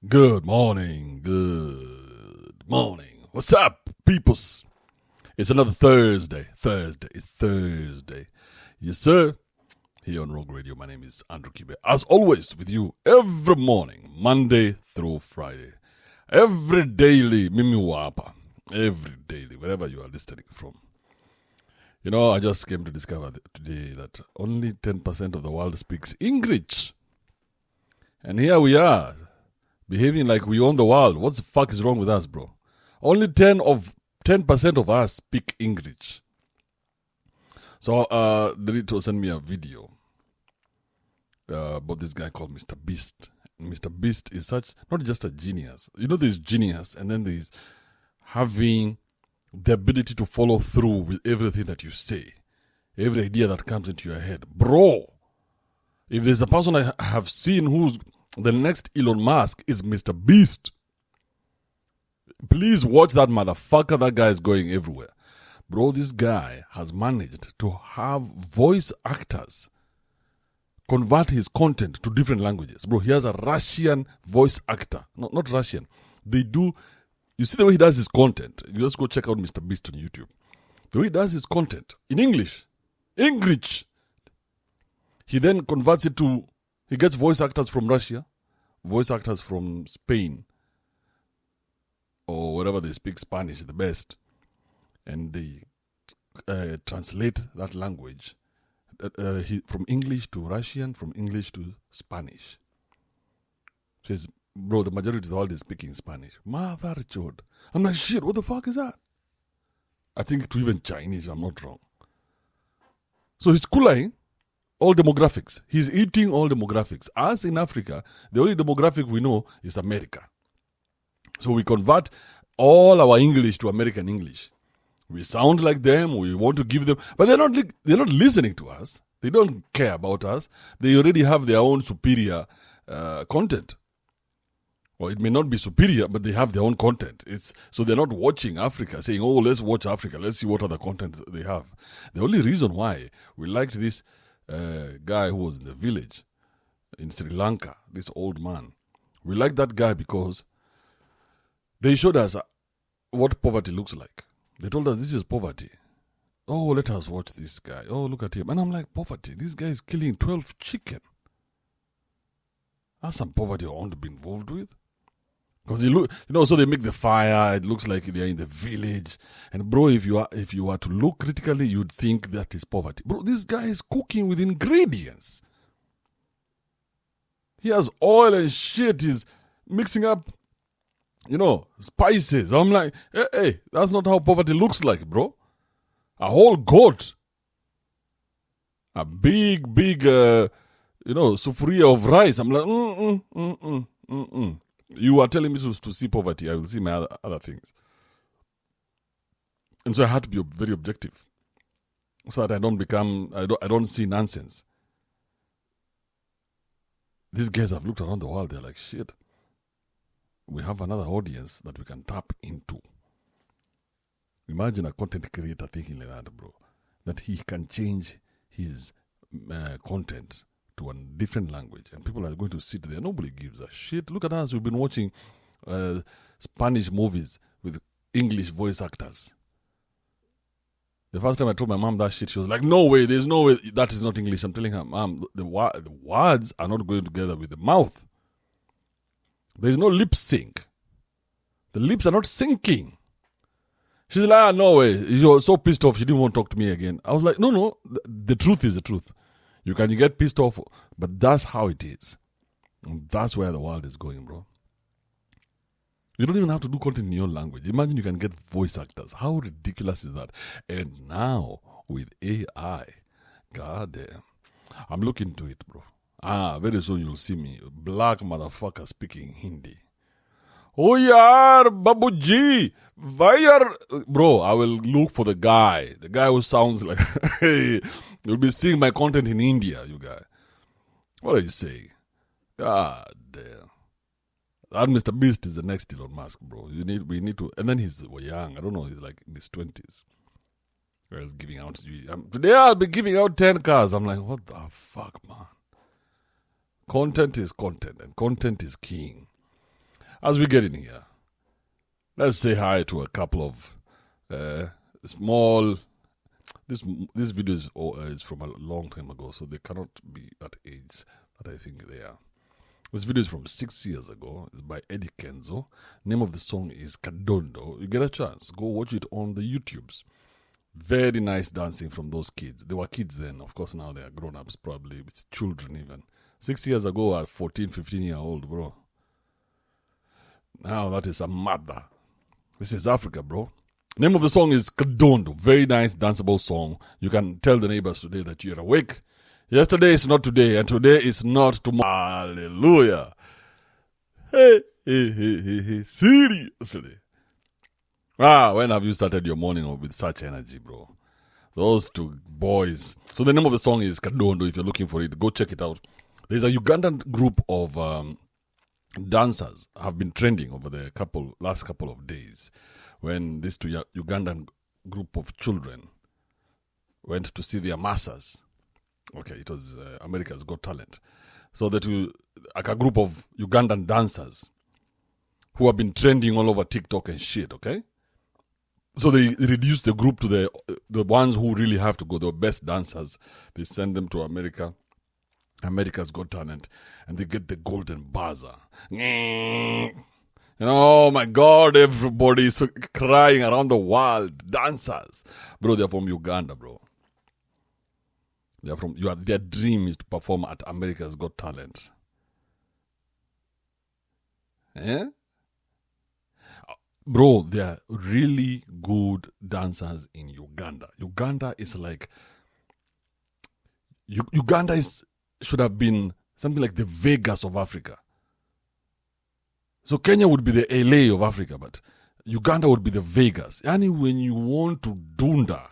Good morning. Good morning. What's up, peoples? It's another Thursday. It's Thursday. Yes, sir. Here on Rogue Radio, my name is Andrew Kibe. As always, with you every morning, Monday through Friday. Every daily, Mimi Wapa. Every daily, wherever you are listening from. You know, I just came to discover today that only 10% of the world speaks English. And here we are, behaving like we own the world. What the fuck is wrong with us, bro? Only 10% of us speak English. So, Dorito sent me a video about this guy called Mr. Beast. Mr. Beast is not just a genius. You know, there's genius, and then there's having the ability to follow through with everything that you say, every idea that comes into your head. Bro, if there's a person I have seen who's the next Elon Musk, is Mr. Beast. Please watch that motherfucker. That guy is going everywhere. Bro, this guy has managed to have voice actors convert his content to different languages. Bro, he has a Russian voice actor. No, not Russian. They do. You see the way he does his content. You just go check out Mr. Beast on YouTube. The way he does his content in English. He then converts it to, he gets voice actors from Russia, voice actors from Spain, or wherever they speak Spanish the best, and they translate that language from English to Russian, from English to Spanish. Says, bro, the majority of the world is speaking Spanish. Mother chod. I'm like, shit, what the fuck is that? I think to even Chinese, if I'm not wrong. So he's cooling all demographics. He's eating all demographics. Us in Africa, the only demographic we know is America. So we convert all our English to American English. We sound like them. We want to give them, but they're not listening to us. They don't care about us. They already have their own superior content. Or it may not be superior, but they have their own content. So they're not watching Africa, saying, "Oh, let's watch Africa. Let's see what other content they have." The only reason why we liked this guy who was in the village in Sri Lanka, this old man, we liked that guy because they showed us what poverty looks like. They told us this is poverty. Oh, let us watch this guy. Oh, look at him. And I'm like, poverty? This guy is killing 12 chicken. That's some poverty I want to be involved with. Because so they make the fire. It looks like they're in the village. And bro, if you are to look critically, you'd think that is poverty. Bro, this guy is cooking with ingredients. He has oil and shit. He's mixing up, spices. I'm like, hey, that's not how poverty looks like, bro. A whole goat. A big, sufuria of rice. I'm like, You are telling me to see poverty. I will see my other things. And so I had to be very objective, so that I don't see nonsense. These guys have looked around the world. They're like, shit, we have another audience that we can tap into. Imagine a content creator thinking like that, bro. That he can change his content to a different language, and people are going to sit there. Nobody gives a shit. Look at us. We've been watching Spanish movies with English voice actors. The first time I told my mom that shit, she was like, no way, there's no way that is not English. I'm telling her, Mom, the words are not going together with the mouth. There's no lip sync. The lips are not syncing. She's like, no way. She was so pissed off, she didn't want to talk to me again. I was like, no, the truth is the truth. You can get pissed off, but that's how it is. And that's where the world is going, bro. You don't even have to do content in your language. Imagine you can get voice actors. How ridiculous is that? And now, with AI, goddamn. I'm looking into it, bro. Very soon you'll see me. Black motherfucker speaking Hindi. Oh, yaar, Babuji. Bro, I will look for the guy. The guy who sounds like, hey, you'll be seeing my content in India, you guys. What are you saying? God damn. That Mr. Beast is the next Elon Musk, bro. We need to, and then he's young. I don't know, he's like in his 20s. He's giving out, today I'll be giving out 10 cars. I'm like, what the fuck, man? Content is content, and content is king. as we get in here, let's say hi to a couple of small. This video is from a long time ago, so they cannot be that age that I think they are. This video is from 6 years ago. It's by Eddie Kenzo. Name of the song is Kadondo. You get a chance, go watch it on the YouTubes. Very nice dancing from those kids. They were kids then. Of course, now they are grown-ups, probably. It's children even. 6 years ago, at 14, 15-year-old, bro. Now that is a mother. This is Africa, bro. Name of the song is Kadondo. Very nice, danceable song. You can tell the neighbors today that you're awake. Yesterday is not today, and today is not tomorrow. Hallelujah. Hey, seriously. When have you started your morning with such energy, bro? Those two boys. So the name of the song is Kadondo. If you're looking for it, go check it out. There's a Ugandan group of dancers have been trending over the last couple of days when this Ugandan group of children went to see their masters. Okay, it was America's Got Talent. So that like a group of Ugandan dancers who have been trending all over TikTok and shit, okay? So they reduced the group to the ones who really have to go, the best dancers. They send them to America. America's Got Talent, and they get the golden buzzer. And oh my God, everybody is crying around the world. Dancers. Bro, they're from Uganda, bro. Their dream is to perform at America's Got Talent. Eh? Bro, they are really good dancers in Uganda. Uganda is like... Uganda should have been something like the Vegas of Africa. So Kenya would be the LA of Africa, but Uganda would be the Vegas. Yani when you want to dunda,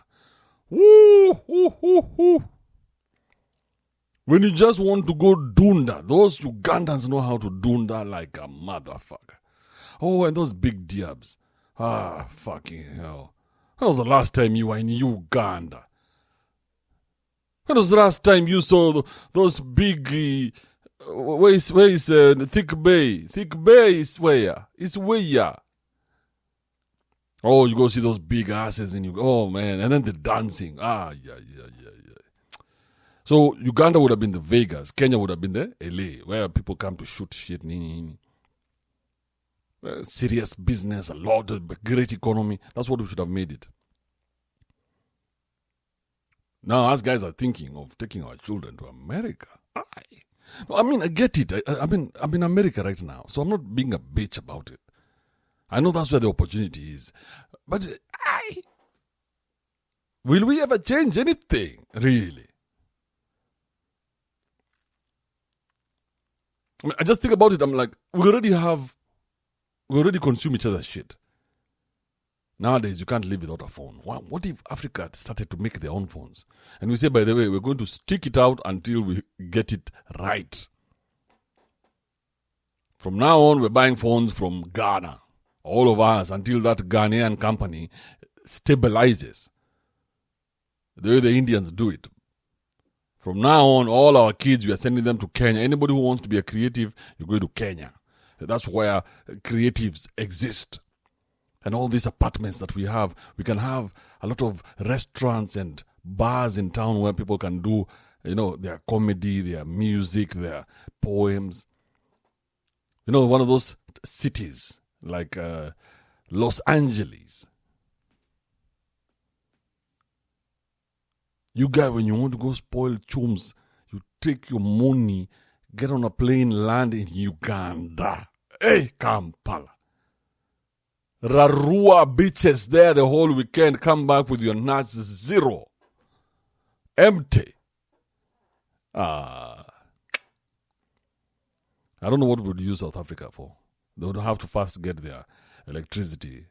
when you just want to go dunda, those Ugandans know how to dunda like a motherfucker. Oh, and those big diabs. Fucking hell. When was the last time you were in Uganda? When was the last time you saw those big... where is Thick Bay? Thick Bay is where? It's where? Oh, you go see those big asses and oh man, and then the dancing. Yeah. So Uganda would have been the Vegas. Kenya would have been the LA, where people come to shoot shit. Serious business, a lot of great economy. That's what we should have made it. Now, us guys are thinking of taking our children to America. I mean, I get it. I'm in America right now, so I'm not being a bitch about it. I know that's where the opportunity is. But will we ever change anything, really? I mean, I just think about it. I'm like, we already consume each other's shit. Nowadays, you can't live without a phone. What if Africa had started to make their own phones? And we say, by the way, we're going to stick it out until we get it right. From now on, we're buying phones from Ghana. All of us, until that Ghanaian company stabilizes. The way the Indians do it. From now on, all our kids, we are sending them to Kenya. Anybody who wants to be a creative, you go to Kenya. That's where creatives exist. And all these apartments that we can have a lot of restaurants and bars in town where people can do, their comedy, their music, their poems. One of those cities like Los Angeles. You guys, when you want to go spoil chums, you take your money, get on a plane, land in Uganda. Hey, Kampala. Rarua beaches there the whole weekend. Come back with your nuts zero. Empty. I don't know what we would use South Africa for. They would have to first get their electricity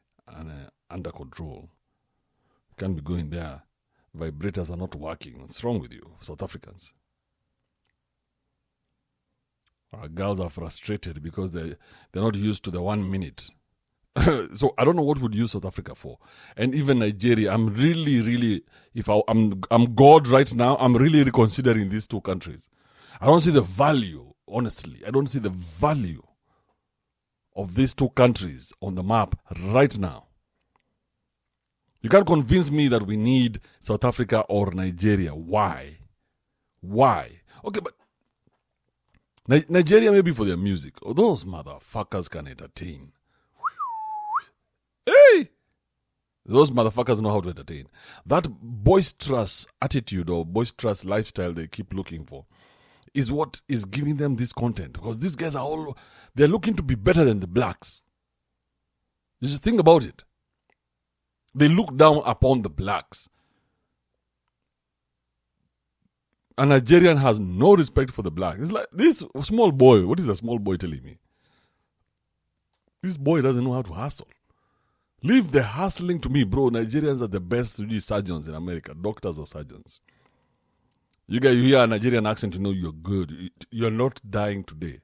under control. You can't be going there. Vibrators are not working. What's wrong with you, South Africans? Our girls are frustrated because they're not used to the 1 minute. So I don't know what would use South Africa for. And even Nigeria, I'm really, if I'm God right now, I'm really reconsidering these two countries. I don't see the value, honestly. I don't see the value of these two countries on the map right now. You can't convince me that we need South Africa or Nigeria. Why? Okay, but Nigeria maybe for their music. Oh, those motherfuckers can entertain. Hey! Those motherfuckers know how to entertain. That boisterous attitude or boisterous lifestyle they keep looking for is what is giving them this content. Because these guys are all, they're looking to be better than the blacks. You just think about it. They look down upon the blacks. A Nigerian has no respect for the black. It's like this small boy. What is a small boy telling me? This boy doesn't know how to hustle. Leave the hustling to me, bro. Nigerians are the best surgeons in America, doctors or surgeons. You guys, you hear a Nigerian accent, you know you're good. You're not dying today.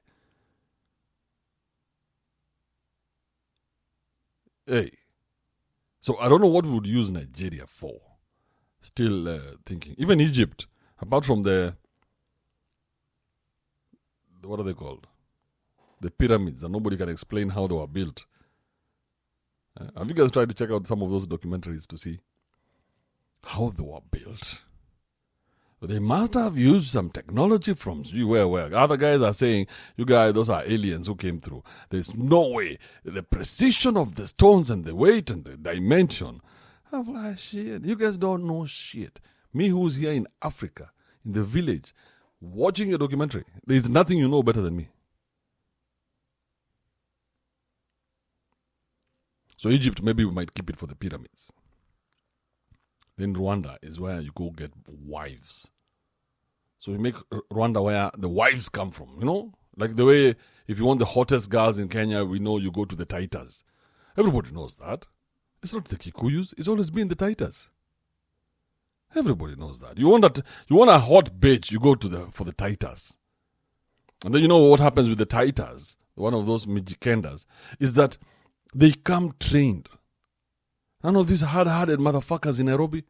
Hey. So I don't know what we would use Nigeria for. Still thinking. Even Egypt, apart from the what are they called? The pyramids, and nobody can explain how they were built. Have you guys tried to check out some of those documentaries to see how they were built? They must have used some technology from where other guys are saying, you guys, those are aliens who came through. There's no way. The precision of the stones and the weight and the dimension. I'm like, shit, you guys don't know shit. Me who's here in Africa, in the village, watching a documentary, there's nothing you know better than me. So Egypt, maybe we might keep it for the pyramids. Then Rwanda is where you go get wives. So we make Rwanda where the wives come from, you know? Like the way, if you want the hottest girls in Kenya, we know you go to the Taitas. Everybody knows that. It's not the Kikuyus. It's always been the Taitas. Everybody knows that. You want a hot bitch, you go for the Taitas. And then you know what happens with the Taitas, one of those Mijikendas, is that they come trained. None of these hard-hearted motherfuckers in Nairobi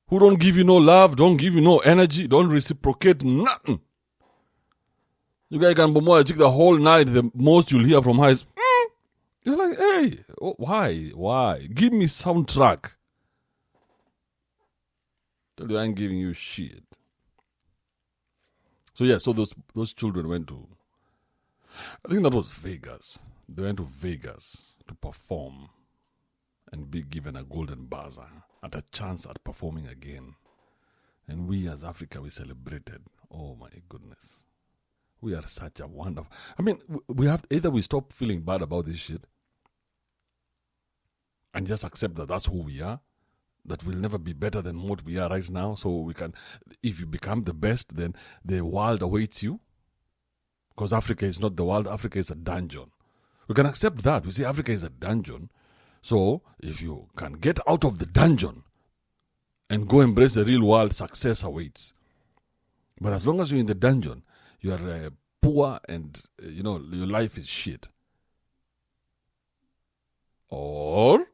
who don't give you no love, don't give you no energy, don't reciprocate nothing. You guys can bomoa a chick the whole night. The most you'll hear from her is, You're like, hey, why? Give me soundtrack. Tell you I ain't giving you shit. So yeah, so those children went to, I think that was Vegas. They went to Vegas to perform and be given a golden buzzer at a chance at performing again. And we as Africa, we celebrated. Oh my goodness. We are such a wonderful, I mean, we have either we stop feeling bad about this shit and just accept that that's who we are, that we'll never be better than what we are right now. So we can, if you become the best, then the world awaits you. Because Africa is not the world, Africa is a dungeon. We can accept that. We say Africa is a dungeon. So if you can get out of the dungeon and go embrace the real world, success awaits. But as long as you're in the dungeon, you are poor and, your life is shit. Or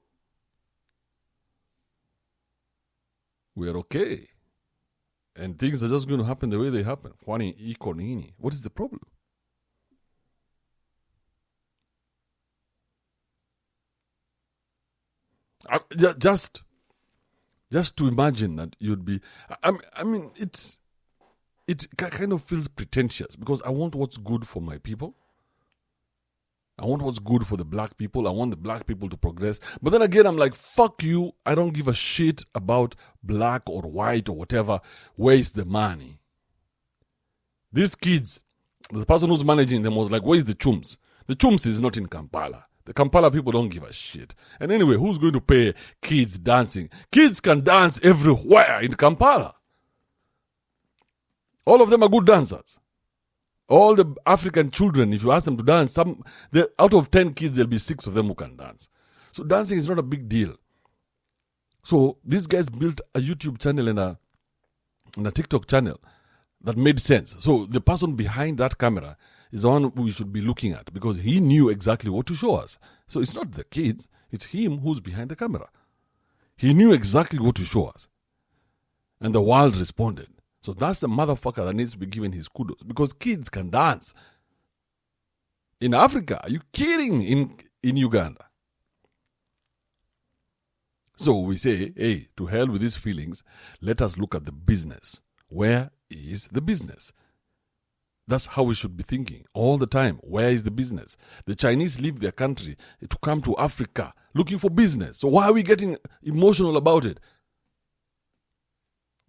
we are okay. And things are just going to happen the way they happen. What is the problem? Just to imagine that you'd be, I mean, it kind of feels pretentious because I want what's good for my people. I want what's good for the black people. I want the black people to progress. But then again, I'm like, fuck you. I don't give a shit about black or white or whatever. Where is the money? These kids, the person who's managing them was like, where is the chums? The chums is not in Kampala. The Kampala people don't give a shit. And anyway, who's going to pay kids dancing? Kids can dance everywhere in Kampala. All of them are good dancers. All the African children, if you ask them to dance, out of 10 kids, there'll be 6 of them who can dance. So dancing is not a big deal. So these guys built a YouTube channel and a TikTok channel that made sense. So the person behind that camera is the one we should be looking at because he knew exactly what to show us. So it's not the kids, it's him who's behind the camera. He knew exactly what to show us. And the world responded. So that's the motherfucker that needs to be given his kudos because kids can dance. In Africa, are you kidding me? In Uganda. So we say, hey, to hell with these feelings, let us look at the business. Where is the business? That's how we should be thinking all the time. Where is the business? The Chinese leave their country to come to Africa looking for business. So why are we getting emotional about it?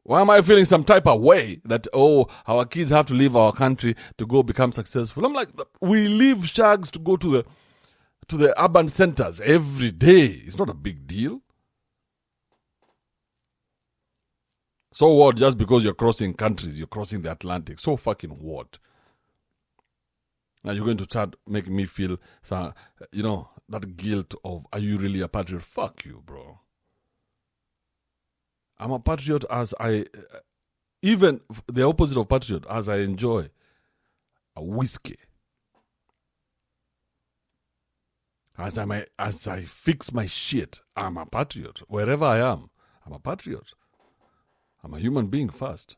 Why am I feeling some type of way that, oh, our kids have to leave our country to go become successful? I'm like, we leave shags to go to the urban centers every day. It's not a big deal. So what? Just because you're crossing countries, you're crossing the Atlantic. So fucking what? Now you're going to start making me feel, that guilt of, are you really a patriot? Fuck you, bro. I'm a patriot even the opposite of patriot, as I enjoy a whiskey. As I fix my shit, I'm a patriot. Wherever I am, I'm a patriot. I'm a human being first.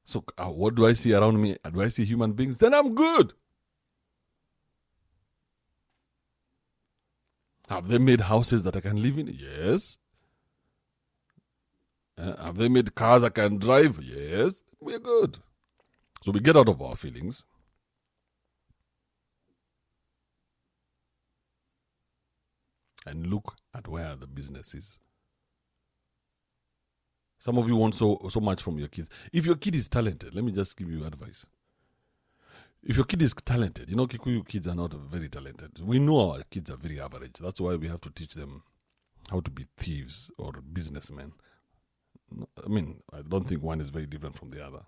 So what do I see around me? Do I see human beings? Then I'm good. Have they made houses that I can live in? Yes. Have they made cars I can drive? Yes. We're good. So we get out of our feelings. And look at where the business is. Some of you want so much from your kids. If your kid is talented, let me just give you advice. If your kid is talented, Kikuyu kids are not very talented. We know our kids are very average. That's why we have to teach them how to be thieves or businessmen. I mean, I don't think one is very different from the other.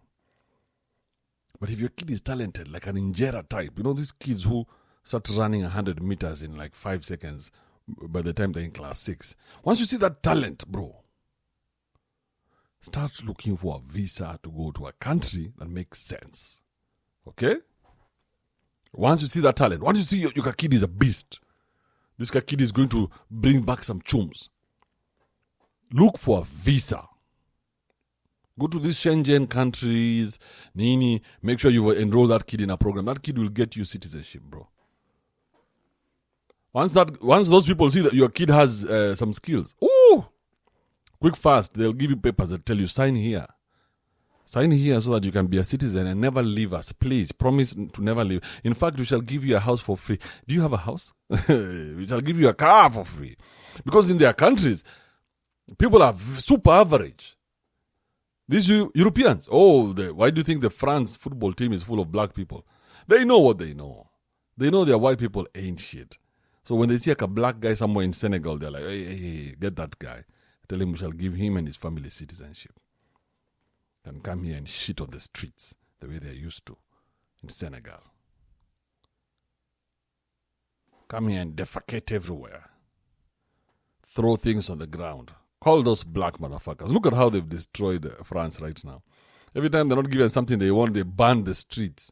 But if your kid is talented, like an Injera type, these kids who start running 100 meters in like 5 seconds by the time they're in class 6. Once you see that talent, bro, start looking for a visa to go to a country that makes sense. Okay? Once you see that talent, once you see your kid is a beast, this kid is going to bring back some chums, look for a visa. Go to these Shenzhen countries, Nini, make sure you enroll that kid in a program. That kid will get you citizenship, bro. Once those people see that your kid has some skills, quick fast, they'll give you papers that tell you, sign here. Sign here so that you can be a citizen and never leave us. Please, promise to never leave. In fact, we shall give you a house for free. Do you have a house? We shall give you a car for free. Because in their countries, people are super average. These Europeans, why do you think the France football team is full of black people? They know what they know. They know their white people ain't shit. So when they see like a black guy somewhere in Senegal, they're like, hey, get that guy. Tell him we shall give him and his family citizenship. And come here and shit on the streets the way they're used to in Senegal. Come here and defecate everywhere. Throw things on the ground. Call those black motherfuckers. Look at how they've destroyed France right now. Every time they're not given something they want, they ban the streets.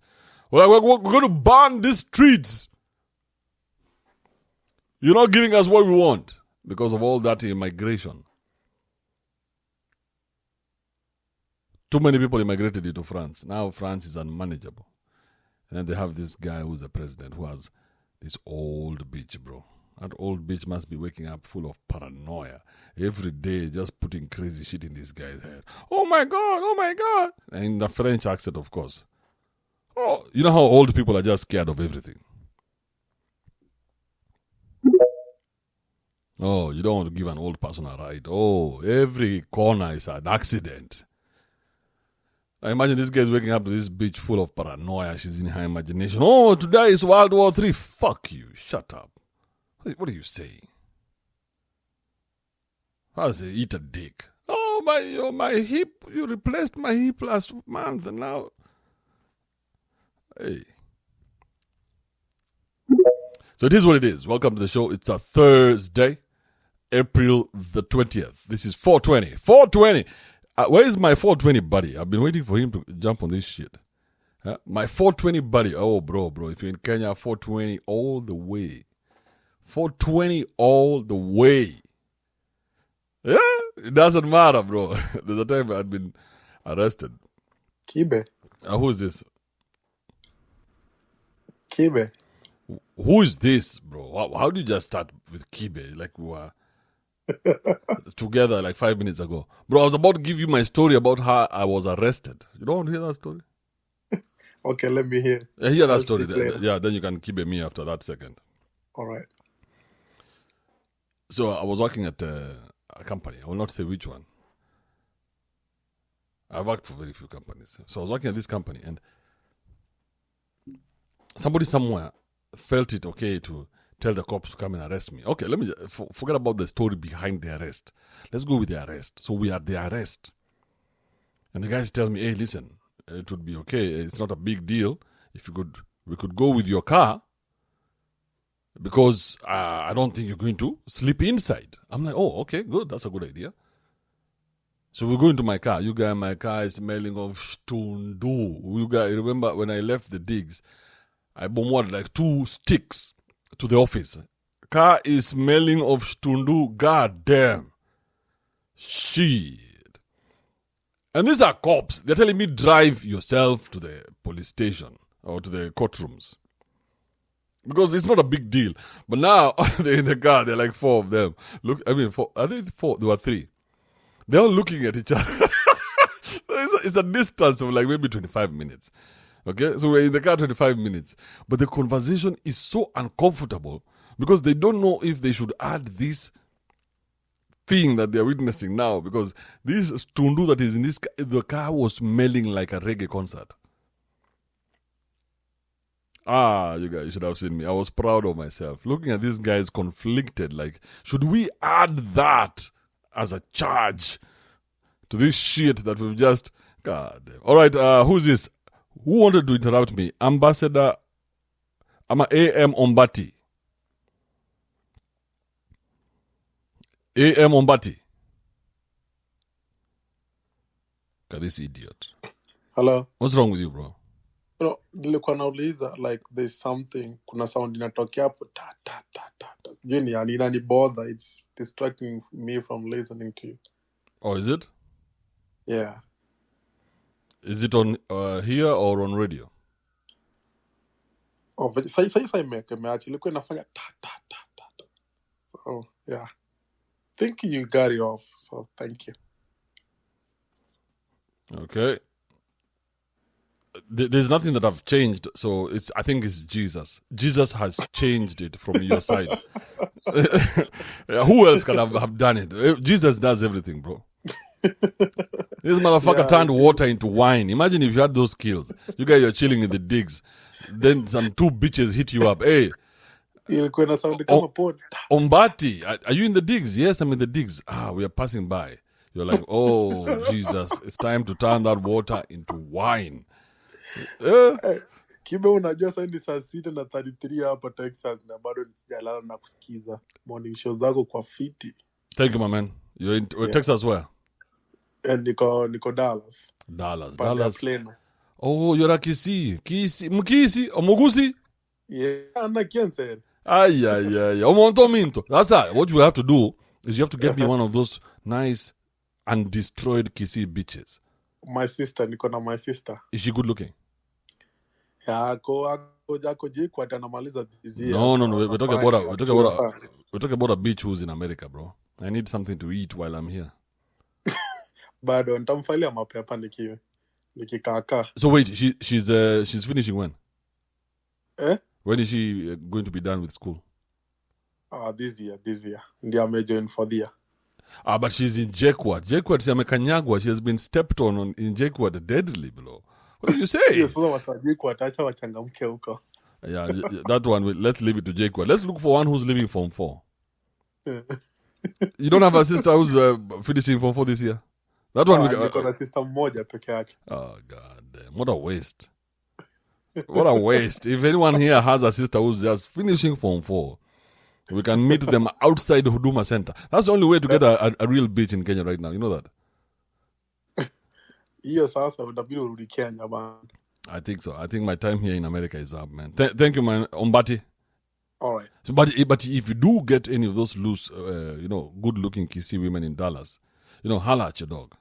We're going to ban the streets. You're not giving us what we want because of all that immigration. Too many people immigrated into France. Now France is unmanageable. And then they have this guy who's the president who has this old bitch, bro. That old bitch must be waking up full of paranoia. Every day just putting crazy shit in this guy's head. Oh my God, oh my God. And in the French accent, of course. Oh, you know how old people are just scared of everything. Oh, you don't want to give an old person a ride. Oh, every corner is an accident. I imagine this guy's waking up to this bitch full of paranoia. She's in her imagination. Oh, today is World War III. Fuck you. Shut up. What are you saying? How does he eat a dick? Oh, my hip. You replaced my hip last month and now. Hey. So it is what it is. Welcome to the show. It's a Thursday, April the 20th. This is 420. 420. Where is my 420 buddy? I've been waiting for him to jump on this shit. My 420 buddy. Oh, bro. If you're in Kenya, 420 all the way. 420 all the way. Yeah? It doesn't matter, bro. There's a time I'd been arrested. Kibe. Who is this? Kibe. Who is this, bro? How do you just start with Kibe? Like we were together like 5 minutes ago. Bro, I was about to give you my story about how I was arrested. You don't want to hear that story? Okay, let me hear. Hear that story. Yeah, then you can Kibe me after that second. All right. So I was working at a company. I will not say which one. I worked for very few companies. So I was working at this company, and somebody somewhere felt it okay to tell the cops to come and arrest me. Okay, let me forget about the story behind the arrest. Let's go with the arrest. So we are at the arrest. And the guys tell me, hey, listen, it would be okay. It's not a big deal. If we could go with your car because I don't think you're going to sleep inside. I'm like, oh, okay, good. That's a good idea. So we go into my car. You guys, my car is smelling of stundu. You guys, remember when I left the digs, I bombarded like 2 sticks to the office. Car is smelling of stundu. God damn. Shit. And these are cops. They're telling me drive yourself to the police station or to the courtrooms. Because it's not a big deal. But now they're in the car. They're like 4 of them. Look, I mean, 4. Are they 4? There were 3. They're all looking at each other. It's a distance of like maybe 25 minutes. Okay, so we're in the car 25 minutes. But the conversation is so uncomfortable because they don't know if they should add this thing that they're witnessing now, because this stundu that is in the car was smelling like a reggae concert. You guys should have seen me. I was proud of myself. Looking at these guys conflicted, like, should we add that as a charge to this shit that we've just... God damn. All right, who's this? Who wanted to interrupt me? Ambassador A.M. Ombati. A.M. Ombati. God, this idiot. Hello. What's wrong with you, bro? Nilikuwa nauliza, like, there's something, kuna sound inatokea hapo, ta ta ta ta. Sijui ni yani inani bother. It's distracting me from listening to you. Oh, is it? Yeah. Is it on here or on radio? Oh, sasa imeacha ilikuwa inafanya ta ta ta ta. So, yeah. Think you got it off, so thank you. Okay. There's nothing that I've changed, so I think it's Jesus. Jesus has changed it from your side. Who else can have done it? Jesus does everything, bro. This motherfucker turned water into wine. Imagine if you had those skills. You guys are chilling in the digs. Then some 2 bitches hit you up. Hey, Ombati, are you in the digs? Yes, I'm in the digs. We are passing by. You're like, oh, Jesus, it's time to turn that water into wine. Kibe, unajua sasa ni saa 6:33 hapa Texas na bado sijalala na kusikiza morning show zako kwa fiti. Thank you, my man. You're in Texas where? And niko Dallas. Dallas. Oh, you're a Kisi. Mkisi? Omogusi? Yeah, na kiense. Ay. Omonto minto. That's what you have to do is you have to get me one of those nice undestroyed Kisi bitches. My sister, niko na my sister. Is she good looking? Yeah, jako jiko atanamaliza this year. No. We're talking about a bitch who's in America, bro. I need something to eat while I'm here. Bado nitamfailia mapepa nikikaka. So wait, she's finishing when? When is she going to be done with school? This year. Ndio amejoin for the year. But she's in JKUAT. JKUAT si amekanyagwa. She has been stepped on in JKUAT deadly, bro. What do you say? Yes, JKUAT acha wachangamke huko. Yeah, that one, let's leave it to JKUAT. Let's look for one who's leaving Form 4. You don't have a sister who's finishing Form 4 this year? That one niko na sister mmoja peke yake. Oh, God damn. What a waste. What a waste. If anyone here has a sister who's just finishing Form 4, we can meet them outside the Huduma Center. That's the only way to get a real bitch in Kenya right now. You know that? Hiyo sasa utabidi urudi Kenya, man. I think so. I think my time here in America is up, man. Thank you, man. Ombati. All right. So, but if you do get any of those loose, good-looking Kisi women in Dallas, holla at your dog.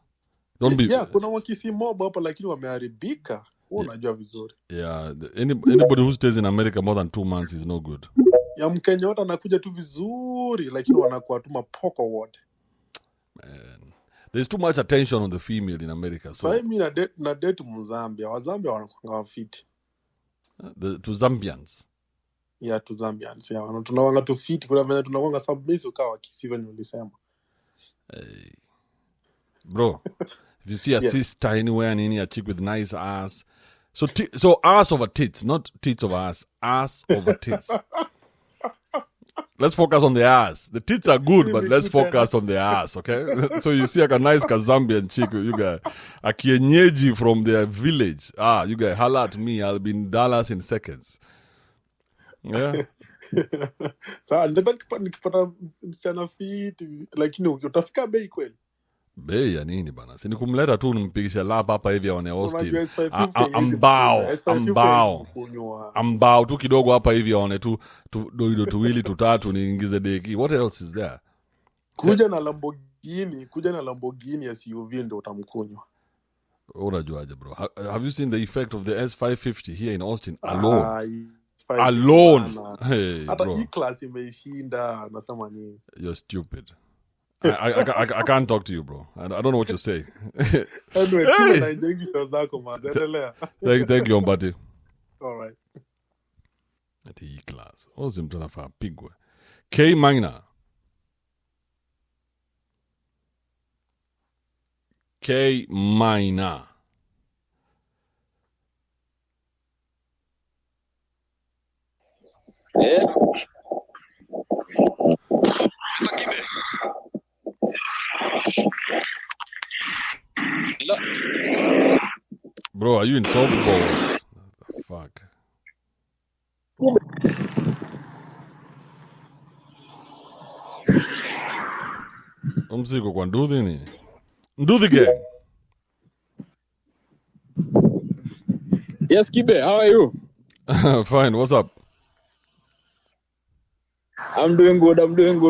Don't be... Yeah, kuna wakisi mob hapa lakini wameharibika. Unajua vizuri. Yeah, anybody who stays in America more than 2 months is no good. Ya Mkenya wote anakuja tu vizuri, lakini wanakuwa tu mapoko wote. Man, there's too much attention on the female in America. So Sasa mimi na date Mzambia. Wazambia wanakuwa wafiti. to Zambians. Yeah, to Zambians. Yeah, tunawanga tu fiti. Kuna venye tunawanga submissive ukawa kisiva ni ulisema. Hey. Bro, if you see a sister anywhere and any a chick with nice ass, so ass over tits, not tits over ass over tits. Let's focus on the ass. The tits are good, but let's focus on the ass, okay? So you see like a nice Zambian chick, you guys, a kienyeji from their village. You guys, holla at me, I'll be in Dallas in seconds. Yeah. Sasa nikipata msichana fiti, lakini utafika bei kweli? Bei ya nini bana? Si nikumleta tu nimpigisha lap hapa hivi aone Austin. Ambao tu kidogo hapa hivi aone tu doido tuwili tutatu niingize deki. What else is there? Kuja na Lamborghini SUV ndio utamkunywa. Unajuaje bro? Have you seen the effect of the S550 here in Austin alone? Alone. Hey, hata bro. hii class imeishinda, nasema nini? You're stupid. I can't talk to you, bro. I don't know what you're saying. Anyway, Thank you, buddy. All right. At hii class. Ozi mtu anafaa pigwe. K minor. K minor. Yeah. Bro, are you in sober bowl? Fuck. Umsiko kwa nduthi ni? Nduthi gang. Yes, Kibe, how are you? Fine, what's up? I'm doing good.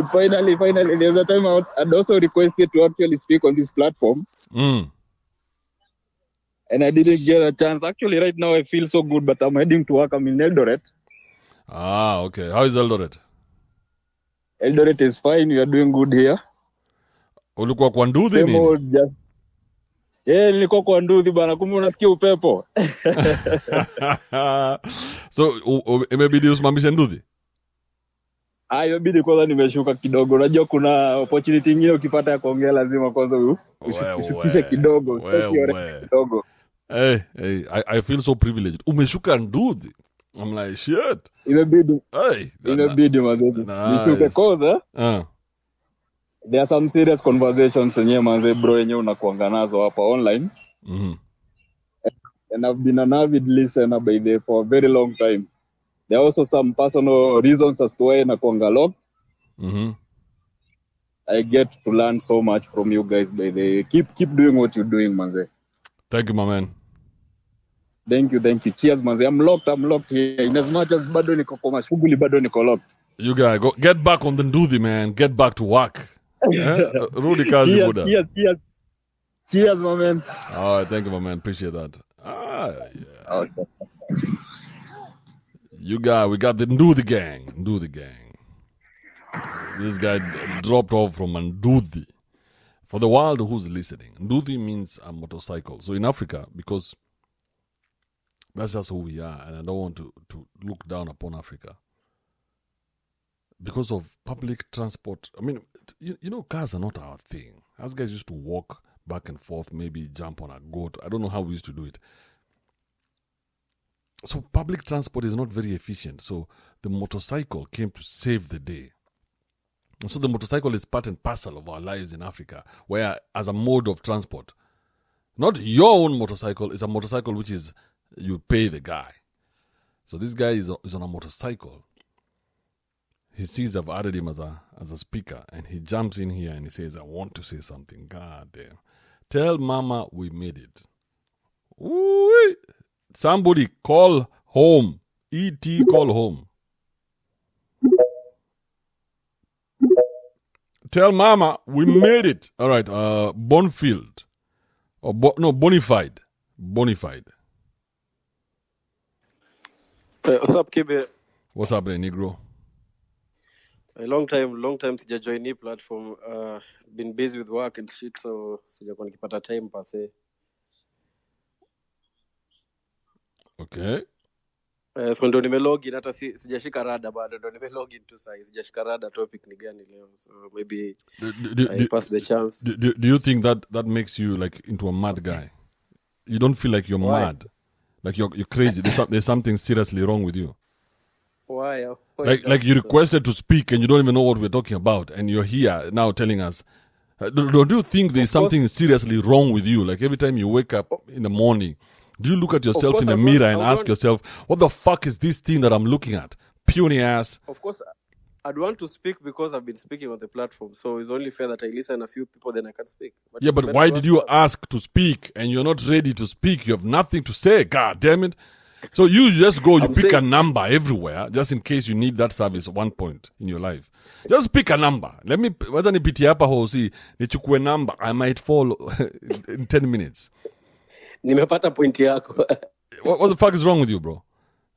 Finally, there's a time I'd also requested to actually speak on this platform. And I didn't get a chance. Actually, right now I feel so good, but I'm heading to work. I'm in Eldoret. Okay. How is Eldoret? Eldoret is fine. We are doing good here. Ulikuwa kwa nduthi nini? Same old just... Yeah, nilikuwa kwa nduthi bana, kumbe unasikia upepo. So, imebidi usimamishe nduthi? Imebidi kwanza nimeshuka kidogo. Unajua kuna opportunity nyingine ukipata ya kuongea lazima kwanza ushukishe kidogo. Kidogo. Hey, I feel so privileged. Umeshuka nduthi. I'm like, shit. Imebidi. Hey. Imebidi mazezi. Nishuke koza. There are some serious conversations yenyewe manze bro yenyewe unakuanga nazo hapa online. And I've been an avid listener by there for a very long time. There are also some personal reasons as to why nakuanga locked. I get to learn so much from you guys by the keep doing what you're doing manze. Thank you my man. Thank you. Cheers manze. I'm locked here. In as much as bado niko kwa shughuli bado niko locked. You guys go get back on the nduthi man. Get back to work. Rudi kazi buda. Cheers my man. All right, thank you my man. Appreciate that. Yeah. Okay. We got the Nduthi gang. This guy dropped off from Nduthi. For the world who's listening, Nduthi means a motorcycle. So in Africa, because that's just who we are, and I don't want to look down upon Africa. Because of public transport, I mean, you know, cars are not our thing. Us guys used to walk back and forth, maybe jump on a goat. I don't know how we used to do it. So public transport is not very efficient. So the motorcycle came to save the day. And so the motorcycle is part and parcel of our lives in Africa, where as a mode of transport, not your own motorcycle, is a motorcycle which is, you pay the guy. So this guy is on a motorcycle. He sees I've added him as a speaker, and he jumps in here and he says, I want to say something. God damn. Tell mama we made it. Ooh, somebody call home. E.T. call home. Tell mama we made it. All right. Bonfield. Bonafide. What's up, Kibe? What's happening, Negro? A long time sija join hii platform. Been busy with work and shit, so sijakuwa nikipata time per se. Okay. So ndo nimelogin, hata sijashika rada bado, ndo nimelogin tu sasa. Sijashika rada topic ni gani leo, so maybe I pass the chance. Do you think that makes you like into a mad guy? You don't feel like you're Why? mad, like you're crazy. There's something seriously wrong with you. Why? Like you requested to speak and you don't even know what we're talking about, and you're here now telling us. Don't you think there's something seriously wrong with you? Like every time you wake up in the morning, do you look at yourself in the mirror and ask yourself, what the fuck is this thing that I'm looking at? Puny ass. Of course, I'd want to speak because I've been speaking on the platform. So it's only fair that I listen a few people, then I can speak. But why did you ask to speak and you're not ready to speak? You have nothing to say. God damn it. So you just go, you pick a number everywhere, just in case you need that service at one point in your life. Just pick a number. Let me, whether nipitie hapa hosi, nichukue number, I might fall in 10 minutes. Nimepata point yako. What the fuck is wrong with you, bro?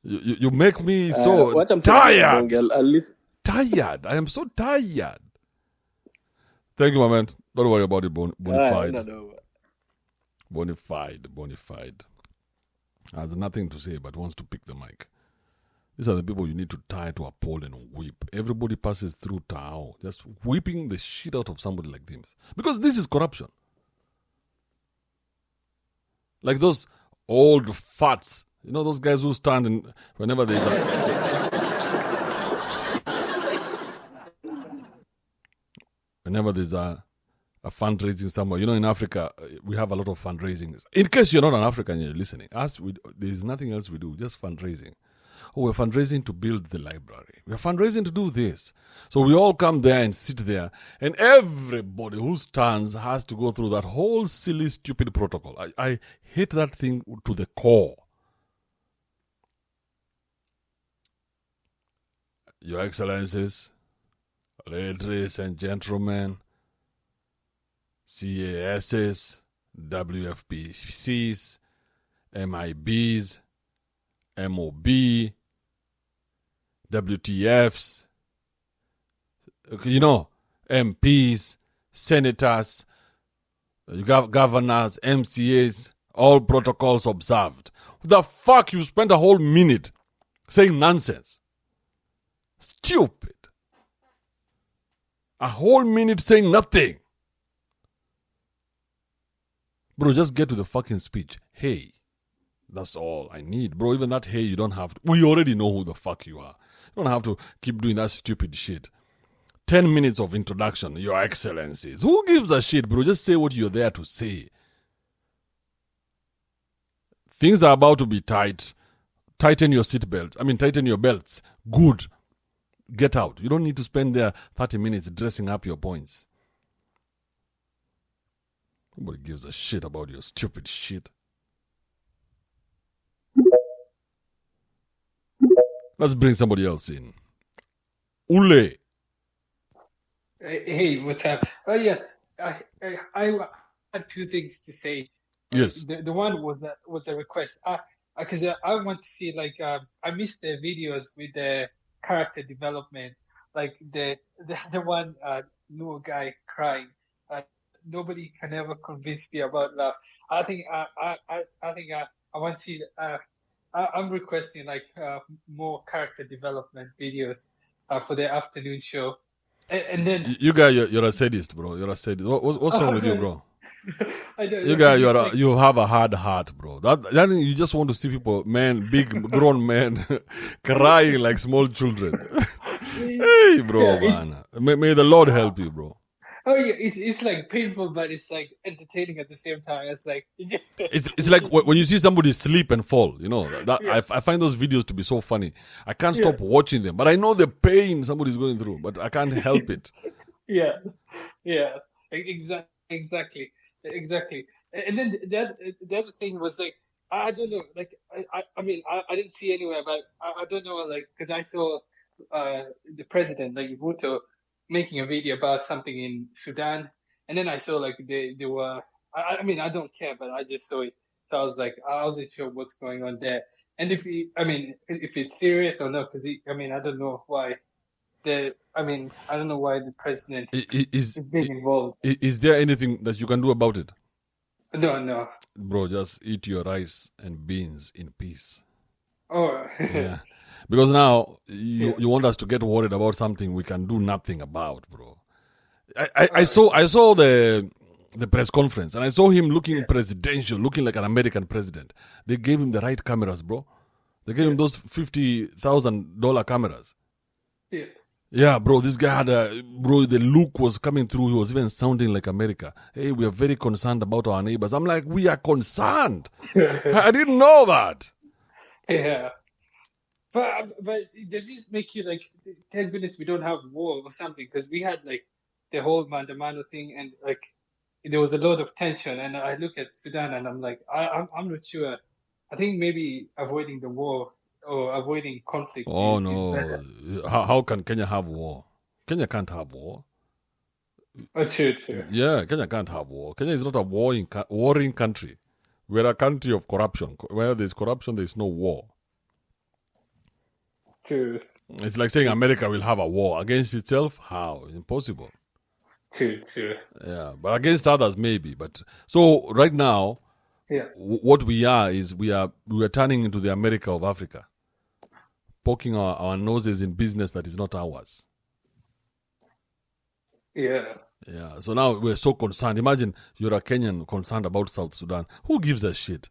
You make me so tired. Tired. I am so tired. Thank you, my man. Don't worry about it, Bonafide. No. Bonafide. Has nothing to say but wants to pick the mic. These are the people you need to tie to a pole and whip. Everybody passes through Tao, just whipping the shit out of somebody like this. Because this is corruption. Like those old farts. You know those guys who stand and whenever there's a fundraising somewhere. You know, in Africa, we have a lot of fundraising. In case you're not an African and you're listening, there's nothing else we do, just fundraising. Oh, we're fundraising to build the library. We're fundraising to do this. So we all come there and sit there, and everybody who stands has to go through that whole silly, stupid protocol. I hate that thing to the core. Your Excellencies, ladies and gentlemen, CASs, WFPCs, MIBs, MOB, WTFs, you know, MPs, senators, governors, MCAs, all protocols observed. The fuck you spent a whole minute saying nonsense? Stupid. A whole minute saying nothing. Bro, just get to the fucking speech. Hey, that's all I need. Bro, even that hey, you don't have to. We already know who the fuck you are. You don't have to keep doing that stupid shit. 10 minutes of introduction, Your Excellencies. Who gives a shit, bro? Just say what you're there to say. Things are about to be tight. Tighten your seatbelts. Tighten your belts. Good. Get out. You don't need to spend there 30 minutes dressing up your points. Nobody gives a shit about your stupid shit. Let's bring somebody else in. Ule. Hey, what's up? Oh, yes. I had two things to say. Yes. The one was a request. Because I want to see, I missed the videos with the character development, like the one new guy crying. Nobody can ever convince me about love. I think I want to see. I'm requesting more character development videos for the afternoon show. And then you guy, you're a sadist, bro. You're a sadist. What's wrong with you, bro? I don't, you guy, you have a hard heart, bro. That you just want to see people, big grown men, crying like small children. Hey, bro, man. May the Lord help you, bro. Oh yeah, it's like painful, but it's like entertaining at the same time. It's like it's like when you see somebody slip and fall. You know that yeah. I find those videos to be so funny. I can't stop watching them, but I know the pain somebody's going through, but I can't help it. Yeah, exactly. And then the other thing was I don't know, I didn't see anywhere, but I don't know, because I saw the president, Ruto, making a video about something in Sudan, and then I saw they were. I don't care, but I just saw it So I was like, I wasn't sure what's going on there, and if it's serious or not, because I don't know why I don't know why the president is being involved. Is there anything that you can do about it? No. Bro, just eat your rice and beans in peace. Oh. Yeah. Because now you want us to get worried about something we can do nothing about, bro. I saw the press conference and I saw him looking presidential, looking like an American president. They gave him the right cameras, bro. They gave him those $50,000 cameras. Yeah. Yeah, bro, this guy had the look was coming through. He was even sounding like America. Hey, we are very concerned about our neighbors. I'm like, we are concerned. I didn't know that. Yeah. But does this make you like, thank goodness we don't have war or something? Because we had like the whole Mandamano thing and like there was a lot of tension. And I look at Sudan and I'm like, I'm not sure. I think maybe avoiding the war or avoiding conflict. Oh, is no. better. How can Kenya have war? Kenya can't have war. Oh, true. Yeah, Kenya can't have war. Kenya is not a warring country. We're a country of corruption. Where there's corruption, there's no war. True. It's like saying America will have a war against itself. How? Impossible. True. Yeah, but against others maybe. But so right now, what we are is we are turning into the America of Africa, poking our noses in business that is not ours. Yeah. Yeah. So now we're so concerned. Imagine you're a Kenyan concerned about South Sudan. Who gives a shit?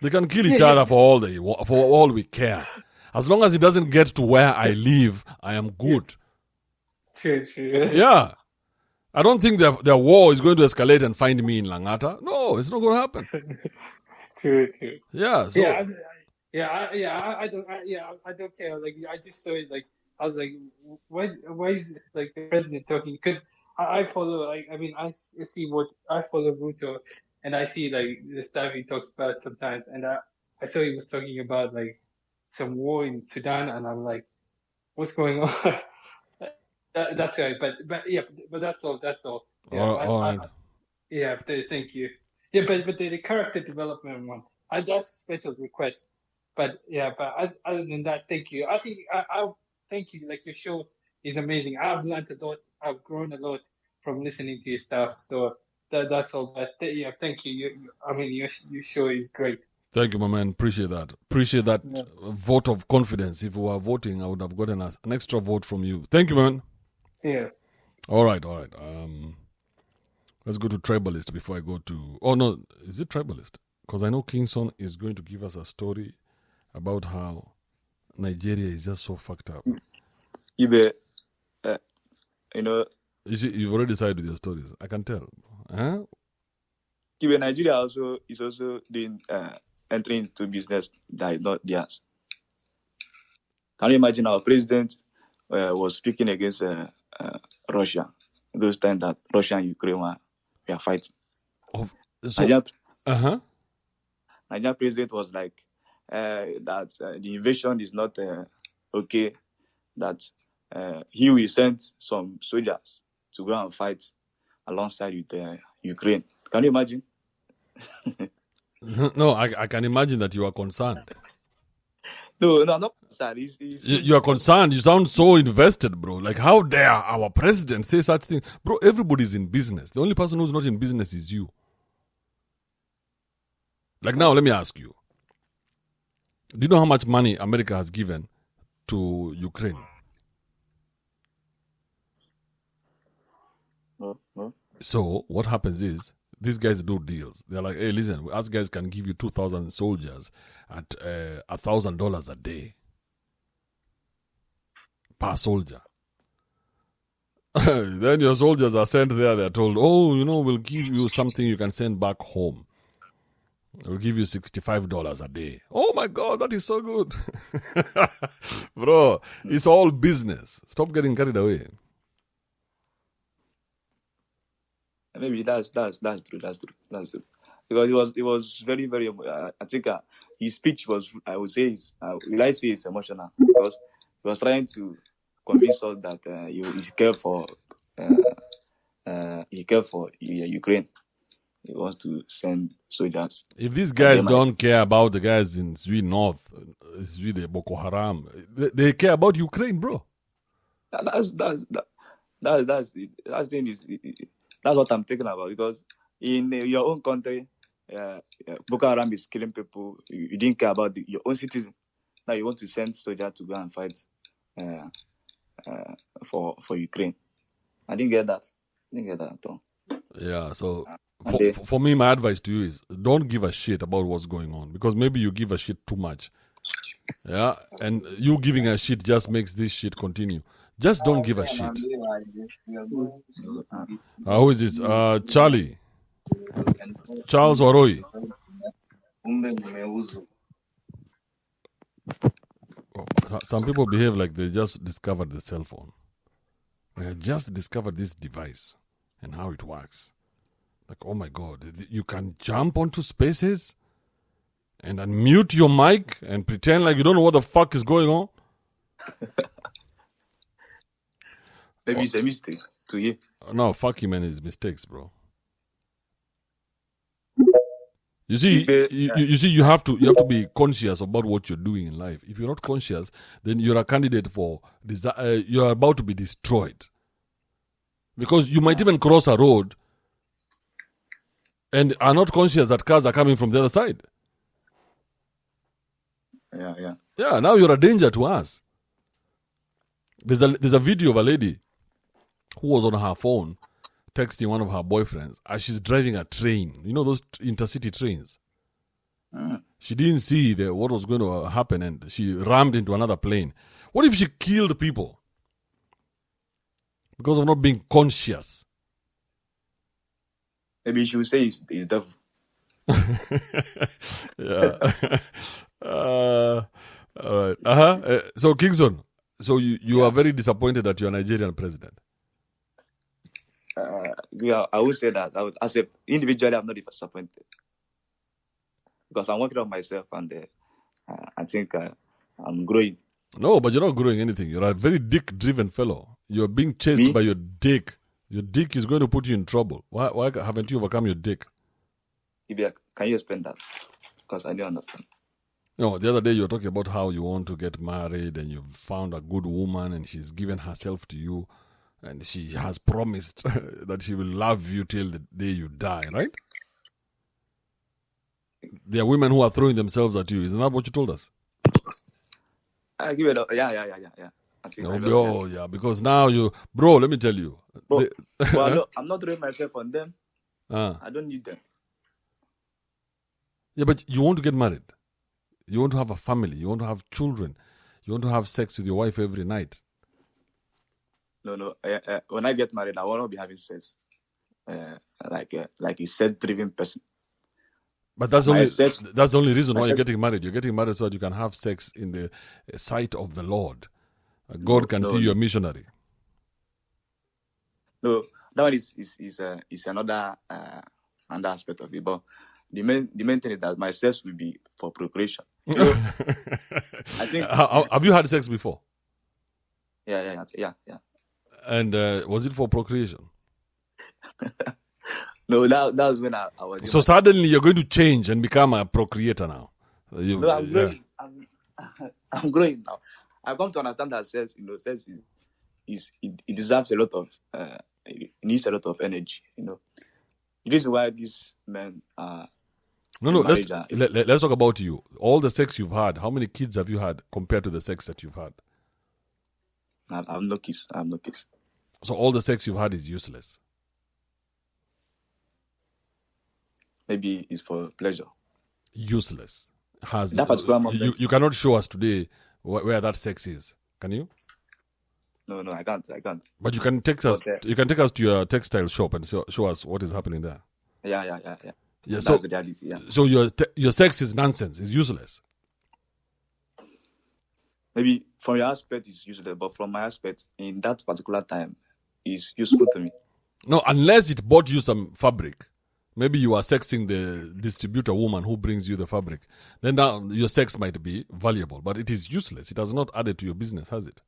They can kill each other for all we care. As long as it doesn't get to where I live, I am good. True. Yeah. I don't think their war is going to escalate and find me in Langata. No, it's not going to happen. True. Yeah. So, I don't care. Like, I just saw it. Like, I was like, why is like the president talking? Because I follow. Like, I see what I follow Ruto, and I see like the stuff he talks about sometimes. And I saw he was talking about like some war in Sudan, and I'm like, what's going on? That's right. But that's all. Yeah, all right. Thank you. Yeah, but the character development one, I just special request. But other than that, thank you. I think I thank you. Like, your show is amazing. I've learned a lot. I've grown a lot from listening to your stuff. So that's all. But thank you. Your show is great. Thank you, my man. Appreciate that. Vote of confidence. If we were voting, I would have gotten an extra vote from you. Thank you, man. Yeah. All right. Let's go to Tribalist before I go to... Oh, no. Is it Tribalist? Because I know Kingston is going to give us a story about how Nigeria is just so fucked up. You've already decided with your stories. I can tell. Huh? Nigeria is also doing entering into business that is not theirs. Can you imagine our president was speaking against Russia those times that Russia and Ukraine were fighting? Nigerian president was like that the invasion is not okay, that he will send some soldiers to go and fight alongside with Ukraine. Can you imagine? No, I can imagine that you are concerned. No, I'm not concerned. You are concerned. You sound so invested, bro. Like, how dare our president say such things? Bro, everybody's in business. The only person who's not in business is you. Like, now, let me ask you. Do you know how much money America has given to Ukraine? No. So, what happens is, these guys do deals. They're like, hey, listen, us guys can give you 2,000 soldiers at $1,000 a day per soldier. Then your soldiers are sent there. They're told, we'll give you something you can send back home. We'll give you $65 a day. Oh my God, that is so good. Bro, it's all business. Stop getting carried away. Maybe that's true. Because it was very, very. I think his speech was. I would say it's emotional because he was trying to convince us that he cared for Ukraine. he wants to send soldiers. If these guys don't care about the guys in Sweden North, Sweden Boko Haram, they care about Ukraine, bro. That's what I'm thinking about, because in your own country, Boko Haram is killing people. You didn't care about your own citizen. Now you want to send soldiers to go and fight for Ukraine. I didn't get that. At all. Yeah, so for me, my advice to you is don't give a shit about what's going on, because maybe you give a shit too much. Yeah, and you giving a shit just makes this shit continue. Just don't give a shit. Who is this? Charlie. Charles Waroi. Some people behave like they just discovered the cell phone. They just discovered this device and how it works. Like, oh my God, you can jump onto spaces and unmute your mic and pretend like you don't know what the fuck is going on. Maybe it's a mistake to you. No, fuck him and his mistakes, bro. You see, you have to be conscious about what you're doing in life. If you're not conscious, then you're a candidate for you're about to be destroyed. Because you might even cross a road and are not conscious that cars are coming from the other side. Yeah, now you're a danger to us. There's a video of a lady who was on her phone texting one of her boyfriends as she's driving a train. You know those intercity trains? She didn't see what was going to happen and she rammed into another plane. What if she killed people? Because of not being conscious. Maybe she would say it's devil. Yeah. All right. So, Kingston, so you are very disappointed that you're a Nigerian president. I would say that. As an individually, I'm not disappointed. Because I'm working on myself and I think I'm growing. No, but you're not growing anything. You're a very dick-driven fellow. You're being chased by your dick. Your dick is going to put you in trouble. Why haven't you overcome your dick? Can you explain that? Because I don't understand. No, the other day you were talking about how you want to get married and you've found a good woman and she's given herself to you and she has promised that she will love you till the day you die, right? There are women who are throwing themselves at you. Isn't that what you told us? I give it up. Yeah. I think yeah, because now bro, let me tell you. I'm not throwing myself on them. I don't need them. Yeah, but you want to get married. You want to have a family. You want to have children. You want to have sex with your wife every night. No. When I get married, I want to be having sex. Like a set-driven person. But that's the only reason why you're getting married. You're getting married so that you can have sex in the sight of the Lord. God can see you're a missionary. No, that one is another aspect of it. But the main thing is that my sex will be for procreation. You know, I think. Have you had sex before? Yeah. And was it for procreation? No, that was when I was. So suddenly you're going to change and become a procreator now. No, I'm growing. I'm growing now. I've come to understand that sex, sex it deserves a lot of. It needs a lot of energy. This is why these men are. No. Let's talk about you. All the sex you've had. How many kids have you had compared to the sex that you've had? I have no kids. So all the sex you've had is useless. Maybe it's for pleasure. Useless. That particular moment. You cannot show us today where that sex is. Can you? No, I can't. But you can take us. You can take us to your textile shop and show us what is happening there. Yeah. That's the reality. Yeah. So your sex is nonsense. It's useless. Maybe from your aspect it's useless, but from my aspect, in that particular time, it's useful to me. No, unless it bought you some fabric. Maybe you are sexing the distributor woman who brings you the fabric. Then now your sex might be valuable, but it is useless. It has not added to your business, has it?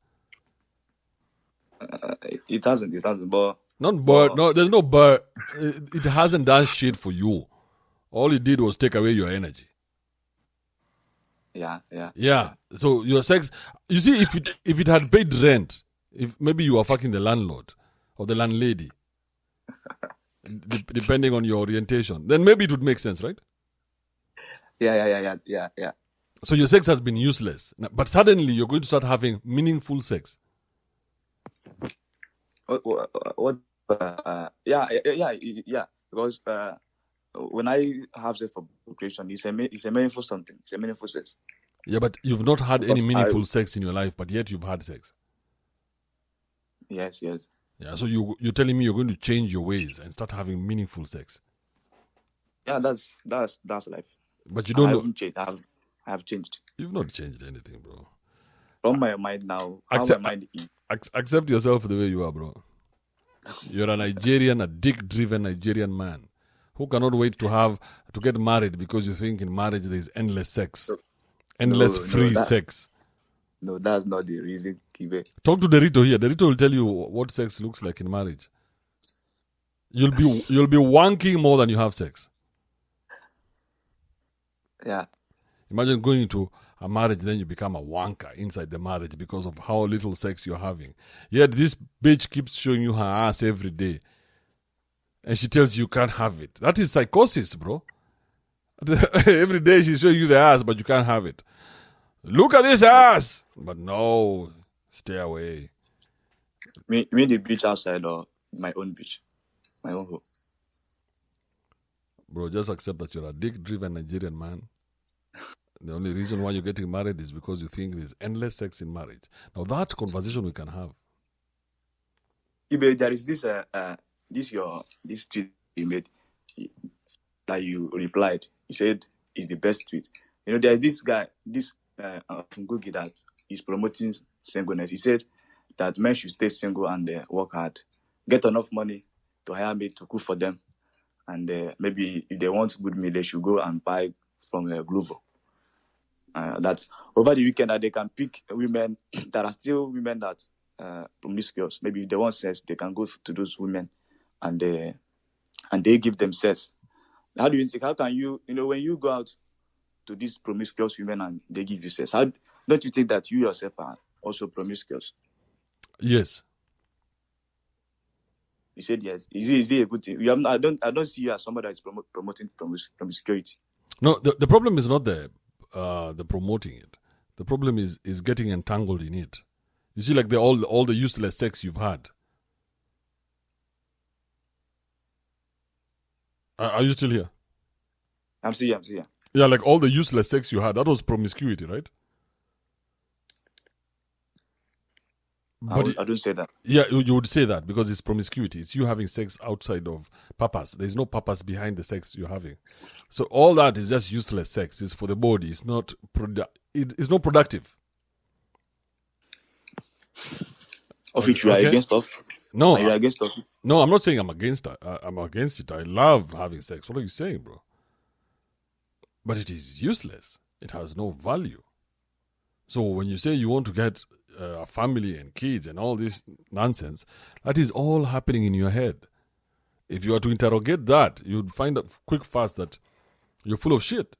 It hasn't. But Not bird. Oh. No, there's no bird. It hasn't done shit for you. All it did was take away your energy. Yeah. So your sex, you see, if it had paid rent, if maybe you are fucking the landlord or the landlady, depending on your orientation, then maybe it would make sense, right? Yeah. So your sex has been useless, but suddenly you're going to start having meaningful sex. What? Yeah. Because when I have sex for procreation, it's a meaningful something. It's a meaningful sex. Yeah, but you've not had any Because meaningful sex in your life, but yet you've had sex. Yes. Yeah, so you're telling me you're going to change your ways and start having meaningful sex. Yeah, that's life. But you don't I know. haven't changed. I have changed. You've not changed anything, bro. From my mind now, how my mind is. Accept yourself the way you are, bro. You're a dick-driven Nigerian man who cannot wait to get married because you think in marriage there is endless sex, endless free sex. No, that's not the reason, Kibe. Talk to Derito here. Derito will tell you what sex looks like in marriage. You'll be wanking more than you have sex. Yeah. Imagine going into a marriage, then you become a wanker inside the marriage because of how little sex you're having. Yet this bitch keeps showing you her ass every day. And she tells you can't have it. That is psychosis, bro. Every day she's showing you the ass, but you can't have it. Look at this ass! But no, stay away. Me the beach outside or my own beach? My own home. Bro, just accept that you're a dick-driven Nigerian man. The only reason why you're getting married is because you think there's endless sex in marriage. Now that conversation we can have. Kibe, there is this tweet you made that you replied. You said it's the best tweet. You know, there's this guy, from Google that is promoting singleness. He said that men should stay single and work hard, get enough money to hire maid to cook for them, and maybe if they want good meal, they should go and buy from Glovo. That over the weekend that they can pick women that are still women that promiscuous. Maybe if they want sex, they can go to those women and they give them sex. How do you think? How can you when you go out to these promiscuous women and they give you sex, how don't you think that you yourself are also promiscuous? Yes. You said yes. Is it a good thing? I don't see you as somebody that is promoting promiscuity. No, the problem is not the promoting it. The problem is getting entangled in it. You see, like all the useless sex you've had. Are you still here? I'm still here. Yeah, like all the useless sex you had, that was promiscuity, right? But I don't say that. Yeah, you would say that because it's promiscuity. It's you having sex outside of purpose. There's no purpose behind the sex you're having. So all that is just useless sex. It's for the body. It's not it's not productive. Of which you are against of? No. Are you against of? No, I'm not saying I'm against it. I'm against it. I love having sex. What are you saying, bro? But it is useless. It has no value. So when you say you want to get a family and kids and all this nonsense, that is all happening in your head. If you are to interrogate that, you'd find out quick fast that you're full of shit.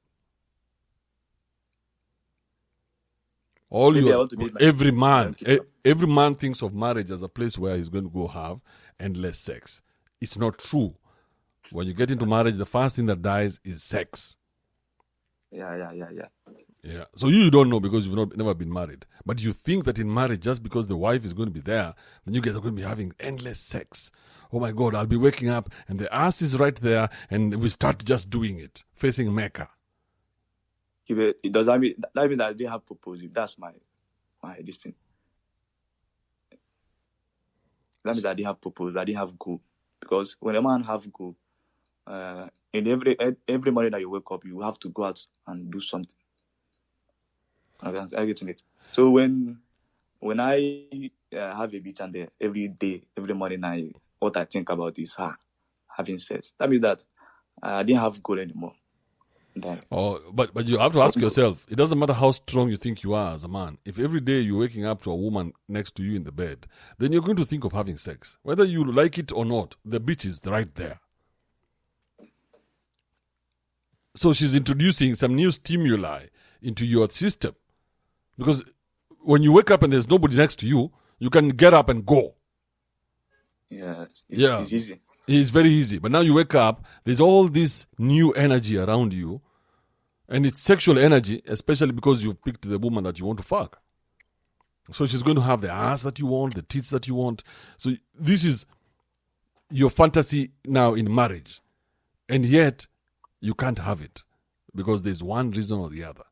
Every man thinks of marriage as a place where he's going to go have endless sex. It's not true. When you get into marriage, the first thing that dies is sex. Yeah. So you don't know because you've never been married. But you think that in marriage, just because the wife is going to be there, then you guys are going to be having endless sex. Oh my God, I'll be waking up and the ass is right there and we start just doing it, facing Mecca. It does that mean that they have proposed? That's my this thing. That means that they have proposed, that they have goal. Because when a man have goal, in every morning that you wake up, you have to go out and do something. I get it. So when I have a bitch and every day, every morning, what I think about is having sex. That means that I didn't have goal anymore. Then, But you have to ask yourself, it doesn't matter how strong you think you are as a man. If every day you're waking up to a woman next to you in the bed, then you're going to think of having sex. Whether you like it or not, the bitch is right there. So she's introducing some new stimuli into your system. Because when you wake up and there's nobody next to you, you can get up and go. it's easy. It's very easy. But now you wake up, there's all this new energy around you. And it's sexual energy, especially because you've picked the woman that you want to fuck. So she's going to have the ass that you want, the tits that you want. So this is your fantasy now in marriage. And yet, you can't have it. Because there's one reason or the other.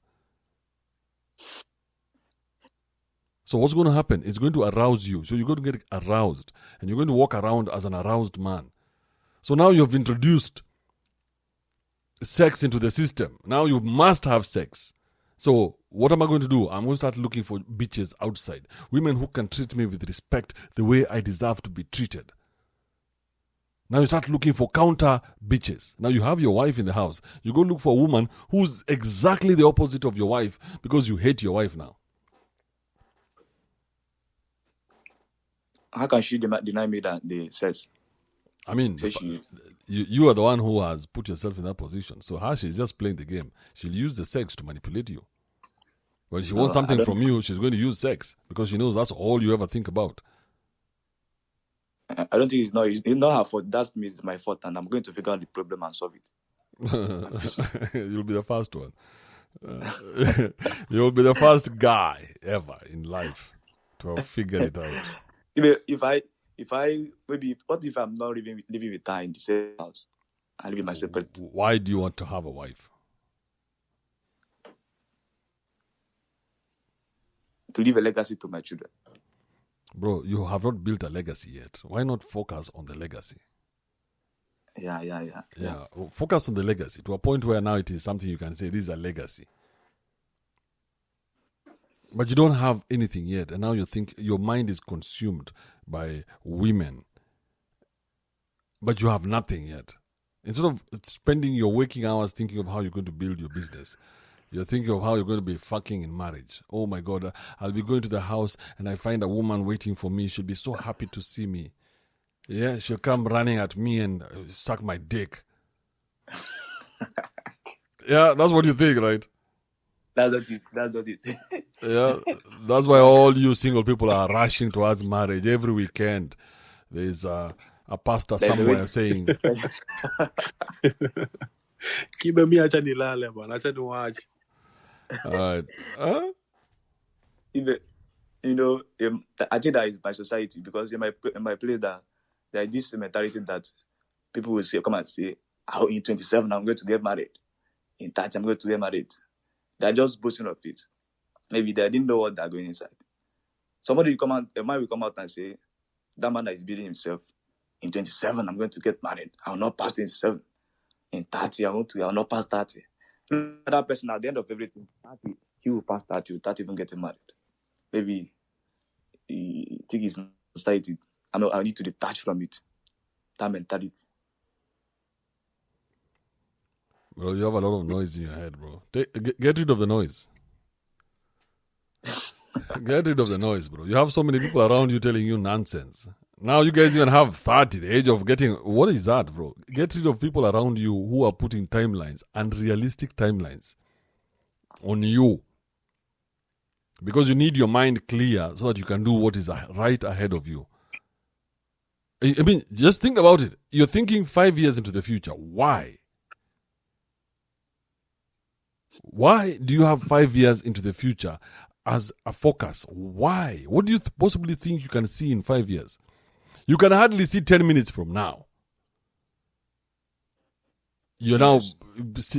So what's going to happen? It's going to arouse you. So you're going to get aroused. And you're going to walk around as an aroused man. So now you've introduced sex into the system. Now you must have sex. So what am I going to do? I'm going to start looking for bitches outside. Women who can treat me with respect the way I deserve to be treated. Now you start looking for counter bitches. Now you have your wife in the house. You go look for a woman who's exactly the opposite of your wife because you hate your wife now. How can she deny me that the sex? I mean, you are the one who has put yourself in that position. So her, she's just playing the game. She'll use the sex to manipulate you. When she wants something from you, she's going to use sex because she knows that's all you ever think about. I don't think it's not her fault. That's me, it's my fault, and I'm going to figure out the problem and solve it. You'll be the first one. You'll be the first guy ever in life to have figured it out. If I maybe, what if I'm not living with her in the same house? I live in my separate. Why do you want to have a wife? To leave a legacy to my children. Bro, you have not built a legacy yet. Why not focus on the legacy? Yeah. Focus on the legacy to a point where now it is something you can say, this is a legacy. But you don't have anything yet, and now you think your mind is consumed by women. But you have nothing yet. Instead of spending your waking hours thinking of how you're going to build your business, you're thinking of how you're going to be fucking in marriage. Oh my God, I'll be going to the house and I find a woman waiting for me. She'll be so happy to see me. Yeah, she'll come running at me and suck my dick. Yeah, that's what you think, right? That's not it. Yeah, that's why all you single people are rushing towards marriage every weekend. There's a pastor somewhere saying, Kibe mi acha nilale bwana, acha niwache. all right. I think that is my society, because in my place that there is this mentality that people will say, come and say, oh, in 27 I'm going to get married. In 30 I'm going to get married. They're just boasting of it. Maybe they didn't know what they're going inside. A man will come out and say, that man that is building himself, in 27 I'm going to get married. I will not pass 27. In 30 I will not pass 30. That person at the end of everything, 30, he will pass 30 without even getting married. Maybe he think his society. I need to detach from it. That mentality. Bro, you have a lot of noise in your head, bro. Get rid of the noise. Get rid of the noise, bro. You have so many people around you telling you nonsense. Now you guys even have 30, the age of getting... What is that, bro? Get rid of people around you who are putting timelines, unrealistic timelines, on you. Because you need your mind clear so that you can do what is right ahead of you. I mean, just think about it. You're thinking 5 years into the future. Why? Why do you have 5 years into the future as a focus? Why? What do you possibly think you can see in 5 years? You can hardly see 10 minutes from now. You're now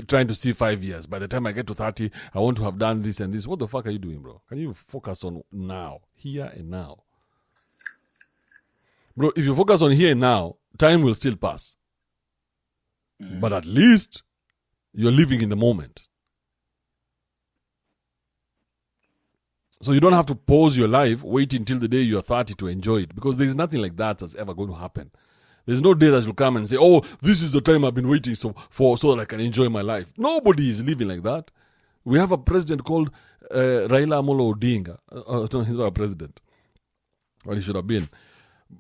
trying to see 5 years. By the time I get to 30, I want to have done this and this. What the fuck are you doing, bro? Can you focus on now? Here and now. Bro, if you focus on here and now, time will still pass. But at least you're living in the moment. So you don't have to pause your life, wait until the day you're 30 to enjoy it. Because there's nothing like that that's ever going to happen. There's no day that will come and say, oh, this is the time I've been waiting for so that I can enjoy my life. Nobody is living like that. We have a president called Raila Amolo Odinga. No, he's not a president. Well, he should have been.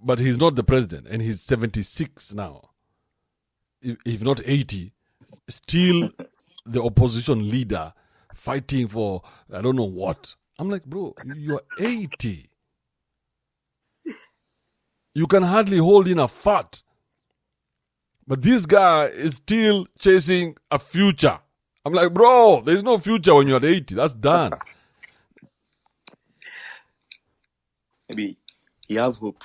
But he's not the president, and he's 76 now. If not 80, still the opposition leader fighting for I don't know what. I'm like, bro, you're 80. You can hardly hold in a fart. But this guy is still chasing a future. I'm like, bro, there's no future when you're at 80. That's done. Maybe you have hope.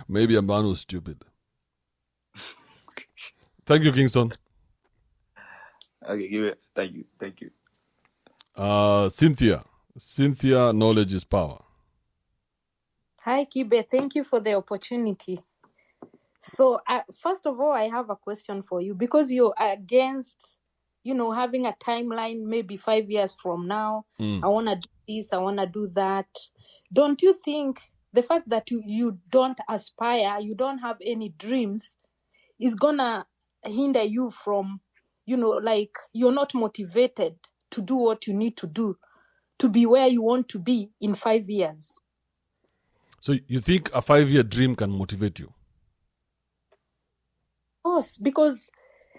Maybe I'm the one who's stupid. Thank you, Kingston. Okay, give it. Thank you. Cynthia, knowledge is power. Hi, Kibe. Thank you for the opportunity. So, first of all, I have a question for you because you're against, having a timeline, maybe 5 years from now. I want to do this, I want to do that. Don't you think the fact that you don't aspire, you don't have any dreams, is going to hinder you from, you're not motivated to do what you need to do to be where you want to be in 5 years? So you think a 5-year dream can motivate you? Of course, because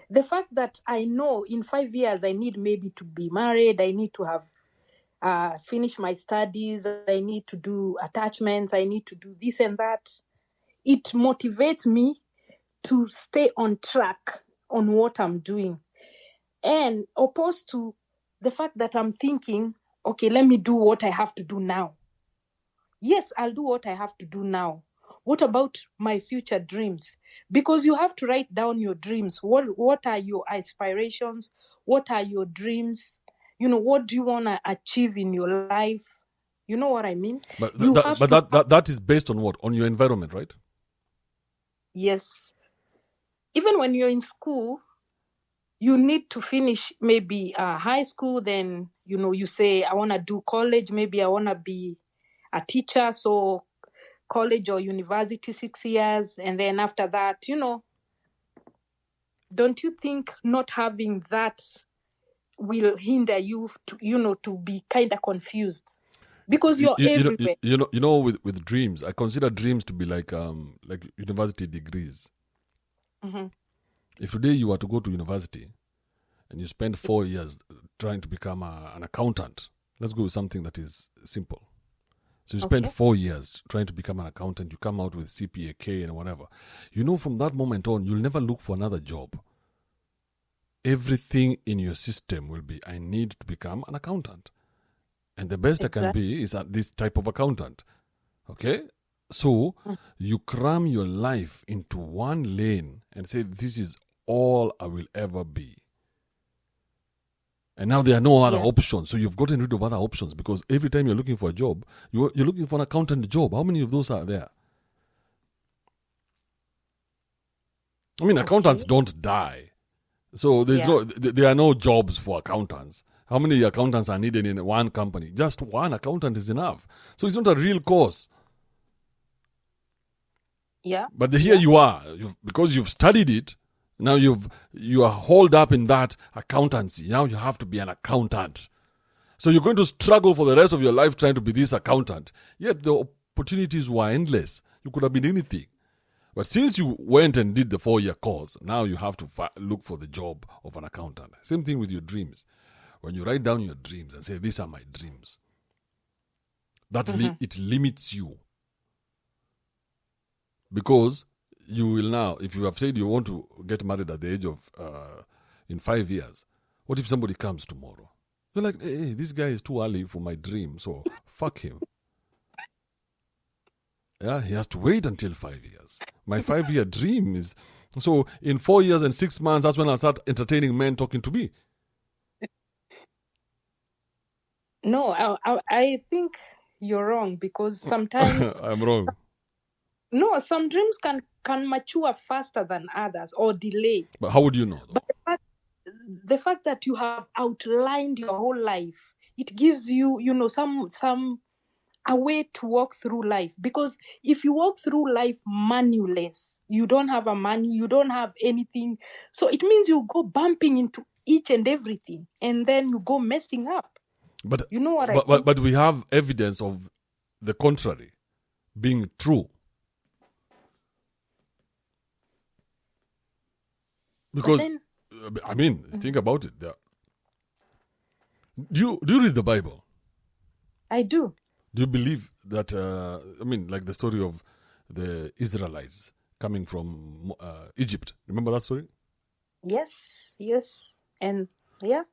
the fact that I know in 5 years I need maybe to be married, I need to have finished my studies, I need to do attachments, I need to do this and that, it motivates me to stay on track on what I'm doing. And opposed to the fact that I'm thinking, okay, let me do what I have to do now. Yes, I'll do what I have to do now. What about my future dreams? Because you have to write down your dreams. What are your aspirations? What are your dreams? What do you want to achieve in your life? You know what I mean? But that is based on what? On your environment, right? Yes. Even when you're in school, you need to finish maybe high school. Then, you say, I want to do college. Maybe I want to be a teacher. So college or university 6 years. And then after that, don't you think not having that will hinder you to be kind of confused? Because you're everywhere. With dreams, I consider dreams to be like university degrees. Mm-hmm. If today you were to go to university and you spend 4 years trying to become an accountant, let's go with something that is simple. So you spend 4 years trying to become an accountant, you come out with CPA, K and whatever. From that moment on, you'll never look for another job. Everything in your system will be, I need to become an accountant. And the best I can be is this type of accountant. Okay? So you cram your life into one lane and say, this is all I will ever be. And now there are no other options. So you've gotten rid of other options because every time you're looking for a job, you're looking for an accountant job. How many of those are there? I mean, accountants don't die. So there are no jobs for accountants. How many accountants are needed in one company? Just one accountant is enough. So it's not a real course. Yeah. But here you are, because you've studied it. Now you are hauled up in that accountancy. Now you have to be an accountant. So you're going to struggle for the rest of your life trying to be this accountant. Yet the opportunities were endless. You could have been anything. But since you went and did the 4-year course, now you have to look for the job of an accountant. Same thing with your dreams. When you write down your dreams and say, these are my dreams, it limits you. Because you will now, if you have said you want to get married at the age of, in 5 years, what if somebody comes tomorrow? You're like, hey, this guy is too early for my dream, so fuck him. Yeah, he has to wait until 5 years. My 5-year dream is, so in 4 years and 6 months, that's when I'll start entertaining men talking to me. No, I think you're wrong because sometimes... I'm wrong. No, some dreams can mature faster than others or delay. But how would you know? But the fact that you have outlined your whole life, it gives you, some a way to walk through life. Because if you walk through life manualess, you don't have a money, you don't have anything. So it means you go bumping into each and everything, and then you go messing up. But you know what I mean? But we have evidence of the contrary being true. Because then, I mean, think about it. Do you read the Bible? I do. Do you believe that? I mean, like the story of the Israelites coming from Egypt. Remember that story? Yes, and yeah.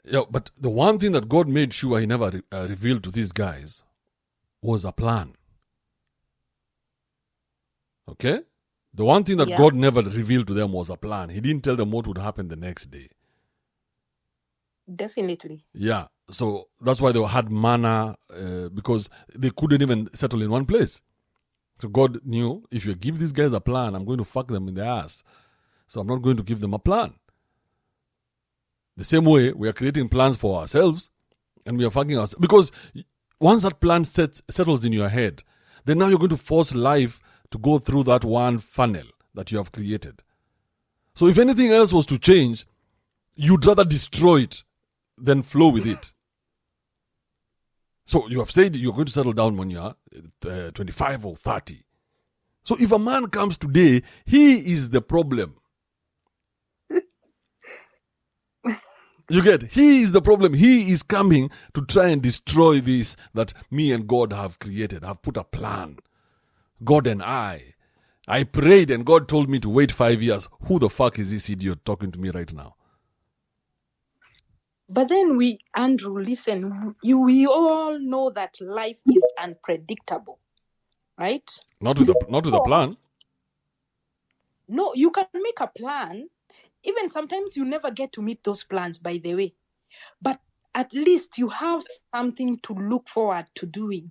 Yeah, but the one thing that God made sure He never revealed to these guys was a plan. Okay? The one thing that God never revealed to them was a plan. He didn't tell them what would happen the next day. Definitely. Yeah, so that's why they had manna, because they couldn't even settle in one place. So God knew, if you give these guys a plan, I'm going to fuck them in the ass. So I'm not going to give them a plan. The same way, we are creating plans for ourselves, and we are fucking ourselves. Because once that plan settles in your head, then now you're going to force life to go through that one funnel that you have created. So if anything else was to change, you'd rather destroy it than flow with it. So you have said you're going to settle down when you're 25 or 30. So if a man comes today, he is the problem. You get? He is the problem. He is coming to try and destroy this that me and God have created. I've put a plan. God and I prayed and God told me to wait 5 years. Who the fuck is this idiot talking to me right now? But then Andrew, listen, we all know that life is unpredictable, right? Not with a plan. No, you can make a plan. Even sometimes you never get to meet those plans, by the way. But at least you have something to look forward to doing.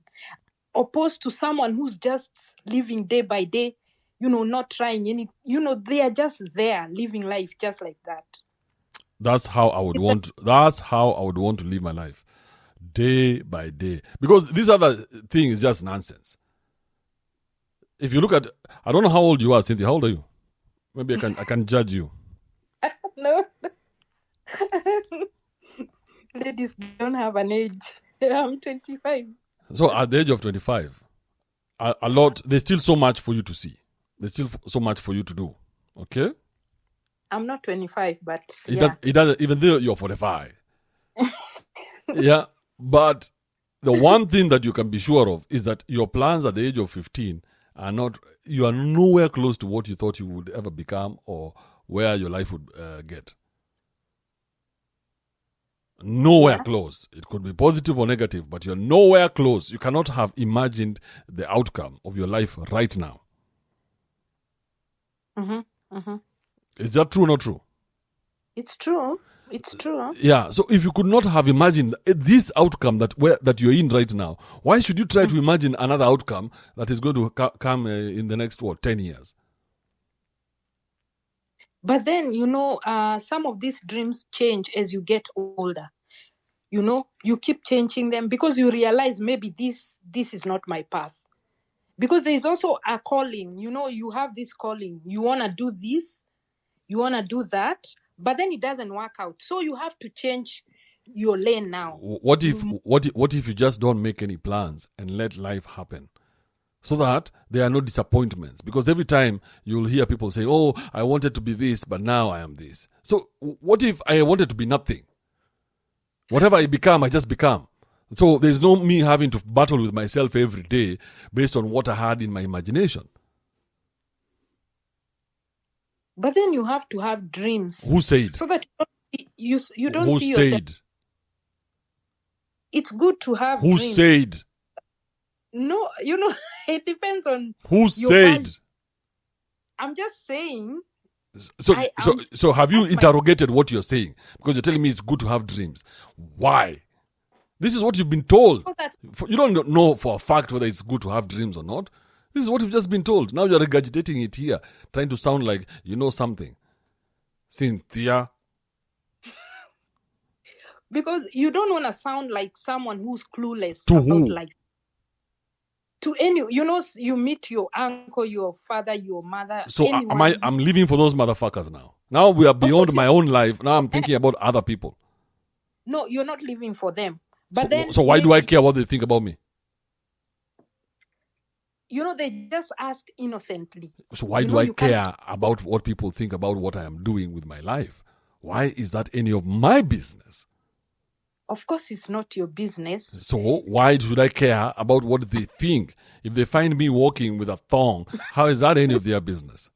Opposed to someone who's just living day by day, not trying any, they are just there, living life just like that. That's how I would want to live my life, day by day. Because this other thing is just nonsense. If you look at, I don't know how old you are, Cynthia. How old are you? Maybe I can judge you. No, ladies don't have an age. I'm 25. So at the age of 25, there's still so much for you to see. There's still so much for you to do. Okay. I'm not 25, but it doesn't, even though you're 45. Yeah, but the one thing that you can be sure of is that your plans at the age of 15 you are nowhere close to what you thought you would ever become or where your life would get. Nowhere close. It could be positive or negative, but you're nowhere close. You cannot have imagined the outcome of your life right now. Is that true or not true? It's true. It's true. Yeah. So if you could not have imagined this outcome that you're in right now, why should you try to imagine another outcome that is going to come in the next 10 years? But then, some of these dreams change as you get older. You keep changing them because you realize maybe this is not my path. Because there is also a calling. You have this calling. You want to do this. You want to do that. But then it doesn't work out. So you have to change your lane now. What if you just don't make any plans and let life happen? So that there are no disappointments. Because every time you'll hear people say, oh, I wanted to be this, but now I am this. So what if I wanted to be nothing? Whatever I become, I just become. So there's no me having to battle with myself every day based on what I had in my imagination. But then you have to have dreams. Who said? So that you don't Who see said? yourself. It's good to have Who dreams. said? No, it depends on who said. value. I'm just saying. So have you interrogated what you're saying? Because you're telling me it's good to have dreams. Why? This is what you've been told. You don't know for a fact whether it's good to have dreams or not. This is what you've just been told. Now you're regurgitating it here, trying to sound like you know something. Cynthia. Because you don't want to sound like someone who's clueless to about who? life. to any, you meet your uncle, your father, your mother, So anyone. I'm living for those motherfuckers now. Now we are beyond course my own life. Now I'm thinking about other people. No, you're not living for them. But so why do I care what they think about me? They just ask innocently. So why do I care about what people think about what I am doing with my life? Why is that any of my business? Of course, it's not your business. So why should I care about what they think? If they find me walking with a thong, how is that any of their business?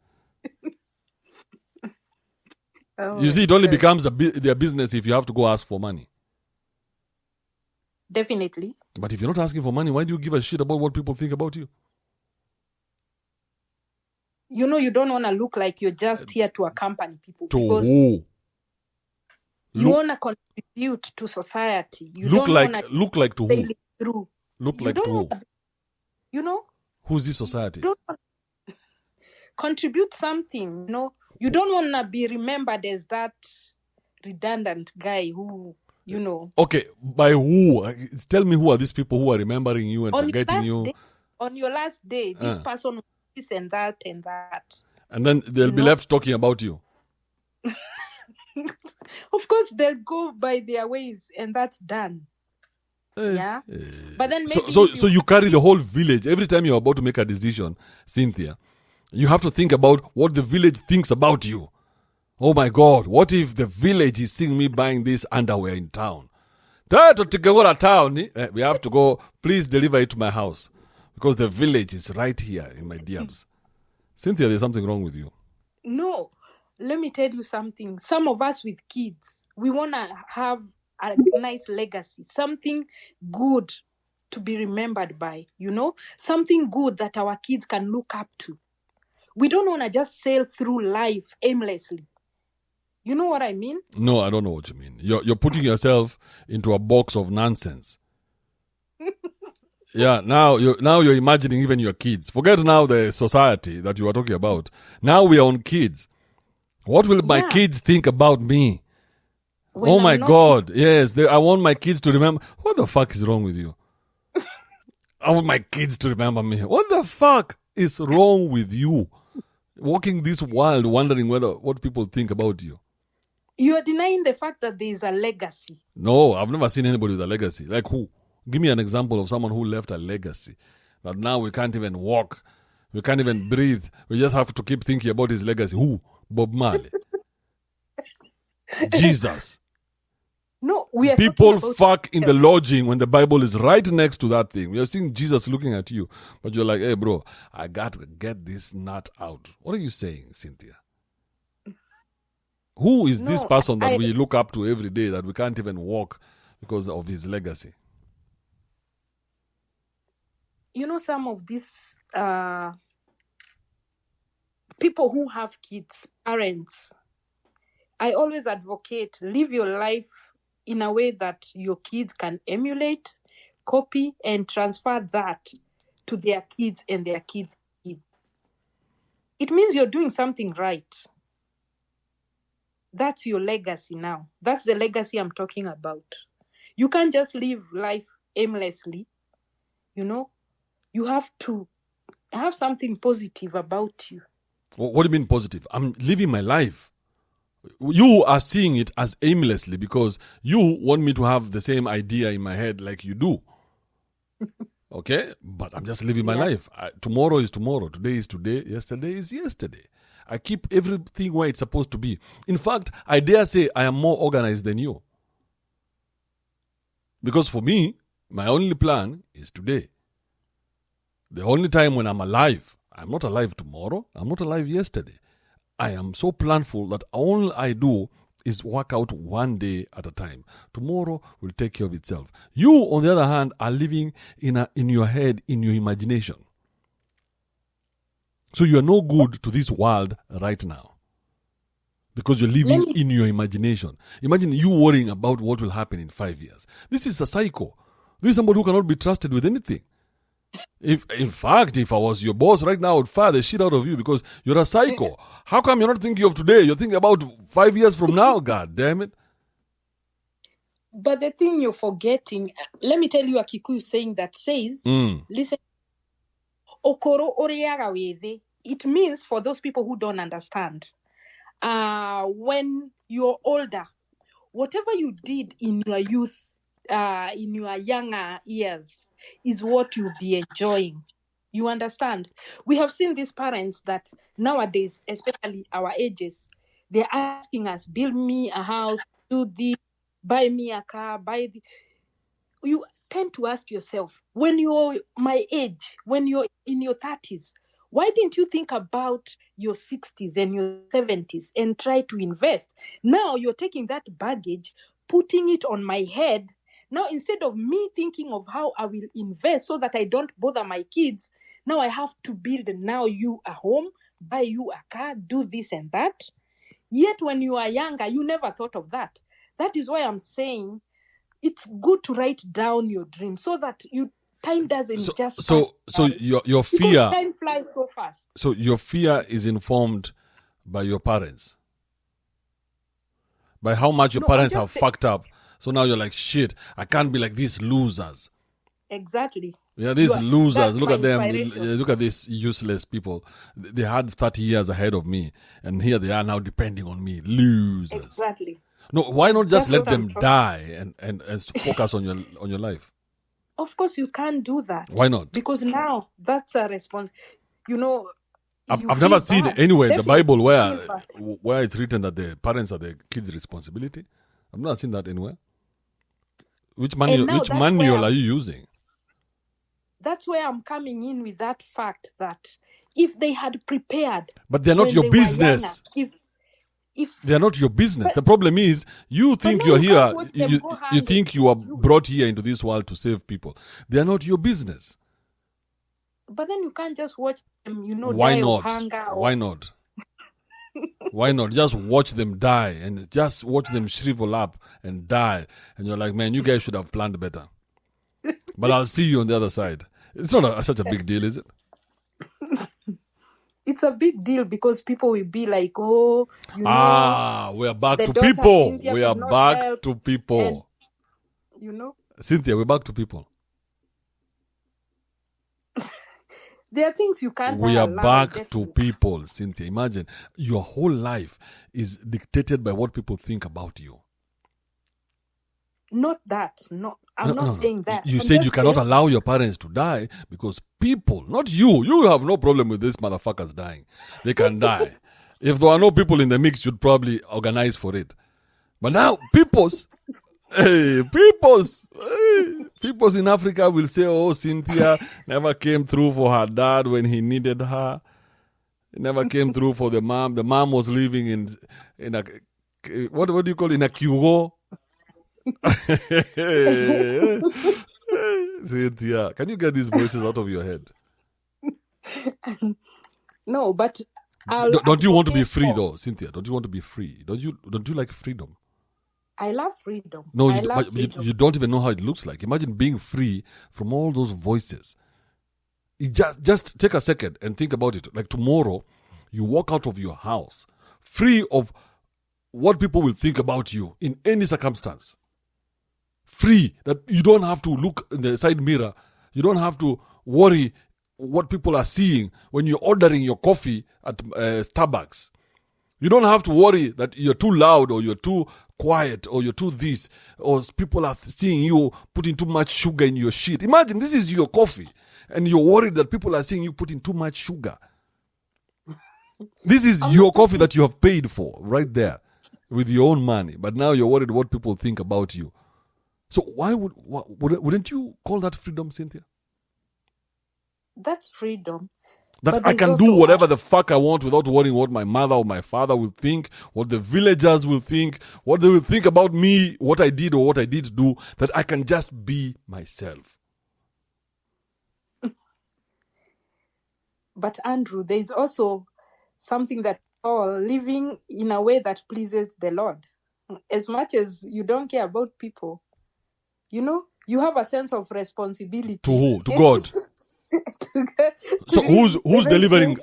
You see, it only becomes their business if you have to go ask for money. Definitely. But if you're not asking for money, why do you give a shit about what people think about you? You don't want to look like you're just here to accompany people. To because who? You want to contribute to society. You look don't like to who? Through. Look You like don't to who? Who's this society? Don't contribute something. You don't want to be remembered as that redundant guy who, Okay, by who? Tell me who are these people who are remembering you and forgetting you? On your last day, this person, this and that and that. And then they'll be left talking about you. Of course, they'll go by their ways, and that's done. Yeah, but then maybe so you carry the whole village every time you're about to make a decision, Cynthia. You have to think about what the village thinks about you. Oh my God! What if the village is seeing me buying this underwear in town? We have to go. Please deliver it to my house because the village is right here in my DMs. Cynthia, there's something wrong with you. No. Let me tell you something. Some of us with kids, we want to have a nice legacy, something good to be remembered by, something good that our kids can look up to. We don't want to just sail through life aimlessly. You know what I mean? No, I don't know what you mean. You're putting yourself into a box of nonsense. Yeah, now you're imagining even your kids. Forget now the society that you are talking about. Now we are on kids. What will my kids think about me? Oh my God. Yes, I want my kids to remember. What the fuck is wrong with you? I want my kids to remember me. What the fuck is wrong with you? Walking this world wondering what people think about you. You are denying the fact that there is a legacy. No, I've never seen anybody with a legacy. Like who? Give me an example of someone who left a legacy. That now we can't even walk. We can't even breathe. We just have to keep thinking about his legacy. Who? Bob Marley. Jesus. No, we are people fuck in the lodging when the Bible is right next to that thing. You're seeing Jesus looking at you, but you're like, hey, bro, I got to get this nut out. What are you saying, Cynthia? Who is this person that we look up to every day that we can't even walk because of his legacy? Some of these people who have kids, parents, I always advocate, live your life in a way that your kids can emulate, copy, and transfer that to their kids and their kids' kids. It means you're doing something right. That's your legacy now. That's the legacy I'm talking about. You can't just live life aimlessly. You have to have something positive about you. What do you mean positive? I'm living my life. You are seeing it as aimlessly because you want me to have the same idea in my head like you do. Okay? But I'm just living my life. Tomorrow is tomorrow. Today is today. Yesterday is yesterday. I keep everything where it's supposed to be. In fact, I dare say I am more organized than you. Because for me, my only plan is today. The only time when I'm alive, I'm not alive tomorrow. I'm not alive yesterday. I am so planful that all I do is work out one day at a time. Tomorrow will take care of itself. You, on the other hand, are living in your head, in your imagination. So you are no good to this world right now. Because you're living in your imagination. Imagine you worrying about what will happen in 5 years. This is a psycho. This is somebody who cannot be trusted with anything. If I was your boss right now, I would fire the shit out of you because you're a psycho. How come you're not thinking of today? You're thinking about 5 years from now, God damn it. But the thing you're forgetting, let me tell you a Kikuyu saying that says, listen, okoro oreaga wethe. It means, for those people who don't understand, when you're older, whatever you did in your youth, in your younger years, is what you'll be enjoying. You understand? We have seen these parents that nowadays, especially our ages, they're asking us, build me a house, do this, buy me a car, you tend to ask yourself, when you're my age, when you're in your 30s, why didn't you think about your 60s and your 70s and try to invest? Now you're taking that baggage, putting it on my head. Now, instead of me thinking of how I will invest so that I don't bother my kids, now I have to build now you a home, buy you a car, do this and that. Yet when you are younger, you never thought of that. That is why I'm saying it's good to write down your dreams so that time doesn't just pass. So your fear, time flies so fast. So your fear is informed by your parents, by how much your parents have fucked up. So now you're like, shit, I can't be like these losers. Exactly. Yeah, these losers. Look at them. Look at these useless people. They had 30 years ahead of me, and here they are now depending on me. Losers. Exactly. No, why not just let them die and focus on your life? Of course, you can't do that. Why not? Because now that's a response. You know, I've never seen anywhere in the Bible where it's written that the parents are the kids' responsibility. I've never seen that anywhere. Which manual are you using? That's where I'm coming in with that fact that if they had prepared, but they're not your business. If they're not your business. The problem is you think you're here. You think you are brought here into this world to save people. They're not your business. But then you can't just watch them, Why die not? of hunger. Why not? Why not? Just watch them die and just watch them shrivel up and die. And you're like, man, you guys should have planned better. But I'll see you on the other side. It's not such a big deal, is it? It's a big deal because people will be like, oh, we're back to people. We are back to people. And, Cynthia, we're back to people. There are things you can't We are allow, back definitely. to people, Cynthia. Imagine your whole life is dictated by what people think about you. Not that. No, I'm not saying that. You said you cannot allow your parents to die because people, not you. You have no problem with these motherfuckers dying. They can die. If there are no people in the mix, you'd probably organize for it. But now, peoples in Africa will say, oh, Cynthia never came through for her dad when he needed her. Never came through for the mom. The mom was living in a, what do you call it, in a Kyugo? Cynthia, can you get these voices out of your head? No, but don't you want to be free though, Cynthia? Don't you want to be free? Don't you like freedom? I love freedom. No, you don't even know how it looks like. Imagine being free from all those voices. Just take a second and think about it. Like tomorrow, you walk out of your house free of what people will think about you in any circumstance. Free, that you don't have to look in the side mirror. You don't have to worry what people are seeing when you're ordering your coffee at Starbucks. You don't have to worry that you're too loud or you're too quiet or you're too this, or people are seeing you putting too much sugar in your shit. Imagine this is your coffee and you're worried that people are seeing you putting too much sugar. This is your coffee that you have paid for right there with your own money, but now you're worried what people think about you. So wouldn't you call that freedom, Cynthia? That's freedom. That I can do whatever the fuck I want without worrying what my mother or my father will think, what the villagers will think, what they will think about me, what I did or what I did do, that I can just be myself. But Andrew, there is also something that living in a way that pleases the Lord. As much as you don't care about people, you have a sense of responsibility. To who? To God. So who's delivering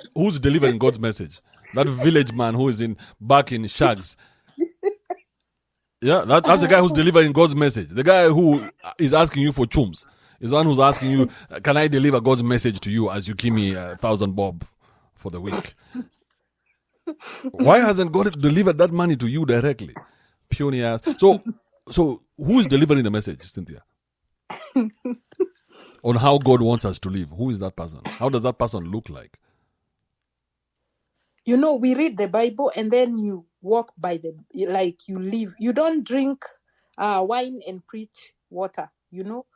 God's message? That village man who is back in Shags. Yeah, that's the guy who's delivering God's message. The guy who is asking you for chums He's the one who's asking you, can I deliver God's message to you as you give me 1,000 bob for the week? Why hasn't God delivered that money to you directly? Puny ass. So who is delivering the message, Cynthia? On how God wants us to live. Who is that person? How does that person look like? You know, we read the Bible and then you walk by like you live. You don't drink wine and preach water, you know.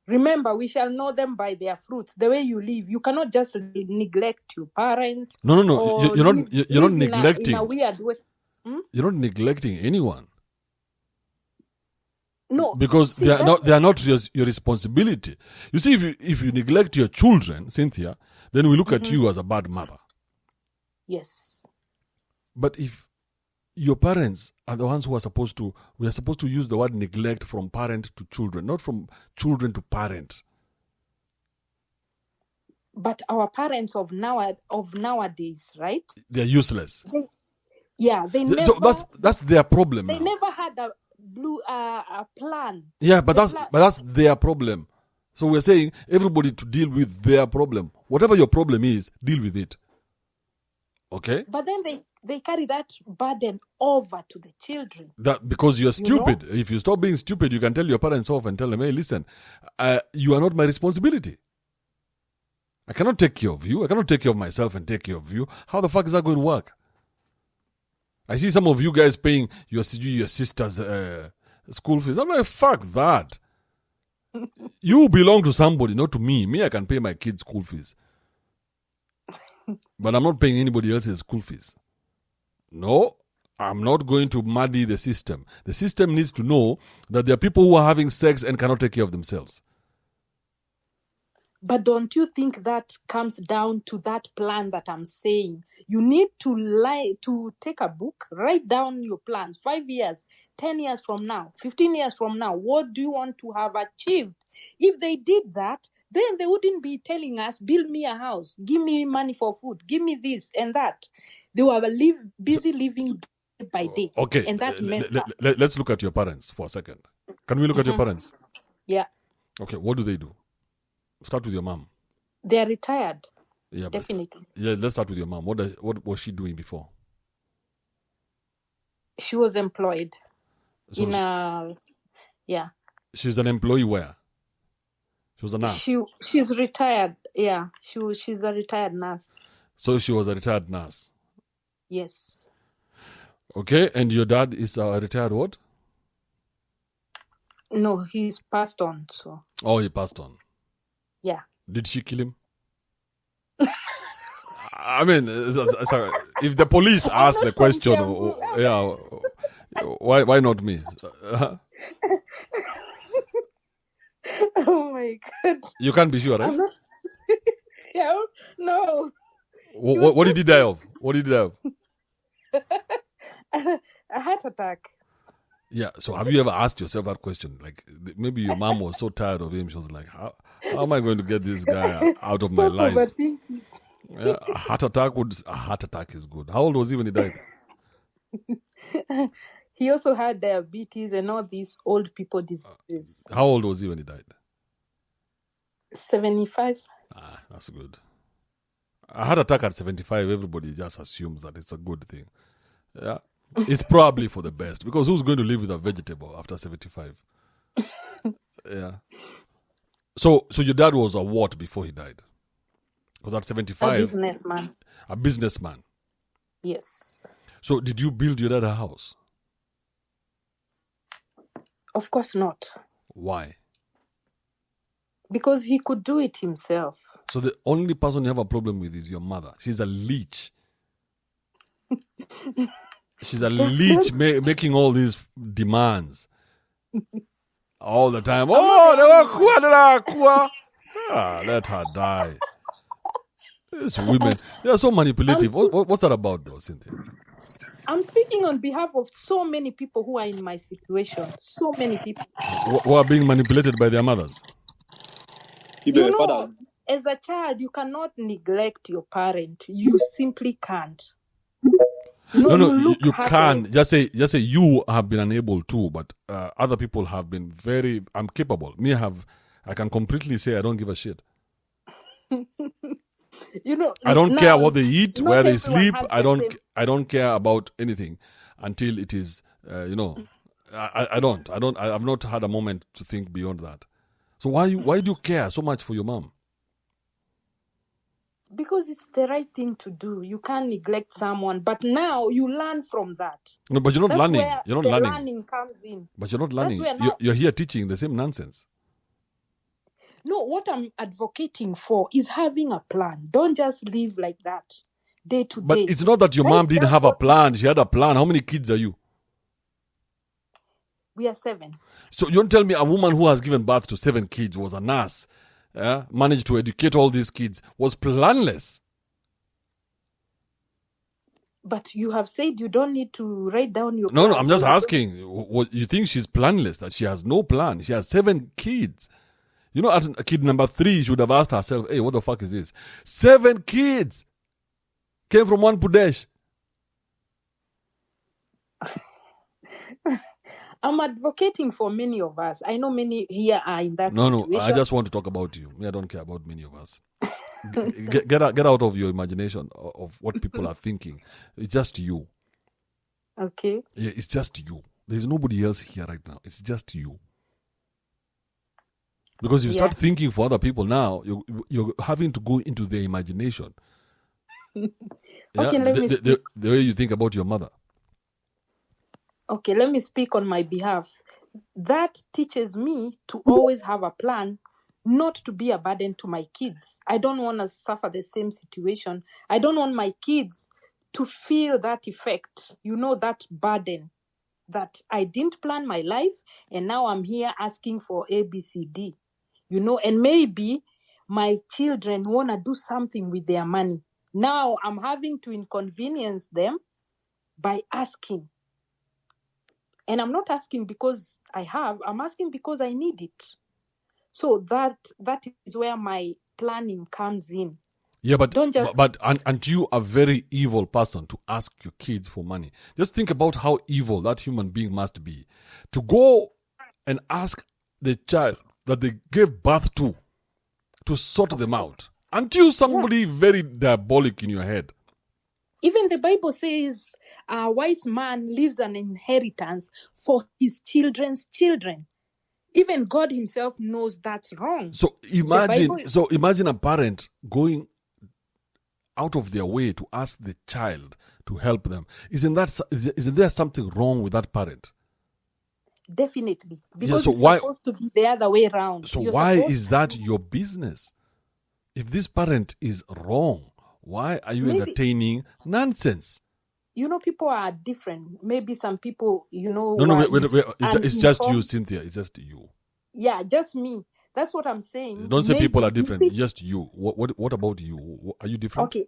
Remember, we shall know them by their fruits. The way you live, you cannot just neglect your parents. No. You're not live neglecting. in a weird way. You're not neglecting anyone. No, because they are not your responsibility. You see, if you neglect your children, Cynthia, then we look at you as a bad mother. Yes. But if your parents are the ones who we are supposed to use the word neglect from parent to children, not from children to parent. But our parents of nowadays, right? They are useless. They never. So that's their problem. They now. never had a plan. Yeah, but that's their problem. So we're saying everybody to deal with their problem. Whatever your problem is, deal with it. Okay? But then they carry that burden over to the children. That because you're stupid. You know? If you stop being stupid, you can tell your parents off and tell them, hey, listen, you are not my responsibility. I cannot take care of you. I cannot take care of myself and take care of you. How the fuck is that going to work? I see some of you guys paying your sister's school fees. I'm like, fuck that. You belong to somebody, not to me. Me, I can pay my kids' school fees. But I'm not paying anybody else's school fees. No, I'm not going to muddy the system. The system needs to know that there are people who are having sex and cannot take care of themselves. But don't you think that comes down to that plan that I'm saying? You need to take a book, write down your plans, 5 years, 10 years from now, 15 years from now. What do you want to have achieved? If they did that, then they wouldn't be telling us, build me a house, give me money for food, give me this and that. They were busy living day by day. Okay, And that messed up. Let's look at your parents for a second. Can we look at your parents? Yeah. Okay, what do they do? Start with your mom. They're retired. Yeah, definitely. Let's start with your mom. What was she doing before? She was employed So yeah. She's an employee where? She was a nurse. She's retired. Yeah, she's a retired nurse. So she was a retired nurse. Yes. Okay, and your dad is a retired what? No, he's passed on. So. Oh, he passed on. Yeah. Did she kill him? I mean, if the police ask the question, yeah, why not me? Oh my God! You can't be sure, right? Yeah, no. What did he die of? What did he die of? A heart attack. Yeah. So have you ever asked yourself that question? Like maybe your mom was so tired of him, she was like, "How am I going to get this guy out of my life?" Overthinking. Yeah, a heart attack is good. How old was he when he died? He also had diabetes and all these old people diseases. How old was he when he died? 75. That's good. A heart attack at 75, everybody just assumes that it's a good thing. Yeah. It's probably for the best, because who's going to live with a vegetable after 75? Yeah. So your dad was a what before he died? Because at 75... A businessman. A businessman. Yes. So did you build your dad a house? Of course not. Why? Because he could do it himself. So the only person you have a problem with is your mother. She's a leech. She's a leech making all these demands. All the time. Let her die. These women, they are so manipulative. What's that about though, Cynthia? I'm speaking on behalf of so many people who are in my situation. So many people. Who are being manipulated by their mothers. You know, as a child, you cannot neglect your parent. You simply can't. No, you can. Just say you have been unable to, but other people have been I'm capable. Me have I can completely say I don't give a shit. You know, I don't care what they eat, not where they everyone sleep. has I the same. don't care about anything until it is, I don't. I've not had a moment to think beyond that. So why do you care so much for your mom? Because it's the right thing to do. You can't neglect someone. But now you learn from that. No, but you're not That's learning. where You're not the learning. learning comes in. But you're not That's learning. where now. You're here teaching the same nonsense. No, what I'm advocating for is having a plan. Don't just live like that, day to But day. it's not that your mom didn't have a plan. She had a plan. How many kids are you? We are 7. So you don't tell me a woman who has given birth to 7 kids, was a nurse, managed to educate all these kids, was planless. But you have said you don't need to write down your No, plan. I'm just asking. What you think she's planless? That she has no plan? She has 7 kids. You know, at kid number 3, she would have asked herself, "Hey, what the fuck is this? 7 kids came from one Pudesh." I'm advocating for many of us. I know many here are in that No, situation. I just want to talk about you. I don't care about many of us. Get out of your imagination of what people are thinking. It's just you. Okay. Yeah, it's just you. There's nobody else here right now. It's just you. Because if you start thinking for other people now, you're having to go into their imagination. Okay, let me speak. The way you think about your mother. Okay, let me speak on my behalf. That teaches me to always have a plan, not to be a burden to my kids. I don't want to suffer the same situation. I don't want my kids to feel that effect, that burden, that I didn't plan my life and now I'm here asking for ABCD, and maybe my children want to do something with their money. Now I'm having to inconvenience them by asking. And I'm not asking because I'm asking because I need it. So that is where my planning comes in. Yeah, but aren't you a very evil person to ask your kids for money? Just think about how evil that human being must be. To go and ask the child that they gave birth to sort them out. Aren't you somebody very diabolic in your head? Even the Bible says a wise man leaves an inheritance for his children's children. Even God himself knows that's wrong. So imagine a parent going out of their way to ask the child to help them. Isn't there something wrong with that parent? Definitely. Because it's supposed to be the other way around. So why is that your business? If this parent is wrong, why are you entertaining nonsense? People are different. Maybe some people, No, wait. It's just you, Cynthia. It's just you. Yeah, just me. That's what I'm saying. Don't say people are different. Just you. What about you? Are you different? Okay,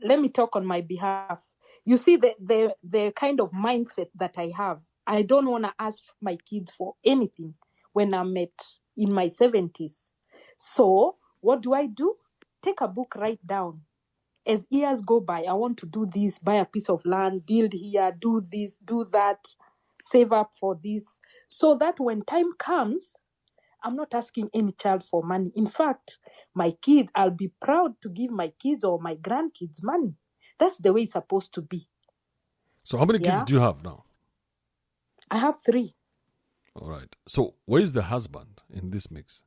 let me talk on my behalf. You see, the kind of mindset that I have, I don't want to ask my kids for anything when I'm in my 70s. So what do? Take a book, write down. As years go by, I want to do this, buy a piece of land, build here, do this, do that, save up for this. So that when time comes, I'm not asking any child for money. In fact, my kids, I'll be proud to give my kids or my grandkids money. That's the way it's supposed to be. So how many kids do you have now? I have 3. All right. So where is the husband in this mix?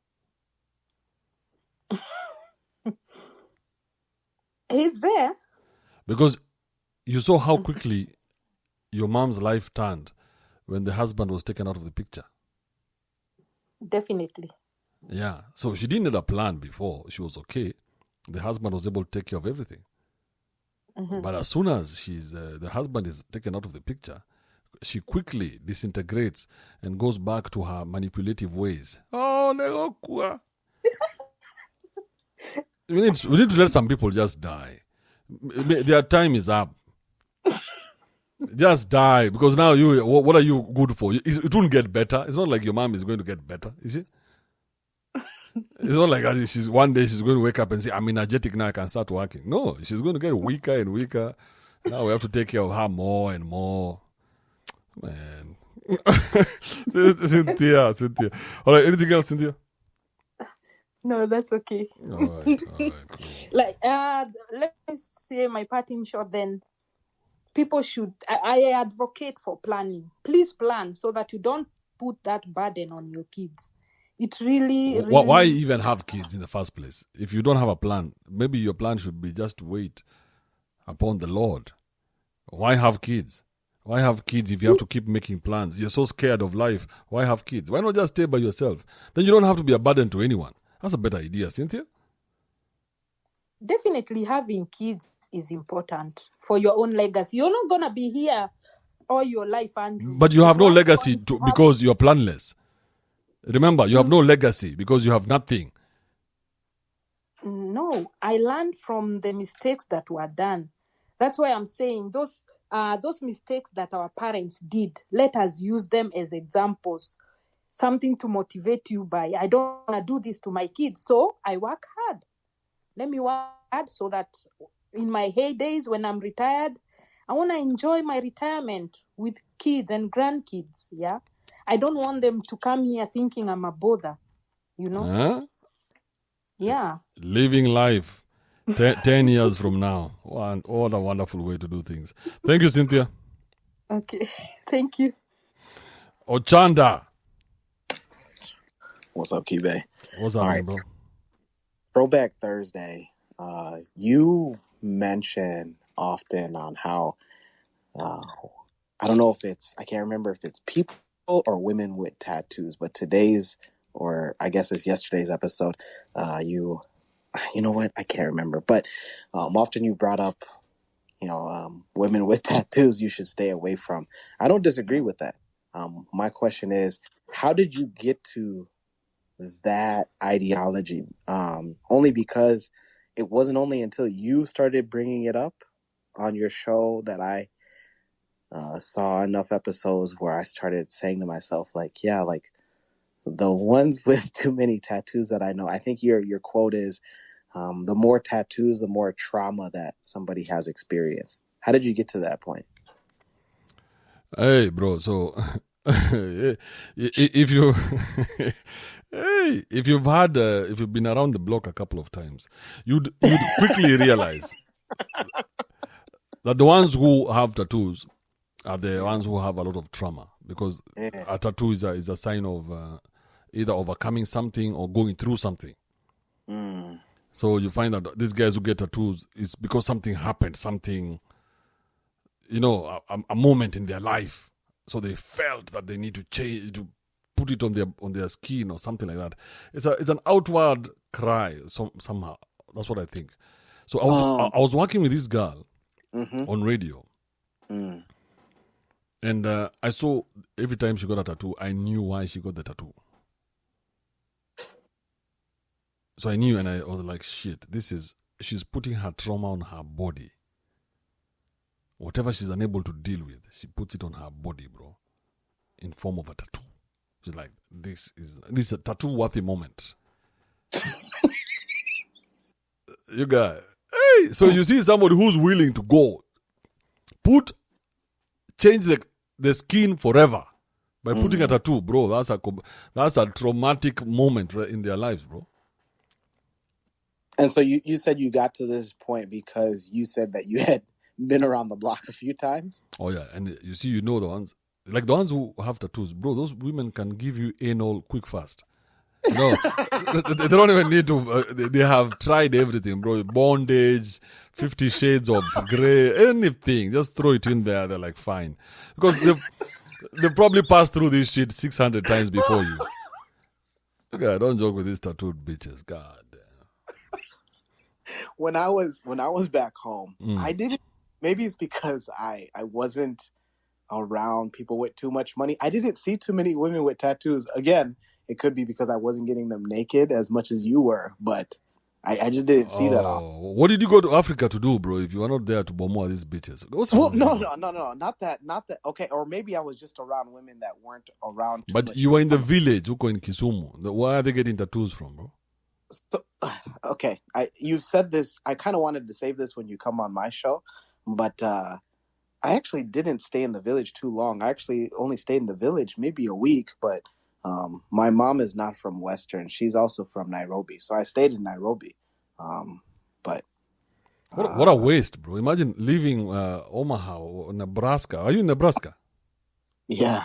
He's there. Because you saw how quickly your mom's life turned when the husband was taken out of the picture. Definitely. Yeah. So she didn't need a plan before. She was okay. The husband was able to take care of everything. Mm-hmm. But as soon as the husband is taken out of the picture, she quickly disintegrates and goes back to her manipulative ways. Oh, negokua. We need to let some people just die. Their time is up. Just die, because now what are you good for? It won't get better. It's not like your mom is going to get better, is it? It's not like one day she's going to wake up and say, I'm energetic now, I can start working. No, she's going to get weaker and weaker. Now we have to take care of her more and more. Man. Cynthia. All right, anything else, Cynthia? No, that's okay. All right, cool. Like, let me say my part in short then. People should, I advocate for planning. Please plan so that you don't put that burden on your kids. It really, Why really, even have kids in the first place? If you don't have a plan, maybe your plan should be just to wait upon the Lord. Why have kids? Why have kids if you have to keep making plans? You're so scared of life. Why have kids? Why not just stay by yourself? Then you don't have to be a burden to anyone. That's a better idea, Cynthia. definitely having kids is important for your own legacy. You're not going to be here all your life, Andrew. But you have no Why legacy want to have- because you're planless. Remember, you have no legacy because you have nothing. No, I learned from the mistakes that were done. That's why I'm saying those mistakes that our parents did, let us use them as examples, something to motivate you by. I don't want to do this to my kids, so I work hard. Let me work hard so that in my heydays when I'm retired, I want to enjoy my retirement with kids and grandkids, yeah? I don't want them to come here thinking I'm a bother, you know? Huh? Yeah. Living life 10 years from now. What a wonderful way to do things. Thank you, Cynthia. Okay. Thank you. Ochanda. What's up, Kibe? What's up, All right. bro? Throwback Thursday. You mention often on how I don't know if I can't remember if it's people or women with tattoos, but today's, or I guess it's yesterday's episode, you know what? I can't remember, but often you brought up, women with tattoos you should stay away from. I don't disagree with that. My question is, how did you get to that ideology? Only because it wasn't only until you started bringing it up on your show that I saw enough episodes where I started saying to myself, like, yeah, like the ones with too many tattoos that I know. I think your quote is, the more tattoos, the more trauma that somebody has experienced. How did you get to that point? Hey, bro. So, if you, if you've been around the block a couple of times, you'd quickly realize that the ones who have tattoos are the ones who have a lot of trauma, because a tattoo is a sign of either overcoming something or going through something. So you find that these guys who get tattoos, it's because something happened, a moment in their life. So they felt that they need to change, to put it on their skin or something like that. It's an outward cry somehow. That's what I think. So I was working with this girl on radio. And I saw every time she got a tattoo, I knew why she got the tattoo. So I knew, and I was like, shit, she's putting her trauma on her body. Whatever she's unable to deal with, she puts it on her body, bro, in form of a tattoo. She's like, this is a tattoo-worthy moment. You guys, hey, so you see somebody who's willing to go, change the skin forever by putting a tattoo, bro. That's a traumatic moment in their lives, bro. And so you said you got to this point because you said that you had been around the block a few times? Oh, yeah. And you see, the ones, like the ones who have tattoos, bro, those women can give you anal quick fast. No, they don't even need to. They have tried everything, bro. Bondage, 50 Shades of Grey, anything. Just throw it in there. They're like, fine. Because they've probably passed through this shit 600 times before you. Okay, don't joke with these tattooed bitches. God damn. When I was back home, I didn't. Maybe it's because I wasn't around people with too much money. I didn't see too many women with tattoos. Again, it could be because I wasn't getting them naked as much as you were, but I just didn't see that often. What did you go to Africa to do, bro? If you were not there to bomb all these bitches? No, not that. Okay, or maybe I was just around women that weren't around too much. But you were in the village, Uko in Kisumu. Where are they getting tattoos from, bro? So, okay, you said this. I kind of wanted to save this when you come on my show, but I actually didn't stay in the village too long. I actually only stayed in the village maybe a week, but My mom is not from Western. She's also from Nairobi. So I stayed in Nairobi. But what a waste, bro. Imagine leaving Omaha or Nebraska. Are you in Nebraska? yeah.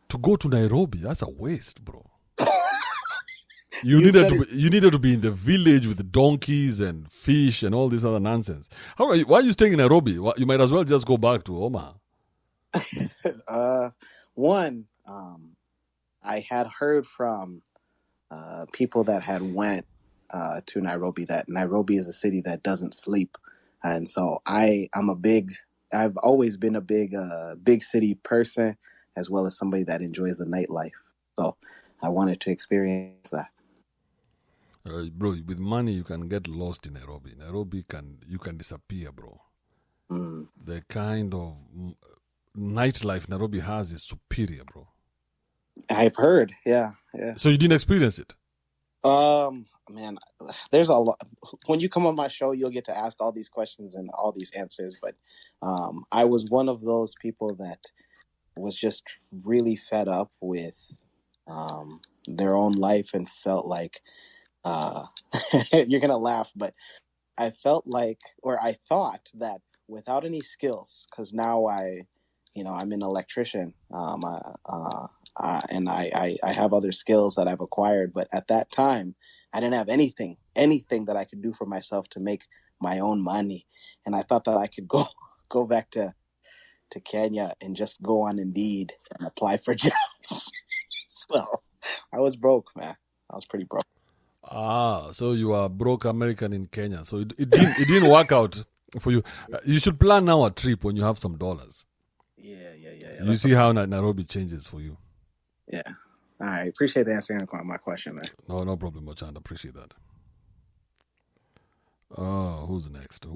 To go to Nairobi, that's a waste, bro. You needed to be in the village with the donkeys and fish and all this other nonsense. Why are you staying in Nairobi? You might as well just go back to Omaha. One, I had heard from people that had went to Nairobi that Nairobi is a city that doesn't sleep, and so I've always been a big city person, as well as somebody that enjoys the nightlife. So I wanted to experience that. Bro, with money you can get lost in Nairobi. You can disappear, bro. The kind of nightlife Nairobi has is superior, bro. I've heard, yeah. So you didn't experience it? Man, there's a lot. When you come on my show, you'll get to ask all these questions and all these answers. But I was one of those people that was just really fed up with their own life and felt like, you're going to laugh, but I felt like, or I thought that without any skills, because now I'm an electrician, and I have other skills that I've acquired. But at that time, I didn't have anything that I could do for myself to make my own money. And I thought that I could go back to Kenya and just go on Indeed and apply for jobs. So I was broke, man. I was pretty broke. So you are broke American in Kenya. So it didn't work out for you. You should plan now a trip when you have some dollars. Yeah. You see how Nairobi changes for you. Yeah. All right. Appreciate the answering my question, man. No problem, Machand. Appreciate that. Who's next?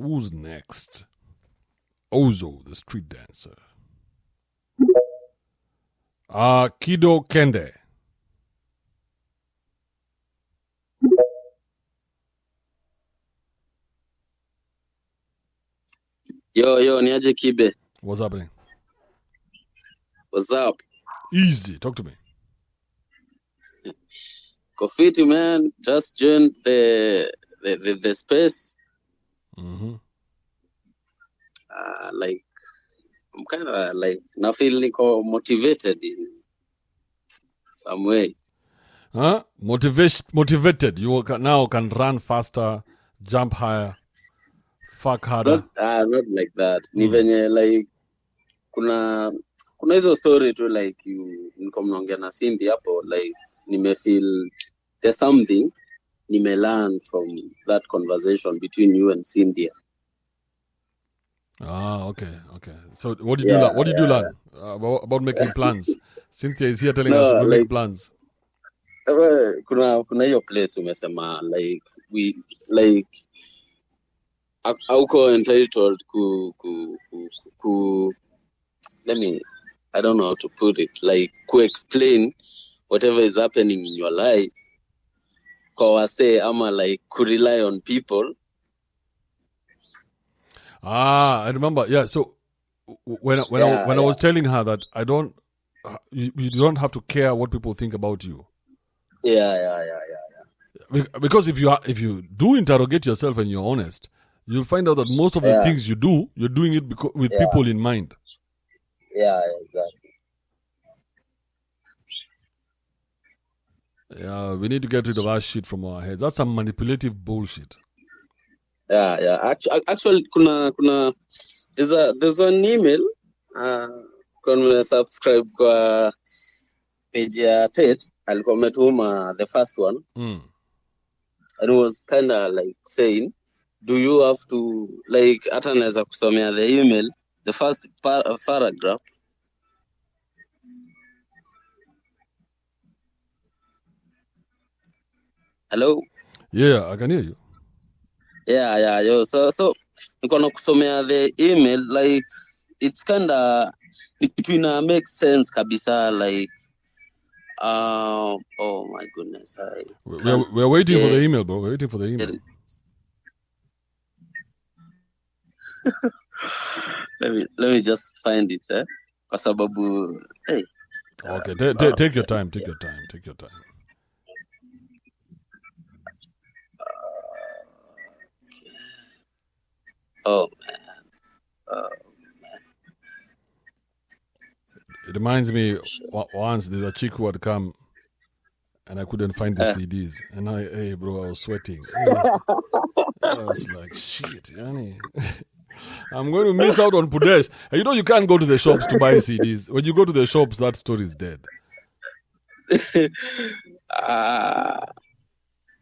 Ozo, the street dancer. Kido Kende. Yo, niaje Kibe. What's happening? What's up? Easy. Talk to me. Kofiti, man. Just joined the space. Mm-hmm. Like, I'm kind of like, now feel motivated in some way. Huh? Motivated. You now can run faster, jump higher, fuck harder. Not like that. Ni venye like kuna hizo story tu like niko mnaongea na Cindy hapo like nimefeel there's something learn from that conversation between you and Cindy. Okay. So what did you learn about making plans? Cynthia is here telling us to make plans. Kuna hiyo place umesema like we like auko entitled ku I don't know how to put it, like explain whatever is happening in your life kwa wase ama like could rely on people. I remember. Yeah, so when I was telling her that you don't have to care what people think about you. Yeah. Because if you do interrogate yourself and you're honest, you'll find out that most of the things you do, you're doing it with people in mind. Yeah, exactly. Yeah, we need to get rid of that shit from our heads. That's some manipulative bullshit. Yeah. Actually, kuna there's an email. Kuna subscribe kwa page ya Tate. Alikuwa ametuma the first one. And it was kind of like saying, do you have to like hata naweza kusomea the email, the first paragraph. Hello? Yeah, I can hear you. Yeah. Yo, so niko na kusomea the email, like it's kind of between makes sense kabisa, like oh my goodness. We're waiting for the email, bro. We're waiting for the email. let me just find it, kwa sababu hey. Okay, take your time. Take your time. Take your time. Oh, It reminds me once there's a chick who had come and I couldn't find the CDs. And hey, bro, I was sweating. Hey, I was like, shit, yani. I'm going to miss out on Pudesh. And you know, you can't go to the shops to buy CDs. When you go to the shops, that story is dead.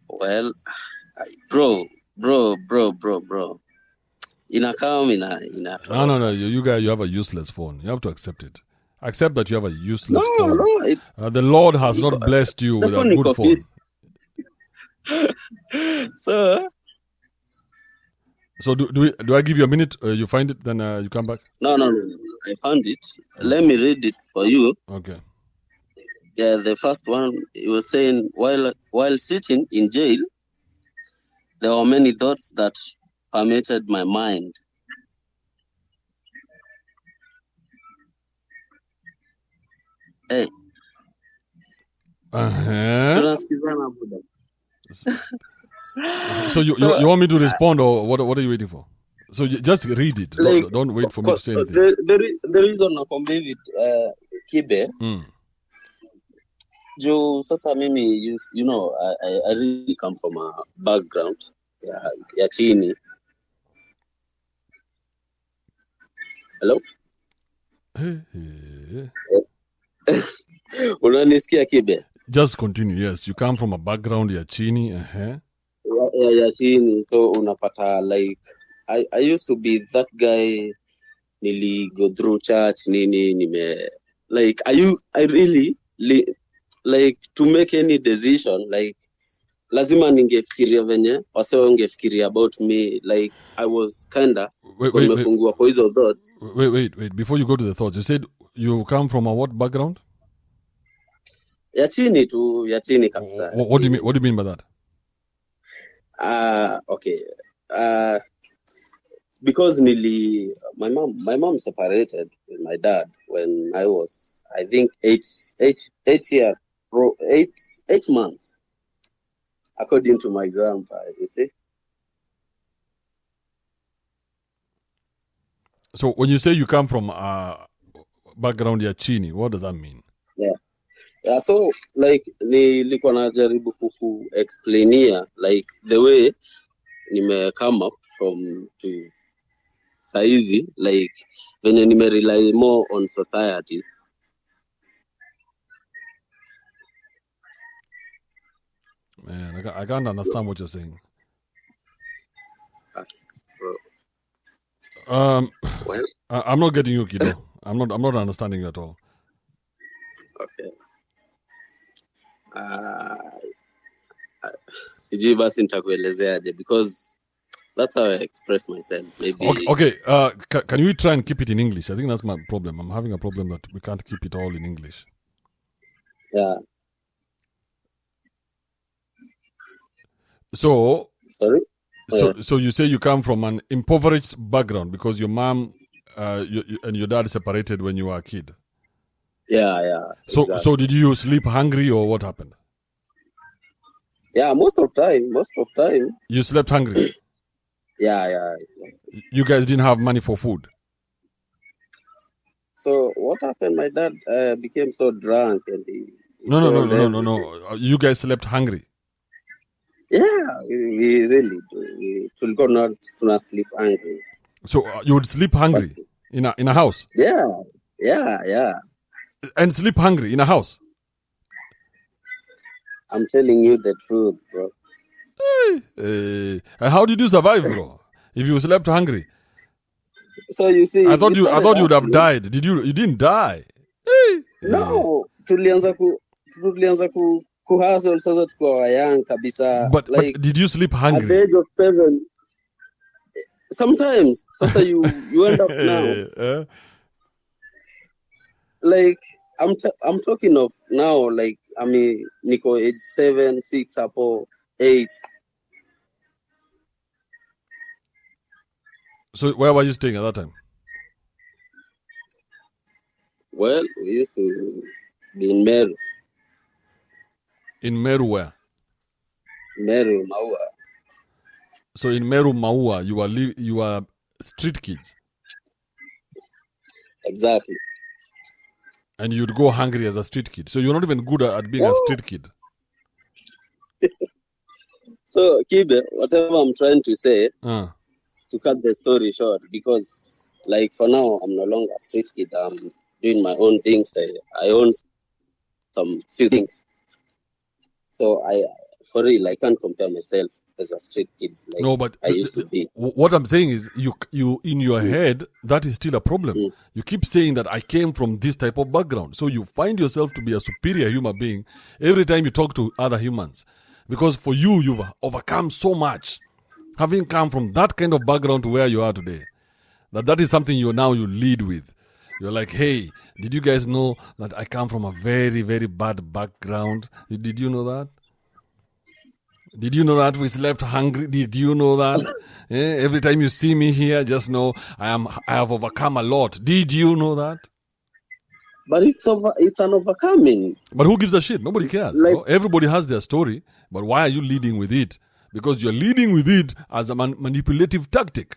well, bro. Inakam ina. No. You guys, you have a useless phone. You have to accept it. Accept that you have a useless phone. No, it's the Lord has not blessed you with a good phone. So do I give you a minute? You find it, then you come back? No. I found it. Let me read it for you. Okay. Yeah, the first one, it was saying, while sitting in jail, there were many thoughts that permeated my mind. Hey. Tunasikizana Buddha. So you want me to respond, or what are you waiting for? So you just read it. Like, don't wait for me to say anything. The reason I convey it, Kibe, Joe, sasa mimi, you know, I really come from a background ya chini. Hello? Unanisikia Kibe? Just continue. Yes, you come from a background ya chini. Ya chini, so unapata like I used to be that guy. Nili go through church like I really like to make any decision, like lazima ningefikiria venye wase wangefikiria about me, like I was kinda nimefungua kwa hizo thoughts. Wait, before you go to the thoughts, you said you come from a what background? Ya chini kabisa. What do you mean by that? Okay. Because my mom separated with my dad when I was, I think, 8 months, according to my grandpa, you see. So when you say you come from a background ya chini, what does that mean? Yeah, so like nilikuwa najaribu explainia like the way nime come up from to saizi, like venye nime rely more on society. Man, I can't understand what you're saying. Well, I'm not getting you, kiddo. I'm not understanding you at all. Okay. Sijui basi nitakuelezeaje, because that's how I express myself. Maybe. Okay. Can we try and keep it in English? I think that's my problem. I'm having a problem that we can't keep it all in English. Yeah. So. Sorry. So you say you come from an impoverished background because your mom and your dad separated when you were a kid. Yeah. Exactly. So did you sleep hungry or what happened? Yeah, most of time. You slept hungry? Yeah. You guys didn't have money for food? So what happened? My dad became so drunk and he No. You guys slept hungry? Yeah, we really do. We will not sleep hungry. So you would sleep hungry in a house? Yeah. And sleep hungry in a house? I'm telling you the truth, bro. Hey. How did you survive, bro? If you slept hungry? So you see, I thought you would have died. You didn't die? Hey. No, tulianza ku hustle sasa tukiwa young kabisa. But did you sleep hungry? At the age of 7. Sometimes, sasa you end up now. Like I'm talking of now, like I mean, niko age 7, 6, hapo 8. So where were you staying at that time? Well, we used to in Meru. In Meru where? Meru, Maua. So in Meru Maua, you are street kids. Exactly. And you'd go hungry as a street kid. So you're not even good at being a street kid. So, Kibe, whatever I'm trying to say, to cut the story short, because, like, for now, I'm no longer a street kid. I'm doing my own things. I own some few things. So, for real, I can't compare myself as a street kid like no, but I used to be. what I'm saying is, you in your head, that is still a problem. You keep saying that I came from this type of background. So you find yourself to be a superior human being every time you talk to other humans. Because for you, you've overcome so much, having come from that kind of background to where you are today. That is something you lead with. You're like, hey, did you guys know that I come from a very, very bad background? Did you know that? Did you know that we slept hungry? Did you know that? Every time you see me here, just know I have overcome a lot. Did you know that? But it's an overcoming. But who gives a shit? Nobody cares. Like, everybody has their story. But why are you leading with it? Because you're leading with it as a manipulative tactic.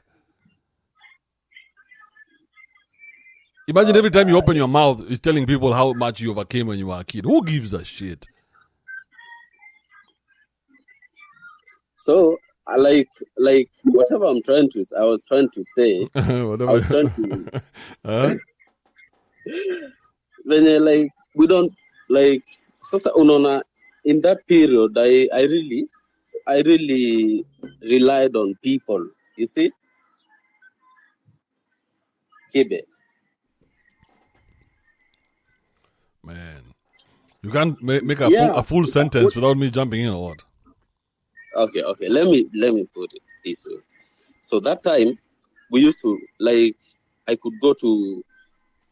Imagine every time you open your mouth, it's telling people how much you overcame when you were a kid. Who gives a shit? So, like whatever I was trying to say, whatever. I was trying to. When like we don't like sasa unaona, in that period I really relied on people, you see, Kibe. Man, you can't make a full sentence without me jumping in or what? Okay. Let me put it this way. So that time we used to, like, I could go to,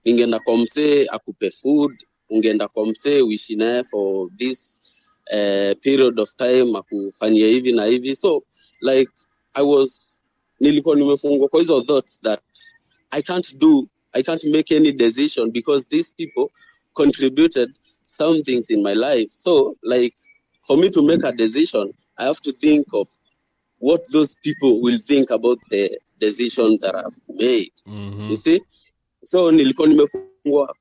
ungeenda kwa msee akupe food, ungeenda kwa msee uishi naye for this period of time akufanyia hivi na hivi. So like nilikuwa nimefungwa kwa hizo thoughts that I can't make any decision because these people contributed some things in my life. So like for me to make a decision, I have to think of what those people will think about the decisions that I've made. Mm-hmm. You see? So nilikuwa nimefungwa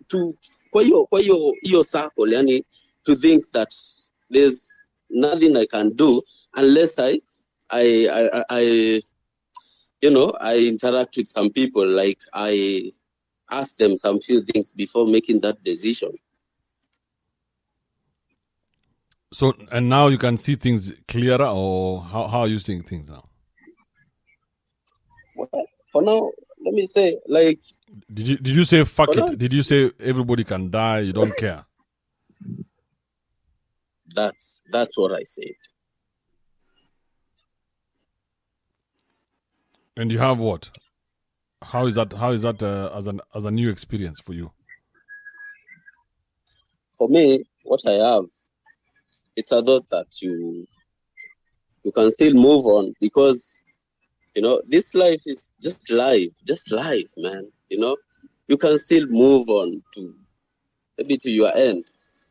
to kwa hiyo circle, yani to think that there's nothing I can do unless I interact with some people, like I ask them some few things before making that decision. So, and now you can see things clearer, or how are you seeing things now? Well, for now, let me say, like... Did you say fuck it? Did you say everybody can die, you don't care? That's what I said. And you have what? How is that as a new experience for you? For me, what I have, it's a thought that you can still move on, because this life is just life, man. You can still move on to maybe to your end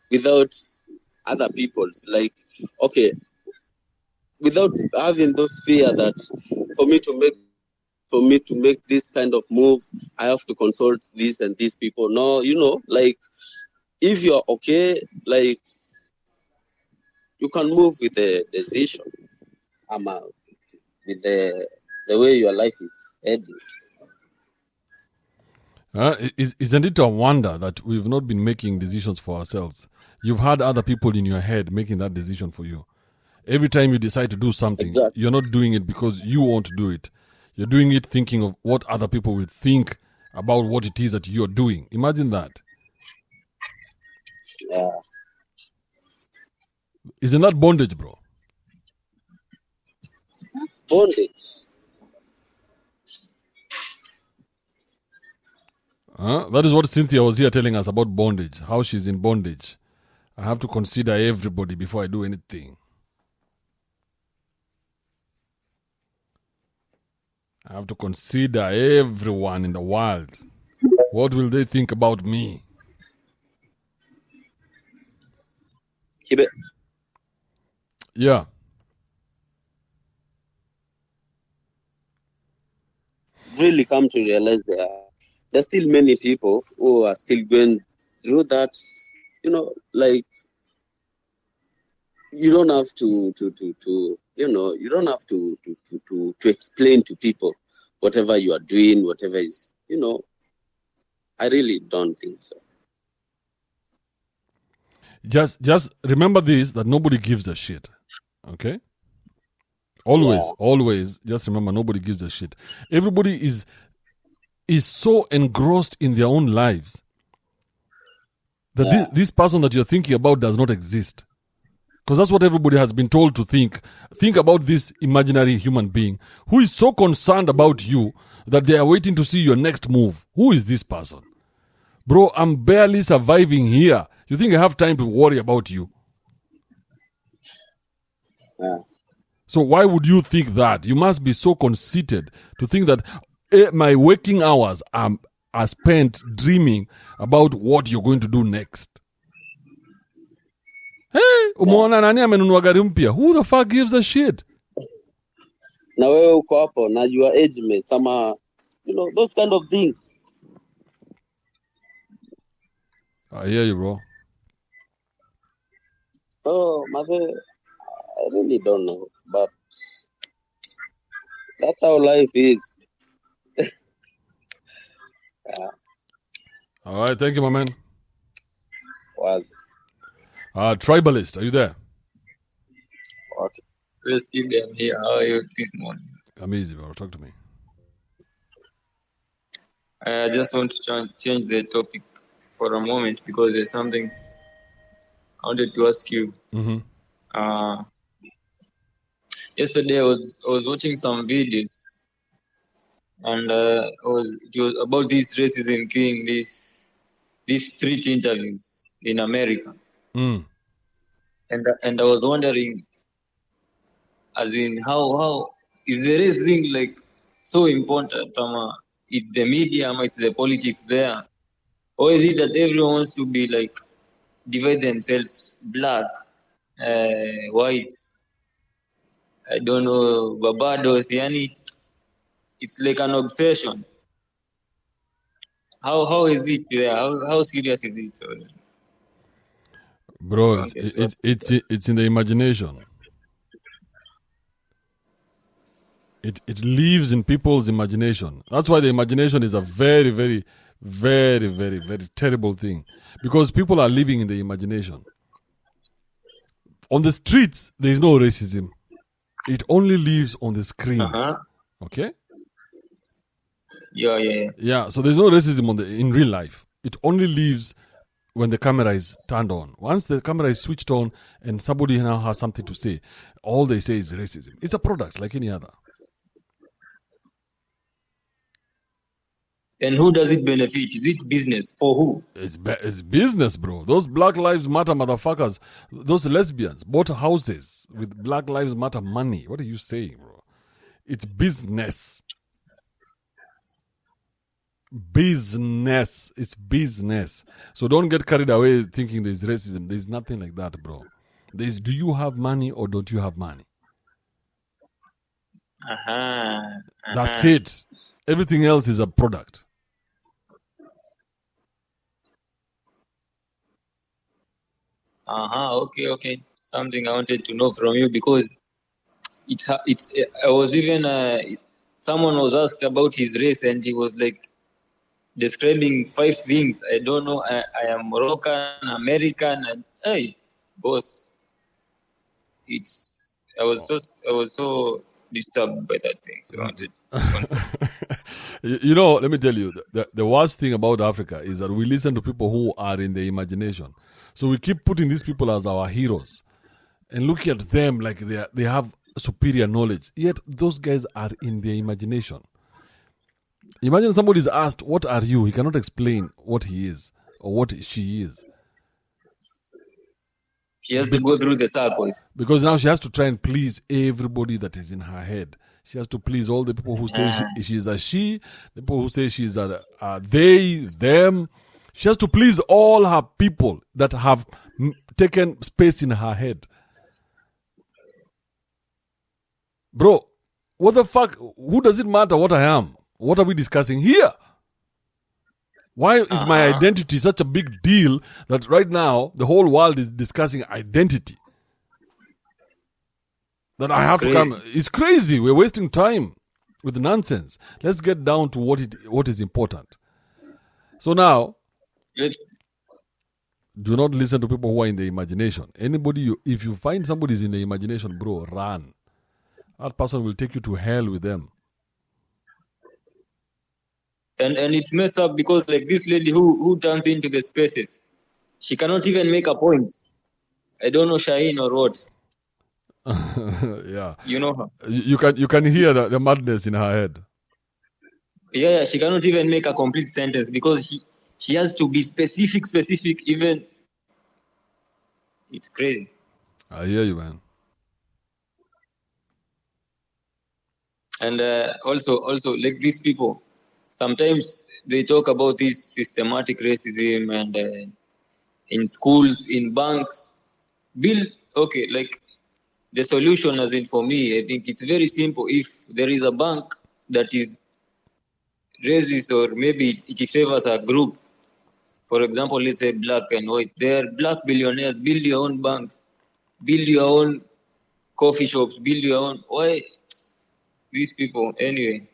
without other people's, like, okay, without having those fear that for me to make this kind of move, I have to consult this and these people. No, like, if you're okay, like, you can move with the decision, with the way your life is heading. Isn't it a wonder that we've not been making decisions for ourselves? You've had other people in your head making that decision for you. Every time you decide to do something, exactly, you're not doing it because you want to do it. You're doing it thinking of what other people will think about what it is that you're doing. Imagine that. Yeah. Isn't that bondage, bro? That's bondage. That is what Cynthia was here telling us about bondage, how she's in bondage. I have to consider everybody before I do anything. I have to consider everyone in the world. What will they think about me? Kibe. Yeah. Really come to realize there's still many people who are still going through that. You know, like you don't have to you don't have to explain to people whatever you are doing, whatever is, I really don't think so. Just remember this, that nobody gives a shit. Okay? Always just remember, nobody gives a shit. Everybody is so engrossed in their own lives that this person that you're thinking about does not exist. Because that's what everybody has been told to think. Think about this imaginary human being who is so concerned about you that they are waiting to see your next move. Who is this person? Bro, I'm barely surviving here. You think I have time to worry about you? Yeah. So why would you think that? You must be so conceited to think that my waking hours are spent dreaming about what you're going to do next. Hey, umeona nani amenunua gari mpya? Who the fuck gives a shit? Na wewe uko hapo na your age mates, ama those kind of things. I hear you, bro. So, mother, I really don't know, but that's how life is. All right, thank you, my man. Was Tribalist, are you there? okay. Let's keep them here. How are you this morning? I'm easy, bro. Talk to me. I just want to change the topic for a moment because there's something I wanted to ask you. Mm-hmm. Yesterday I was watching some videos, and it was about this racism thing, these street interviews in America. Mm. And I was wondering, as in how is the race thing like so important? It's the media, it's the politics there, or is it that everyone wants to be like divide themselves, black, whites, I don't know, Barbados, yani it's like an obsession. How is it there? How serious is it? Bro, it's in the imagination. It lives in people's imagination. That's why the imagination is a very, very, very, very, very terrible thing. Because people are living in the imagination. On the streets, there is no racism. It only lives on the screens. Okay? Yeah. So there's no racism in real life. It only lives when the camera is turned on. Once the camera is switched on and somebody now has something to say, all they say is racism. It's a product like any other. And who does it benefit? Is it business? For who? It's business, bro. Those Black Lives Matter motherfuckers, those lesbians bought houses with Black Lives Matter money. What are you saying, bro? It's business. It's business. So don't get carried away thinking there's racism. There's nothing like that, bro. There's, do you have money or don't you have money? That's it. Everything else is a product. Okay. Something I wanted to know from you, because I was even someone was asked about his race and he was like describing 5 things. I don't know. I am Moroccan, American, and hey, boss. I was so disturbed by that thing. So I wanted let me tell you, the worst thing about Africa is that we listen to people who are in the imagination. So we keep putting these people as our heroes and looking at them like they have superior knowledge. Yet those guys are in their imagination. Imagine somebody is asked, what are you? He cannot explain what he is or what she is. She has to go through the circles. Because now she has to try and please everybody that is in her head. She has to please all the people who say she's a she, the people who say she's a they, them. She has to please all her people that have taken space in her head. Bro, what the fuck? Who does it matter what I am? What are we discussing here? Why is my identity such a big deal that right now the whole world is discussing identity? That I have to come. It's crazy. We're wasting time with nonsense. Let's get down to what is important. So now, do not listen to people who are in the imagination. If you find somebody's in the imagination, bro, run. That person will take you to hell with them. And it's messed up because like this lady who turns into the spaces, she cannot even make a point. I don't know Shaheen or what. Yeah. You know her. You can hear the madness in her head. Yeah, she cannot even make a complete sentence because she has to be specific even. It's crazy. I hear you, man. And also like these people, sometimes they talk about this systematic racism and in schools, in banks. Okay, like the solution, as in for me, I think it's very simple. If there is a bank that is racist or maybe it favors a group, for example, let's say black and white, they're black billionaires, build your own banks, build your own coffee shops, build your own. Why these people anyway?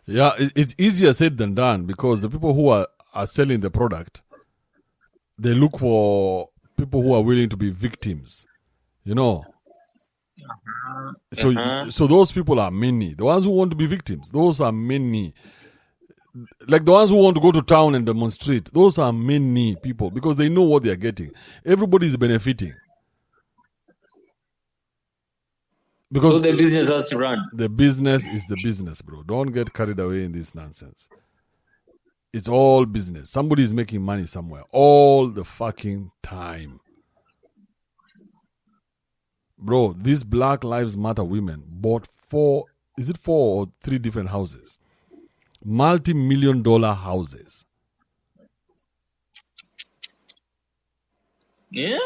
Yeah, it's easier said than done because the people who are selling the product, they look for people who are willing to be victims, you know. So those people are many. The ones who want to be victims, those are many. Like the ones who want to go to town and demonstrate, those are many people because they know what they are getting. Everybody is benefiting. Because so the business has to run. The business is the business, bro. Don't get carried away in this nonsense. It's all business. Somebody is making money somewhere all the fucking time. Bro, these Black Lives Matter women bought 4 or 3 different houses? Multi-million-dollar houses. Yeah?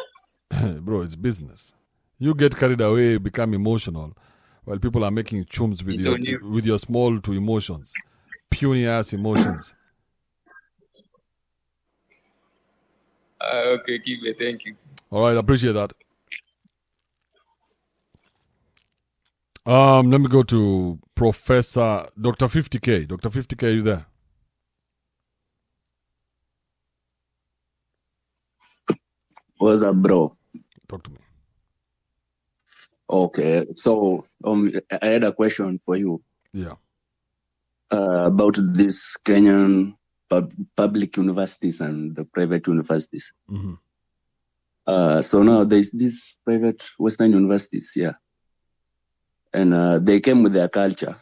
Bro, it's business. You get carried away, become emotional, while people are making chums with your small to emotions. Puny ass emotions. Okay, keep it. Thank you. All right, appreciate that. Let me go to Professor Dr. 50K. Dr. 50K, are you there? What's up, bro? Talk to me. Okay, so I had a question for you. Yeah. About this Kenyan public universities and the private universities. Mm-hmm. So now there's these private Western universities here. And they came with their culture.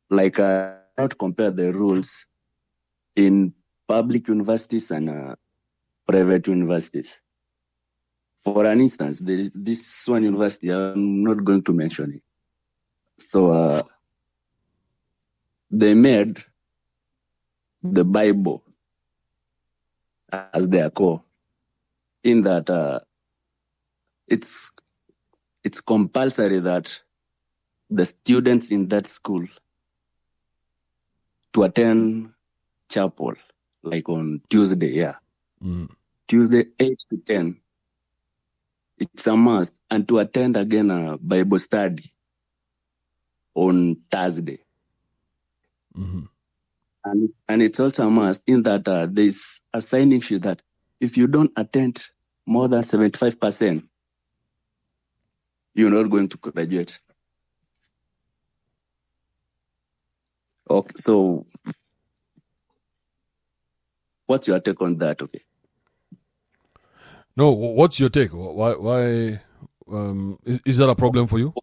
Like, not compare the rules in public universities and private universities. For an instance, this one university, I'm not going to mention it. So they made the Bible as their core, in that it's compulsory that the students in that school to attend chapel, like on Tuesday, yeah. Tuesday 8 to 10. It's a must. And to attend again a Bible study on Thursday. Mm-hmm. And it's also a must in that there's a signing sheet that if you don't attend more than 75%, you're not going to graduate. Okay, so what's your take on that? Okay. No, what's your take? Why is that a problem for you?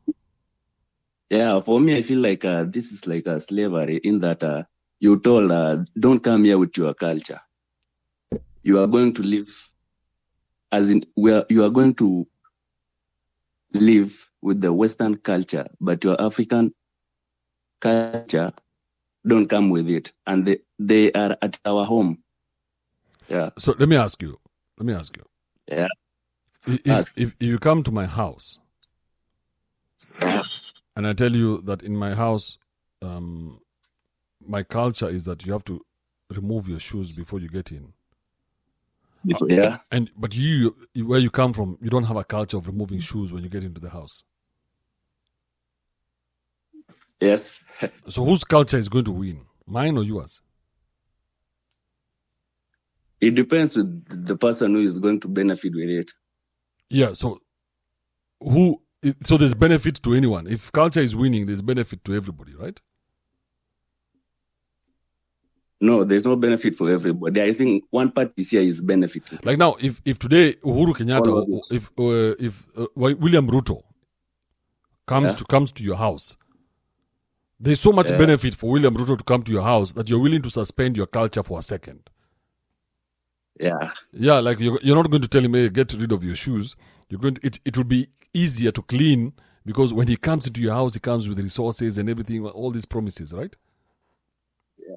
Yeah, for me, I feel like this is like a slavery in that you're told, don't come here with your culture. You are going to live you are going to live with the Western culture, but your African culture don't come with it. And they are at our home. Yeah. So let me ask you, let me ask you. Yeah. If you come to my house and I tell you that in my house, my culture is that you have to remove your shoes before you get in. Yeah. But you, where you come from, you don't have a culture of removing shoes when you get into the house. Yes. So whose culture is going to win? Mine or yours? It depends with the person who is going to benefit with it. Yeah, so there's benefit to anyone. If culture is winning, there's benefit to everybody, right? No, there's no benefit for everybody. I think one party here is benefiting. Like now, if today Uhuru Kenyatta, if William Ruto comes to your house, there's so much benefit for William Ruto to come to your house that you're willing to suspend your culture for a second. Yeah. Yeah, like you're not going to tell him, hey, get rid of your shoes. You're going to, it will be easier to clean because when he comes into your house, he comes with resources and everything, all these promises, right? Yeah.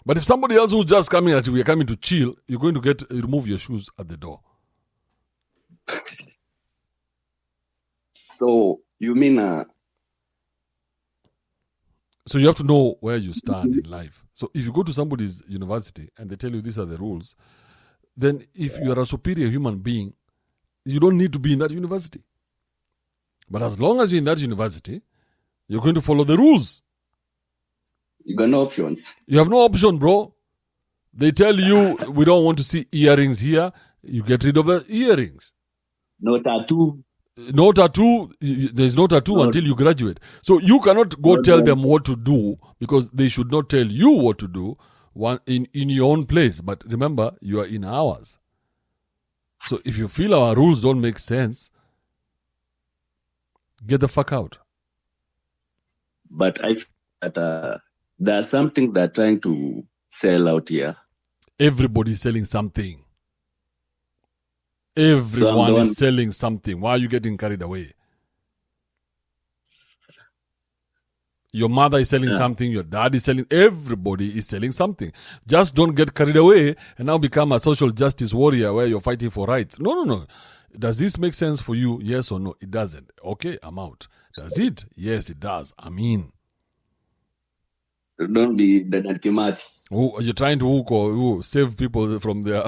But if somebody else who's just coming at you, we're coming to chill, you're going to remove your shoes at the door. So you mean so you have to know where you stand in life. So if you go to somebody's university and they tell you these are the rules, then if you are a superior human being, you don't need to be in that university. But as long as you're in that university, you're going to follow the rules. You got no options. You have no option, bro. They tell you, we don't want to see earrings here. You get rid of the earrings. No tattoo. No tattoo. There's no tattoo until you graduate. So you cannot go tell them what to do because they should not tell you what to do in your own place. But remember, you are in ours. So if you feel our rules don't make sense, get the fuck out. But I feel that there's something they're trying to sell out here. Everybody's selling something. Everyone is selling something. Why are you getting carried away? Your mother is selling something. Your dad is selling. Everybody is selling something. Just don't get carried away and now become a social justice warrior where you're fighting for rights. No. Does this make sense for you? Yes or no? It doesn't. Okay, I'm out. Does it? Yes, it does. I'm in. Don't be the much. Oh, you're trying to hook or save people from their...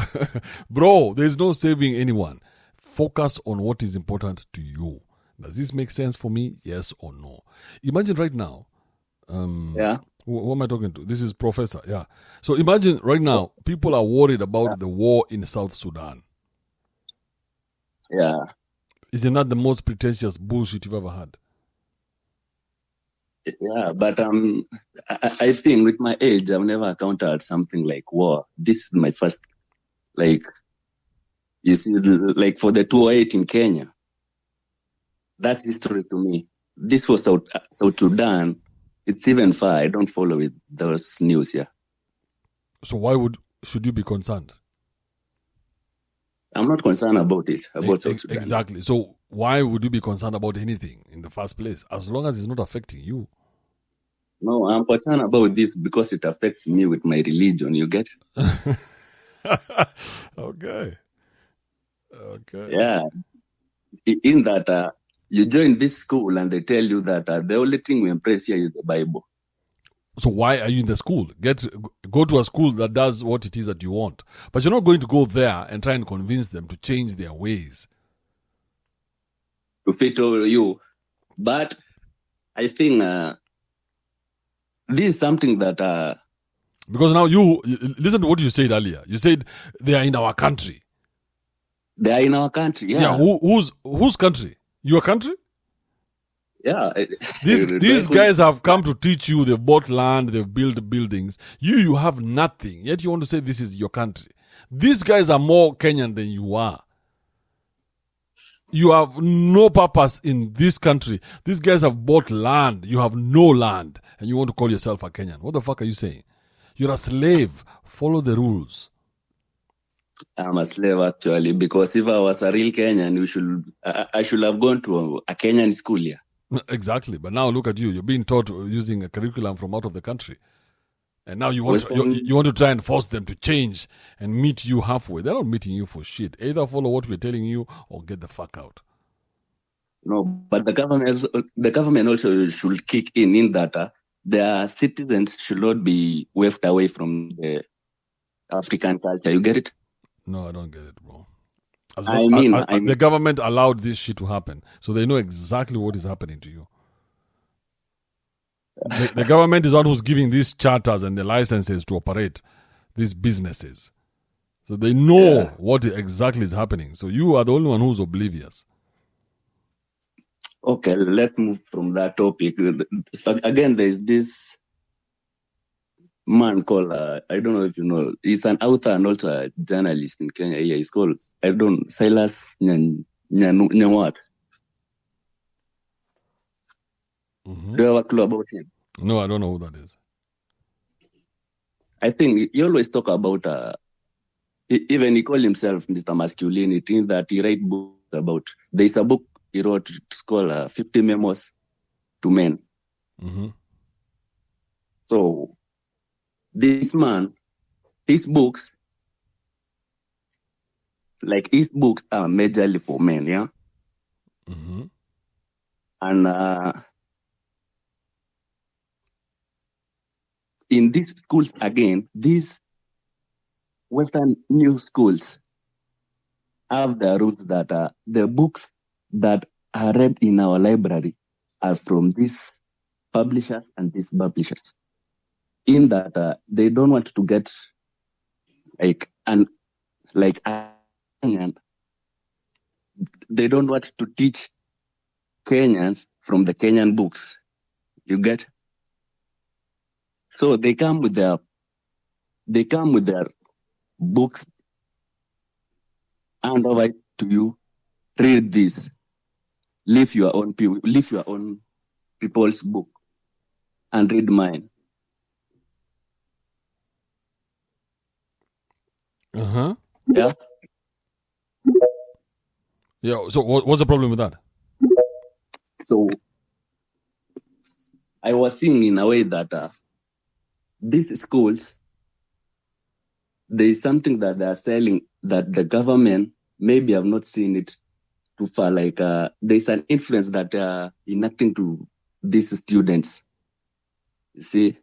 Bro, there's no saving anyone. Focus on what is important to you. Does this make sense for me? Yes or no? Imagine right now... Who am I talking to? This is Professor. Yeah. So imagine right now, people are worried about the war in South Sudan. Yeah. Isn't that the most pretentious bullshit you've ever had? Yeah, but I think with my age, I've never encountered something like war. This is my first, you see, like for the 208 in Kenya. That's history to me. This was South Sudan. It's even far. I don't follow it, those news here. So why should you be concerned? I'm not concerned about it, about South Sudan. Exactly. So why would you be concerned about anything in the first place? As long as it's not affecting you. No, I'm concerned about this because it affects me with my religion, you get? Okay. Yeah. In that, you join this school and they tell you that the only thing we embrace here is the Bible. So why are you in the school? Go to a school that does what it is that you want. But you're not going to go there and try and convince them to change their ways. To fit over you. But I think this is something that... because now you listen to what you said earlier. You said they are in our country. They are in our country, yeah. Yeah, whose country? Your country? Yeah. These guys have come to teach you. They've bought land. They've built buildings. You have nothing. Yet you want to say this is your country. These guys are more Kenyan than you are. You have no purpose in this country. These guys have bought land. You have no land. And you want to call yourself a Kenyan. What the fuck are you saying? You're a slave. Follow the rules. I'm a slave actually, because if I was a real Kenyan, I should have gone to a Kenyan school here. Exactly. But now look at you. You're being taught using a curriculum from out of the country. And now you Western, want to try and force them to change and meet you halfway. They're not meeting you for shit. Either follow what we're telling you or get the fuck out. no, but the government also should kick in that their citizens should not be wafted away from the African culture. You get it? No, I don't get it, bro. I The government allowed this shit to happen, so they know exactly what is happening to you. The government is the one who's giving these charters and the licenses to operate these businesses. So they know what exactly is happening. So you are the only one who's oblivious. Okay, let's move from that topic. Again, there's this man called, I don't know if you know, he's an author and also a journalist in Kenya. Yeah, he's called, Silas Nyawat. Mm-hmm. Do you have a clue about him? No, I don't know who that is. I think he always talk about, even he called himself Mr. Masculinity, in that he write books about, there's a book he wrote, it's called 50 Memos to Men. Mm-hmm. So, this man, his books are majorly for men, yeah? Mm-hmm. And in these schools, again, these Western new schools have the rules that the books that are read in our library are from these publishers and these publishers. In that they don't want to get like Kenyan. They don't want to teach Kenyans from the Kenyan books. You get? So they come with their books, hand over to you, read this, leave your own people's book and read mine. Uh-huh. Yeah. Yeah, so what's the problem with that? So I was seeing in a way that these schools, there is something that they are selling that the government maybe have not seen it too far. Like there is an influence that they are enacting to these students. You see?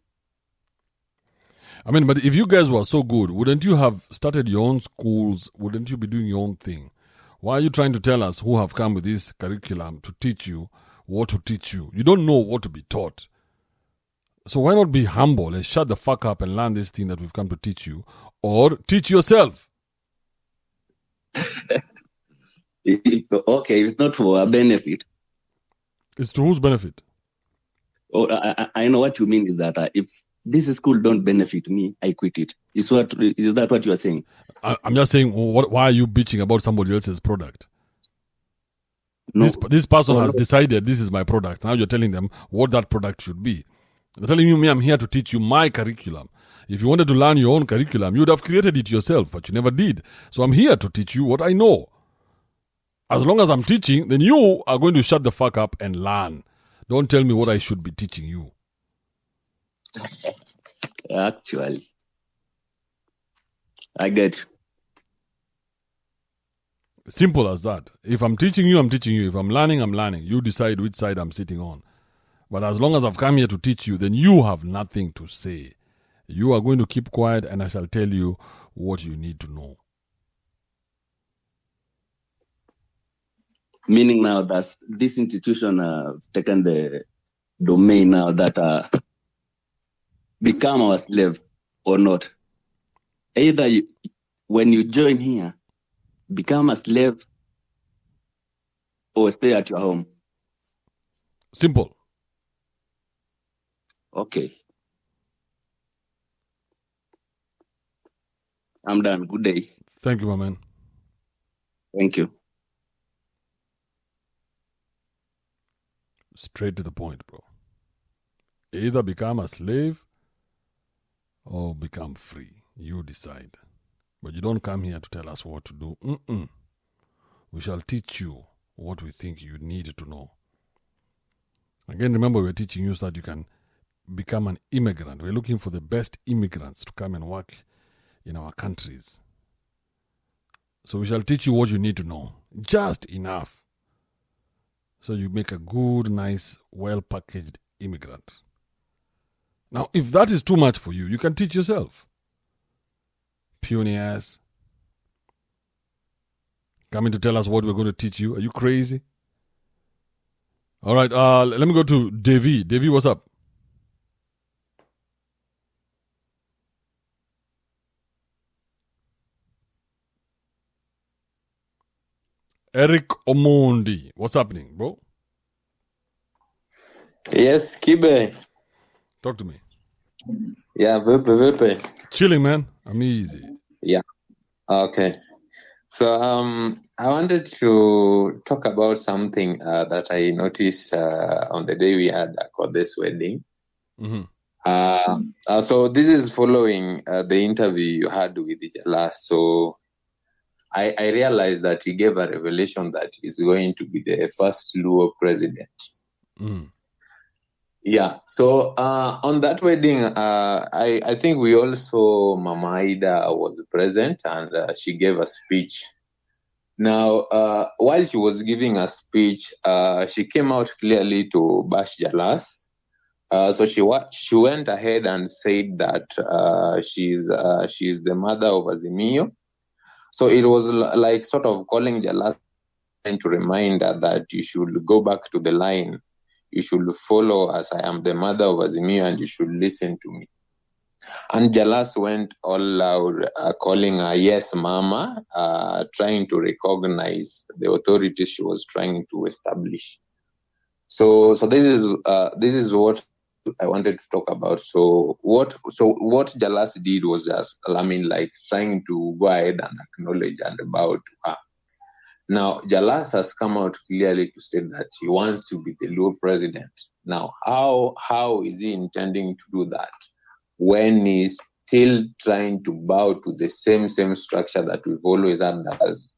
I mean, but if you guys were so good, wouldn't you have started your own schools? Wouldn't you be doing your own thing? Why are you trying to tell us who have come with this curriculum to teach you what to teach you? You don't know what to be taught. So why not be humble and shut the fuck up and learn this thing that we've come to teach you, or teach yourself? Okay, it's not for a benefit. It's to whose benefit? Oh, I know what you mean is that if this school don't benefit me, I quit it. Is that what you are saying? I'm just saying, why are you bitching about somebody else's product? No. This person has decided this is my product. Now you're telling them what that product should be. They're telling you, I'm here to teach you my curriculum. If you wanted to learn your own curriculum, you would have created it yourself, but you never did. So I'm here to teach you what I know. As long as I'm teaching, then you are going to shut the fuck up and learn. Don't tell me what I should be teaching you. Actually, I get you. Simple as that. If I'm teaching you, I'm teaching you. If I'm learning, I'm learning. You decide which side I'm sitting on. But as long as I've come here to teach you, then you have nothing to say. You are going to keep quiet and I shall tell you what you need to know. Meaning now that this institution have taken the domain now that become our slave or not. Either when you join here, become a slave or stay at your home. Simple. Okay. I'm done. Good day. Thank you, my man. Thank you. Straight to the point, bro. Either become a slave or become free. You decide. But you don't come here to tell us what to do. We shall teach you what we think you need to know. Again, remember, we're teaching you so that you can become an immigrant. We're looking for the best immigrants to come and work in our countries. So we shall teach you what you need to know, just enough, so you make a good, nice, well-packaged immigrant. Now, if that is too much for you, you can teach yourself. Puny ass. Coming to tell us what we're going to teach you. Are you crazy? All right, let me go to Devi. Devi, what's up? Eric Omondi, what's happening, bro? Yes, Kibe. Talk to me. Yeah, vipi. Chilling, man. I'm easy. Yeah. Okay. So I wanted to talk about something that I noticed on the day we had this wedding. Mm-hmm. So this is following the interview you had with Jalas. So I realized that he gave a revelation that he's going to be the first Luo president. Mm. Yeah. So on that wedding, I think we also Mama Ida was present, and she gave a speech. Now, while she was giving a speech, she came out clearly to bash Jalas. So she went ahead and said that she's the mother of Azimio. So it was like sort of calling Jalas to remind her that you should go back to the line. You should follow as I am the mother of Azimio, and you should listen to me. And Jalas went all loud, calling her, yes, mama, trying to recognize the authority she was trying to establish. So this is what I wanted to talk about. So what Jalas did was just, trying to go ahead and acknowledge and bow to her. Now, Jalas has come out clearly to state that he wants to be the Luo president. Now, how is he intending to do that when he's still trying to bow to the same structure that we've always had that has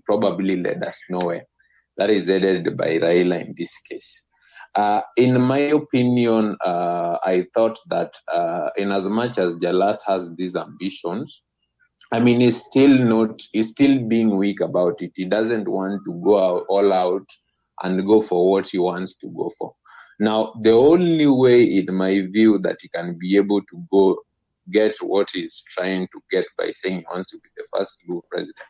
probably led us nowhere? That is headed by Raila in this case. In my opinion, I thought that in as much as Jalas has these ambitions, he's still being weak about it. He doesn't want to go all out and go for what he wants to go for. Now, the only way, in my view, that he can be able to go get what he's trying to get by saying he wants to be the first Luo president,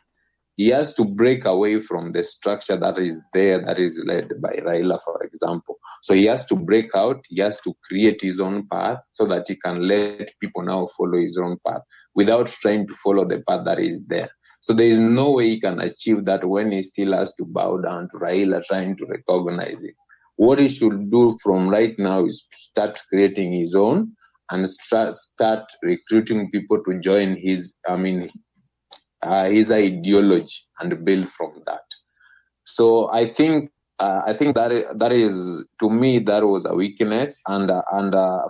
he has to break away from the structure that is there, that is led by Raila, for example. So he has to break out, he has to create his own path so that he can let people now follow his own path without trying to follow the path that is there. So there is no way he can achieve that when he still has to bow down to Raila, trying to recognize it. What he should do from right now is to start creating his own and start recruiting people to join his ideology and build from that. So I think that is, to me, that was a weakness, and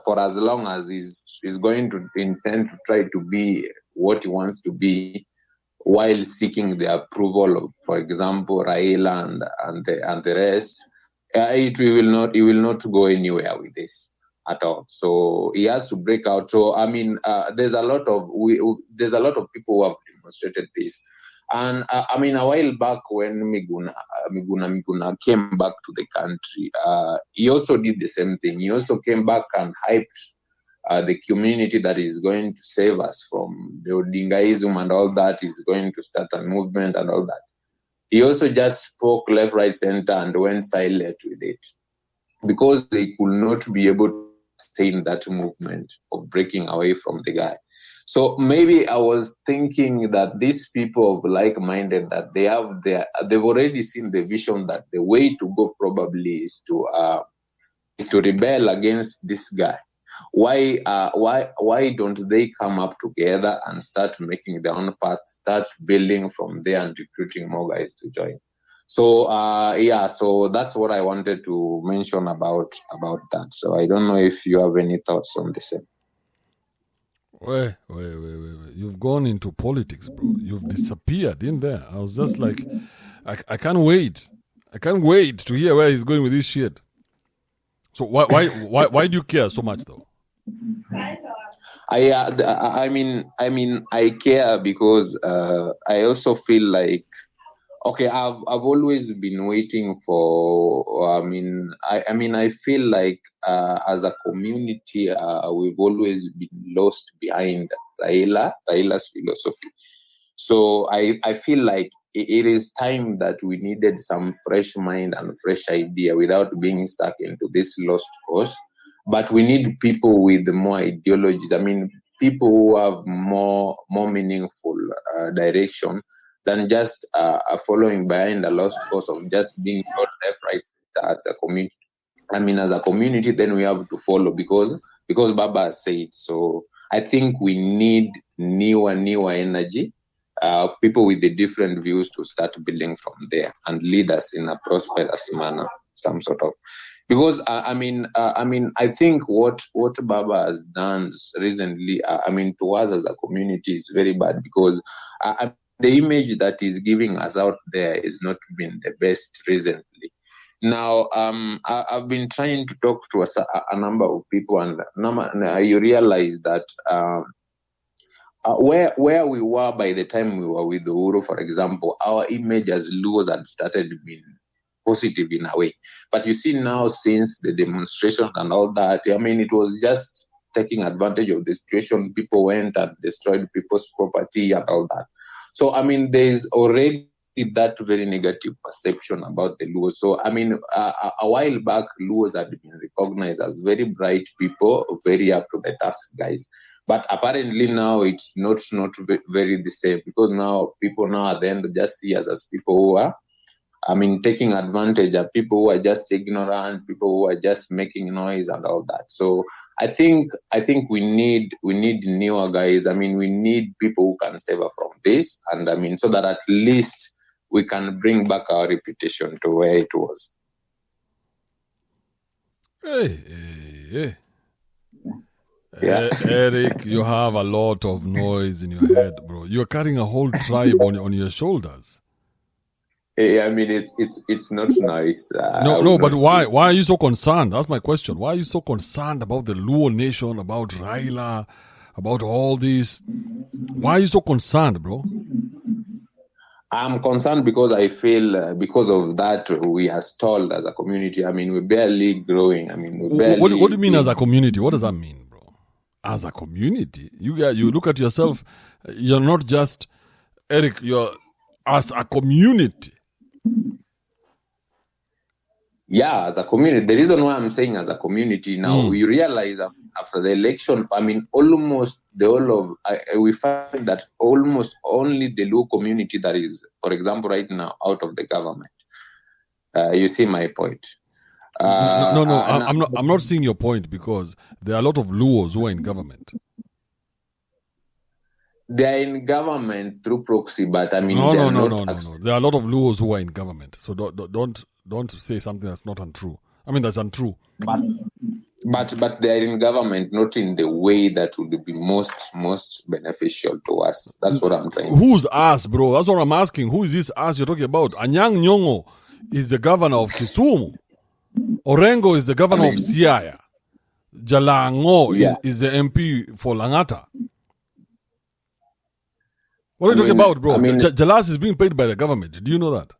for as long as he's going to intend to try to be what he wants to be, while seeking the approval of, for example, Raila and the rest, he will not go anywhere with this at all. So he has to break out. So there's a lot of people who have demonstrated this. And a while back when Miguna came back to the country, he also did the same thing. He also came back and hyped the community that is going to save us from the Odingaism and all that, is going to start a movement and all that. He also just spoke left, right, center and went silent with it, because they could not be able to stay in that movement of breaking away from the guy. So maybe I was thinking that these people of like-minded, that they've already seen the vision that the way to go probably is to rebel against this guy. Why don't they come up together and start making their own path, start building from there and recruiting more guys to join? So so that's what I wanted to mention about that. So I don't know if you have any thoughts on the same. Wait. You've gone into politics, bro. You've disappeared in there. I was just like, I can't wait. I can't wait to hear where he's going with this shit. So why do you care so much though? I mean, I care because I also feel like, okay, I've always been waiting for. I feel like as a community, we've always been lost behind Raila's philosophy. So I feel like it is time that we needed some fresh mind and fresh idea without being stuck into this lost cause. But we need people with more ideologies. I mean, people who have more meaningful direction than just following behind a lost cause of just being taught left, right, at the community. I mean, as a community, then we have to follow because Baba said. So I think we need newer energy, people with the different views to start building from there and lead us in a prosperous manner, some sort of. Because I think what Baba has done recently, to us as a community is very bad because the image that is giving us out there is not been the best recently. Now, I've been trying to talk to a number of people, and you realize that where we were by the time we were with Uhuru, for example, our image as Luos had started being positive in a way. But you see now, since the demonstration and all that, I mean, it was just taking advantage of the situation. People went and destroyed people's property and all that. So, I mean, there's already that very negative perception about the Luos. So, I mean, a while back, Luos had been recognized as very bright people, very up to the task guys. But apparently now it's not very the same, because now people now at the end just see us as people who are, taking advantage of people who are just ignorant, people who are just making noise and all that. So I think we need newer guys. I mean, we need people who can save us from this, and so that at least we can bring back our reputation to where it was. Hey. Yeah. Eric, you have a lot of noise in your head, bro. You're carrying a whole tribe on your shoulders. I mean, it's not nice. No, but why are you so concerned? That's my question. Why are you so concerned about the Luo nation, about Raila, about all this? Why are you so concerned, bro? I'm concerned because I feel because of that we are stalled as a community. I mean, we're barely growing. I mean, what do you mean as a community? What does that mean, bro? As a community, you look at yourself. You're not just Eric. You're as a community. Yeah, as a community. The reason why I'm saying as a community now, we realize after the election, I mean, almost the whole of, we find that almost only the Luo community that is, for example, right now out of the government. You see my point? I'm not seeing your point, because there are a lot of Luos who are in government. They are in government through proxy, but I mean, no. There are a lot of Luos who are in government. So don't say something that's not untrue. I mean, that's untrue. But they are in government, not in the way that would be most beneficial to us. That's what I'm trying. Who's us, bro? That's what I'm asking. Who is this us you're talking about? Anyang' Nyong'o is the governor of Kisumu. Orengo is the governor of Siaya. Jalango is the MP for Langata. What are you talking about, bro? Jalas is being paid by the government. Do you know that?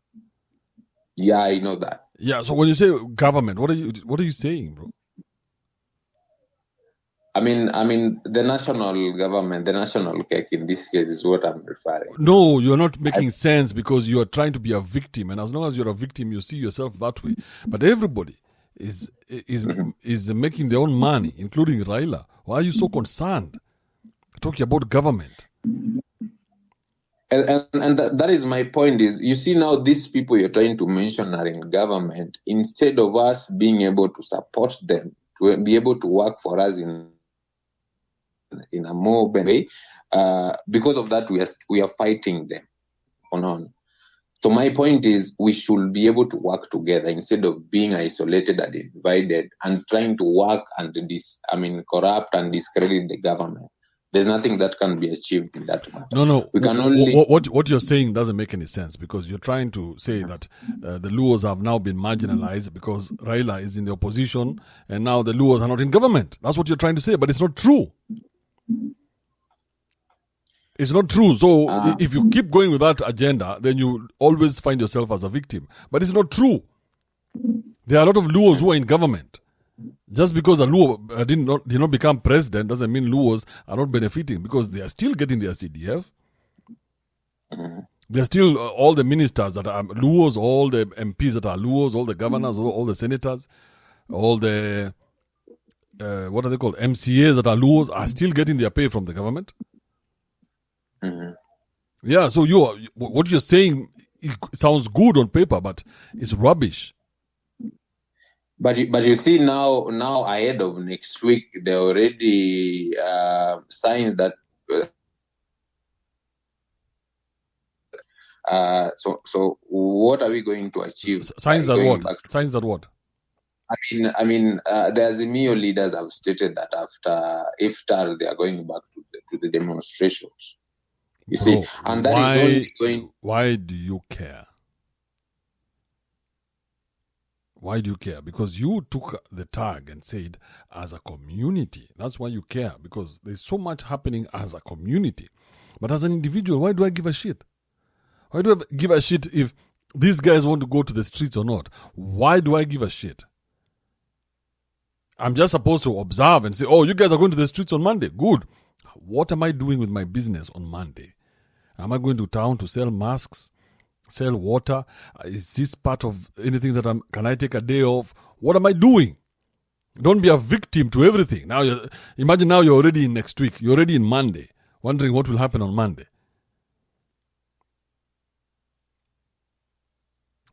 Yeah, I know that. Yeah, so when you say government, what are you saying, bro? I mean, the national government, the national cake in this case is what I'm referring to. No, you're not making sense, because you are trying to be a victim, and as long as you're a victim, you see yourself that way. But everybody is making their own money, including Raila. Why are you so concerned talking about government? And that is my point. Is, you see now these people you're trying to mention are in government. Instead of us being able to support them, to be able to work for us in a more better way, because of that we are fighting them on. So my point is, we should be able to work together instead of being isolated and divided and trying to work and corrupt and discredit the government. There's nothing that can be achieved in that matter. No. We can only What you're saying doesn't make any sense, because you're trying to say that the Luos have now been marginalized because Raila is in the opposition and now the Luos are not in government. That's what you're trying to say, but it's not true. It's not true. So if you keep going with that agenda, then you always find yourself as a victim. But it's not true. There are a lot of Luos who are in government. Just because a Luo did not become president doesn't mean Luos are not benefiting, because they are still getting their CDF. They're still all the ministers that are Luos, all the MPs that are Luos, all the governors, all the senators, all the what are they called, MCAs that are Luos are still getting their pay from the government. Yeah, so what you're saying, it sounds good on paper, but it's rubbish. But you see now ahead of next week, there are already signs that so what are we going to achieve? Signs that what? Signs that what? I mean, the Azimio leaders have stated that after iftar they are going back to the demonstrations. You see, and that is only going. Why do you care? Why do you care? Because you took the tag and said, as a community. That's why you care, because there's so much happening as a community. But as an individual, why do I give a shit? Why do I give a shit if these guys want to go to the streets or not? Why do I give a shit? I'm just supposed to observe and say, oh, you guys are going to the streets on Monday. Good. What am I doing with my business on Monday? Am I going to town to sell masks? Sell water? Is this part of anything that can I take a day off? What am I doing? Don't be a victim to everything. Now, imagine now you're already in next week. You're already in Monday, wondering what will happen on Monday.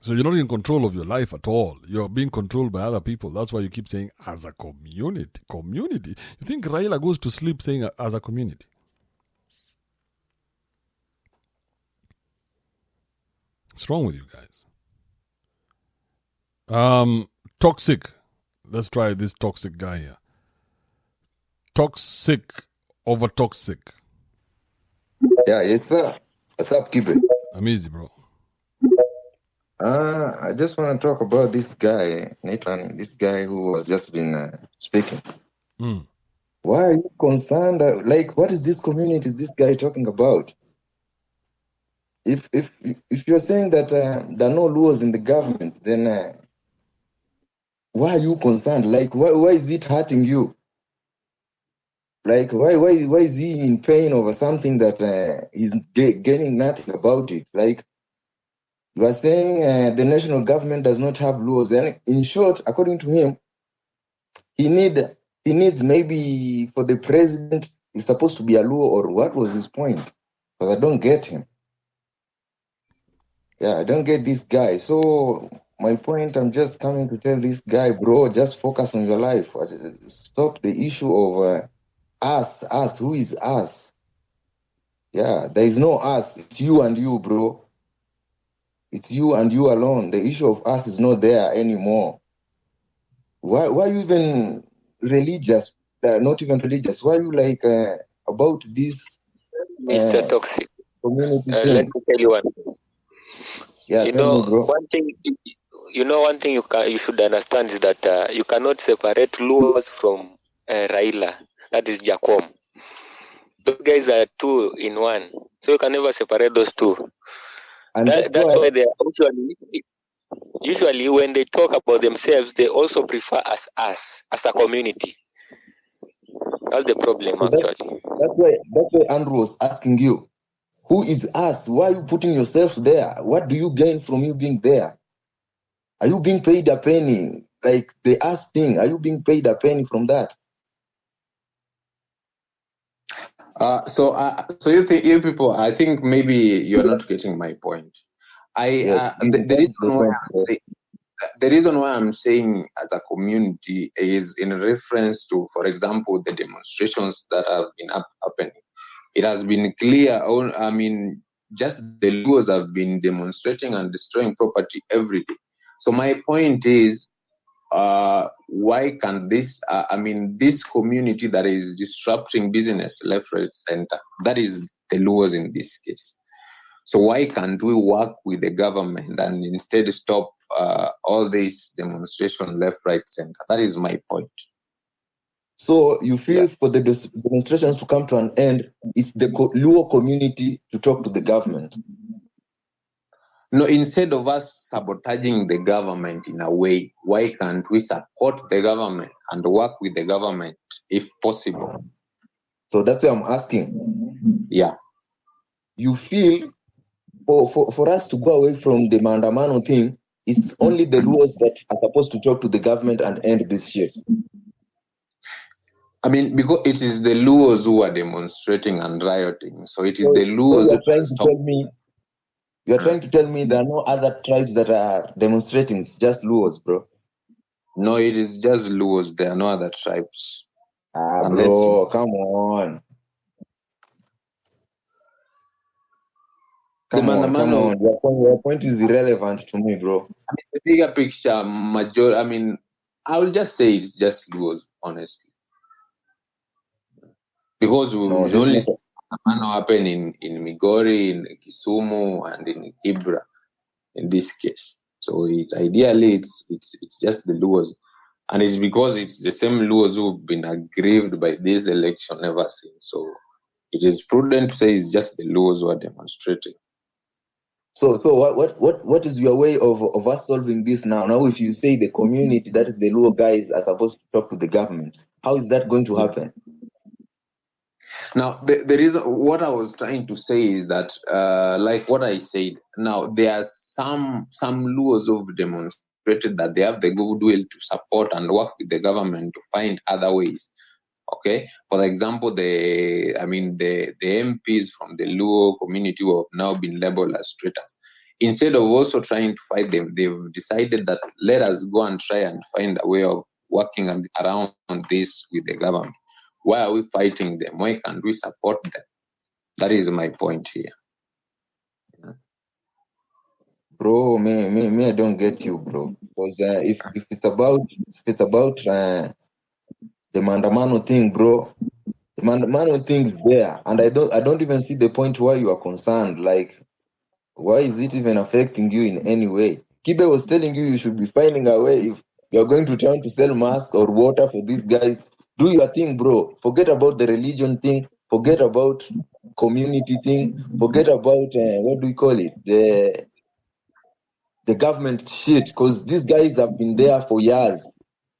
So you're not in control of your life at all. You're being controlled by other people. That's why you keep saying, as a community. Community? You think Raila goes to sleep saying, as a community? What's wrong with you guys? Toxic. Let's try this toxic guy here. Toxic over toxic. Yeah, yes, sir. What's up, Kibe? I'm easy, bro. I just want to talk about this guy, Nathan, this guy who has just been speaking. Why are you concerned? Like, what is this community, is this guy talking about? If you're saying that there are no laws in the government, then why are you concerned? Like, why is it hurting you? Like, why is he in pain over something that he's gaining nothing about it? Like, you are saying the national government does not have laws, and in short, according to him, he needs maybe for the president is supposed to be a law, or what was his point? Because I don't get him. Yeah, I don't get this guy. So my point, I'm just coming to tell this guy, bro, just focus on your life. Stop the issue of us. Who is us? Yeah, there is no us. It's you and you, bro. It's you and you alone. The issue of us is not there anymore. Why are you even religious? Not even religious. Why are you like about this Mr. Toxic? Community Let thing? me tell you one. Yeah, You tell know, me, bro. one thing. One thing you should understand is that you cannot separate Luos from Raila. That is Jacom. Those guys are two in one, so you can never separate those two. And That's why they are usually when they talk about themselves, they also prefer us as a community. That's the problem, actually. That's why Andrew was asking you, who is us? Why are you putting yourself there? What do you gain from you being there? Are you being paid a penny? Like the us thing, are you being paid a penny from that? So you think, you people, I think maybe you're not getting my point. Yes, The reason why I'm saying as a community is in reference to, for example, the demonstrations that have been happening. It has been clear. Just the Luos have been demonstrating and destroying property every day. So my point is, why can this, this community that is disrupting business left, right, center, that is the laws in this case. So why can't we work with the government and instead stop all this demonstration left, right, center? That is my point. So you feel for the demonstrations to come to an end, it's the Luo community to talk to the government? No, instead of us sabotaging the government in a way, why can't we support the government and work with the government if possible? So that's why I'm asking. Yeah. You feel for us to go away from the Mandamano thing, it's only the Luos that are supposed to talk to the government and end this shit? Because it is the Luos who are demonstrating and rioting. So it is the Luos so who are stopping. You're trying to tell me there are no other tribes that are demonstrating, it's just Luos, bro? No, it is just Luos. There are no other tribes. Bro, come on. Come on. Your point is irrelevant to me, bro. The bigger picture, I will just say it's just Luos, honestly. Because we only see Mandamano happen in Migori, in Kisumu, and in Kibra, in this case. So ideally, it's just the Luos. And it's because it's the same Luos who've been aggrieved by this election ever since. So it is prudent to say it's just the Luos who are demonstrating. So what is your way of us solving this now? Now, if you say the community, that is the Luo guys, are supposed to talk to the government, how is that going to happen? Now, the reason, what I was trying to say is that, like what I said, now there are some Luos who've demonstrated that they have the goodwill to support and work with the government to find other ways. Okay, for example, the MPs from the Luo community who have now been labeled as traitors. Instead of also trying to fight them, they've decided that let us go and try and find a way of working around this with the government. Why are we fighting them? Why can't we support them? That is my point here. Bro, me, I don't get you, bro. Because if it's about the Mandamano thing, bro, the Mandamano thing is there, and I don't even see the point why you are concerned. Like, why is it even affecting you in any way? Kibe was telling you should be finding a way. If you're going to town to sell masks or water for these guys, do your thing, bro. Forget about the religion thing. Forget about community thing. Forget about what do we call it? The government shit. Because these guys have been there for years,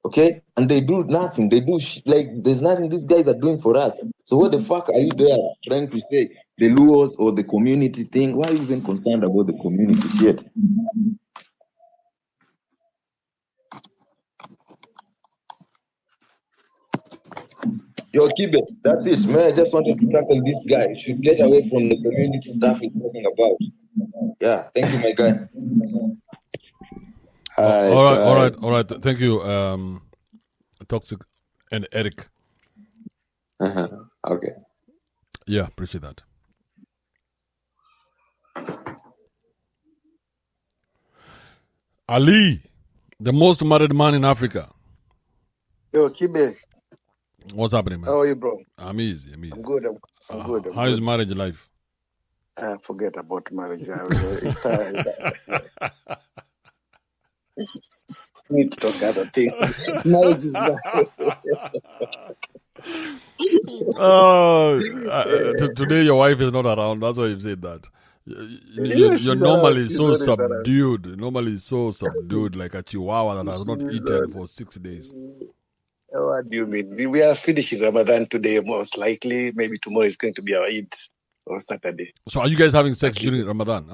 okay? And they do nothing. They do like there's nothing these guys are doing for us. So what the fuck are you there trying to say? The Luos or the community thing? Why are you even concerned about the community shit? Yo, Kibe, that's it, man. I just wanted to tackle this guy. You should get away from the community stuff he's talking about. Yeah, thank you, my guy. All right. Thank you, Toxic and Eric. Okay. Yeah, appreciate that. Ali, the most married man in Africa. Yo, Kibe. What's happening, man? How are you, bro? I'm easy. I'm good. I'm good. How is marriage life? Forget about marriage. We need to talk other things. Marriage is today your wife is not around. That's why you've said that. You're normally so subdued. Normally so subdued, like a chihuahua that has not eaten for 6 days. What do you mean? We are finishing Ramadan today, most likely. Maybe tomorrow is going to be our Eid or Saturday. So are you guys having sex during Ramadan?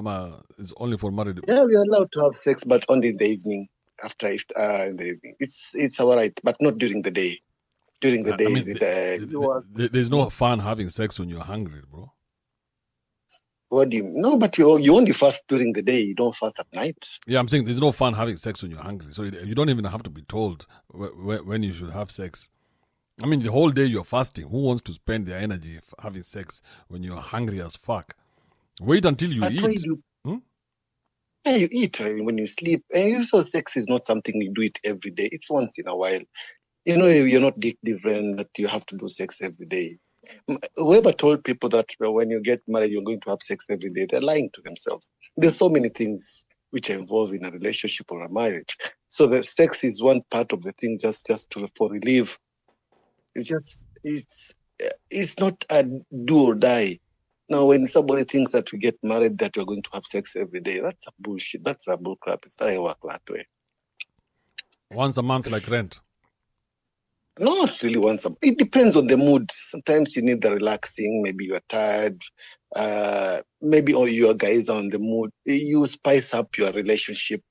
It's only for married. Yeah, we are allowed to have sex, but only in the evening. After in the evening, it's all right, but not during the day. During the day, there's no fun having sex when you're hungry, bro. What do you mean? No, but you only fast during the day. You don't fast at night. Yeah, I'm saying there's no fun having sex when you're hungry. So you don't even have to be told when you should have sex. I mean, the whole day you're fasting. Who wants to spend their energy having sex when you're hungry as fuck? Wait until you eat. Yeah, you eat when you sleep. And also sex is not something you do it every day. It's once in a while. You know, you're not different that you have to do sex every day. Whoever told people that when you get married, you're going to have sex every day, they're lying to themselves. There's so many things which are involved in a relationship or a marriage. So the sex is one part of the thing, just for relief. It's not a do or die. Now, when somebody thinks that we get married, that we're going to have sex every day, that's a bullshit. That's a bullcrap. It's not work that way. Once a month, like rent. Not really once a month. It depends on the mood. Sometimes you need the relaxing. Maybe you're tired. Maybe all your guys are on the mood. You spice up your relationship.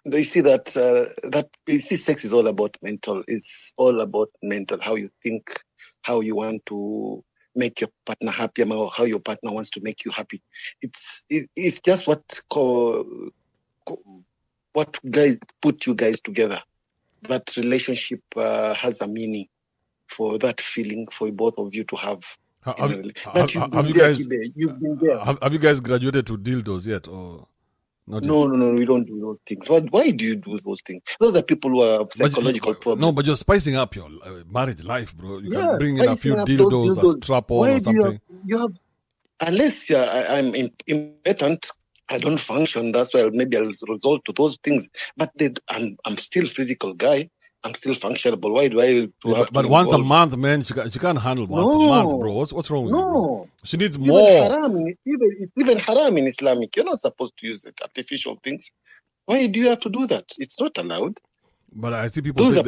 You see that sex is all about mental. It's all about mental. How you think, how you want to make your partner happy, or how your partner wants to make you happy. It's just what guys put you guys together. That relationship has a meaning for that feeling for both of you to have. Have you guys graduated to dildos yet, or not yet? No, we don't do those things. Why do you do those things? Those are people who have psychological problems. No, but you're spicing up your marriage life, bro. You can bring in a few dildos, a strap on, or something. Unless I'm impotent, I don't function. That's why maybe I'll resort to those things. But I'm still a physical guy. I'm still functionable. Why do I have to But once a month, man, she can't handle once a month, bro. What's wrong with you, bro? She needs more. Even haram in Islamic, you're not supposed to use artificial things. Why do you have to do that? It's not allowed. But I see people take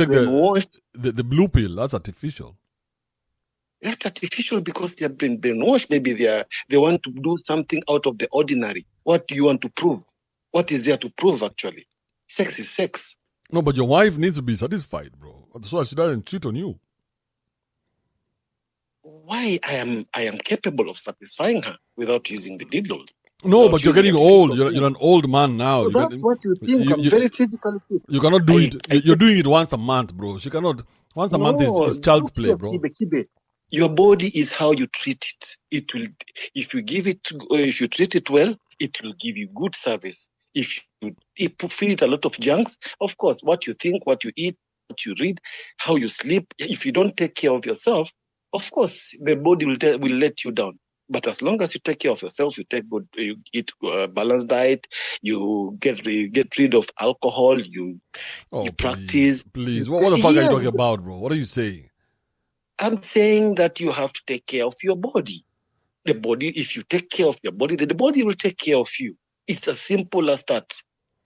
the blue pill. That's artificial. That's artificial because they have been brainwashed. Maybe they want to do something out of the ordinary. What do you want to prove? What is there to prove, actually? Sex is sex. No, but your wife needs to be satisfied, bro. So she doesn't cheat on you. Why I am capable of satisfying her without using the dildos. No, but you're getting old. You're an old man now. So that's what you think. I'm very physically fit. You cannot do it. You're doing it once a month, bro. She cannot. Once a month is child's play, bro. Your body is how you treat it. It will, if you treat it well, it will give you good service. If you feed a lot of junks, of course, what you think, what you eat, what you read, how you sleep. If you don't take care of yourself, of course, the body will let you down. But as long as you take care of yourself, you eat a balanced diet, you get rid of alcohol, you practice. Please, what the fuck are you talking about, bro? What are you saying? I'm saying that you have to take care of your body. The body, if you take care of your body, the body will take care of you. It's as simple as that.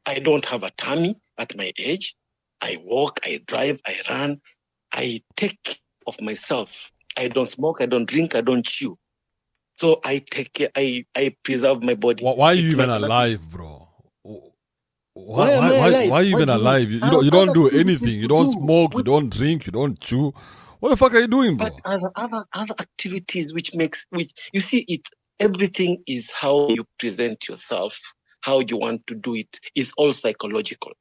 I don't have a tummy at my age. I walk, I drive, I run. I take care of myself. I don't smoke, I don't drink, I don't chew. So I take care, I preserve my body. Why are you even alive, bro? Why are you even alive? You don't do anything. You don't smoke, you don't drink, you don't chew. What the fuck are you doing, bro? But other activities which you see it, everything is how you present yourself, how you want to do it. It's all psychological.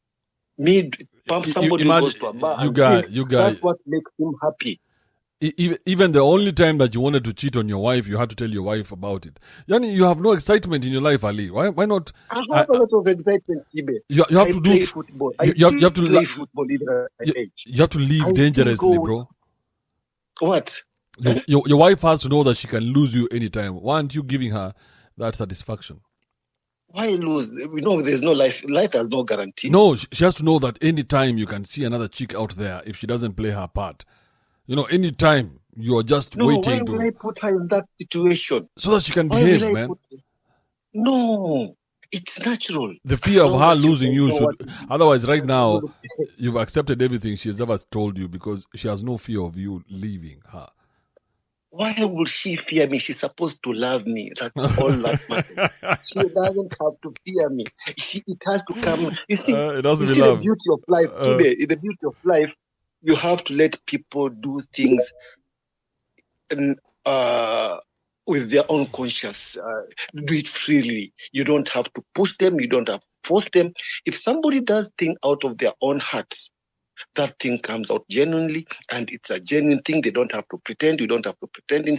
Somebody goes to a bar you guys, that's what makes him happy. Even the only time that you wanted to cheat on your wife, you had to tell your wife about it. Yani, you have no excitement in your life, Ali. Why not? I have a lot of excitement, Ibe. You have to play football. You have to play football. You have to leave dangerously, bro. What? Your wife has to know that she can lose you anytime. Why aren't you giving her that satisfaction? Why lose? We know there's no life. Life has no guarantee. No, she has to know that anytime you can see another chick out there if she doesn't play her part. Anytime you're just waiting. Why would I put her in that situation? So that she can behave, man. No, it's natural. The fear of her losing you should. Otherwise, right now, you've accepted everything she's ever told you because she has no fear of you leaving her. Why would she fear me? She's supposed to love me. That's all that matters. She doesn't have to fear me. It has to come. You see, the beauty of life. The beauty of life, you have to let people do things with their own conscience. Do it freely. You don't have to push them. You don't have to force them. If somebody does things out of their own hearts, that thing comes out genuinely, and it's a genuine thing. They don't have to pretend. You don't have to pretend in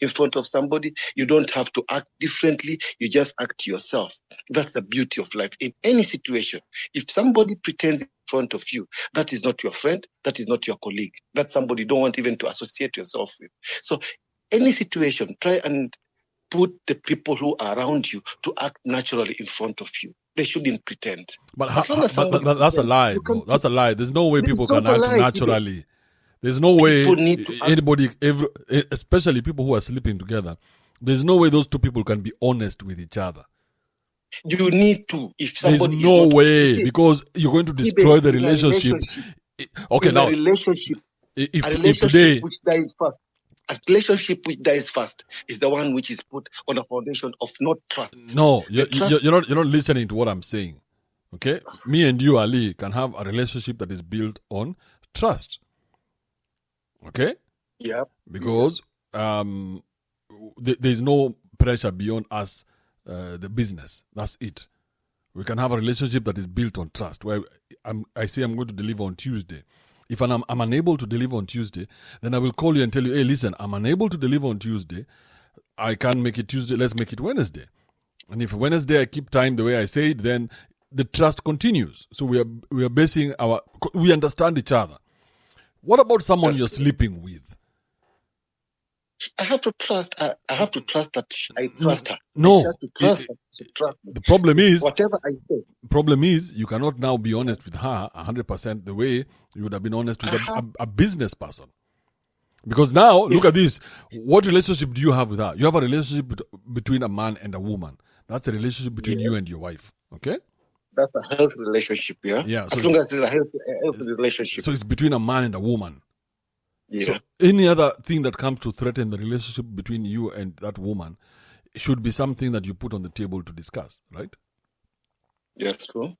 front of somebody. You don't have to act differently. You just act yourself. That's the beauty of life. In any situation, if somebody pretends in front of you, that is not your friend. That is not your colleague. That's somebody you don't want even to associate yourself with. So any situation, try and put the people who are around you to act naturally in front of you. They shouldn't pretend. But that's a lie, bro. That's a lie. There's no way people can act naturally. There's no way anybody, especially people who are sleeping together, there's no way those two people can be honest with each other. You need to. If somebody there's no way, because you're going to destroy the relationship. Okay, now, a relationship today, which dies first. A relationship which dies first is the one which is put on a foundation of not trust. No, you're not listening to what I'm saying. Okay, me and you, Ali, can have a relationship that is built on trust. Okay. Yeah. Because there's no pressure beyond us, the business. That's it. We can have a relationship that is built on trust. Where I say I'm going to deliver on Tuesday. If I'm unable to deliver on Tuesday, then I will call you and tell you, hey, listen, I'm unable to deliver on Tuesday. I can't make it Tuesday. Let's make it Wednesday. And if Wednesday I keep time the way I say it, then the trust continues. So we are basing we understand each other. What about someone you're sleeping with? I have to trust. I have to trust that I trust her. No. I have to trust her. She trusts me. The problem is, whatever I say. Problem is, you cannot now be honest with her 100% the way you would have been honest with a business person. Because now, look at this. What relationship do you have with her? You have a relationship between a man and a woman. That's a relationship between you and your wife. Okay? That's a healthy relationship, yeah? Yeah. So as long as it's a healthy relationship. So it's between a man and a woman. Yeah. So any other thing that comes to threaten the relationship between you and that woman should be something that you put on the table to discuss, right? That's true.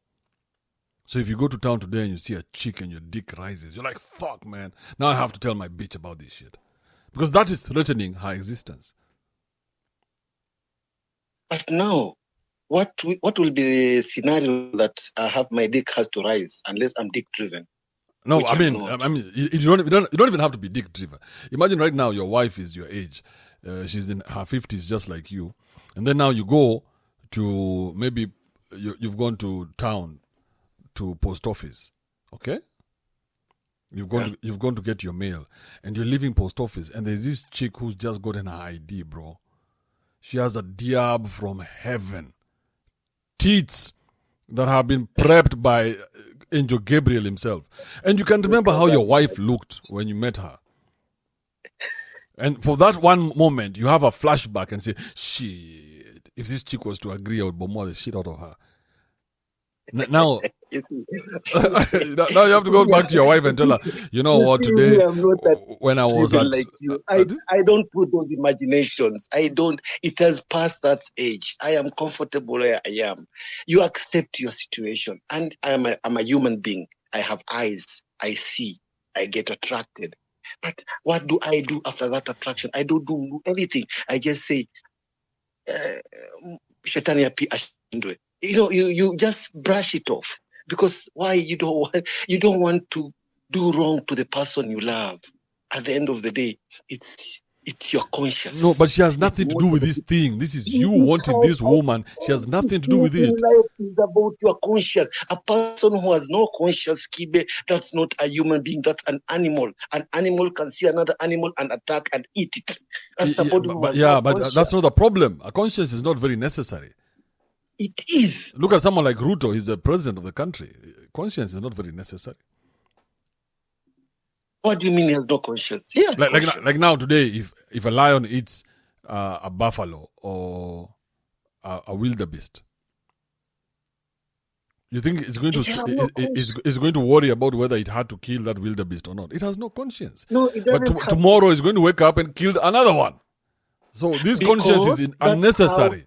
So if you go to town today and you see a chick and your dick rises, you're like, fuck, man. Now I have to tell my bitch about this shit. Because that is threatening her existence. But now, what will be the scenario that my dick has to rise unless I'm dick driven? No, I mean, you don't even have to be dick driven. Imagine right now your wife is your age. She's in her 50s just like you. And then now you go to, maybe you've gone to town to post office. Okay? You've gone to get your mail. And you're leaving post office. And there's this chick who's just gotten her ID, bro. She has a diab from heaven. Teats that have been prepped by Angel Gabriel himself. And you can remember how your wife looked when you met her. And for that one moment, you have a flashback and say, shit, if this chick was to agree, I would bomb the shit out of her. Now, now you have to go back to your wife and tell her, you know what, today, when I was at... Like you, I don't put those imaginations. I don't. It has passed that age. I am comfortable where I am. You accept your situation. And I'm a human being. I have eyes. I see. I get attracted. But what do I do after that attraction? I don't do anything. I just say, Shetani api ashindwe. You just brush it off, because why? You don't want to do wrong to the person you love. At the end of the day, it's your conscience. No, but she has nothing to do with this thing. This is you wanting this woman. She has nothing to do with it. Life is about your conscience. A person who has no conscience, Kibe, that's not a human being. That's an animal. An animal can see another animal and attack and eat it. That's somebody who has no but conscience. that's not the problem. A conscience is not very necessary. It is. Look at someone like Ruto. He's the president of the country. Conscience is not very necessary. What do you mean he has no conscience? Yeah, like now today, if a lion eats a buffalo or a wildebeest, you think it's going to worry about whether it had to kill that wildebeest or not? It has no conscience. No, it doesn't. But tomorrow it's going to wake up and kill another one. So this conscience is unnecessary.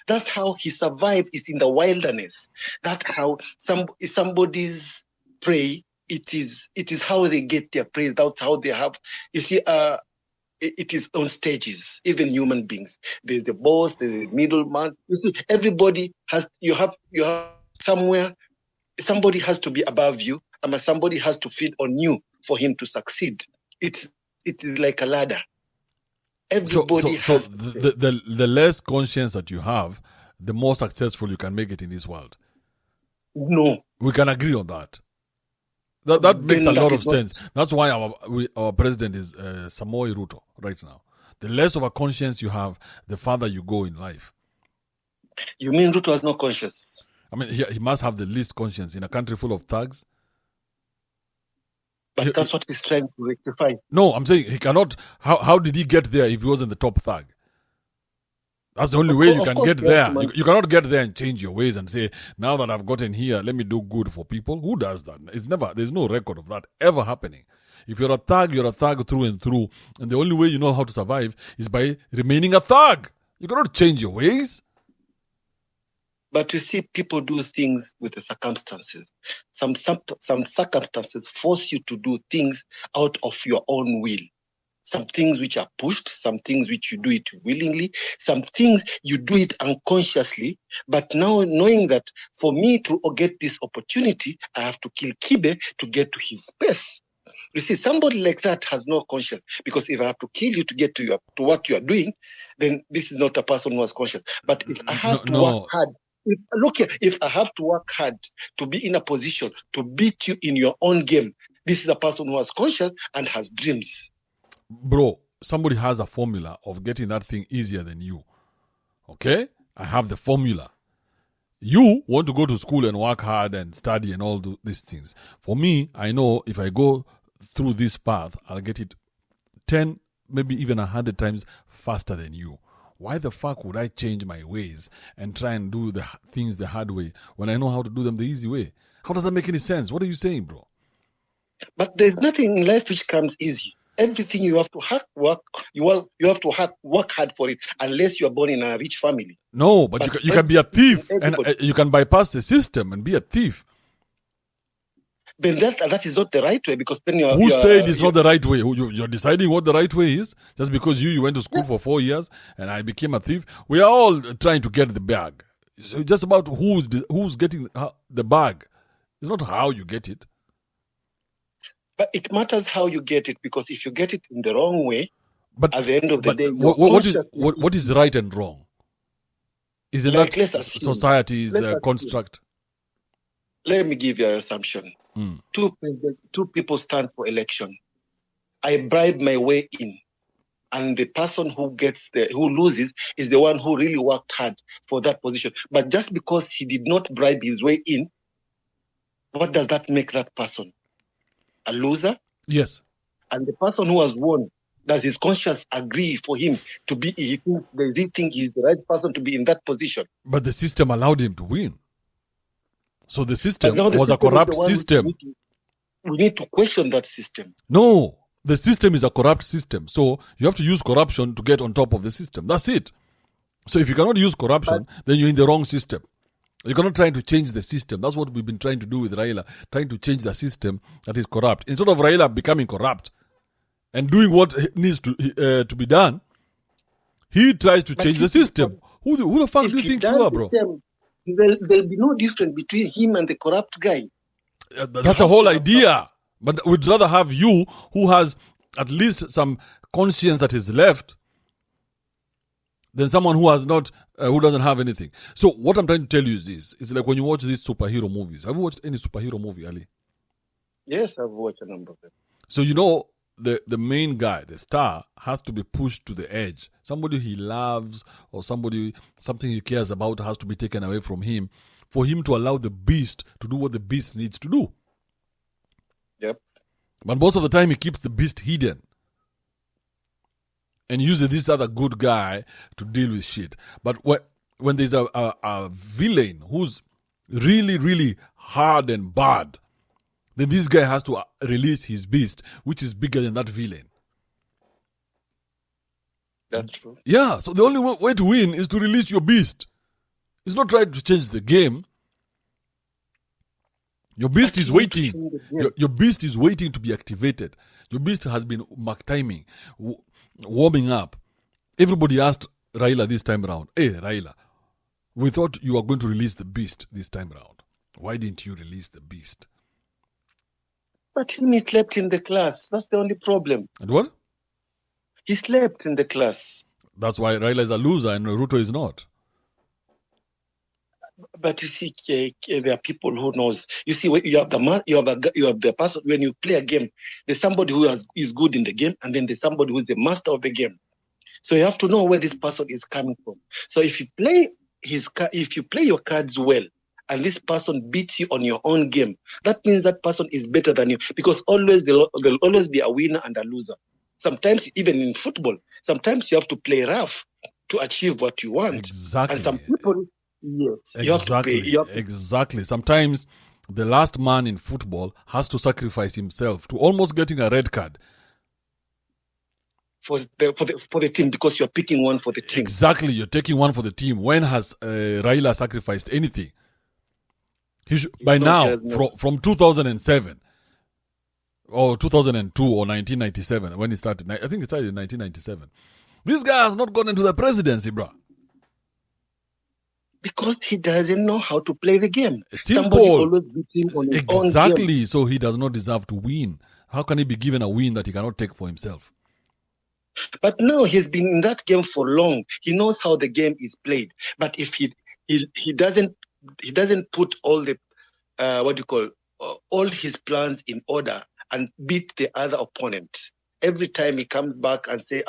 That's how he survived. Is in the wilderness. That's how if somebody's prey. It is how they get their praise. That's how they have. You see, it is on stages. Even human beings. There's the boss. There's the middleman. You see, everybody has. You have somewhere. Somebody has to be above you, somebody has to feed on you for him to succeed. It is like a ladder. Everybody so has the less conscience that you have, the more successful you can make it in this world. No. We can agree on that. That makes a Then lot that of is not- sense. That's why our president is Samoei Ruto right now. The less of a conscience you have, the farther you go in life. You mean Ruto has no conscience? I mean, he must have the least conscience in a country full of thugs. But that's what he's trying to rectify. No, I'm saying he cannot. How did he get there if he wasn't the top thug? That's the only way you can get there. You cannot get there and change your ways and say, now that I've gotten here, let me do good for people. Who does that? There's no record of that ever happening. If you're a thug through and through. And the only way you know how to survive is by remaining a thug. You cannot change your ways. But you see, people do things with the circumstances. Some circumstances force you to do things out of your own will. Some things which are pushed, some things which you do it willingly, some things you do it unconsciously. But now knowing that for me to get this opportunity, I have to kill Kibe to get to his space. You see, somebody like that has no conscience, because if I have to kill you to get to what you are doing, then this is not a person who has conscience. But if I have to work hard, if I have to work hard to be in a position to beat you in your own game, this is a person who has conscience and has dreams. Bro, somebody has a formula of getting that thing easier than you. Okay? I have the formula. You want to go to school and work hard and study and all these things. For me, I know if I go through this path, I'll get it 10, maybe even 100 times faster than you. Why the fuck would I change my ways and try and do the things the hard way when I know how to do them the easy way? How does that make any sense? What are you saying, bro? But there's nothing in life which comes easy. Everything you have to work hard for it, unless you are born in a rich family. No, but you can be a thief and you can bypass the system and be a thief. Then that is not the right way, because then Who said it's not the right way? You're deciding what the right way is just because you went to school for 4 years and I became a thief. We are all trying to get the bag. So it's just about who's getting the bag. It's not how you get it. But it matters how you get it, because if you get it in the wrong way, at the end of the day, what is right and wrong? Is it like, that society's construct? Let me give you an assumption. Two people stand for election. I bribe my way in, and the person who loses is the one who really worked hard for that position. But just because he did not bribe his way in, what does that make that person? A loser? Yes. And the person who has won, does his conscience agree for him to be? Does he think he's the right person to be in that position? But the system allowed him to win. So the system was a corrupt system. We need to question that system. No, the system is a corrupt system. So you have to use corruption to get on top of the system. That's it. So if you cannot use corruption, then you're in the wrong system. You cannot try to change the system. That's what we've been trying to do with Raila, trying to change the system that is corrupt. Instead of Raila becoming corrupt and doing what needs to be done, he tries to change the system. Who the fuck do you think you are, bro? There'll be no difference between him and the corrupt guy. That's the whole idea. But we'd rather have you, who has at least some conscience that is left, than someone who has not, who doesn't have anything. So what I'm trying to tell you is this: it's like when you watch these superhero movies. Have you watched any superhero movie, Ali? Yes, I've watched a number of them. So you know the main guy, the star, has to be pushed to the edge. Somebody he loves or something he cares about has to be taken away from him for him to allow the beast to do what the beast needs to do. Yep. But most of the time he keeps the beast hidden and uses this other good guy to deal with shit. But when there's a villain who's really, really hard and bad, then this guy has to release his beast, which is bigger than that villain. That's true. Yeah, so the only way to win is to release your beast. It's not trying to change the game. Your beast is waiting. Your beast is waiting to be activated. Your beast has been mark timing, warming up. Everybody asked Raila this time around, hey, Raila, we thought you were going to release the beast this time around. Why didn't you release the beast? But he slept in the class. That's the only problem. And what? He slept in the class. That's why Raila is a loser and Ruto is not. But you see, there are people who knows. You see, you have the person. When you play a game, there's somebody who is good in the game, and then there's somebody who is the master of the game. So you have to know where this person is coming from. So if you play your cards well, and this person beats you on your own game, that means that person is better than you. Because there'll always be a winner and a loser. Sometimes, even in football, sometimes you have to play rough to achieve what you want. Exactly. And some people, yes, Exactly. Sometimes the last man in football has to sacrifice himself to almost getting a red card for the team, because you're picking one for the team. Exactly, you're taking one for the team. When has Raila sacrificed anything? By now, from 2007 or 2002 or 1997, when he started, I think it started in 1997. This guy has not gone into the presidency, bro. Because he doesn't know how to play the game. Simple. Somebody always beats him on his own game. Exactly. So he does not deserve to win. How can he be given a win that he cannot take for himself? But now he's been in that game for long. He knows how the game is played. But if he doesn't put all the all his plans in order and beat the other opponent. Every time he comes back and say,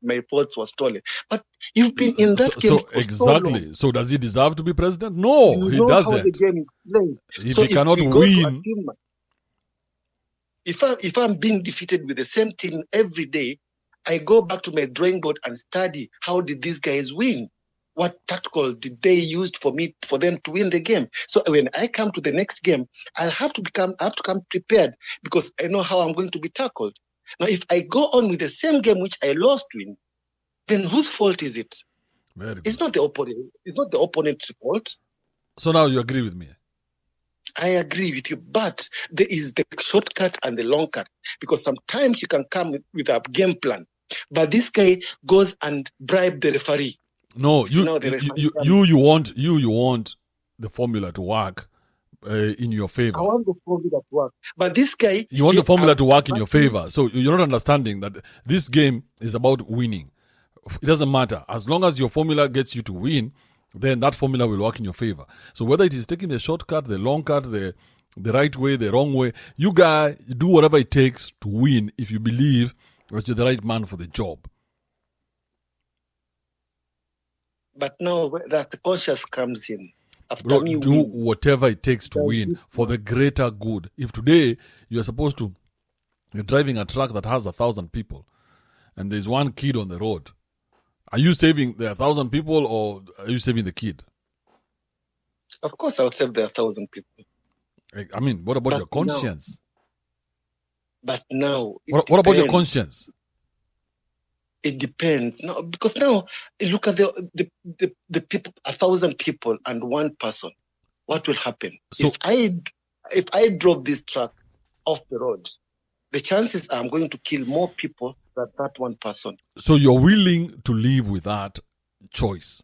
my thoughts were stolen. But you've been in that game for exactly. so long. So does he deserve to be president? No, he doesn't. How the game is played. If he cannot win. If I'm being defeated with the same team every day, I go back to my drawing board and study, how did these guys win? What tactical did they use for them to win the game? So when I come to the next game, I have to come prepared, because I know how I'm going to be tackled. Now, if I go on with the same game which I lost in, then whose fault is it? It's not the opponent. It's not the opponent's fault. So now you agree with me? I agree with you, but there is the shortcut and the long cut, because sometimes you can come with a game plan, but this guy goes and bribe the referee. No, you want the formula to work in your favor. I want the formula to work, but this guy, you want the formula to work in your favor. So you're not understanding that this game is about winning. It doesn't matter as long as your formula gets you to win. Then that formula will work in your favor. So whether it is taking the shortcut, the long cut, the right way, the wrong way, you guys do whatever it takes to win if you believe that you're the right man for the job. But now that the conscience comes in. Bro, do whatever it takes to win for the greater good. If today you're driving a truck that has 1,000 people and there's one kid on the road, are you saving the 1,000 people or are you saving the kid? Of course, I'll save the 1,000 people. I mean, what about your conscience? But now, what about your conscience? It depends. No, because now look at the people, 1,000 people and one person. What will happen? So, if I drop this truck off the road, the chances are I'm going to kill more people than that one person. So you're willing to live with that choice?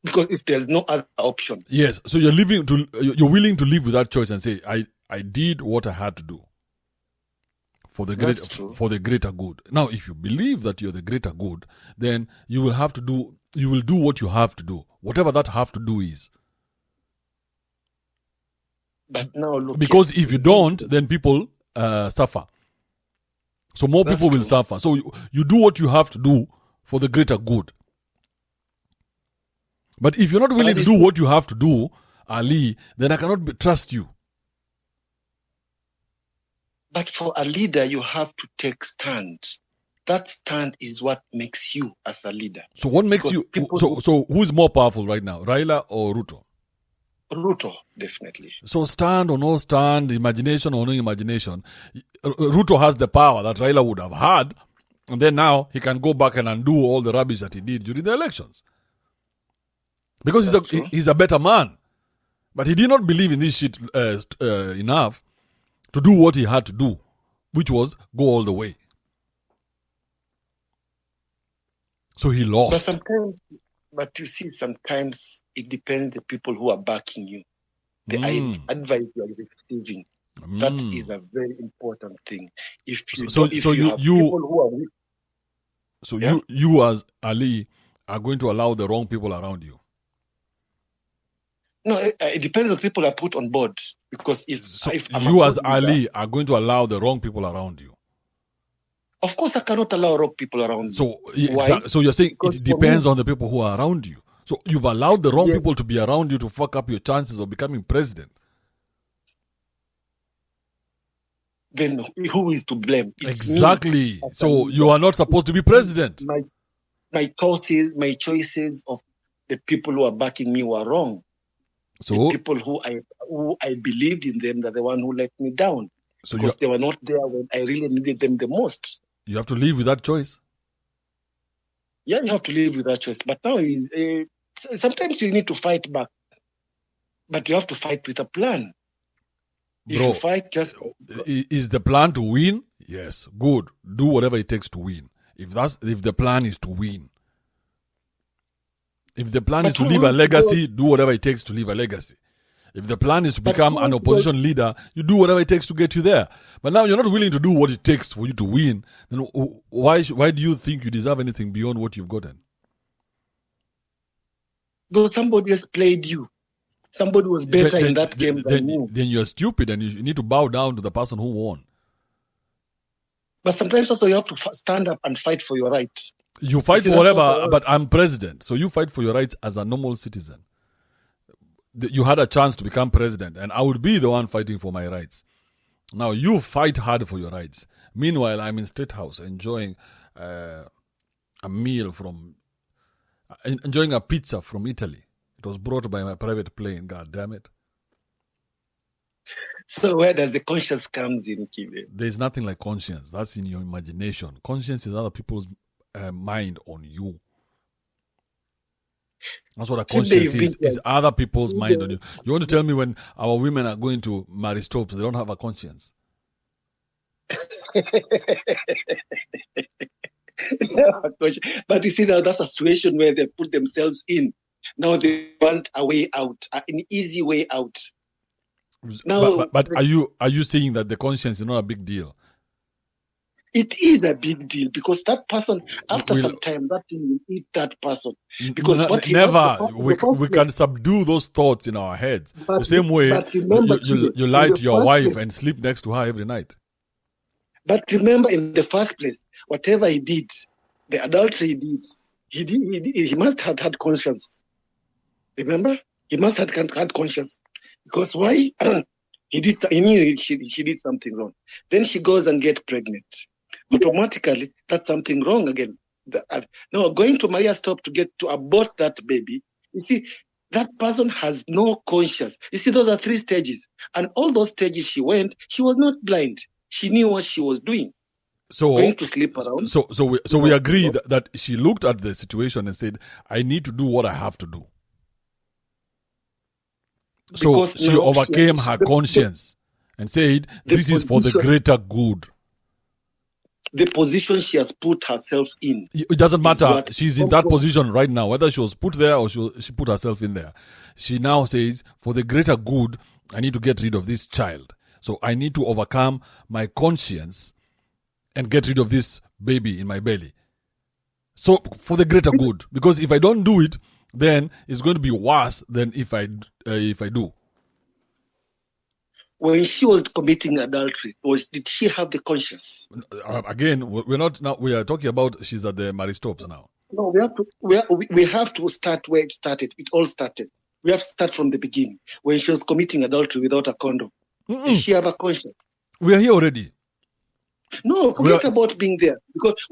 Because if there's no other option. Yes. So you're willing to live with that choice and say, I did what I had to do for the greater good. Now, if you believe that you're the greater good, then you will do what you have to do, whatever that have to do is. But now look, because if you don't, then people suffer. So more people will suffer. So you do what you have to do for the greater good. But if you're not willing to do what you have to do, Ali, then I cannot trust you. But for a leader, you have to take stand. That stand is what makes you as a leader. So what makes you? So who is more powerful right now, Raila or Ruto? Ruto, definitely. So stand or no stand, imagination or no imagination, Ruto has the power that Raila would have had, and then now he can go back and undo all the rubbish that he did during the elections. Because he's a better man. But he did not believe in this shit enough to do what he had to do, which was go all the way. So he lost. But you see, sometimes it depends the people who are backing you, the advice you are receiving. That is a very important thing. If you So have people who are weak, so you as Ali are going to allow the wrong people around you. no, it depends on people are put on board. Because if I'm you a as good leader, Ali are going to allow the wrong people around you. of course, I cannot allow wrong people around me. Why? So you're saying Because it for depends me- on the people who are around you. So you've allowed the wrong Yes. people to be around you to fuck up your chances of becoming president. Then who is to blame? It's Exactly. me as a So leader. you are not supposed to be president. My choices of the people who are backing me were wrong. So The people who I believed in them, they're the one who let me down. So because they were not there when I really needed them the most. you have to live with that choice. Yeah, you have to live with that choice. But now, sometimes you need to fight back. But you have to fight with a plan. If Bro, you fight just... is the plan to win? Yes, good. Do whatever it takes to win. If the plan is to win. If the plan is to leave a legacy, do whatever it takes to leave a legacy. If the plan is to become an opposition leader, you do whatever it takes to get you there. But now you're not willing to do what it takes for you to win. Then why do you think you deserve anything beyond what you've gotten? Though somebody has played you. Somebody was better in that game than you. Then you're stupid and you need to bow down to the person who won. But sometimes also you have to stand up and fight for your rights. You fight for whatever, but I'm president. So you fight for your rights as a normal citizen. You had a chance to become president, and I would be the one fighting for my rights. Now, you fight hard for your rights. Meanwhile, I'm in State House enjoying a pizza from Italy. It was brought by my private plane, God damn it. So where does the conscience comes in, Kibe? There's nothing like conscience. That's in your imagination. Conscience is other people's mind on you. That's what a conscience is other people's mind on you. You want to tell me when our women are going to marry stops, they don't have a conscience? But you see, now that's a situation where they put themselves in. Now they want a way out, an easy way out. Now, but are you saying that the conscience is not a big deal? It is a big deal because that person, after some time, that thing will eat that person. Because we can subdue those thoughts in our heads. The same way you lie to your wife and sleep next to her every night. But remember, in the first place, whatever he did, the adultery he did, he must have had conscience. Remember, he must have had conscience because why? He knew she did something wrong. Then she goes and gets pregnant. Automatically, that's something wrong again. Now, going to Maria Stop to abort that baby, you see, that person has no conscience. You see, those are 3 stages. And all those stages she was not blind. She knew what she was doing. So going to sleep around. So we agree that she looked at the situation and said, I need to do what I have to do. So she overcame her conscience and said, this is for the greater good. The position she has put herself in. It doesn't matter. She's in that position right now, whether she was put there or she put herself in there. She now says, for the greater good, I need to get rid of this child. So I need to overcome my conscience and get rid of this baby in my belly. So for the greater good. Because if I don't do it, then it's going to be worse than if I do. When she was committing adultery, did she have the conscience? Again, we are talking about she's at the Maristops now. No, we have to start where it started. It all started. We have to start from the beginning. When she was committing adultery without a condom. Did she have a conscience? We are here already. No, forget about being there. Because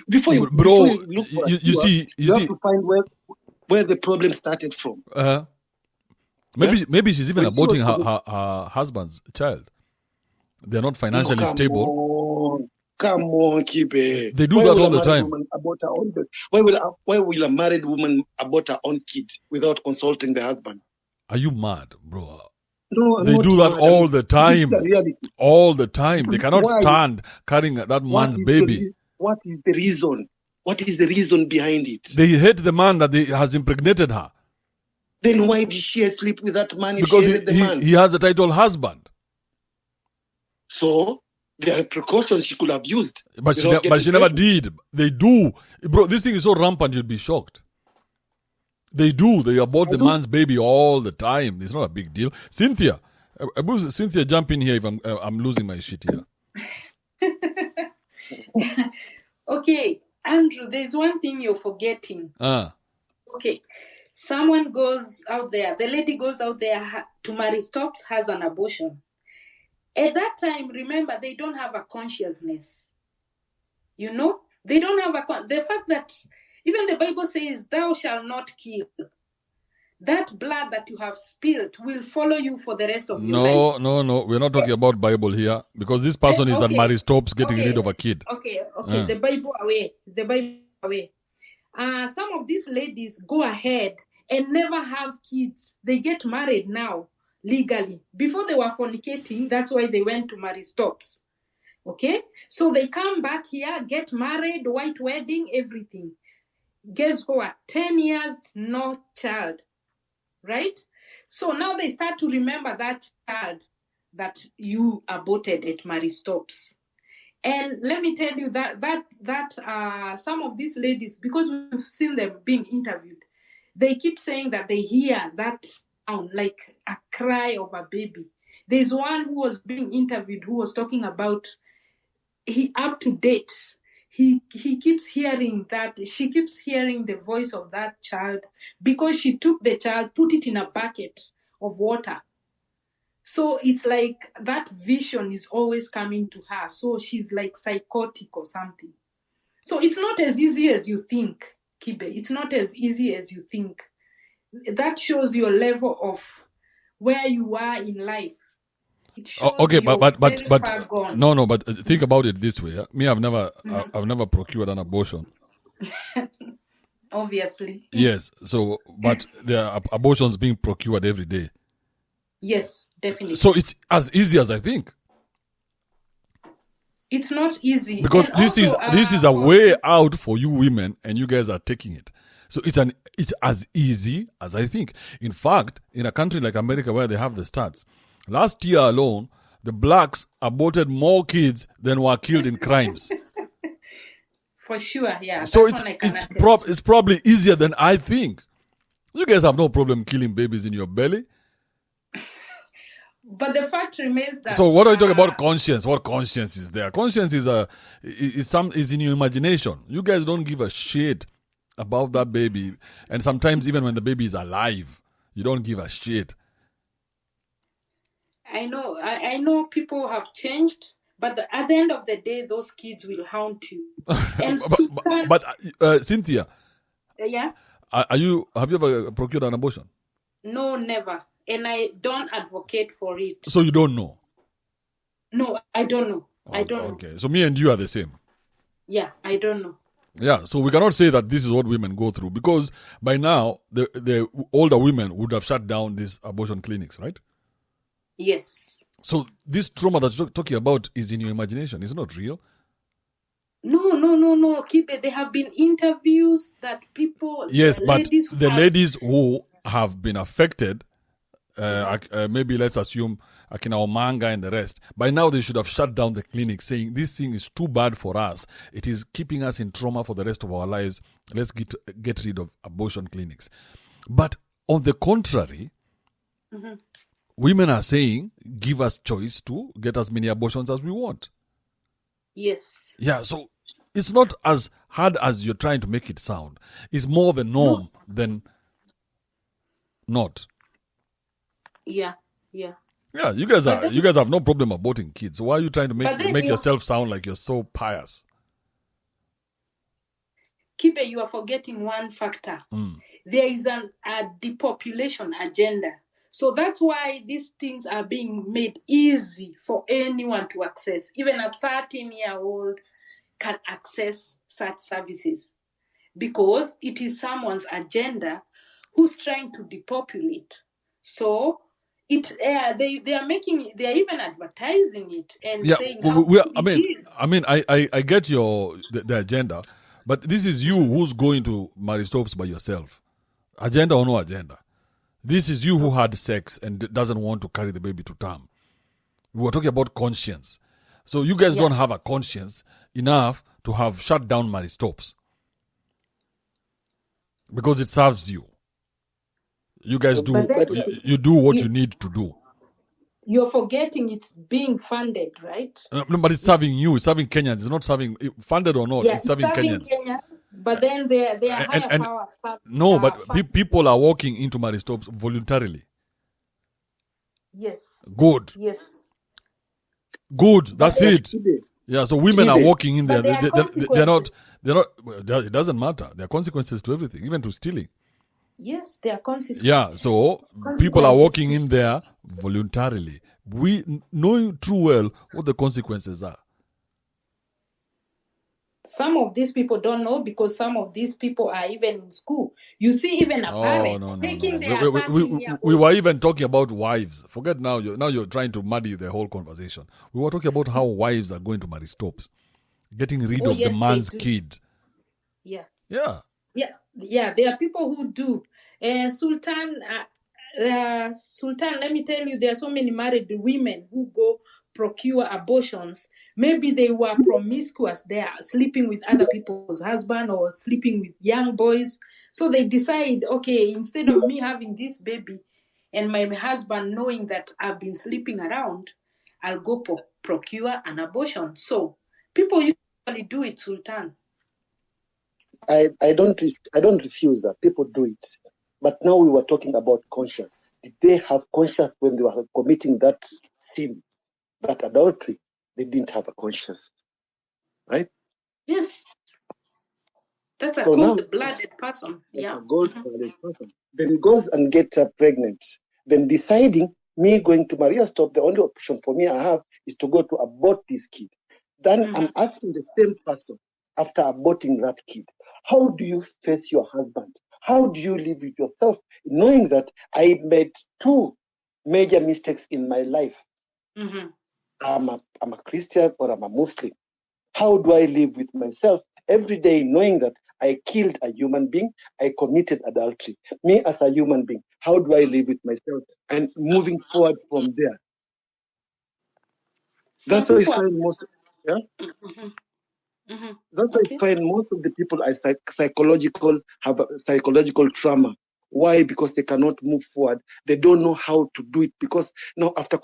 before you look for you have to find where the problem started from. Maybe she's even aborting her husband's child. They're not financially stable. Come on, Kibe. They do that all the time. Why will a married woman abort her own kid without consulting the husband? Are you mad, bro? No, they do that all the time. All the time. They cannot stand carrying that man's baby. What is the reason? What is the reason behind it? They hate the man that has impregnated her. Then why did she sleep with that man? Because he has the title husband. So there are precautions she could have used. But she without getting never pregnant. did. They do. Bro, this thing is so rampant, you'll be shocked. They do. They abort the man's baby all the time. It's not a big deal. Cynthia. Cynthia, jump in here if I'm losing my shit here. Okay, Andrew, there's one thing you're forgetting. Okay, someone goes out there, the lady goes out there to marry stops, has an abortion. At that time, remember, they don't have a consciousness. You know, they don't have the fact that even the Bible says, thou shalt not kill. That blood that you have spilled will follow you for the rest of your life. No. We're not talking about Bible here because this person is at Mary Stops getting rid of a kid. Okay. The Bible away. Some of these ladies go ahead and never have kids. They get married now legally. Before they were fornicating, that's why they went to Mary Stops. Okay? So they come back here, get married, white wedding, everything. Guess what? 10 years, no child. Right? So now they start to remember that child that you aborted at Mary Stops. And let me tell you that some of these ladies, because we've seen them being interviewed, they keep saying that they hear that sound like a cry of a baby. There's one who was being interviewed who was talking about up to date. He keeps hearing that, she keeps hearing the voice of that child because she took the child, put it in a bucket of water. So it's like that vision is always coming to her. So she's like psychotic or something. So it's not as easy as you think, Kibe. It's not as easy as you think. That shows your level of where you are in life. It shows okay, you're but very far gone. no, but think about it this way. Me, I've never procured an abortion. Obviously. Yes. So, but there are abortions being procured every day. Yes, definitely. So it's as easy as I think. It's not easy Because and this also, is a way out for you women, and you guys are taking it. So it's as easy as I think. In fact, in a country like America where they have the stats, last year alone, the blacks aborted more kids than were killed in crimes. For sure, yeah. So it's probably easier than I think. You guys have no problem killing babies in your belly. But the fact remains that. So what are you talking about conscience? What conscience is there? Conscience is in your imagination. You guys don't give a shit about that baby, and sometimes even when the baby is alive, you don't give a shit. I know people have changed, but at the end of the day, those kids will haunt you. And but Cynthia, yeah, have you ever procured an abortion? No, never, and I don't advocate for it. So you don't know? No, I don't know. I don't know. Okay, so me and you are the same. Yeah, I don't know. Yeah, so we cannot say that this is what women go through because by now the older women would have shut down these abortion clinics, right? Yes. So this trauma that you're talking about is in your imagination. It's not real. No. Keep it. There have been interviews that people. Yes, but the ladies who have been affected, maybe let's assume Akina Omanga and the rest, by now they should have shut down the clinic saying this thing is too bad for us. It is keeping us in trauma for the rest of our lives. Let's get rid of abortion clinics. But on the contrary, women are saying, give us choice to get as many abortions as we want. Yes. Yeah, so it's not as hard as you're trying to make it sound. It's more the norm than not. Yeah. Yeah, you guys have no problem aborting kids. Why are you trying to make yourself sound like you're so pious? Kibe, you are forgetting one factor. There is a depopulation agenda. So that's why these things are being made easy for anyone to access. Even a 13-year-old can access such services because it is someone's agenda who's trying to depopulate. So they are even advertising it and saying I get the agenda, but this is you who's going to marry stops by yourself. Agenda or no agenda. This is you who had sex and doesn't want to carry the baby to term. We were talking about conscience. So you guys Yeah. don't have a conscience enough to have shut down Maristops because it serves you. You guys do But then you do what you, you need to do. you're forgetting it's being funded, right? No, but it's serving you. It's serving Kenyans. It's not serving, funded or not. Yeah, It's it's serving serving Kenyans. Kenyans, but then there are higher And powers. no, but people are walking into Maristops voluntarily. Yes. Good. Yes. Good. That's But it. Yeah. So women are walking in there. But there are They're not. consequences. They're not. It doesn't matter. There are consequences to everything, even to stealing. Yes, there are consequences. Yeah. So people are walking in there voluntarily. We knowing too well what the consequences are. Some of these people don't know because some of these people are even in school. You see, even a parent taking their 13-year-old. We were even talking about wives. Forget now. You're trying to muddy the whole conversation. We were talking about how wives are going to Maristops, getting rid of the man's kid. Yeah. Yeah. Yeah. Yeah. There are people who do. Sultan, let me tell you, there are so many married women who go procure abortions. Maybe they were promiscuous. They are sleeping with other people's husband or sleeping with young boys. So they decide, okay, instead of me having this baby and my husband knowing that I've been sleeping around, I'll go procure an abortion. So people usually do it, Sultan. I don't refuse that people do it, but now we were talking about conscience. Did they have conscience when they were committing that sin, that adultery? They didn't have a conscience, right? Yes, that's a So now cold-blooded person. Yeah, a cold-blooded person. Then goes and gets pregnant. Then deciding me going to Maria Stop, the only option for me I have is to go to abort this kid. Then I'm asking the same person after aborting that kid, how do you face your husband? How do you live with yourself, knowing that I made two major mistakes in my life? I'm a Christian or I'm a Muslim. How do I live with myself every day, knowing that I killed a human being, I committed adultery? Me as a human being, how do I live with myself? And moving forward from there. That's why I find most. Yeah. That's why I find most of the people are have a psychological trauma. Why? Because they cannot move forward. They don't know how to do it. Because now, after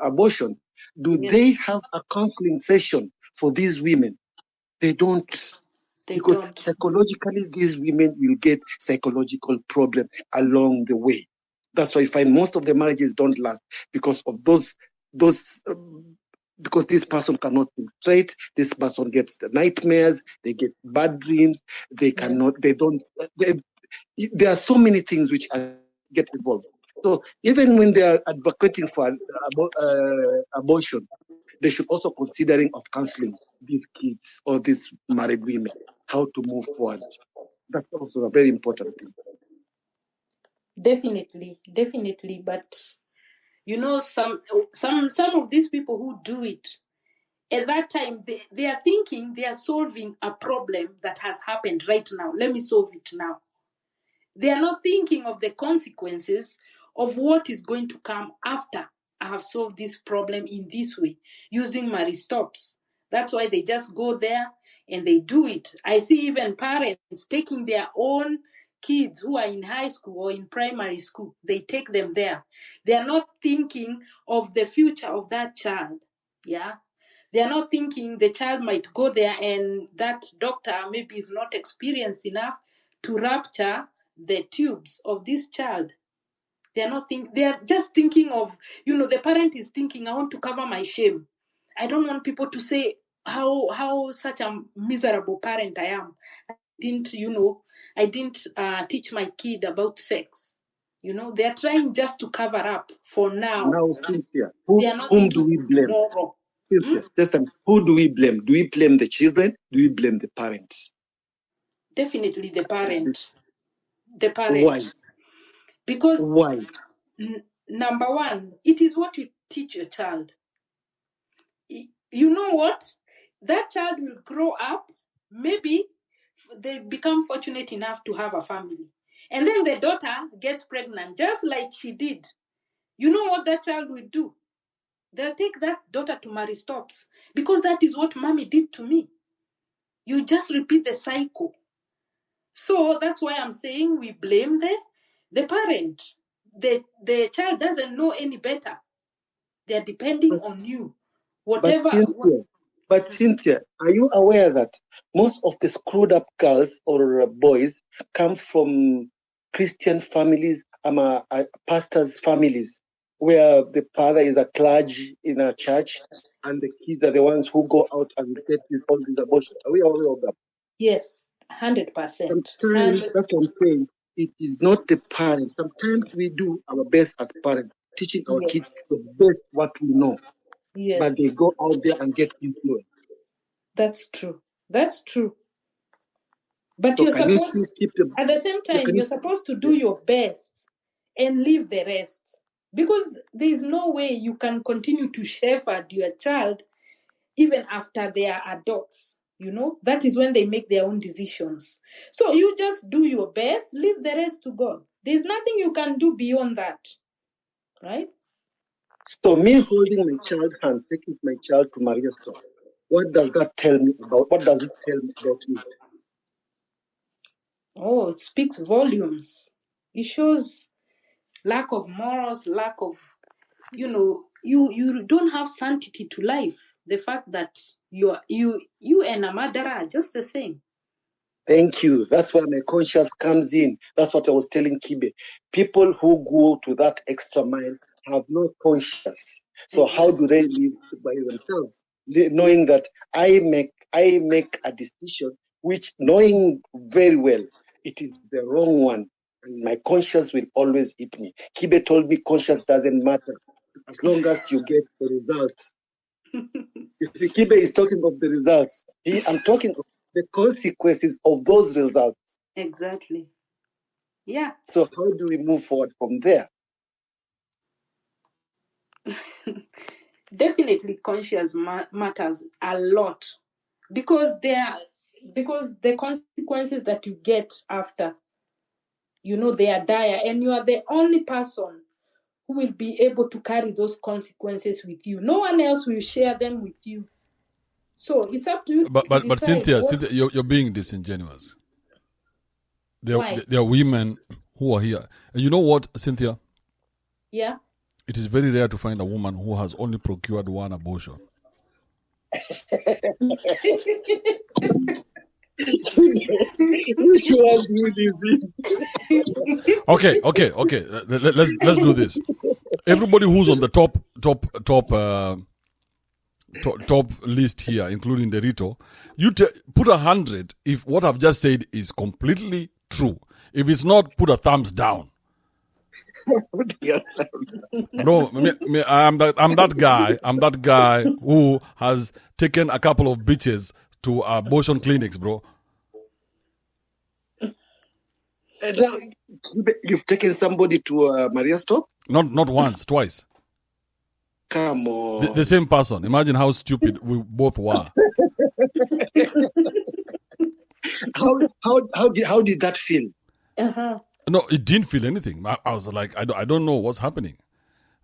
abortion, they have a counseling session for these women? They don't. Because psychologically, these women will get psychological problems along the way. That's why I find most of the marriages don't last because of those. Because this person cannot think straight, this person gets the nightmares, they get bad dreams, they cannot, they don't. There are so many things which get involved. So even when they are advocating for abortion, they should also considering of counseling these kids or these married women how to move forward. That's also a very important thing. Definitely, but you know, some of these people who do it at that time, they are thinking they are solving a problem that has happened right now. Let me solve it now. They are not thinking of the consequences of what is going to come after I have solved this problem in this way, using Maristops. That's why they just go there and they do it. I see even parents taking their own kids who are in high school or in primary school, they take them there. They are not thinking of the future of that child. Yeah. They are not thinking the child might go there and that doctor maybe is not experienced enough to rupture the tubes of this child. They are just thinking of, the parent is thinking, I want to cover my shame. I don't want people to say how such a miserable parent I am. I didn't teach my kid about sex. They are trying just to cover up for now. Now, Cynthia, they are not whom thinking do we blame? Tomorrow. Cynthia, who do we blame? Do we blame the children? Do we blame the parents? Definitely the parent. The parent. Why? Because why? Number one, it is what you teach your child. You know what? That child will grow up, maybe they become fortunate enough to have a family. And then the daughter gets pregnant, just like she did. You know what that child will do? They'll take that daughter to marry stops because that is what mommy did to me. You just repeat the cycle. So that's why I'm saying we blame the parent. The child doesn't know any better. They're depending on you. Whatever. But Cynthia, are you aware that most of the screwed up girls or boys come from Christian families, pastors' families, where the father is a clergy in a church and the kids are the ones who go out and get all these abortions? Are we aware of that? Yes, 100%. Sometimes, that's what I'm saying. It is not the parents. Sometimes we do our best as parents, teaching our kids the best what we know. Yes. But they go out there and get influenced. That's true. That's true. But So you're can you supposed, still keep them? at the same time, you're supposed to do your best and leave the rest. Because there's no way you can continue to shepherd your child even after they are adults. You know, that is when they make their own decisions. So you just do your best, leave the rest to God. There's nothing you can do beyond that, right? So me holding my child's hand, taking my child to Maria's store, what does that tell me about? What does it tell me about me? Oh, it speaks volumes. It shows lack of morals, lack of, you don't have sanctity to life. The fact that you and a murderer are just the same. Thank you. That's where my conscience comes in. That's what I was telling Kibe. People who go to that extra mile have no conscience. So how do they live by themselves? Knowing that I make a decision which, knowing very well it is the wrong one, and my conscience will always eat me. Kibe told me conscience doesn't matter as long as you get the results. If Kibe is talking of the results, I'm talking of the consequences of those results. Exactly. Yeah. So how do we move forward from there? Definitely conscience matters a lot because the consequences that you get after, they are dire, and you are the only person who will be able to carry those consequences with you. No one else will share them with you. So it's up to you. But Cynthia, you're being disingenuous. Why? There are women who are here. And you know what, Cynthia? Yeah. It is very rare to find a woman who has only procured one abortion. Which was Okay. Let's do this. Everybody who's on the top list here, including Derito, you put 100 if what I've just said is completely true. If it's not, put a thumbs down. Bro, I'm that guy who has taken a couple of bitches to abortion clinics, bro. You've taken somebody to Maria's store? Not once, twice. Come on. The same person. Imagine how stupid we both were. How did that feel? No, it didn't feel anything. I was like, I don't know what's happening.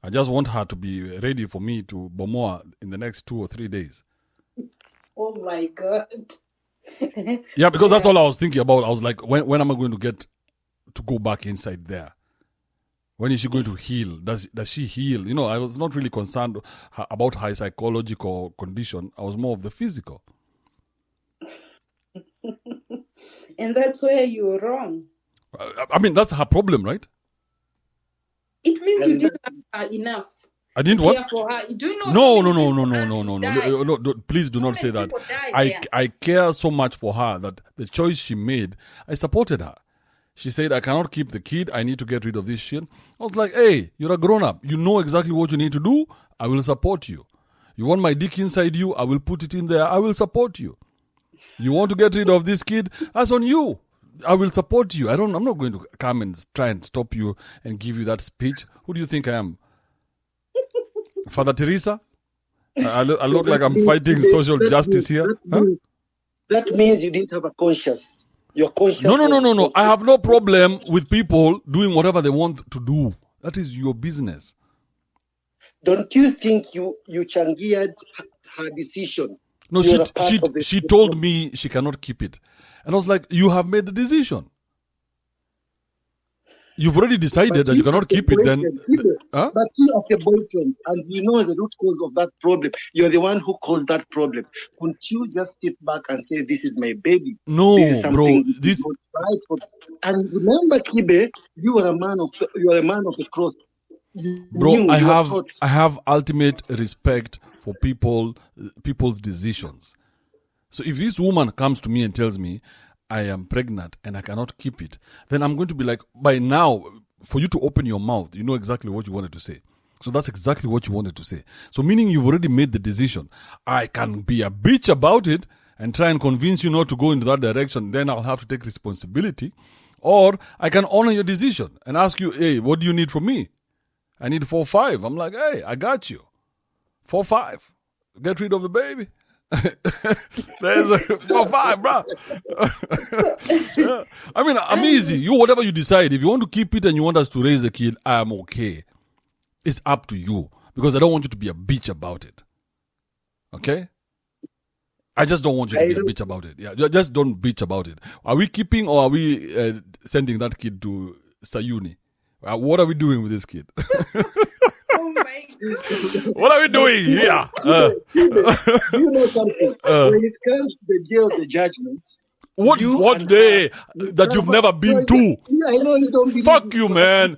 I just want her to be ready for me to Bomoa in the next 2 or 3 days. Oh my God. Yeah, because that's all I was thinking about. I was like, when am I going to get to go back inside there? When is she going to heal? Does she heal? I was not really concerned about her psychological condition. I was more of the physical. And that's where you're wrong. I mean, that's her problem, right? It means you didn't have enough. I didn't what? Care for her. Do you know No. Please do not say that. I care so much for her that the choice she made, I supported her. She said, I cannot keep the kid. I need to get rid of this shit. I was like, hey, you're a grown-up. You know exactly what you need to do. I will support you. You want my dick inside you? I will put it in there. I will support you. You want to get rid of this kid? That's on you. I will support you. I'm not going to come and try and stop you and give you that speech. Who do you think I am? Father Teresa? I look like I'm fighting social justice here. That means you didn't have a conscience. Your conscience. No. I have no problem with people doing whatever they want to do. That is your business. Don't you think you changied her decision? No, You're a part of the she told me she cannot keep it. And I was like, you have made the decision. You've already decided that you cannot keep it, then... Huh? But you are the boyfriend, and you know the root cause of that problem. You're the one who caused that problem. Couldn't you just sit back and say, this is my baby? No, this is bro. This... Right for... And remember, Kibe, you are a man of the cross. Bro, I have ultimate respect for people's decisions. So if this woman comes to me and tells me I am pregnant and I cannot keep it, then I'm going to be like, by now, for you to open your mouth, you know exactly what you wanted to say. So that's exactly what you wanted to say. So meaning you've already made the decision. I can be a bitch about it and try and convince you not to go into that direction. Then I'll have to take responsibility. Or I can honor your decision and ask you, hey, what do you need from me? I need 4-5. I'm like, hey, I got you. 4-5. Get rid of the baby. There's a 4-5, bro. Yeah. I mean, I'm easy. You, whatever you decide. If you want to keep it and you want us to raise a kid, I am okay. It's up to you. Because I don't want you to be a bitch about it. Okay? I just don't want you to be a bitch about it. Yeah, just don't bitch about it. Are we keeping or are we sending that kid to Sayuni? What are we doing with this kid? Oh my God. What are we doing here? You know something? When it comes to the day of the judgment, what day that you've never been to? Yeah, I know you don't believe. Fuck you, man.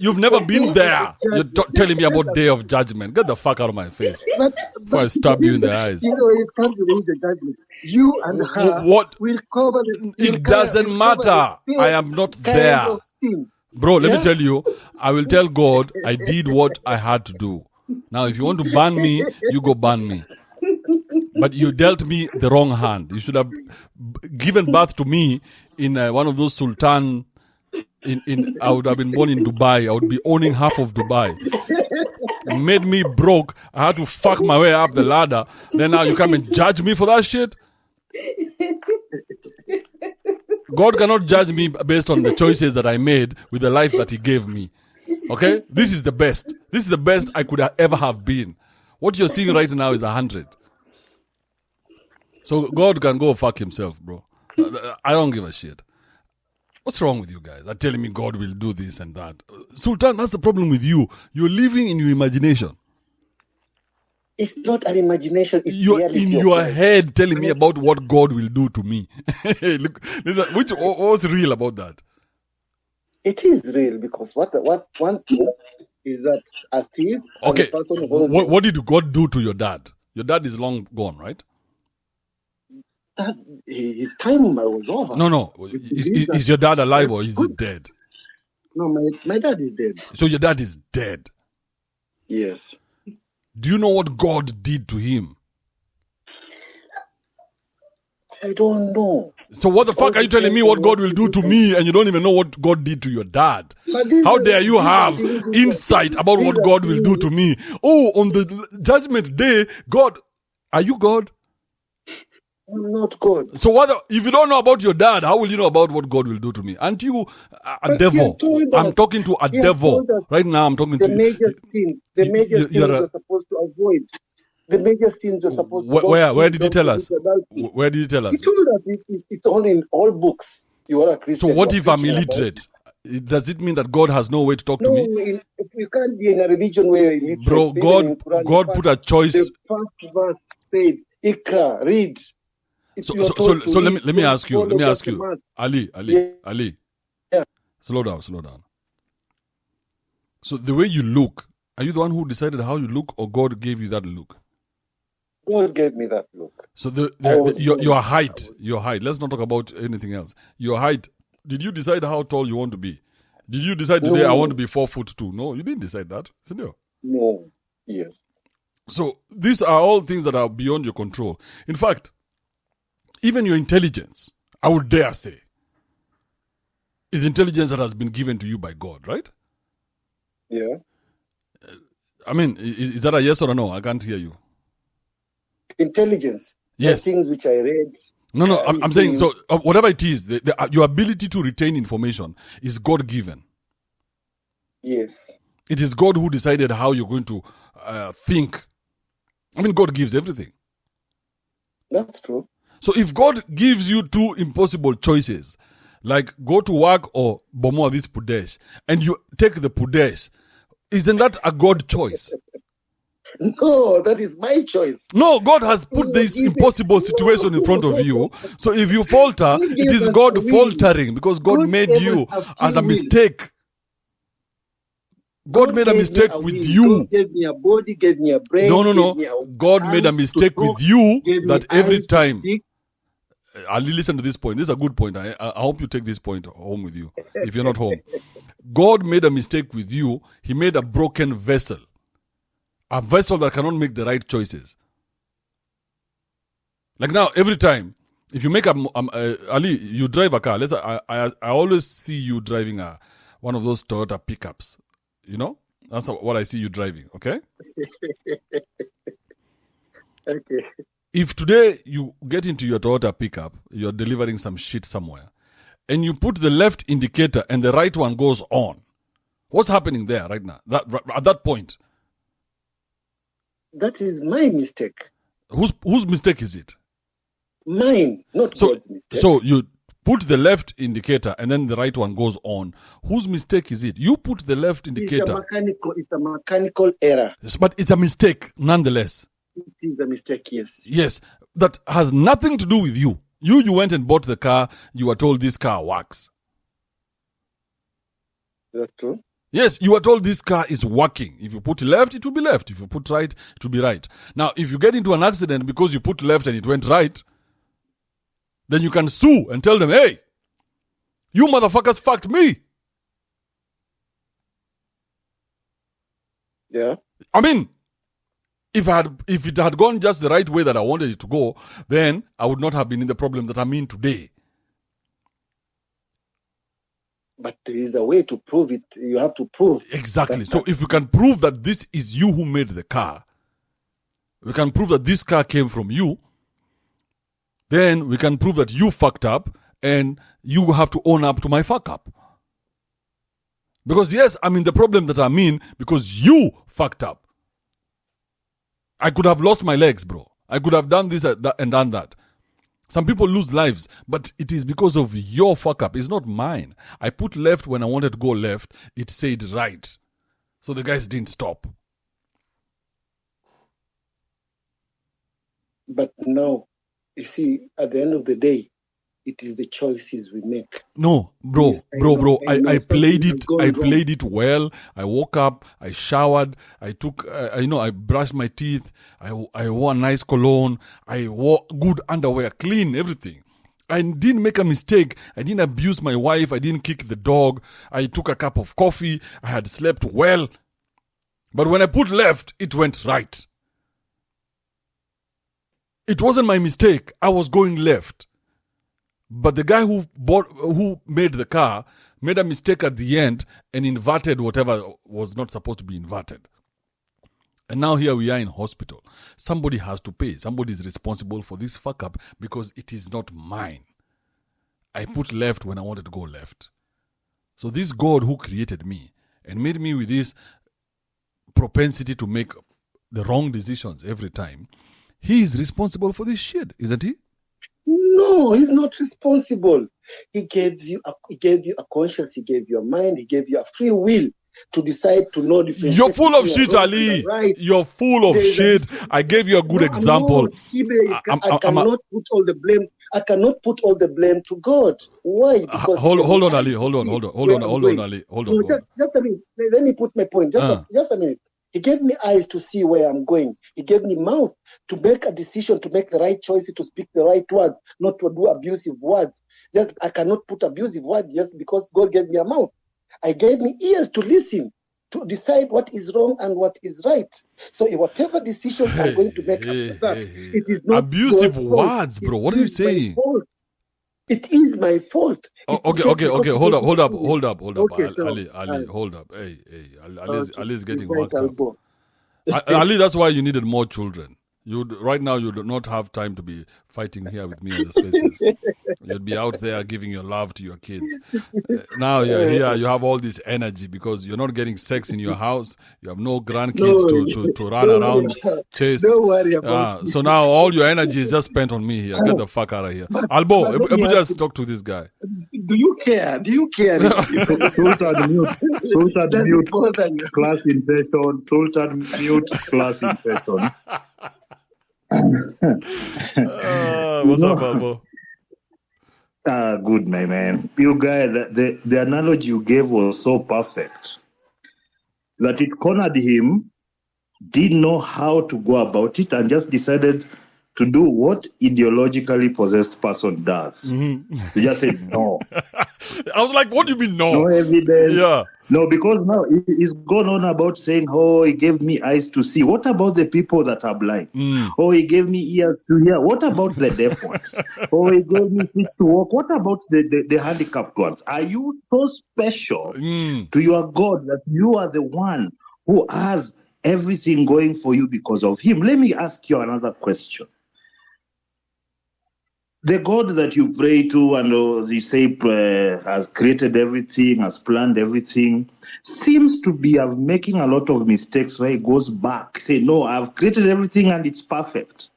You've never been there. You're telling me about day of judgment. Get the fuck out of my face before I stab you in the eyes. You know, when it comes to the day of the judgment, you and her will cover the... It doesn't matter. I am not there. Bro, let me tell you, I will tell God I did what I had to do. Now, if you want to ban me, you go ban me. But you dealt me the wrong hand. You should have given birth to me in one of those sultan. I would have been born in Dubai. I would be owning half of Dubai. It made me broke. I had to fuck my way up the ladder. Then now you come and judge me for that shit? God cannot judge me based on the choices that I made with the life that He gave me. Okay? This is the best. This is the best I could ever have been. What you're seeing right now is 100. So God can go fuck himself, bro. I don't give a shit. What's wrong with you guys? Are telling me God will do this and that? Sultan, that's the problem with you. You're living in your imagination. It's not an imagination. It's You're reality in your head telling me about what God will do to me. Look, what's real about that? It is real because what one thing is that a thief. Okay, what did God do to your dad? Your dad is long gone, right? His time was over. No. Is your dad alive or is he dead? No, my dad is dead. So your dad is dead? Yes. Do you know what God did to him? I don't know. So what the fuck are you telling me what God will do to me and you don't even know what God did to your dad? How dare you have insight about what God will do to me? Oh, on the judgment day, God, are you God? I'm not God. So what if you don't know about your dad, how will you know about what God will do to me? Aren't you a devil? I'm talking to a devil. Right now I'm talking to you. The major sins you're supposed to avoid. The major sins you're supposed to avoid. Where did he tell us? Where did he tell us? He told us it's all in all books. You are a Christian. So what if I'm illiterate? Does it mean that God has no way to talk to me? No, you can't be in a religion where you're illiterate. Bro, God put a choice. The first verse said, Ikra, read. So let me ask you, Ali. Yeah. Slow down. So the way you look, are you the one who decided how you look, or God gave you that look? God gave me that look. So your height. Let's not talk about anything else. Your height. Did you decide how tall you want to be? Did you decide today I want to be 4'2"? No, you didn't decide that, isn't it? No. Yes. So these are all things that are beyond your control. In fact, even your intelligence, I would dare say, is intelligence that has been given to you by God, right? Yeah. I mean, is that a yes or a no? I can't hear you. Intelligence. Yes. Things which I read. No, I'm saying, so whatever it is, your ability to retain information is God-given. Yes. It is God who decided how you're going to think. I mean, God gives everything. That's true. So if God gives you two impossible choices, like go to work or bomoa this pudesh, and you take the pudesh, isn't that a God choice? No, that is my choice. No, God has put this impossible situation in front of you. So if you falter, it is God faltering because God made you as a mistake. God made a mistake with you. God gave me a body, gave me a brain. No. God made a mistake with you that every time. I'll listen to this point. This is a good point. I hope you take this point home with you if you're not home. God made a mistake with you. He made a broken vessel. A vessel that cannot make the right choices. Like now, every time, if you make Ali, you drive a car. I always see you driving one of those Toyota pickups. You know? That's what I see you driving, okay? Okay. If today you get into your Toyota pickup, you're delivering some shit somewhere, and you put the left indicator and the right one goes on, what's happening there right now? At that point? That is my mistake. Whose mistake is it? Mine, not God's mistake. So you put the left indicator and then the right one goes on. Whose mistake is it? You put the left indicator. It's a mechanical error. Yes, but it's a mistake nonetheless. It is a mistake, yes. Yes, that has nothing to do with you. You went and bought the car. You were told this car works. That's true. Yes, you were told this car is working. If you put left, it will be left. If you put right, it will be right. Now, if you get into an accident because you put left and it went right, then you can sue and tell them, hey, you motherfuckers fucked me. Yeah. I mean, if it had gone just the right way that I wanted it to go, then I would not have been in the problem that I'm in today. But there is a way to prove it. You have to prove. Exactly. So if we can prove that this is you who made the car, we can prove that this car came from you, then we can prove that you fucked up and you have to own up to my fuck up. Because yes, I'm in the problem that I'm in because you fucked up. I could have lost my legs, bro. I could have done this and done that. Some people lose lives, but it is because of your fuck up. It's not mine. I put left when I wanted to go left. It said right. So the guys didn't stop. But no, you see, at the end of the day, it is the choices we make. No, bro, Yes, I played it. gone I wrong. played it well. I woke up. I showered. I took. I brushed my teeth. I wore a nice cologne. I wore good underwear, clean everything. I didn't make a mistake. I didn't abuse my wife. I didn't kick the dog. I took a cup of coffee. I had slept well. But when I put left, it went right. It wasn't my mistake. I was going left. But the guy who made the car made a mistake at the end and inverted whatever was not supposed to be inverted. And now here we are in hospital. Somebody has to pay. Somebody is responsible for this fuck up because it is not mine. I put left when I wanted to go left. So this God who created me and made me with this propensity to make the wrong decisions every time, he is responsible for this shit, isn't he? No, he's not responsible. He gave you a conscience. He gave you a mind. He gave you a free will to decide to know differentiate. You're full of between shit, wrong and Ali. right. You're full of There is shit. I gave you a good No, example. I'm not. Kibe, I cannot put all the blame. I cannot put all the blame to God. Why? Because Hold on, I Ali. Hold on, Ali. Hold on. Just a minute. Let me put my point. Just a minute. He gave me eyes to see where I'm going. He gave me mouth to make a decision, to make the right choices, to speak the right words, not to do abusive words. Just I cannot put abusive words just because God gave me a mouth. I gave me ears to listen, to decide what is wrong and what is right. So whatever decisions I'm going to make after that, it is not abusive God's fault. words, bro. What are you saying? It is my fault. Okay. Hold up. Okay, Ali, hold up. Hey. Ali is getting Right, worked I'll up. go. Ali, that's why you needed more children. Right now, you do not have time to be fighting here with me on the spaces. You'd be out there giving your love to your kids. Now you're here, you have all this energy because you're not getting sex in your house. You have no grandkids to run around, chase. Don't worry about So now all your energy is just spent on me here. Get the fuck out of here. Albo, but let me just ask you, talk to this guy. do you care? Do you care? Sultan mute. Sultan Does it mute. bother you? Class in session. Sultan mute. Class in session. What's up, Albo? Good, my man. You guys, the analogy you gave was so perfect that it cornered him, didn't know how to go about it, and just decided to do what ideologically possessed person does. He just said no. I was like, what do you mean no? No evidence. Yeah. No, because now he's gone on about saying, oh, he gave me eyes to see. What about the people that are blind? Oh, he gave me ears to hear. What about the deaf ones? Oh, he gave me feet to walk. What about the handicapped ones? Are you so special to your God that you are the one who has everything going for you because of him? Let me ask you another question. The God that you pray to and you say has created everything, has planned everything, seems to be making a lot of mistakes where he goes back, say, no, I've created everything and it's perfect.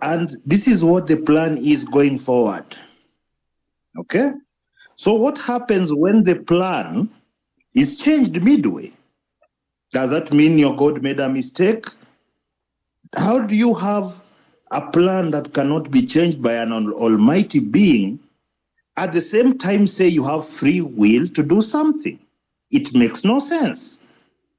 And this is what the plan is going forward. Okay? So what happens when the plan is changed midway? Does that mean your God made a mistake? How do you have a plan that cannot be changed by an almighty being, at the same time say you have free will to do something? It makes no sense.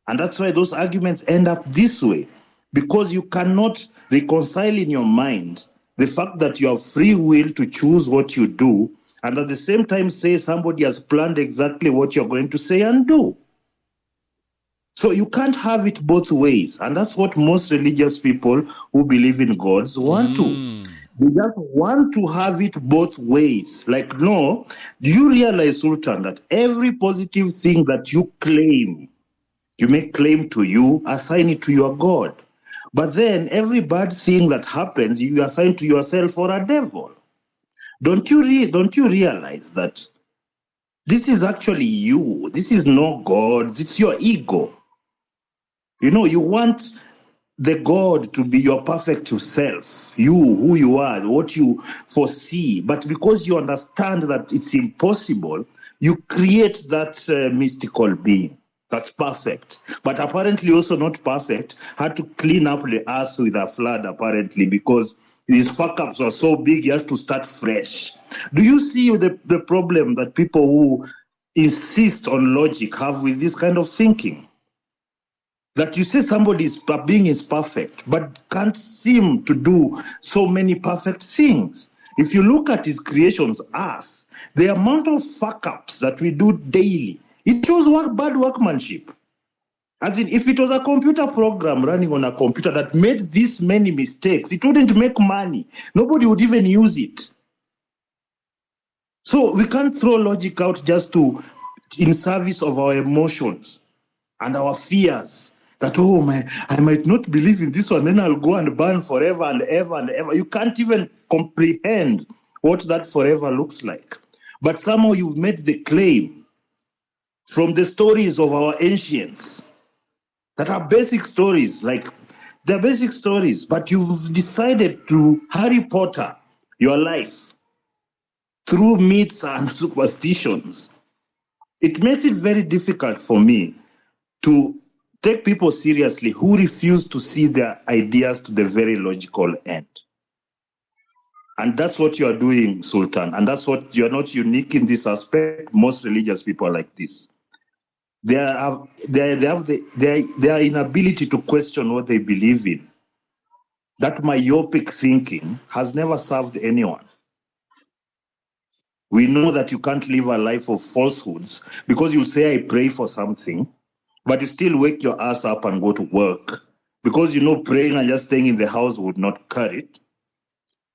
And that's why those arguments end up this way, because you cannot reconcile in your mind the fact that you have free will to choose what you do, and at the same time say somebody has planned exactly what you're going to say and do. So you can't have it both ways. And that's what most religious people who believe in gods want to. They just want to have it both ways. Like, no, do you realize, Sultan, that every positive thing that you claim, you make claim to you, assign it to your God. But then every bad thing that happens, you assign to yourself or a devil. Don't you realize that this is actually you? This is no God. It's your ego. You know, you want the God to be your perfect self, you, who you are, what you foresee. But because you understand that it's impossible, you create that mystical being that's perfect. But apparently also not perfect, had to clean up the earth with a flood, apparently, because these fuck-ups were so big, he has to start fresh. Do you see the problem that people who insist on logic have with this kind of thinking? That you say somebody's being is perfect, but can't seem to do so many perfect things. If you look at his creations, us, the amount of fuck-ups that we do daily, it shows bad workmanship. As in, if it was a computer program running on a computer that made this many mistakes, it wouldn't make money. Nobody would even use it. So we can't throw logic out just in service of our emotions and our fears. That, oh, I might not believe in this one, then I'll go and burn forever and ever and ever. You can't even comprehend what that forever looks like. But somehow you've made the claim from the stories of our ancients that are basic stories, like they're basic stories, but you've decided to Harry Potter your life through myths and superstitions. It makes it very difficult for me to take people seriously who refuse to see their ideas to the very logical end. And that's what you are doing, Sultan. And that's what you're not unique in this aspect. Most religious people are like this. Their inability to question what they believe in, that myopic thinking, has never served anyone. We know that you can't live a life of falsehoods because you say, I pray for something, but you still wake your ass up and go to work because you know praying and just staying in the house would not cut it.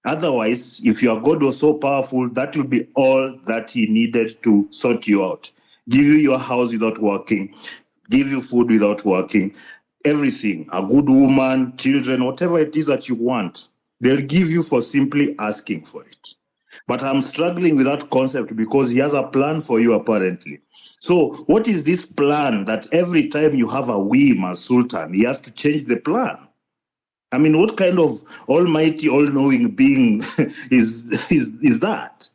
Otherwise, if your God was so powerful, that would be all that he needed to sort you out. Give you your house without working, give you food without working, everything, a good woman, children, whatever it is that you want, they'll give you for simply asking for it. But I'm struggling with that concept because he has a plan for you, apparently. So what is this plan that every time you have a whim as Sultan, he has to change the plan? I mean, what kind of almighty, all-knowing being is that?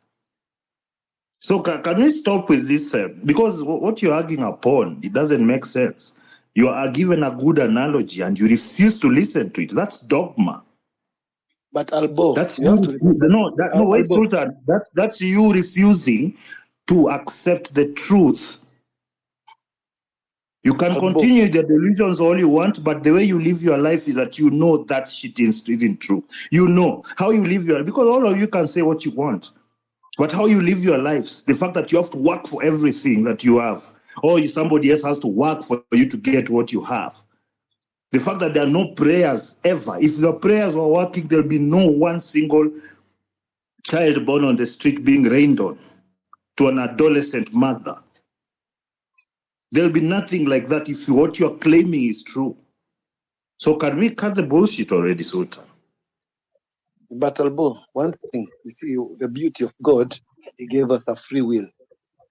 So can we stop with this? Because what you're arguing upon, it doesn't make sense. You are given a good analogy and you refuse to listen to it. That's dogma. But Albo, That's you have to remember. wait, Albo, Sultan. That's you refusing to accept the truth. You can Albo, continue the delusions all you want, but the way you live your life is that you know that shit isn't true. You know how you live your, because all of you can say what you want, but how you live your lives, the fact that you have to work for everything that you have, or somebody else has to work for you to get what you have. The fact that there are no prayers ever. If your prayers were working, there'll be no one single child born on the street being rained on to an adolescent mother. There'll be nothing like that if what you're claiming is true. So can we cut the bullshit already, Sultan? but Albo, one thing, you see, the beauty of God, He gave us a free will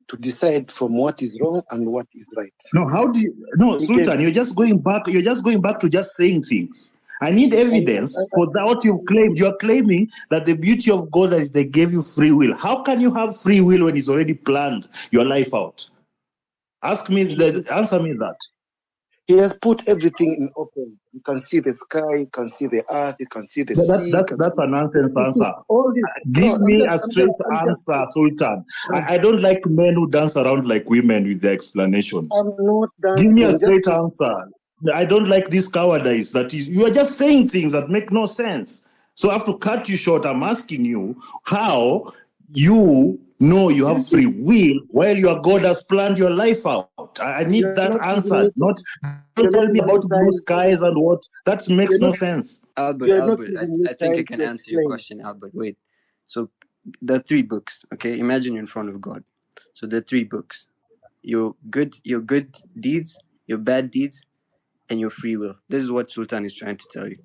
to decide from what is wrong and what is right. No, how do you, no, He Sultan, gave, you're just going back to just saying things. I need evidence for that what you've claimed. You're claiming that the beauty of God is they gave you free will. How can you have free will when He's already planned your life out? Answer me that. He has put everything in open. You can see the sky, you can see the earth, you can see the sea. That's a nonsense answer. All this. Give No, me a straight answer, Sultan. I don't like men who dance around like women with their explanations. I'm not Give me a dancing. straight answer. I don't like this cowardice. That is, you are just saying things that make no sense. So I have to cut you short. I'm asking you how you know you have free will while your God has planned your life out. I need You're that not giving answered. me, Not you're don't not tell me giving me about blue time. skies and what. That makes You're no not, sense. Albert, you're not Albert, giving me I think I time can to answer your explain. question, Albert. Wait. So there are 3 books, okay? Imagine you're in front of God. So there are 3 books. Your good deeds, your bad deeds, and your free will. This is what Sultan is trying to tell you.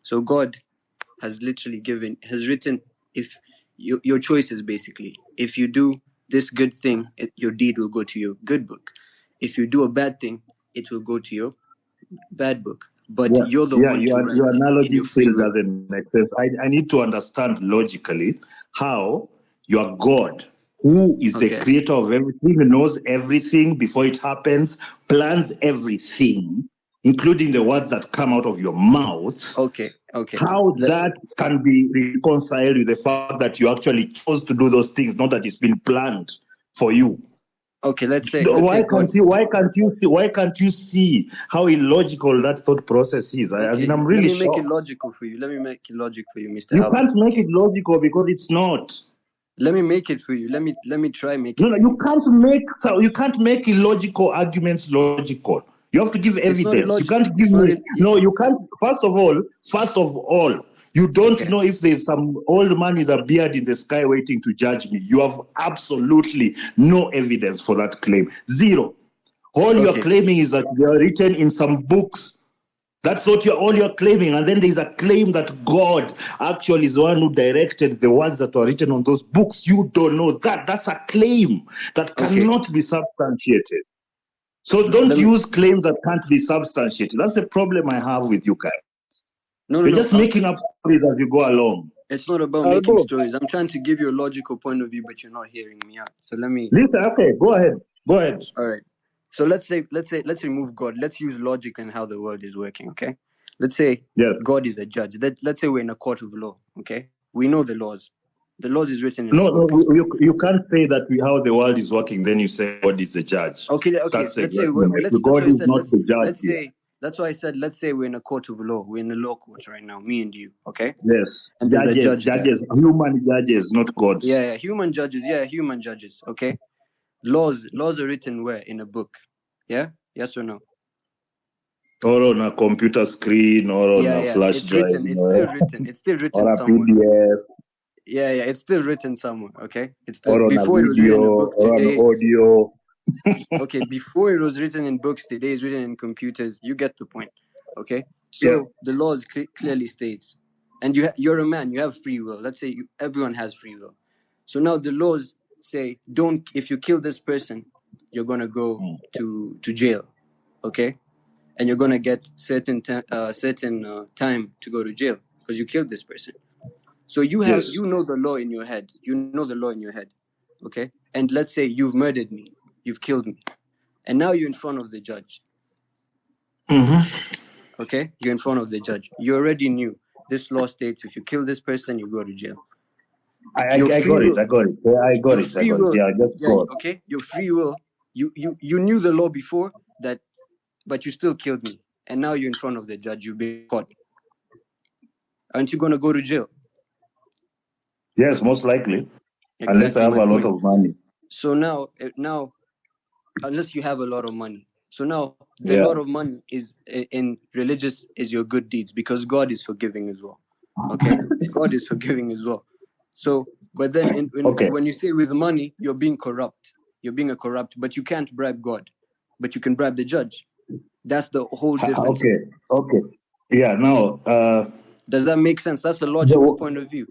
So God has literally written if your choices basically. If you do this good thing, your deed will go to your good book. If you do a bad thing, it will go to your bad book. But you're the one to write Your it in analogy your free still will. doesn't make sense. I need to understand logically how your God, who is the Okay. creator of everything, knows everything before it happens, plans everything, including the words that come out of your mouth. Okay. How that can be reconciled with the fact that you actually chose to do those things, not that it's been planned for you. Okay, let's say Why God. can't you see how illogical that thought process is? Okay, I'm let really me make it shocked. logical for you. Let me make it logic for you, Mr. You Albert. can't make it logical because it's not. Let me make it for you. Let me try make it No, for you you. you can't make illogical arguments logical. You have to give It's not evidence. You illogical. can't give me no. You can't. First of all, you don't know if there's some old man with a beard in the sky waiting to judge me. You have absolutely no evidence for that claim. Zero. All you're Okay. claiming is that they are written in some books. That's what all you're claiming. And then there's a claim that God actually is the one who directed the words that were written on those books. You don't know that. That's a claim that cannot be substantiated. So don't use claims that can't be substantiated. That's the problem I have with you guys. You're just making up stories as you go along. It's not about making stories. I'm trying to give you a logical point of view, but you're not hearing me out. So let me listen. Okay, go ahead. All right. So let's remove God. Let's use logic and how the world is working. Okay. Let's say God is a judge. Let's say we're in a court of law. Okay. We know the laws. The laws is written in a book. You can't say that how the world is working. Then you say God is the judge. Okay. That's Let's exactly say right. God is not the judge. Let's say that's why I said let's say we're in a court of law. We're in a law court right now, me and you. Okay. Yes. And there's a judge there. Human judges, not gods. Yeah, human judges. Yeah, human judges. Okay. Laws are written where? In a book. Yeah? Yes or no? Or on a computer screen, or on a flash drive. It's still written. It's still written or a somewhere. PDF. Yeah, it's still written somewhere. Okay, it's still Or on before a video, it was written in a book or today. an audio. Okay, before it was written in books, today it's written in computers. You get the point. Okay, so the laws clearly states, and you're a man, you have free will. Let's say everyone has free will. So now the laws say, if you kill this person, you're gonna go to jail, okay, and you're gonna get certain time to go to jail because you killed this person. So you know the law in your head. You know the law in your head, okay. And let's say you've murdered me, you've killed me, and now you're in front of the judge. Okay, you're in front of the judge. You already knew this law states if you kill this person, you go to jail. I got it. Yeah, just go. Okay, your free will. You knew the law before that, but you still killed me, and now you're in front of the judge. You've been caught. Aren't you gonna go to jail? Yes, most likely. Exactly, unless I have a lot of money. So now, unless you have a lot of money. So now the lot of money is in religious is your good deeds, because God is forgiving as well. Okay, God is forgiving as well. So, but then when you say with money, you're being corrupt. You're being a corrupt, but you can't bribe God, but you can bribe the judge. That's the whole difference. Okay. Yeah. Now, does that make sense? That's a logical point of view.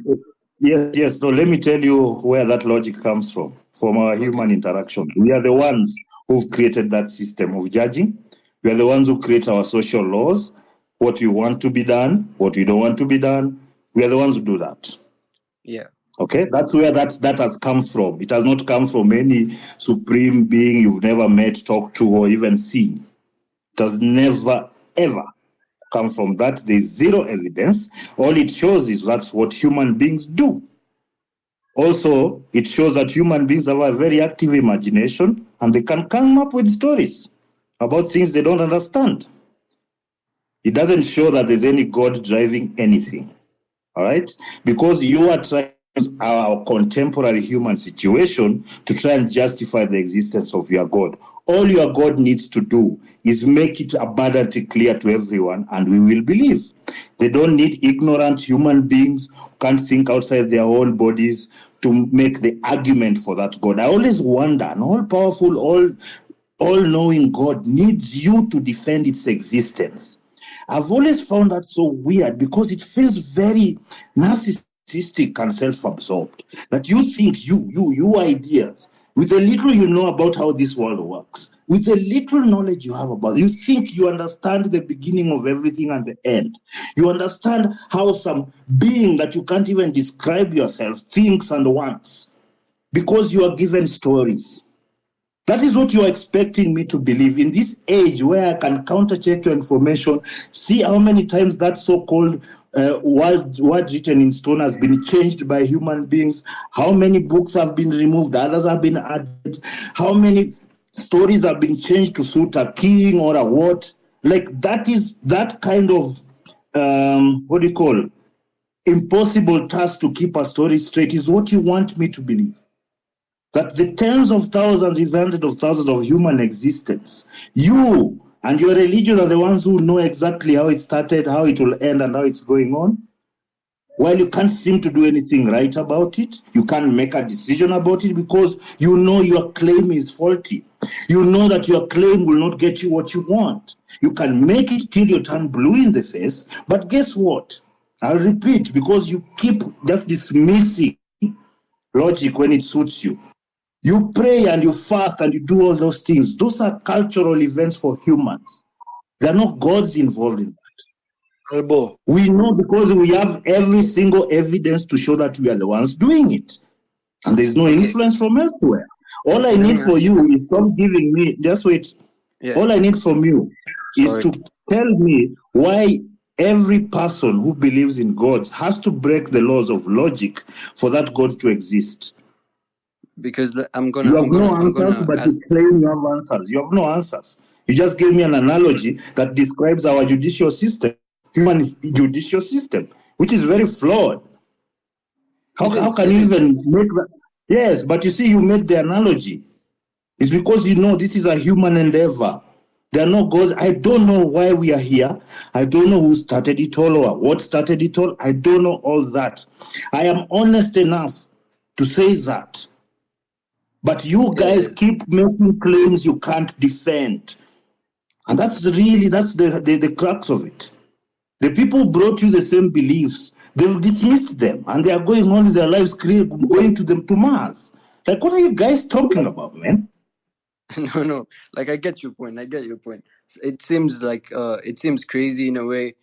Yes. So let me tell you where that logic comes from our human interaction. We are the ones who've created that system of judging. We are the ones who create our social laws, what we want to be done, what we don't want to be done. We are the ones who do that. Yeah. Okay, that's where that has come from. It has not come from any supreme being you've never met, talked to, or even seen. It has never, ever come from that. There's zero evidence. All it shows is that's what human beings do. Also, it shows that human beings have a very active imagination and they can come up with stories about things they don't understand. It doesn't show that there's any God driving anything. All right? Because you are trying to use our contemporary human situation to try and justify the existence of your God. All your God needs to do is make it abundantly clear to everyone, and we will believe. They don't need ignorant human beings who can't think outside their own bodies to make the argument for that God. I always wonder, an all-powerful, all-knowing God needs you to defend its existence. I've always found that so weird because it feels very narcissistic and self-absorbed. That you think you ideas, with the little you know about how this world works, with the little knowledge you have about it, you think you understand the beginning of everything and the end. You understand how some being that you can't even describe yourself thinks and wants because you are given stories. That is what you are expecting me to believe in this age where I can counter-check your information, see how many times that so-called word written in stone has been changed by human beings, how many books have been removed, others have been added, how many stories have been changed to suit a king or a what. Like that is that kind of, impossible task to keep a story straight is what you want me to believe. That the tens of thousands, if hundreds of thousands of human existence, you and your religion are the ones who know exactly how it started, how it will end, and how it's going on. While you can't seem to do anything right about it, you can't make a decision about it because you know your claim is faulty. You know that your claim will not get you what you want. You can make it till you turn blue in the face, but guess what? I'll repeat, because you keep just dismissing logic when it suits you. You pray and you fast and you do all those things. Those are cultural events for humans. There are no gods involved in that. We know because we have every single evidence to show that we are the ones doing it. And there's no influence from elsewhere. All I need for you is stop giving me, just wait. Yeah. All I need from you is to tell me why every person who believes in gods has to break the laws of logic for that God to exist. Because you have no answers, but you claim you have answers. You have no answers. You just gave me an analogy that describes our judicial system, human judicial system, which is very flawed. How can you even make that? Yes, but you see, you made the analogy. It's because you know this is a human endeavor. There are no gods. I don't know why we are here. I don't know who started it all or what started it all. I don't know all that. I am honest enough to say that. But you guys keep making claims you can't defend. And that's the crux of it. The people who brought you the same beliefs, they've dismissed them and they are going on with their lives, going to Mars. Like, what are you guys talking about, man? No. Like, I get your point. It seems like it seems crazy in a way,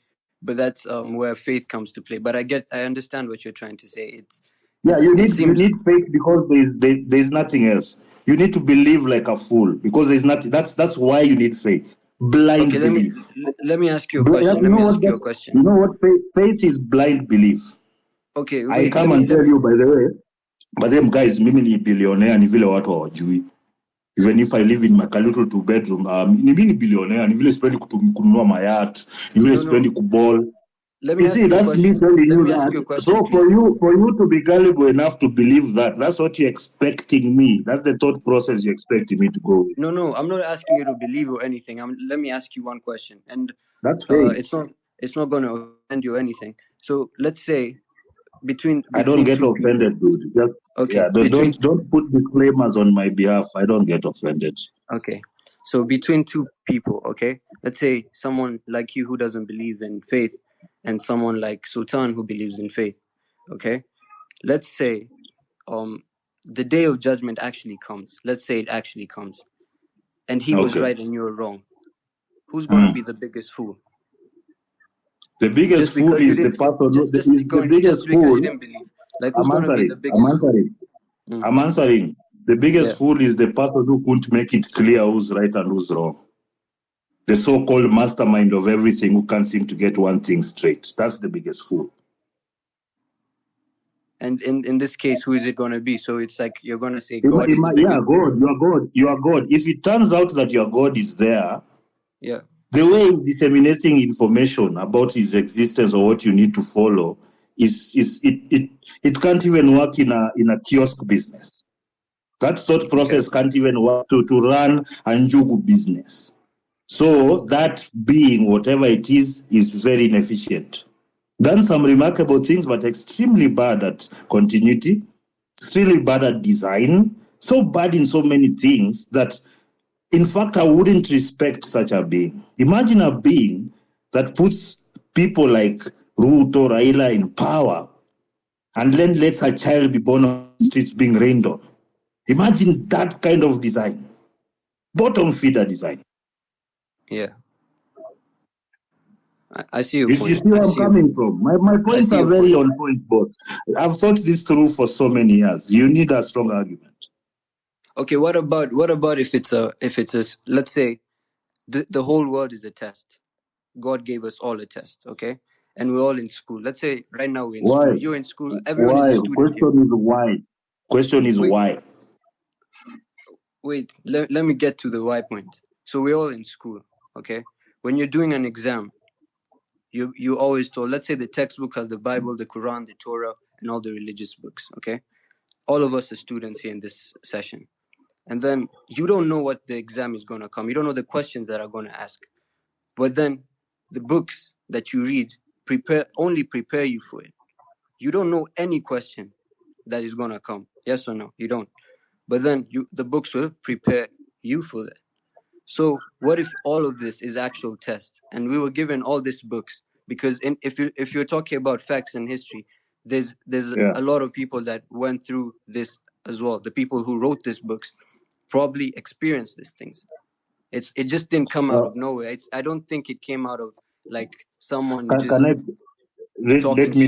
but that's where faith comes to play. But I understand what you're trying to say. You It need seems faith because there's nothing else. You need to believe like a fool because there's nothing. That's why you need faith. Blind okay. belief. Let me ask you a question. You know what faith is? Blind belief. Okay, I wait. come and tell you, by the way, but them guys, mimi ni billionaire ni vile watu hawajui. Even if I live in my little two bedroom, ni mimi ni billionaire, ni vile sipendi kununua mayat, ni vile sipendi kuball. Let me You ask see, you a that's me question. telling Let you me ask that. you a question, So please. for you to be gullible enough to believe that, that's what you're expecting me. That's the thought process you're expecting me to go with. No, I'm not asking you to believe or anything. Let me ask you one question, and That's faith. it's not going to offend you or anything. So let's say between I don't get two offended, people. dude. Just Okay, don't put disclaimers on my behalf. I don't get offended. Okay, so between two people, okay, let's say someone like you who doesn't believe in faith, and someone like Sultan who believes in faith. Okay, let's say the day of judgment actually comes. Let's say it actually comes, and he was right and you're wrong. Who's going to be the biggest fool? The biggest fool is the person. The biggest because fool. you didn't believe. Like, who's going to be the biggest I'm answering. The biggest fool is the person who couldn't make it clear who's right and who's wrong. The so-called mastermind of everything who can't seem to get one thing straight. That's the biggest fool. And in this case, who is it going to be? So it's like you're going to say God is the biggest God. You are God. If it turns out that your God is there, the way he's disseminating information about his existence or what you need to follow it can't even work in a kiosk business. That thought process can't even work to run a njugu business. So that being, whatever it is very inefficient. Done some remarkable things, but extremely bad at continuity, extremely bad at design, so bad in so many things that, in fact, I wouldn't respect such a being. Imagine a being that puts people like Ruto, Raila in power and then lets a child be born on the streets being rained on. Imagine that kind of design. Bottom feeder design. Yeah. I see your point. You see where I'm coming from. My points are very on point, boss. I've thought this through for so many years. You need a strong argument. Okay, what about if it's a let's say the whole world is a test. God gave us all a test, okay? And we're all in school. Let's say right now we're in school. You're in school. Everyone is a student. Question is why. Question is why. Wait, let me get to the why point. So we're all in school, okay? When you're doing an exam, you always told, let's say the textbook has the Bible, the Quran, the Torah, and all the religious books, okay? All of us are students here in this session. And then you don't know what the exam is going to come. You don't know the questions that are going to ask. But then the books that you read only prepare you for it. You don't know any question that is going to come. Yes or no? You don't. But then the books will prepare you for that. So what if all of this is actual tests and we were given all these books? Because if you're talking about facts and history, there's a lot of people that went through this as well. The people who wrote these books probably experienced these things. It just didn't come out of nowhere. I don't think it came out of like someone Let me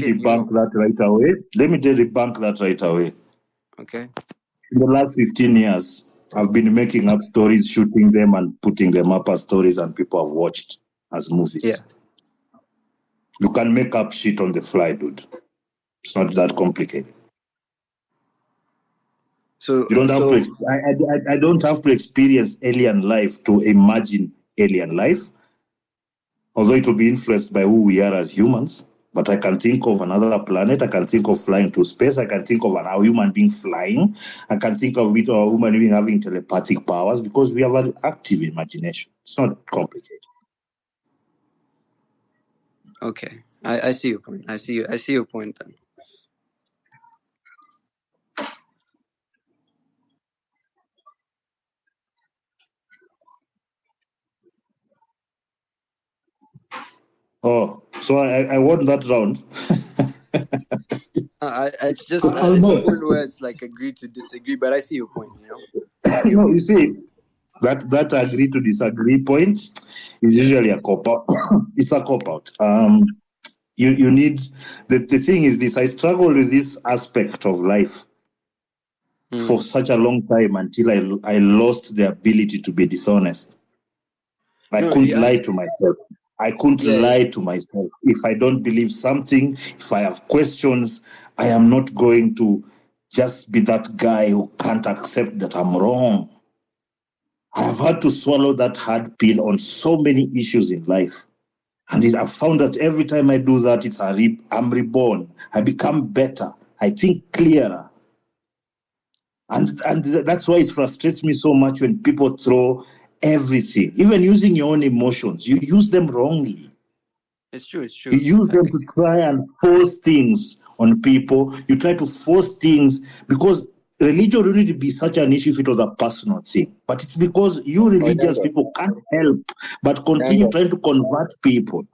debunk that right away. Let me debunk that right away. Okay. In the last 15 years, I've been making up stories, shooting them, and putting them up as stories, and people have watched as movies. Yeah. You can make up shit on the fly, dude. It's not that complicated. So you don't have to. I don't have to experience alien life to imagine alien life, although it will be influenced by who we are as humans. But I can think of another planet. I can think of flying to space. I can think of a human being flying. I can think of a human being having telepathic powers because we have an active imagination. It's not complicated. Okay, I see your point. I see your point then. Oh, so I won that round. It's just it's a point where it's like agree to disagree, but I see your point. No, you see, that agree to disagree point is usually a cop out. It's a cop out. You need the thing is this. I struggled with this aspect of life for such a long time until I lost the ability to be dishonest. I couldn't lie to myself. I couldn't lie to myself. If I don't believe something, if I have questions, I am not going to just be that guy who can't accept that I'm wrong. I've had to swallow that hard pill on so many issues in life. And I've found that every time I do that, I'm reborn. I become better. I think clearer. And that's why it frustrates me so much when people throw everything, even using your own emotions. You use them wrongly. It's true. You use them to try and force things on people. You try to force things because religion wouldn't really be such an issue if it was a personal thing. But it's because you religious people can't help but continue trying to convert people.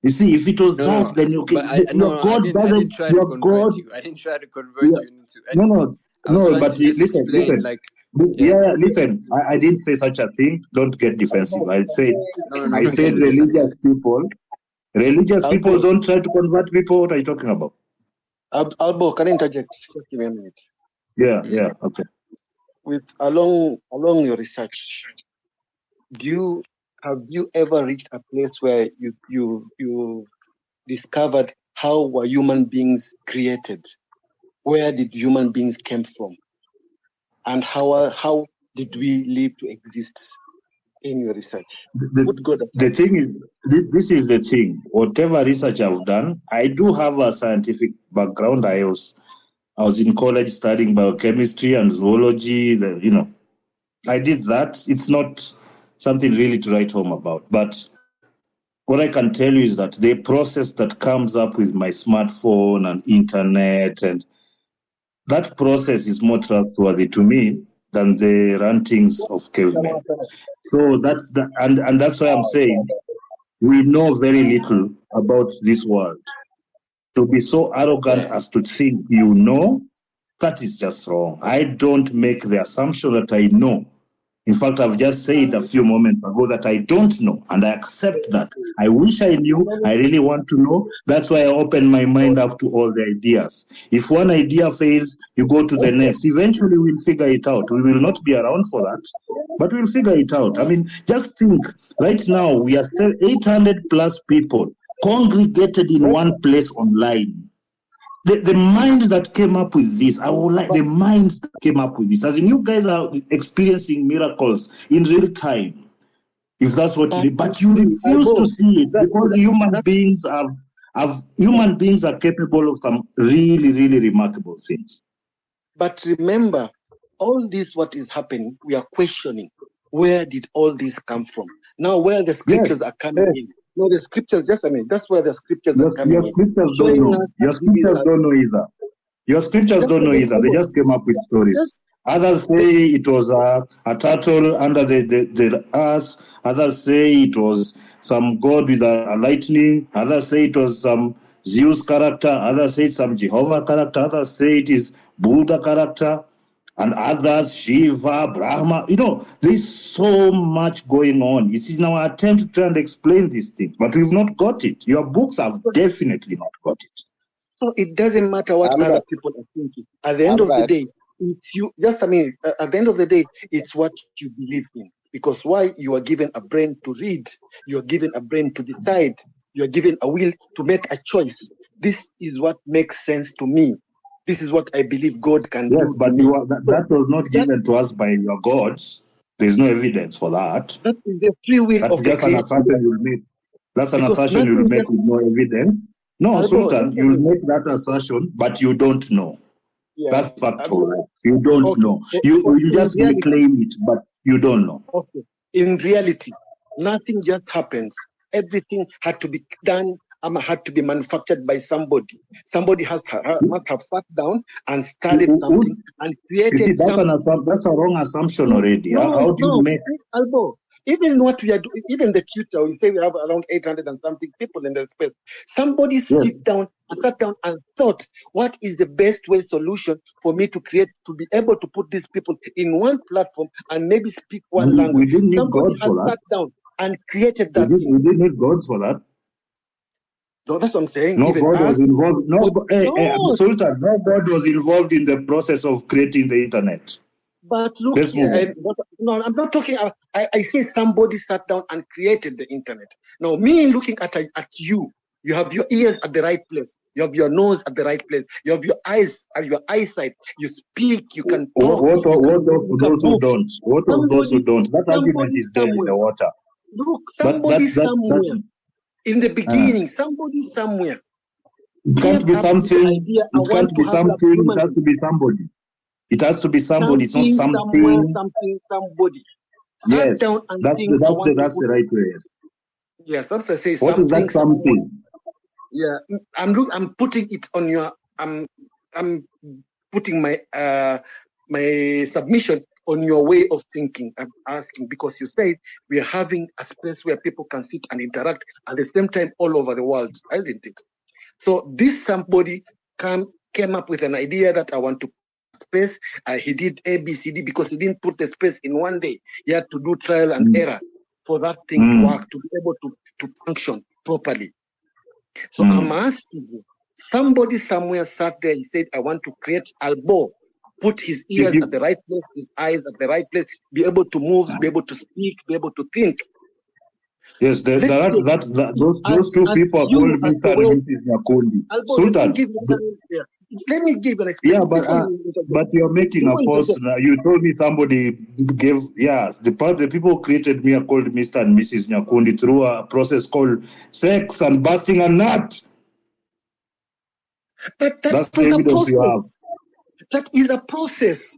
You see, if it was then okay. Your God I doesn't. didn't try to convert you. I didn't try to convert you into anything. No. But listen. Listen. I didn't say such a thing. Don't get defensive. I said religious people. Religious people don't try to convert people. What are you talking about? Albo, can I interject? Just give me a minute. Yeah, okay. With along your research, have you ever reached a place where you discovered how were human beings created? Where did human beings came from? And how did we live to exist in your research? The thing is, this is the thing. Whatever research I've done, I do have a scientific background. I was in college studying biochemistry and zoology. I did that. It's not something really to write home about. But what I can tell you is that the process that comes up with my smartphone and internet, and that process is more trustworthy to me than the rantings of cavemen. So that's and that's why I'm saying we know very little about this world. To be so arrogant as to think you know, that is just wrong. I don't make the assumption that I know. In fact, I've just said a few moments ago that I don't know, and I accept that. I wish I knew. I really want to know. That's why I open my mind up to all the ideas. If one idea fails, you go to the next. Eventually, we'll figure it out. We will not be around for that, but we'll figure it out. I mean, just think, right now, we are 800 plus people congregated in one place online. The minds that came up with this, I would like the minds that came up with this. As in, you guys are experiencing miracles in real time, if that's what you do. But you refuse to see it because human beings are capable of some really, really remarkable things. But remember, all this what is happening, we are questioning. Where did all this come from? Now, where the scriptures are coming in. No, the scriptures, just a minute. That's where the scriptures are coming in. Your scriptures don't know either. Your scriptures don't know either. They just came up with stories. Others say it was a turtle under the earth. Others say it was some god with a lightning. Others say it was some Zeus character. Others say it's some Jehovah character. Others say it is Buddha character. And others, Shiva, Brahma. There's so much going on. It is in our attempt to try and explain these things, but we've not got it. Your books have definitely not got it. So it doesn't matter what other people are thinking. At the end of the day, it's you. Just at the end of the day, it's what you believe in. Because why? You are given a brain to read. You are given a brain to decide. You are given a will to make a choice. This is what makes sense to me. This is what I believe God can do. Yes, but that was not given to us by your gods. There's no evidence for that. That is the free will That's of just the an assumption you'll make. That's an assumption you'll make with no evidence. No, Sultan, you'll make that assertion, but you don't know. Yeah. That's factual. You don't know. You just may claim it, but you don't know. Okay. In reality, nothing just happens. Everything had to be done, had to be manufactured by somebody. Somebody must have sat down and started something and created something. That's a wrong assumption already. How do you make? Albo, Even what we are doing, even the Twitter, we say we have around 800 and something people in the space. Somebody sat down and thought, what is the best way solution for me to be able to put these people in one platform and maybe speak one language? We didn't need Somebody gods has for that. sat down and created that thing. We didn't need gods for that. No, that's what I'm saying. No Even God us, was involved. Sultan, no God was involved in the process of creating the internet. But look Let's move here, on. no, I'm not talking. I say somebody sat down and created the internet. Now, me looking at you, you have your ears at the right place. You have your nose at the right place. You have your eyes and your eyesight. You speak. You can talk. What of those who don't? What of those who don't? That argument is there in the water. Look, somebody somewhere in the beginning, somebody somewhere. It can't be something. It can't be something. It has to be somebody. It has to be somebody. It's not something. Somebody. Yes, that's the right way. Yes. Yes, that's to say what something. What is that something? Yeah, I'm putting it on your. I'm putting my my submission on your way of thinking. I'm asking because you said we are having a space where people can sit and interact at the same time all over the world, isn't it? So this somebody came up with an idea that I want to space. He did ABCD because he didn't put the space in one day. He had to do trial and error for that thing to work, to be able to function properly. So I'm asking you, somebody somewhere sat there, he said, I want to create Albo, put his ears at the right place, his eyes at the right place, be able to move, be able to speak, be able to think. Yes, those two people are called Mr. and Mrs. Nyakundi. Sultan. Let me give an explanation. Yeah, but you're making a false. You told me somebody gave. Yes, the people who created me are called Mr. and Mrs. Nyakundi through a process called sex and busting a nut. But that's the evidence you have. That is a process.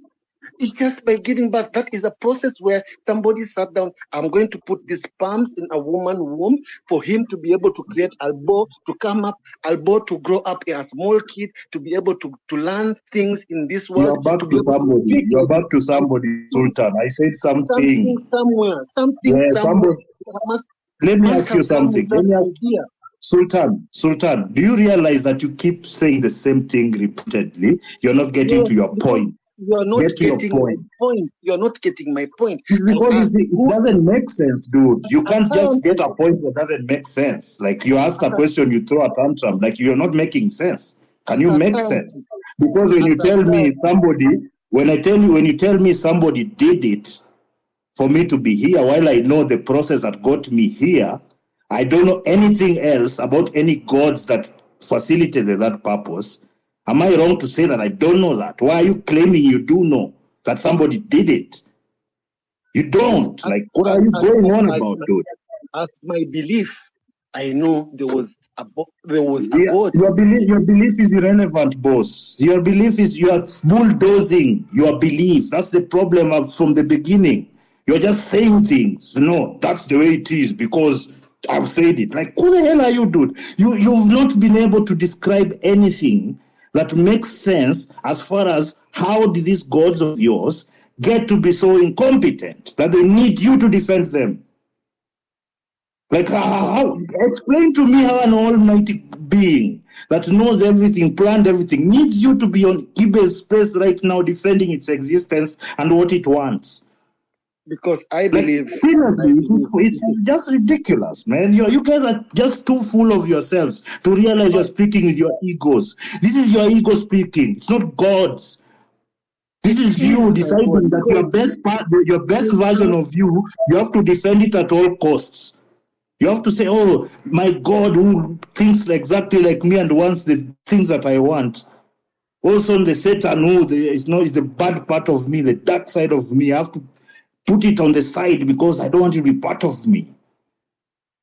It's just by giving birth. That is a process where somebody sat down. I'm going to put these sperms in a woman's womb for him to be able to create Albo, to come up, Albo to grow up a small kid, to be able to learn things in this world. You're back to somebody. You're back to somebody, Sultan. I said something. Somewhere. Let me ask you something. Sultan, do you realize that you keep saying the same thing repeatedly? You're not getting to your point. You're not getting my point. You're not getting my point. Because it doesn't make sense, dude. You can't just get a point that doesn't make sense. Like you asked a question, you throw a tantrum. Like you're not making sense. Can you make sense? Because when you tell me somebody, when you tell me somebody did it for me to be here, while I know the process that got me here, I don't know anything else about any gods that facilitated that purpose. Am I wrong to say that I don't know that? Why are you claiming you do know that somebody did it? You don't. What are you going on about, dude? As my belief, I know there was a God. Your belief is irrelevant, boss. Your belief is you are bulldozing your belief. That's the problem from the beginning. You're just saying things. No, that's the way it is because I've said it. Like, who the hell are you, dude? You've not been able to describe anything that makes sense as far as how did these gods of yours get to be so incompetent that they need you to defend them? Like, how? Explain to me how an almighty being that knows everything, planned everything, needs you to be on Kibe's space right now defending its existence and what it wants. Because I believe... seriously, it's just ridiculous, man. You guys are just too full of yourselves to realize you're speaking with your egos. This is your ego speaking. It's not God's. This is you deciding that your best version of you have to defend it at all costs. You have to say, oh, my God who thinks exactly like me and wants the things that I want. Also, the Satan who is the bad part of me, the dark side of me. I have to put it on the side because I don't want it to be part of me.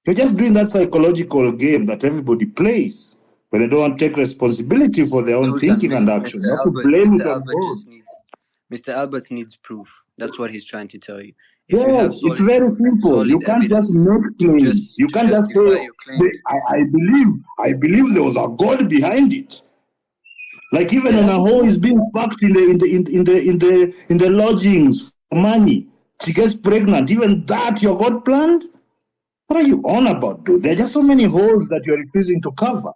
You're just doing that psychological game that everybody plays, but they don't want to take responsibility for their own thinking and action. You have to blame it on God. Mr. Albert needs proof. That's what he's trying to tell you. Yes, it's very simple. You can't just make claims. You can't just say, I believe there was a God behind it. Like even an Aho is being packed in the lodgings for money. She gets pregnant. Even that your God planned? What are you on about, dude? There are just so many holes that you're refusing to cover.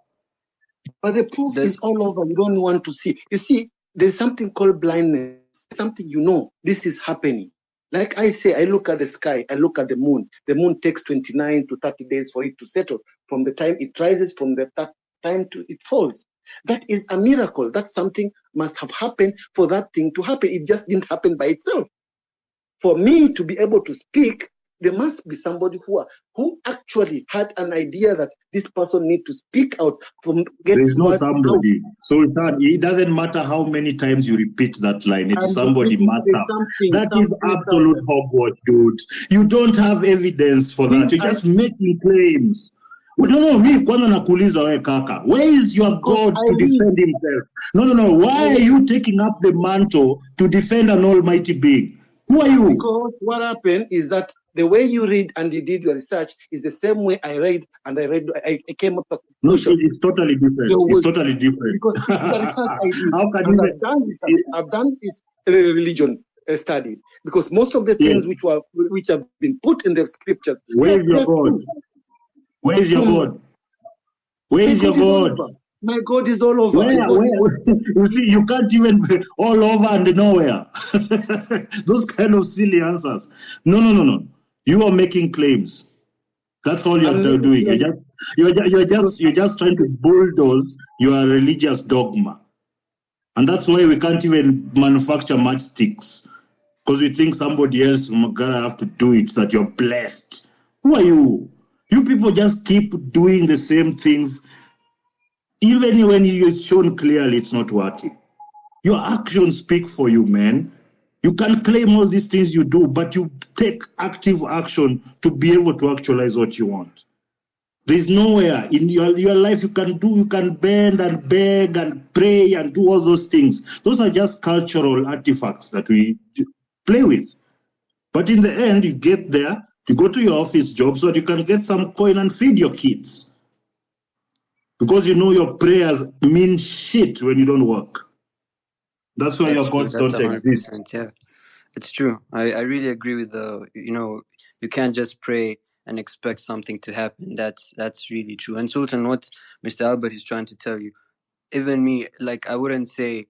But the proof is all over. You don't want to see. You see, there's something called blindness. Something this is happening. Like I say, I look at the sky, I look at the moon. The moon takes 29 to 30 days for it to settle. From the time it rises, from that time to it falls. That is a miracle. That's something must have happened for that thing to happen. It just didn't happen by itself. For me to be able to speak, there must be somebody who actually had an idea that this person need to speak out from There's no somebody. Out. So it doesn't matter how many times you repeat that line. It's somebody must have. That is absolute hogwash, dude. You don't have evidence for that. You're just making claims. No, me kwanza nakuuliza wewe kaka. Where is your God to defend himself? No. Why are you taking up the mantle to defend an almighty being? Who are you? Because what happened is that the way you read and you did your research is the same way I read, I came up with a conclusion. No, it's totally different. It's totally different. Because it's the research I did. How can you? I've done this religion study because most of the things which have been put in the scriptures. Where is your God? Where is your God? Where is your God? My God is all over. Where? You see, you can't even all over and nowhere. Those kind of silly answers. No. You are making claims. That's all you're doing. You're just trying to bulldoze your religious dogma, and that's why we can't even manufacture matchsticks because we think somebody else gonna have to do it. That you're blessed. Who are you? You people just keep doing the same things. Even when you're shown clearly it's not working. Your actions speak for you, man. You can claim all these things you do, but you take active action to be able to actualize what you want. There's nowhere in your life you can bend and beg and pray and do all those things. Those are just cultural artifacts that we play with. But in the end, you get there, you go to your office job so that you can get some coin and feed your kids. Because your prayers mean shit when you don't work. That's why your gods don't exist. Yeah, it's true. I really agree with you can't just pray and expect something to happen. That's really true. And Sultan, what Mr. Albert is trying to tell you, even me, like I wouldn't say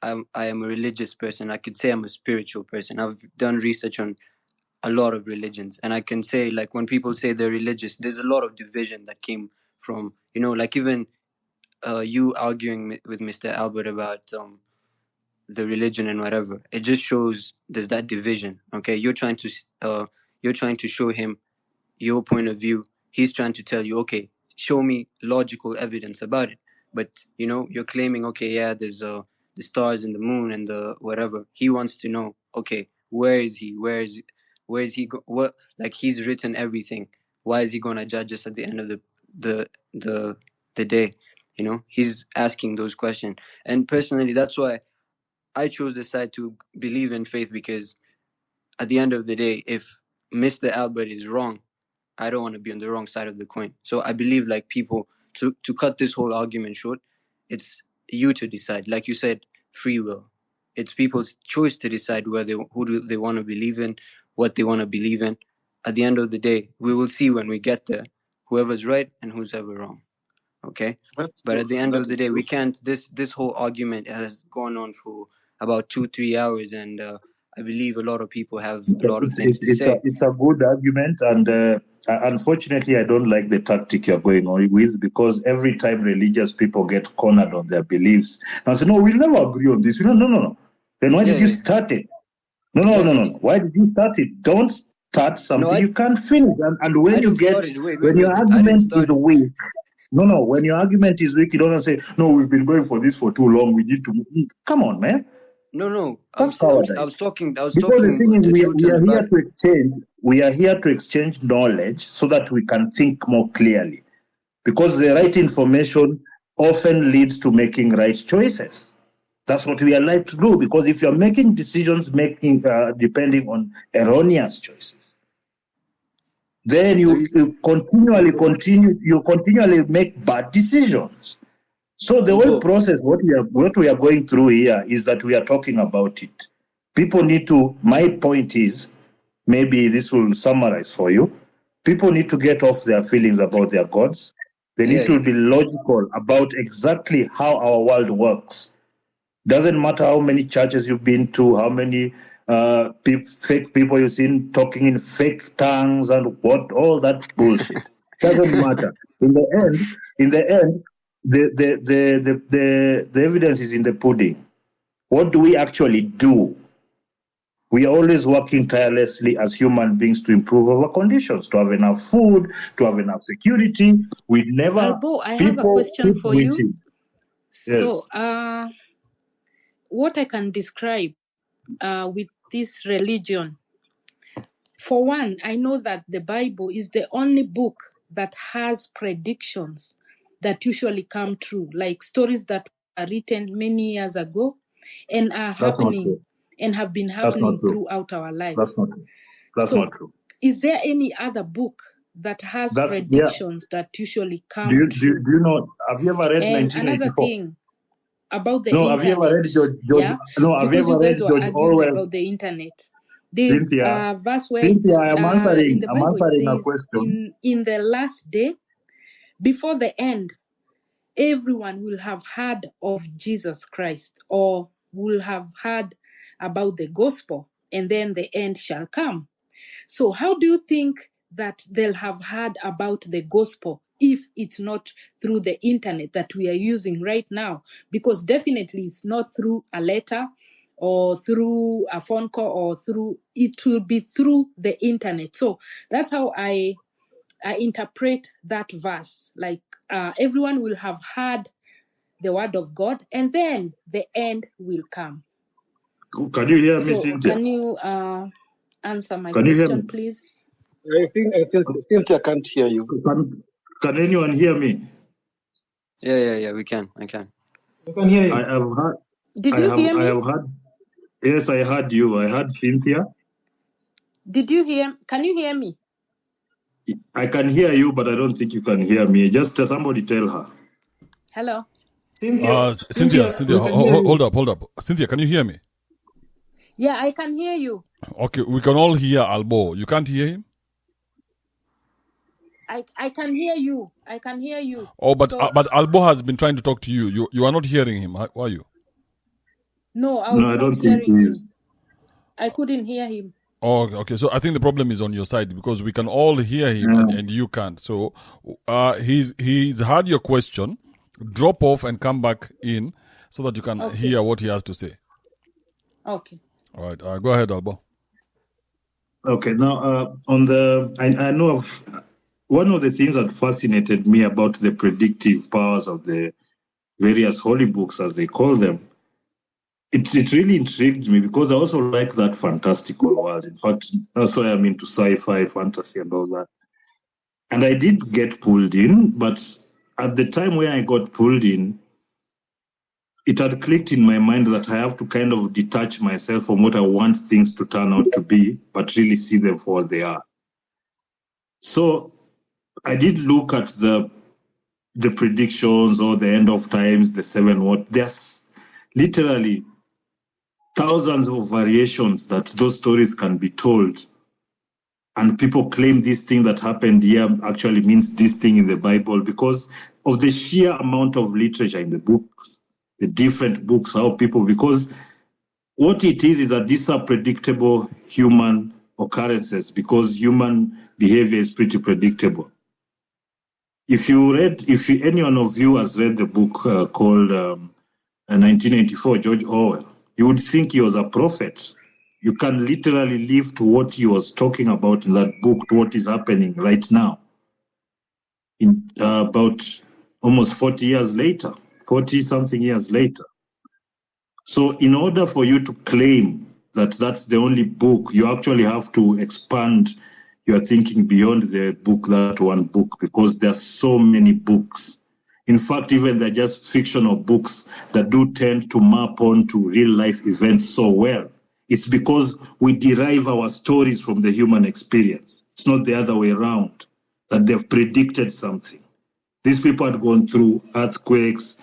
I am a religious person. I could say I'm a spiritual person. I've done research on a lot of religions, and I can say, like, when people say they're religious, there's a lot of division that came from, like even you arguing with Mr. Albert about the religion and whatever. It just shows there's that division. Okay, you're trying to show him your point of view. He's trying to tell you, okay, show me logical evidence about it. But you're claiming, okay, yeah, there's the stars and the moon and the whatever. He wants to know, okay, where is he? Where is he? What, like, he's written everything. Why is he gonna judge us at the end of the day? He's asking those questions. And personally, that's why I chose the side to believe in faith, because at the end of the day, if Mr. Albert is wrong, I don't want to be on the wrong side of the coin. So I believe, like, people, to cut this whole argument short, it's you to decide. Like you said, free will. It's people's choice to decide who do they want to believe in, what they want to believe in. At the end of the day, we will see when we get there, whoever's right and who's ever wrong. Okay? But at the end of the day, we can't, this whole argument has gone on for about 2-3 hours, and I believe a lot of people have a lot of things to say. It's a good argument, and unfortunately, I don't like the tactic you're going on with, because every time religious people get cornered on their beliefs, and say, no, we'll never agree on this. No. Then why did you start it? No. Why did you start it? Don't start something you can't finish. And when you get, when your argument is weak, when your argument is weak, you don't say, no, we've been going for this for too long. We need to. Come on, man. No. I was talking. Because the thing is, we are here to exchange knowledge so that we can think more clearly. Because the right information often leads to making right choices. That's what we are like to do. Because if you're making decisions, depending on erroneous choices, then you continually make bad decisions. So the whole process, what we are going through here is that we are talking about it. People need to, my point is, maybe this will summarize for you. People need to get off their feelings about their gods. They need to be logical about exactly how our world works. Doesn't matter how many churches you've been to, how many fake people you've seen talking in fake tongues and what, all that bullshit. Doesn't matter. In the end, the evidence is in the pudding. What do we actually do? We are always working tirelessly as human beings to improve our conditions, to have enough food, to have enough security. We never Albo, I have a people question keep for you. waiting. So, Yes. what I can describe with this religion, for one, I know that the Bible is the only book that has predictions that usually come true, like stories that are written many years ago and are That's not happening true. and have been That's not happening true. throughout our life. That's not true. That's So, not true. is there any other book that has That's yeah. predictions that usually Do come you true? do you know? Have you ever read And another 1984? thing about the No. Have you ever internet, read George? yeah, No. Have you because you ever read guys were George arguing Orwell? about the internet. There's Cynthia. a verse where Cynthia, it's I am in answering. the I'm Bible it answering a says question. in the last day, before the end, everyone will have heard of Jesus Christ or will have heard about the gospel, and then the end shall come. So how do you think that they'll have heard about the gospel if it's not through the internet that we are using right now? Because definitely it's not through a letter or through a phone call or it will be through the internet. So that's how I interpret that verse. Like everyone will have heard the word of God and then the end will come. Can you hear me, So Cynthia? can you answer my Can you hear question, me? please? I think Cynthia can't hear you. Can anyone hear me? Yeah, we can. I can. We can hear I you. have heard. Did you hear I me? have heard. Yes, I heard you. I heard Cynthia. Did you hear? Can you hear me? I can hear you, but I don't think you can hear me. Just somebody tell her. Hello. Cynthia, hold up. Cynthia, can you hear me? Yeah, I can hear you. Okay, we can all hear Albo. You can't hear him? I can hear you. I can hear you. Oh, but So, Albo has been trying to talk to you. You are not hearing him, are you? No, I No, was I not don't think hearing he him. is. I couldn't hear him. Oh, okay. So I think the problem is on your side because we can all hear him and you can't. So he's heard your question. Drop off and come back in so that you can hear what he has to say. Okay. All right. Go ahead, Albo. Okay. Now, I know of one of the things that fascinated me about the predictive powers of the various holy books, as they call them. It really intrigued me because I also like that fantastical world. In fact, that's why I'm into sci-fi, fantasy, and all that. And I did get pulled in, but at the time when I got pulled in, it had clicked in my mind that I have to kind of detach myself from what I want things to turn out to be, but really see them for what they are. So I did look at the predictions or the end of times, the 7 what. There's literally thousands of variations that those stories can be told. And people claim this thing that happened here actually means this thing in the Bible because of the sheer amount of literature in the books, the different books, because what it is that these are predictable human occurrences because human behavior is pretty predictable. If any one of you has read the book called 1984, George Orwell, you would think he was a prophet. You can literally live to what he was talking about in that book, to what is happening right now. In about almost 40 years later, 40-something years later. So in order for you to claim that that's the only book, you actually have to expand your thinking beyond the book, that one book, because there's so many books. In fact, even they're just fictional books that do tend to map onto real life events so well. It's because we derive our stories from the human experience. It's not the other way around, that they've predicted something. These people had gone through earthquakes,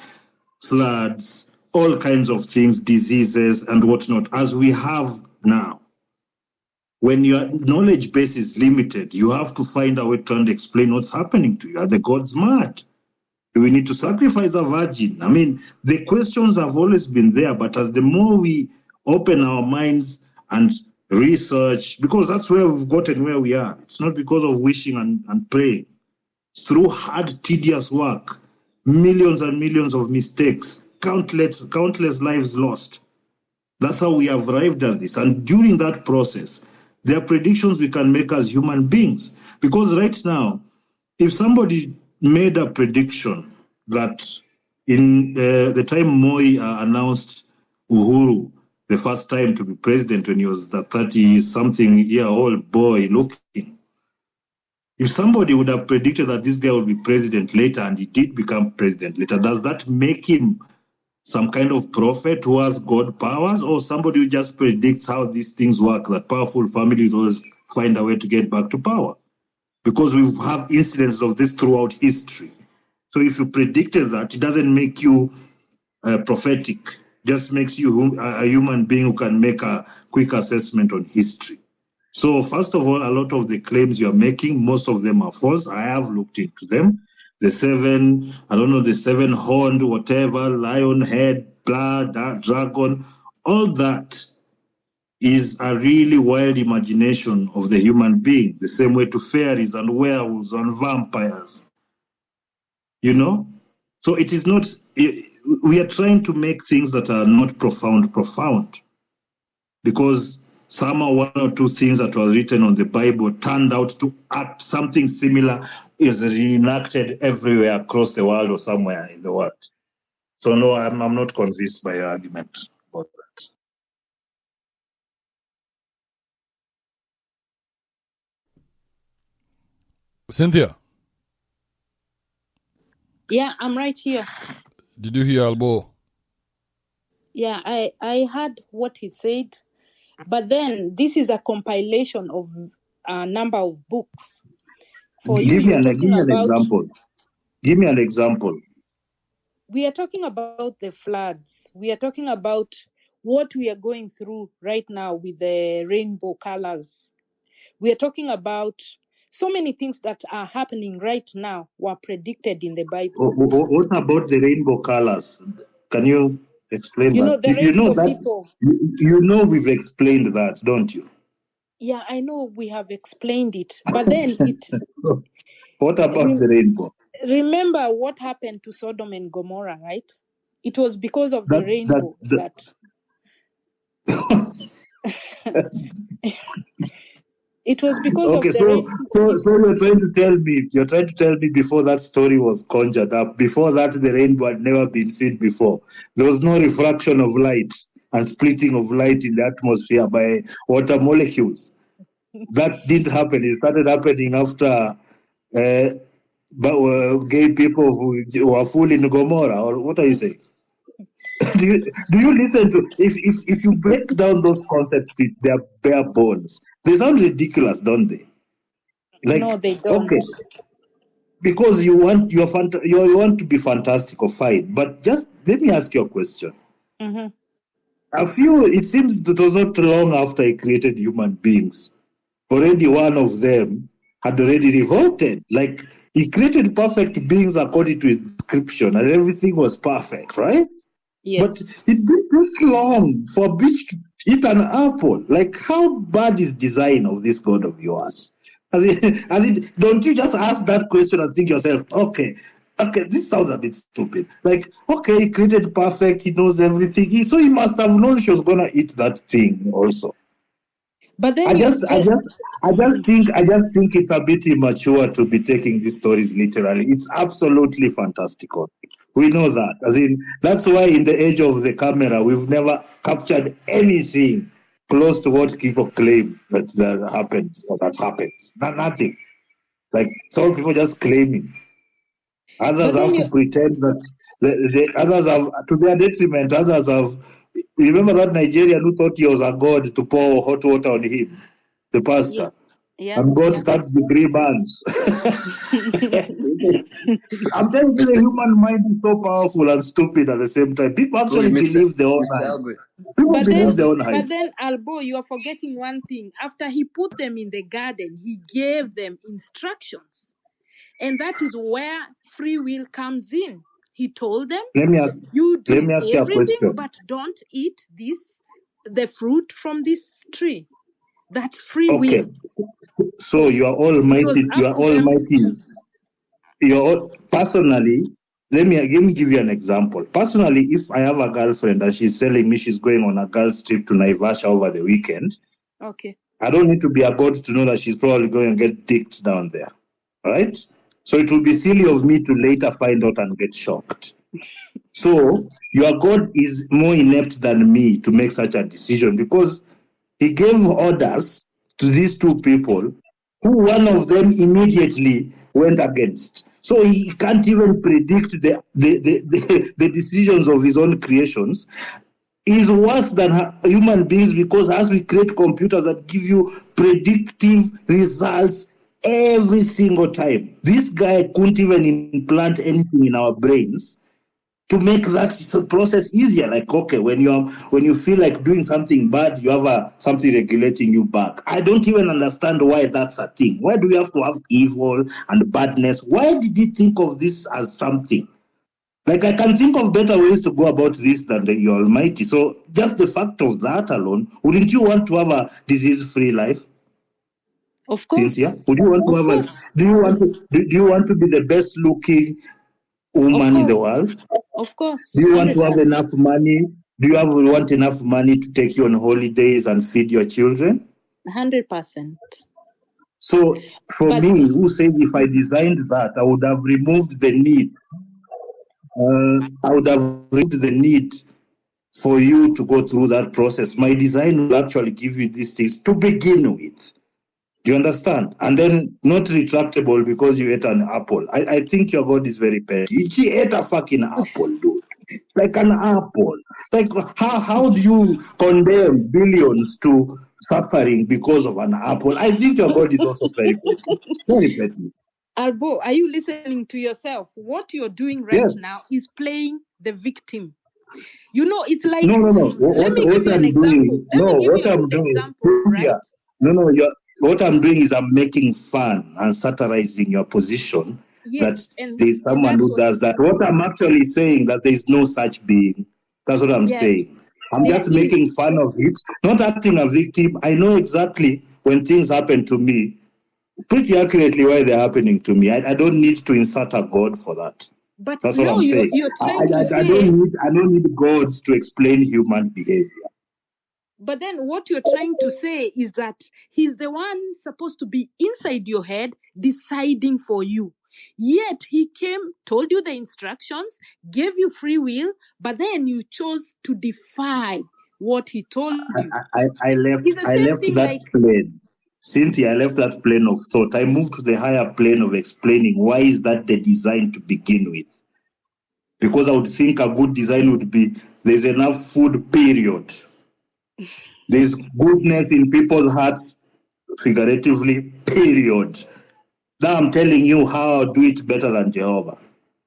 floods, all kinds of things, diseases and whatnot, as we have now. when your knowledge base is limited, you have to find a way to try and explain what's happening to you. Are the gods mad? Do we need to sacrifice a virgin? I mean, the questions have always been there, but as the more we open our minds and research, because that's where we've gotten where we are. It's not because of wishing and praying. It's through hard, tedious work, millions and millions of mistakes, countless lives lost. That's how we have arrived at this. And during that process, there are predictions we can make as human beings. Because right now, if somebody made a prediction that in the time Moi announced Uhuru the first time to be president when he was the 30-something-year-old boy looking, if somebody would have predicted that this guy would be president later and he did become president later, does that make him some kind of prophet who has God powers, or somebody who just predicts how these things work, that powerful families always find a way to get back to power? Because we have incidents of this throughout history. So if you predicted that, it doesn't make you prophetic, just makes you a human being who can make a quick assessment on history. So first of all, a lot of the claims you're making, most of them are false. I have looked into them. The seven-horned, whatever, lion head, blood, dragon, all that is a really wild imagination of the human being, the same way to fairies and werewolves and vampires. You know? So it is not, we are trying to make things that are not profound, because some or one or two things that was written on the Bible turned out to act something similar is reenacted everywhere across the world or somewhere in the world. So no, I'm not convinced by your argument about that. Cynthia. Yeah, I'm right here. Did you hear Albo? Yeah, I heard what he said, but then this is a compilation of a number of books. For you, Give me you're an talking about. example. Give me an example. We are talking about the floods. We are talking about what we are going through right now with the rainbow colors. We are talking about so many things that are happening right now were predicted in the Bible. What about the rainbow colors? Can you explain You know, that? the You know rainbow that people. you know we've explained that, don't you? Yeah, I know we have explained it, but then it. So, what about the rainbow? Remember what happened to Sodom and Gomorrah, right? It was because of the rainbow that it was because Okay, of the rainbow. so you're trying to tell me before that story was conjured up, before that the rainbow had never been seen before. There was no refraction of light and splitting of light in the atmosphere by water molecules. That didn't happen. It started happening after gay people who were fooling Gomorrah, or what are you saying? do you listen to, if you break down those concepts with their bare bones, they sound ridiculous, don't they? Like, no, they don't. Okay, because you want to be fantastic or fine, but just let me ask you a question. Mm-hmm. It seems that it was not long after he created human beings, already one of them had already revolted. Like, he created perfect beings according to his description, and everything was perfect, right? Yes. But it didn't take long for a bitch to eat an apple. Like, how bad is design of this God of yours? Don't you just ask that question and think yourself, okay, this sounds a bit stupid. Like, okay, he created perfect, he knows everything, so he must have known she was gonna eat that thing also. But then I just think it's a bit immature to be taking these stories literally. It's absolutely fantastical. We know that. That's why in the age of the camera, we've never captured anything close to what people claim that happens or that happens. Nothing. Like, some people just claiming. Others have to pretend that the others have, to their detriment, others have. Remember that Nigerian who thought he was a god to pour hot water on him? The pastor. Yeah. and got third-degree burns. I'm telling you, the human mind is so powerful and stupid at the same time. People actually believe their own hype. Albert. People But believe then, their own hype. but then, Albo, you are forgetting one thing. After he put them in the garden, he gave them instructions. And that is where free will comes in. He told them, Let me ask you do you a everything, question. but don't eat the fruit from this tree. That's free Okay. will. So you are It was almighty. up You are to them to almighty. choose. Personally, let me give you an example. Personally, if I have a girlfriend and she's telling me she's going on a girl's trip to Naivasha over the weekend, Okay. I don't need to be a god to know that she's probably going to get dicked down there. Right? So it will be silly of me to later find out and get shocked. So your God is more inept than me to make such a decision because he gave orders to these two people who one of them immediately went against. So he can't even predict the decisions of his own creations. Is worse than human beings because as we create computers that give you predictive results every single time, this guy couldn't even implant anything in our brains to make that process easier. Like, okay, when you feel like doing something bad, you have something regulating you back. I don't even understand why that's a thing. Why do we have to have evil and badness? Why did he think of this as something? Like, I can think of better ways to go about this than the Almighty. So just the fact of that alone, wouldn't you want to have a disease-free life? Of course. Cynthia, would you want to have do you want to be the best looking woman in the world? Of course. Do you want to have 100%. enough money? Do you want enough money to take you on holidays and feed your children? 100%. So for me, who says if I designed that, I would have removed the need. I would have removed the need for you to go through that process. My design will actually give you these things to begin with. Do you understand? And then not retractable because you ate an apple. I think your God is very petty. She ate a fucking apple, dude. Like an apple. Like how do you condemn billions to suffering because of an apple? I think your God is also very petty. Very petty. Albo, are you listening to yourself? What you're doing right now is playing the victim. You know, it's like No. Let me give you an example. What I'm doing, Cynthia, what I'm doing is I'm making fun and satirizing your position that there's someone who does that. What I'm actually saying that there's no such being. That's what I'm saying. I'm just making fun of it, not acting a victim. I know exactly when things happen to me, pretty accurately why they're happening to me. I don't need to insert a God for that. But that's what now I'm saying. you're trying to say. I don't need gods to explain human behavior. But then what you're trying to say is that he's the one supposed to be inside your head deciding for you. Yet he came, told you the instructions, gave you free will, but then you chose to defy what he told you. I left that plane. Cynthia, I left that plane of thought. I moved to the higher plane of explaining why is that the design to begin with. Because I would think a good design would be there's enough food, period. There's goodness in people's hearts, figuratively, period. Now I'm telling you how I'll do it better than Jehovah.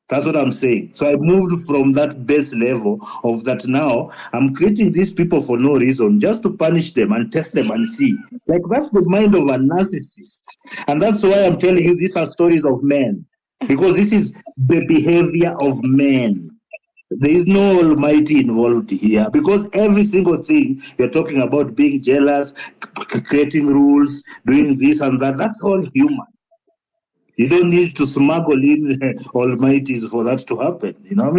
That's what I'm saying. So I moved from that base level of that now I'm creating these people for no reason, just to punish them and test them and see. Like, that's the mind of a narcissist. And that's why I'm telling you these are stories of men. Because this is the behavior of men. There is no almighty involved here because every single thing you're talking about, being jealous, creating rules, doing this and that, that's all human. You don't need to smuggle in almighties for that to happen. You know what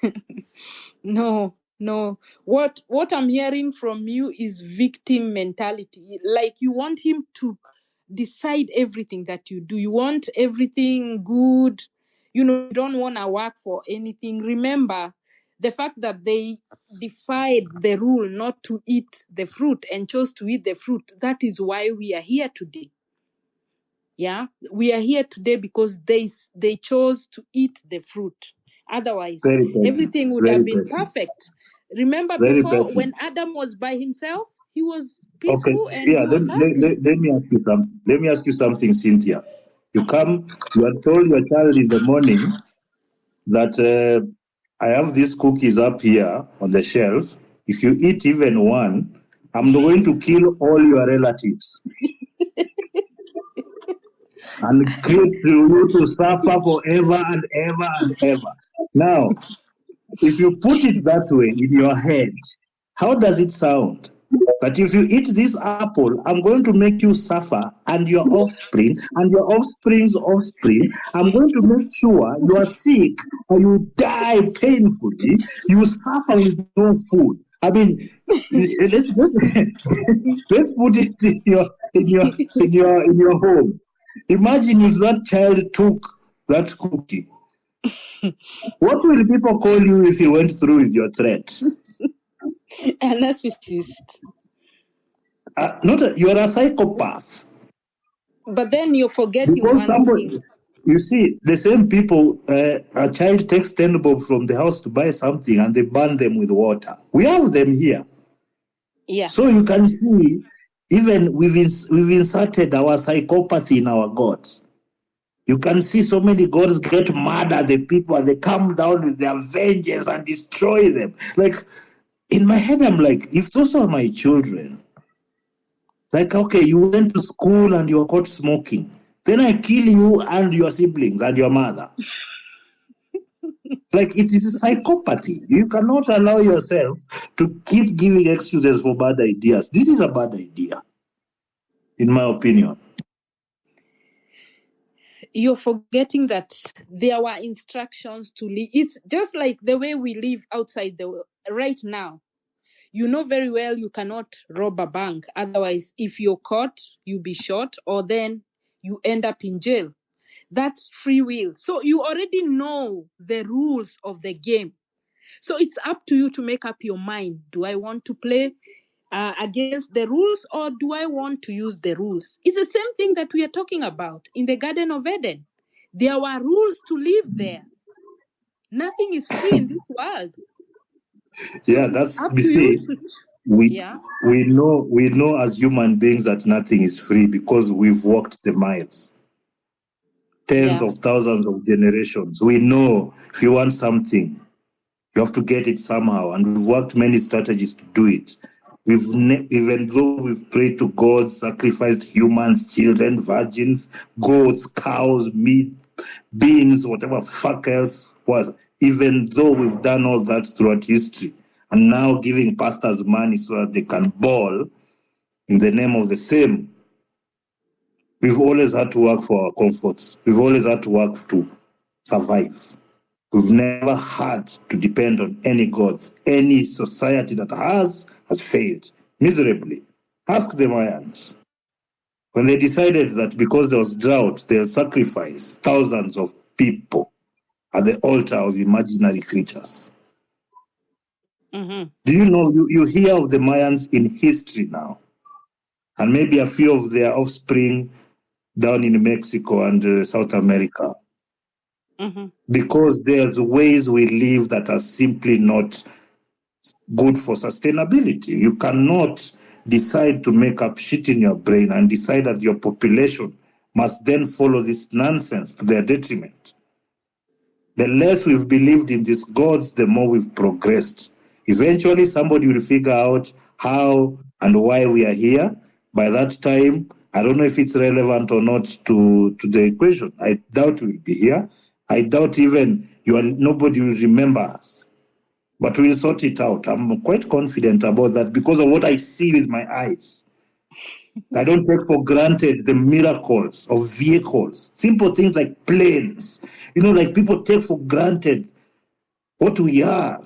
I mean? No. What I'm hearing from you is victim mentality. Like you want him to decide everything that you do. You want everything good. You don't want to work for anything. Remember, the fact that they defied the rule not to eat the fruit and chose to eat the fruit, that is why we are here today. Yeah, we are here today because they chose to eat the fruit. Otherwise, everything would have been perfect. Remember before when Adam was by himself, He was Okay, peaceful and yeah. he was Let happy. me ask you something. Let me ask you something, Cynthia. You are told your child in the morning that I have these cookies up here on the shelf. If you eat even one, I'm going to kill all your relatives and create you to suffer forever and ever and ever. Now, if you put it that way in your head, how does it sound? But if you eat this apple, I'm going to make you suffer and your offspring and your offspring's offspring. I'm going to make sure you are sick or you die painfully. You suffer with no food. I mean, let's let's put it in your home. Imagine if that child took that cookie. What will people call you if you went through with your threat? A narcissist. You're a psychopath. But then you're forgetting Because one somebody, thing. you see, the same people, a child takes 10 bob from the house to buy something and they burn them with water. We have them here. Yeah. So you can see, even we've inserted our psychopathy in our gods. You can see so many gods get mad at the people and they come down with their vengeance and destroy them. Like, in my head, I'm like, if those are my children, like, okay, you went to school and you're caught smoking. Then I kill you and your siblings and your mother. Like, it is psychopathy. You cannot allow yourself to keep giving excuses for bad ideas. This is a bad idea, in my opinion. You're forgetting that there were instructions to live. It's just like the way we live outside the right now. You know very well you cannot rob a bank. Otherwise, if you're caught, you'll be shot or then you end up in jail. That's free will. So you already know the rules of the game. So it's up to you to make up your mind. Do I want to play against the rules or do I want to use the rules? It's the same thing that we are talking about in the Garden of Eden. There were rules to live there. Nothing is free in this world. So Yeah, it's that's, up you to you see, to... we know as human beings that nothing is free because we've walked the miles. Tens of thousands of generations. We know if you want something, you have to get it somehow, and we've worked many strategies to do it. Even though we've prayed to God, sacrificed humans, children, virgins, goats, cows, meat, beans, whatever fuck else was, even though we've done all that throughout history, and now giving pastors money so that they can ball in the name of the same, we've always had to work for our comforts. We've always had to work to survive. We've never had to depend on any gods. Any society that has failed miserably. Ask the Mayans. When they decided that because there was drought, they'll sacrifice thousands of people at the altar of imaginary creatures. Mm-hmm. Do you know, you hear of the Mayans in history now, and maybe a few of their offspring down in Mexico and South America. Mm-hmm. Because there's ways we live that are simply not good for sustainability. You cannot decide to make up shit in your brain and decide that your population must then follow this nonsense to their detriment. The less we've believed in these gods, the more we've progressed. Eventually, somebody will figure out how and why we are here. By that time, I don't know if it's relevant or not to the equation. I doubt we'll be here. I doubt even nobody will remember us. But we'll sort it out. I'm quite confident about that because of what I see with my eyes. I don't take for granted the miracles of vehicles, simple things like planes. Like people take for granted what we are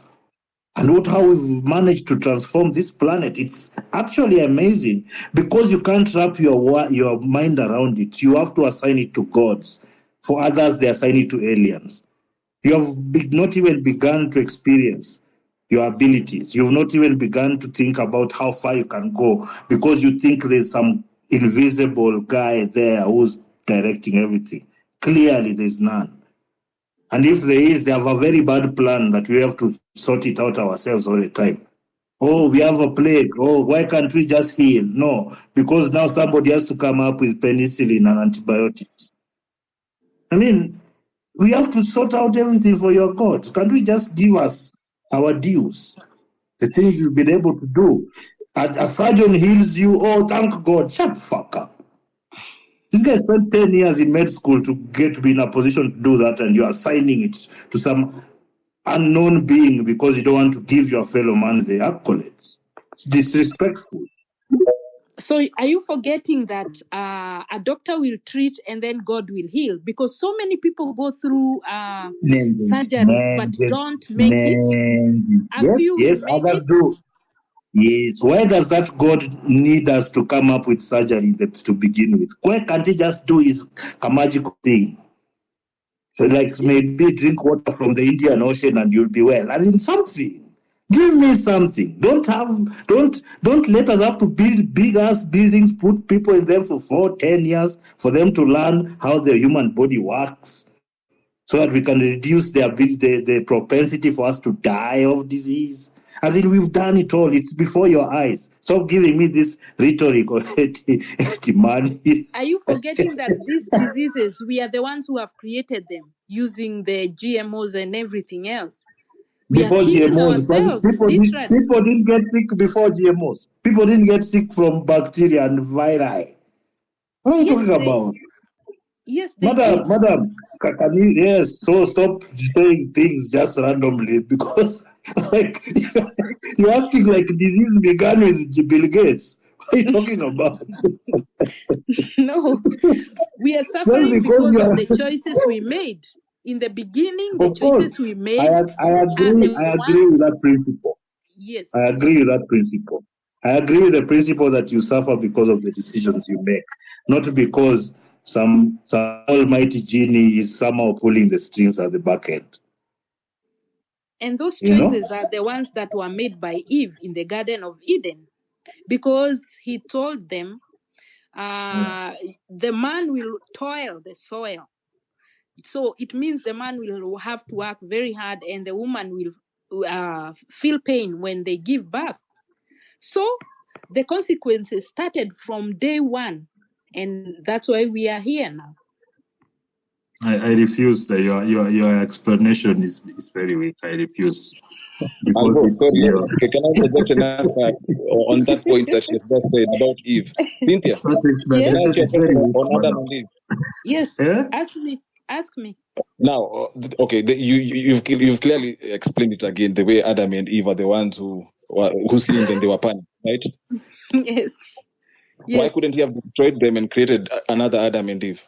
and how we've managed to transform this planet. It's actually amazing because you can't wrap your mind around it. You have to assign it to gods. For others, they assign it to aliens. You have not even begun to experience your abilities. You've not even begun to think about how far you can go because you think there's some invisible guy there who's directing everything. Clearly, there's none. And if there is, they have a very bad plan that we have to sort it out ourselves all the time. Oh, we have a plague. Oh, why can't we just heal? No, because now somebody has to come up with penicillin and antibiotics. I mean, we have to sort out everything for your God. Can't we just give us our dues? The things we've been able to do. A surgeon heals you. Oh, thank God. Shut the fuck up. This guy spent 10 years in med school to get to be in a position to do that, and you are assigning it to some unknown being because you don't want to give your fellow man the accolades. It's disrespectful. So are you forgetting that a doctor will treat and then God will heal? Because so many people go through surgeries but don't make it. A few will Yes, make others it. do. Yes, why does that God need us to come up with surgery to begin with? Why can't he just do his magical thing? So like maybe drink water from the Indian Ocean and you'll be well. I mean something. Give me something. Don't let us have to build big ass buildings, put people in them for 4-10 years for them to learn how the human body works, so that we can reduce the propensity for us to die of disease. As in, we've done it all. It's before your eyes. Stop giving me this rhetoric or money. Are you forgetting that these diseases, we are the ones who have created them using the GMOs and everything else? We are Before killing GMOs, ourselves, people literally. didn't get sick before GMOs. People didn't get sick from bacteria and viri. What are you talking about? Yes, they did. Madam, can you, yes, so stop saying things just randomly because like you're acting like disease began with Bill Gates. What are you talking about? No, we are suffering because of the choices we made. In the beginning, the Of course, choices we made I are agree with that principle. Yes. I agree with that principle. I agree with the principle that you suffer because of the decisions you make, not because some almighty genie is somehow pulling the strings at the back end. And those You know? choices are the ones that were made by Eve in the Garden of Eden, because he told them, the man will toil the soil. So it means the man will have to work very hard and the woman will feel pain when they give birth. So the consequences started from day one, and that's why we are here now. I refuse. Your explanation is very weak. I refuse. Because Albo, it's your... can I interject another on that point that she just said about Eve? Cynthia, can I ask you a question on Adam and Eve? Yes, ask me. Now, okay, you've clearly explained it again, the way Adam and Eve are the ones who sinned and they were punished, right? Yes. Why couldn't he have destroyed them and created another Adam and Eve?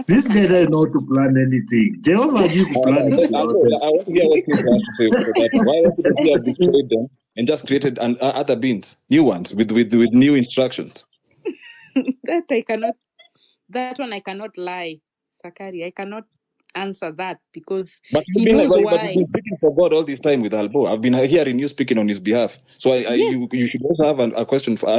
This guy doesn't know to plan anything. Jehovah you could plan it. I want to hear what Cynthia has to say for that. Why couldn't he have destroyed them and just created other beings, new ones, with new instructions? That one I cannot lie, Sakari. I cannot answer that because but he knows but why. you've been speaking for God all this time with Albo. I've been hearing you speaking on his behalf. So you should also have an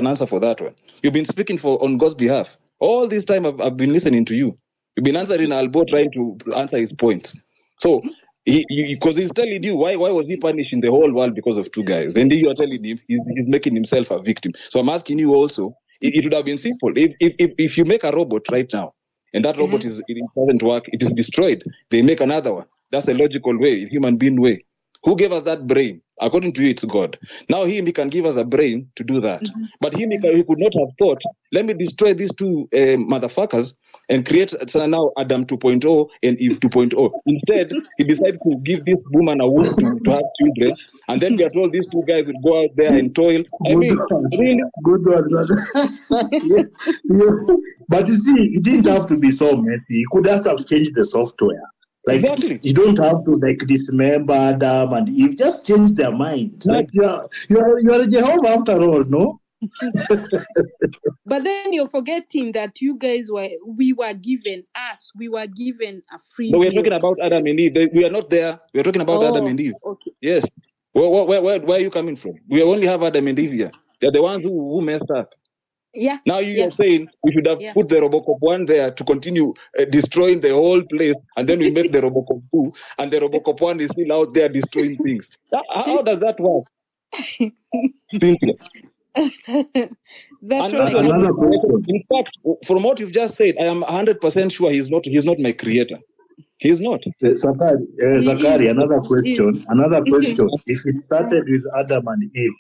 answer for that one. You've been speaking on God's behalf. All this time I've been listening to you. You've been answering Albo, trying to answer his points. So because he's telling you why was he punished in the whole world because of two guys? And then you are telling him he's making himself a victim. So I'm asking you also, it would have been simple. If you make a robot right now, and that robot it doesn't work, it is destroyed. They make another one. That's a logical way, human being way. Who gave us that brain? According to you, it's God. Now he can give us a brain to do that. But he could not have thought, let me destroy these two motherfuckers and create now Adam 2.0 and Eve 2.0. Instead, he decided to give this woman a womb to have children. And then we are told these two guys will go out there and toil. I mean, really? Good one, brother. But you see, it didn't have to be so messy. He could just have changed the software. Like, exactly. You don't have to dismember Adam and Eve. Just change their mind. Like you are Jehovah after all, no? But then you're forgetting that you guys we were given a free will. No, we're will. talking about Adam and Eve. We are not there. We're talking about Adam and Eve. Okay. Yes. Where are you coming from? We only have Adam and Eve here. They're the ones who messed up. Yeah. Now you Yeah. are saying we should have Yeah. put the Robocop 1 there to continue destroying the whole place, and then we make the Robocop 2, and the Robocop 1 is still out there destroying things. How does that work? Cynthia. That's Unless what I you're not can my Another say. creator. question. In fact, from what you've just said, I am 100% sure he's not my creator. He's not. Zakari, another He question. is. Another Mhm. question. If it started with Adam and Eve,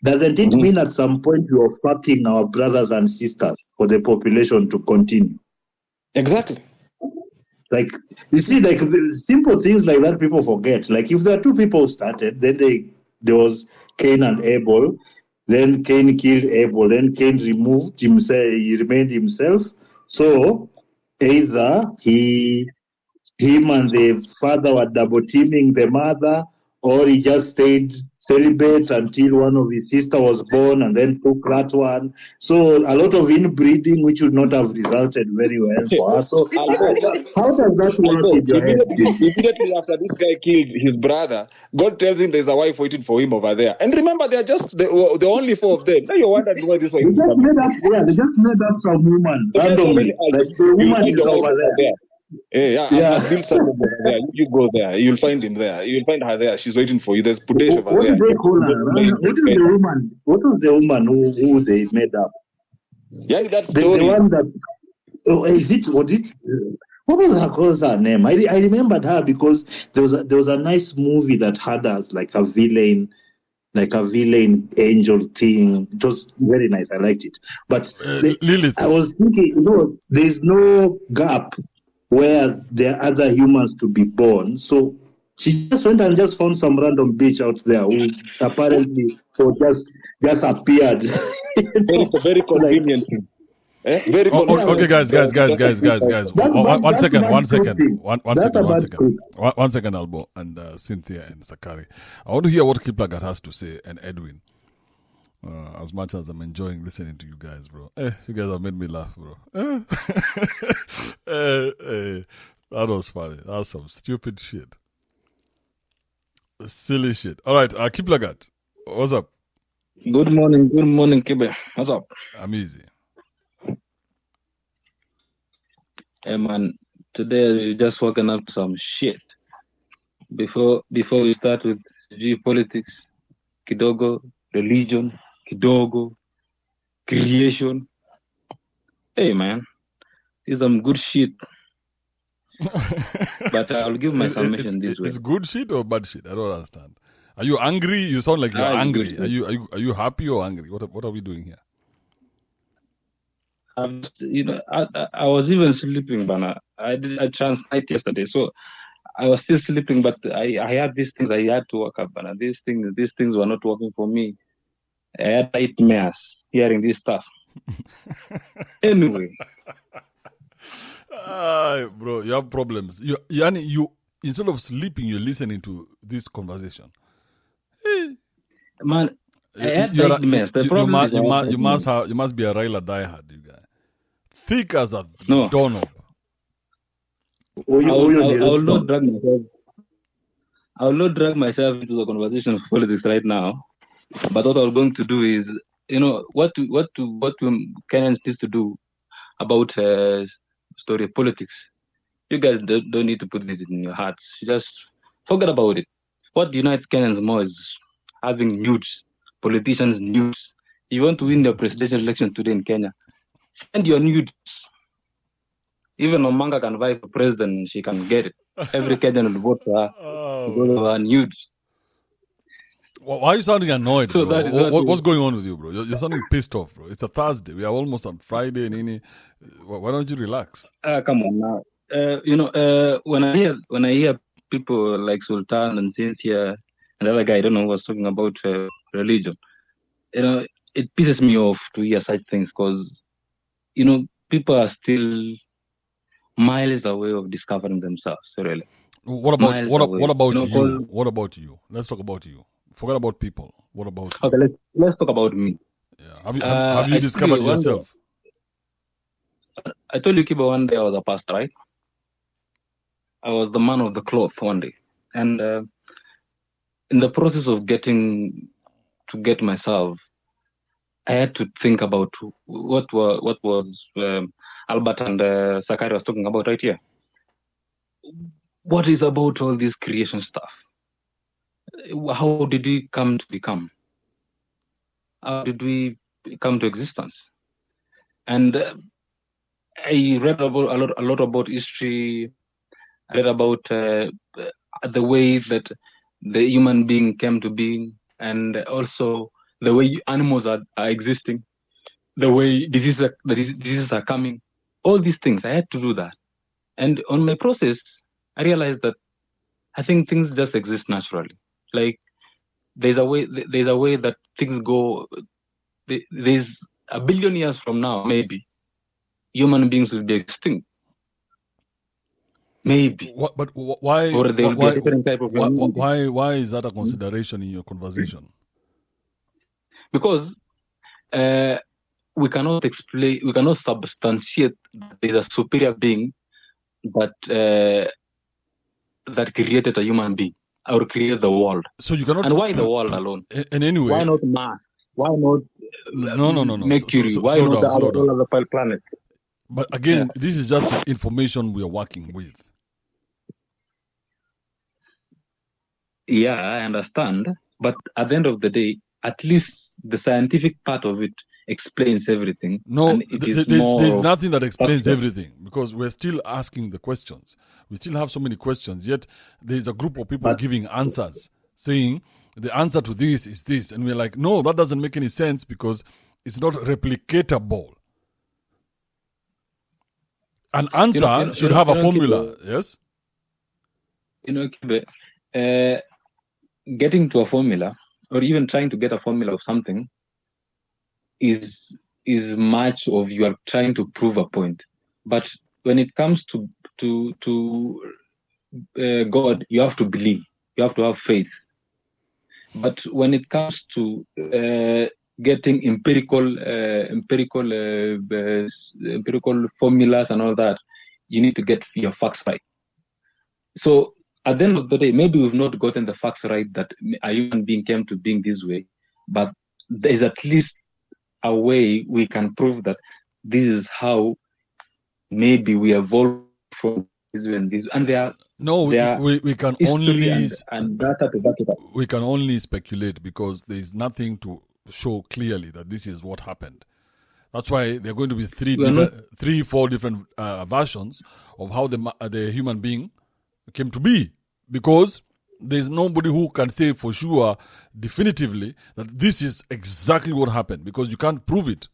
doesn't it Mhm. mean at some point we are fucking our brothers and sisters for the population to continue? Exactly. Like, you see, like simple things like that people forget. Like, if there are two people started, then there was Cain and Abel, then Cain killed Abel, then Cain removed himself, he remained himself. So either him and the father were double teaming the mother, or he just stayed celibate until one of his sister was born and then took that one. So a lot of inbreeding, which would not have resulted very well for us. So Albo, how does that work Albo, in your head? immediately after this guy killed his brother, God tells him there's a wife waiting for him over there. And remember, they're just the only four of them. Now you're wondering where this wife They is just coming made from. up, yeah, they just made up some woman So just randomly. Like the you'll woman find is your wife over over there. there. Hey, yeah, Yeah. I've built something over there. You go there. You'll find him there. You'll find her there. She's waiting for you. There's Pudesh over What there. did they call Just her? remain What is the woman? What was the woman who they made up? Yeah, that The story. one that is it? What it? What was her name? I remembered her because there was a nice movie that had us like a villain angel thing. It was very nice. I liked it. But Lilith. I was thinking, there's no gap where there are other humans to be born. So she just went and just found some random bitch out there who apparently or just appeared. Very convenient. Very convenient. Okay, guys. One second. One second, Albo and Cynthia and Sakari. I want to hear what Kiplagat has to say, and Edwin. As much as I'm enjoying listening to you guys, bro. You guys have made me laugh, bro. That was funny. That was some stupid shit. Silly shit. All right, Kiplagat, what's up? Good morning, Kibe. What's up? I'm easy. Hey man, today we just woken up to some shit. Before we start with geopolitics, kidogo, religion, kidogo, creation. Hey man, this is some good shit. But I'll give my submission this way. It's good shit or bad shit? I don't understand. Are you angry? You sound like you're angry. Are you happy or angry? What are we doing here? I was even sleeping, but I did a chance night yesterday, so I was still sleeping. But I had these things. I had to wake up, but these things were not working for me. I had nightmares hearing this stuff. Anyway, bro, you have problems. You instead of sleeping, you're listening to this conversation. Man, I had nightmares. The problem is you must be a Raila diehard, you guy. Thick as a doorknob. I will not drag myself. I will not drag myself into the conversation of politics right now. But what I'm going to do is, what Kenyans need to do about story of politics. You guys don't need to put this in your hearts. Just forget about it. What unites Kenyans more is having nudes, politicians' nudes. You want to win the presidential election today in Kenya, send your nudes. Even Omanga can vie for president, she can get it. Every Kenyan will vote for her because of her nudes. Why are you sounding annoyed, So bro? What's going on with you, bro? You're sounding pissed off, bro. It's a Thursday. We are almost on Friday, Nini. Why don't you relax? Come on now. When I hear people like Sultan and Cynthia and the other guy, I don't know, was talking about religion. It pisses me off to hear such things because, people are still miles away of discovering themselves. Really. What about you? Let's talk about you. Forget about people. What about you? Okay, let's talk about me. Yeah. Have you discovered yourself? I told you, Kiba, one day I was a pastor, right? I was the man of the cloth one day. And in the process of getting myself, I had to think about what was Albert and Sakari was talking about right here. What is about all this creation stuff? How did we come to become? How did we come to existence? And I read about a lot about history. I read about the way that the human being came to being, and also the way animals are existing, the way diseases are coming. All these things, I had to do that. And on my process, I realized that I think things just exist naturally. Like there's a way that things go. There's a billion years from now, maybe human beings will be extinct. Maybe. But why? Or there will be a different type of why is that a consideration in your conversation? Because we cannot explain, we cannot substantiate that there's a superior being that that created a human being or created the world. So you cannot. And why the world alone? And anyway, why not Mars? Why not no. Mercury? Why slow not down, all other planets? But again, this is just the information we are working with. Yeah, I understand. But at the end of the day, at least the scientific part of it explains everything. No, there's nothing that explains factual. everything, because we're still asking the questions. We still have so many questions, yet there's a group of people giving answers, saying the answer to this is this. And we're like, no, that doesn't make any sense because it's not replicatable. An answer should have a formula, yes? Kibe, getting to a formula, or even trying to get a formula of something, is much of you are trying to prove a point. But when it comes to God, you have to believe, you have to have faith. But when it comes to getting empirical formulas and all that, you need to get your facts right. So at the end of the day, maybe we've not gotten the facts right that a human being came to being this way, but there's at least a way we can prove that this is how maybe we evolved from this and this. And there are we can only and data to back it up. We can only speculate because there is nothing to show clearly that this is what happened. That's why there are going to be four different versions of how the human being came to be, because there's nobody who can say for sure definitively that this is exactly what happened, because you can't prove it.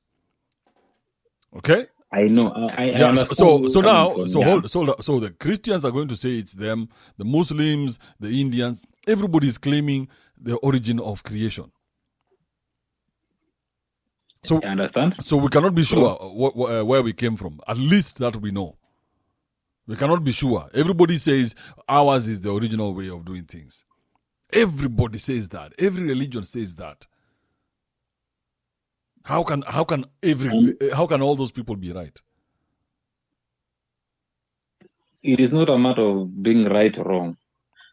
Okay? I know. I so the Christians are going to say it's them, the Muslims, the Indians, everybody is claiming the origin of creation. So I understand. So we cannot be sure where we came from. At least that we know. We cannot be sure. Everybody says ours is the original way of doing things. Everybody says that. Every religion says that. How can all those people be right? It is not a matter of being right or wrong.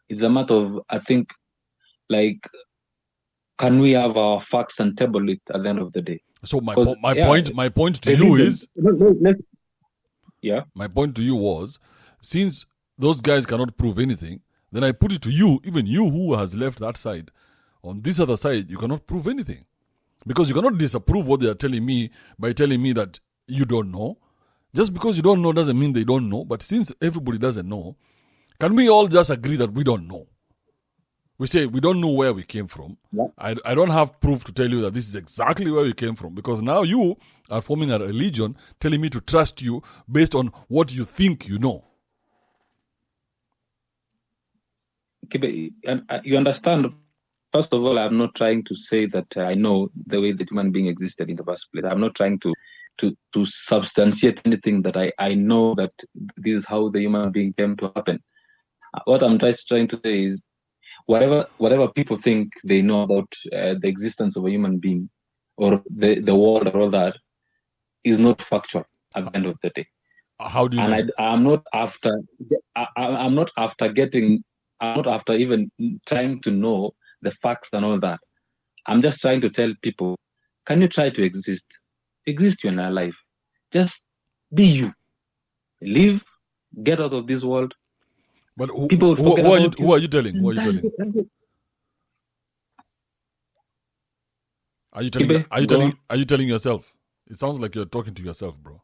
It's a matter of, I think, like, can we have our facts and table it at the end of the day? So my point to you is, my point to you was, since those guys cannot prove anything, then I put it to you, even you who has left that side, on this other side, you cannot prove anything. Because you cannot disapprove what they are telling me by telling me that you don't know. Just because you don't know doesn't mean they don't know. But since everybody doesn't know, can we all just agree that we don't know? We say we don't know where we came from. Yeah. I don't have proof to tell you that this is exactly where we came from, because now you are forming a religion telling me to trust you based on what you think you know. You understand? First of all, I'm not trying to say that I know the way the human being existed in the first place. I'm not trying to substantiate anything that I know that this is how the human being came to happen. What I'm just trying to say is, whatever people think they know about the existence of a human being or the world or all that is not factual at the end of the day. How do you know? I'm not after even trying to know the facts and all that. I'm just trying to tell people can you try to exist your life? Just be you. Live, get out of this world. But people who are you telling? Who are you telling? Are you telling yourself? It sounds like you're talking to yourself, bro.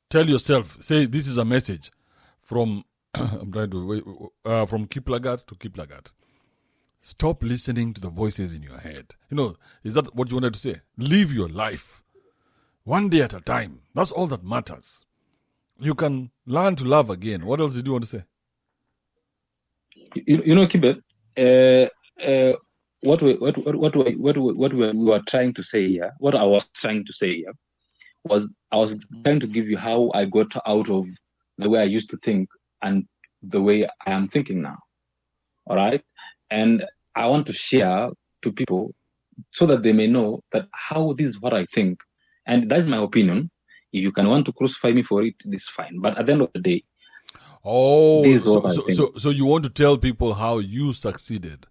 Tell yourself. Say this is a message from I'm trying to from Kiplagat to Kiplagat. Stop listening to the voices in your head. Is that what you wanted to say? Live your life. One day at a time. That's all that matters. You can learn to love again. What else did you want to say? Kibet, what we were trying to say here, what I was trying to say here, was I was trying to give you how I got out of the way I used to think and the way I am thinking now. All right? And I want to share to people so that they may know that how this is what I think. And that's my opinion. If you can want to crucify me for it, it's fine. But at the end of the day, so you want to tell people how you succeeded?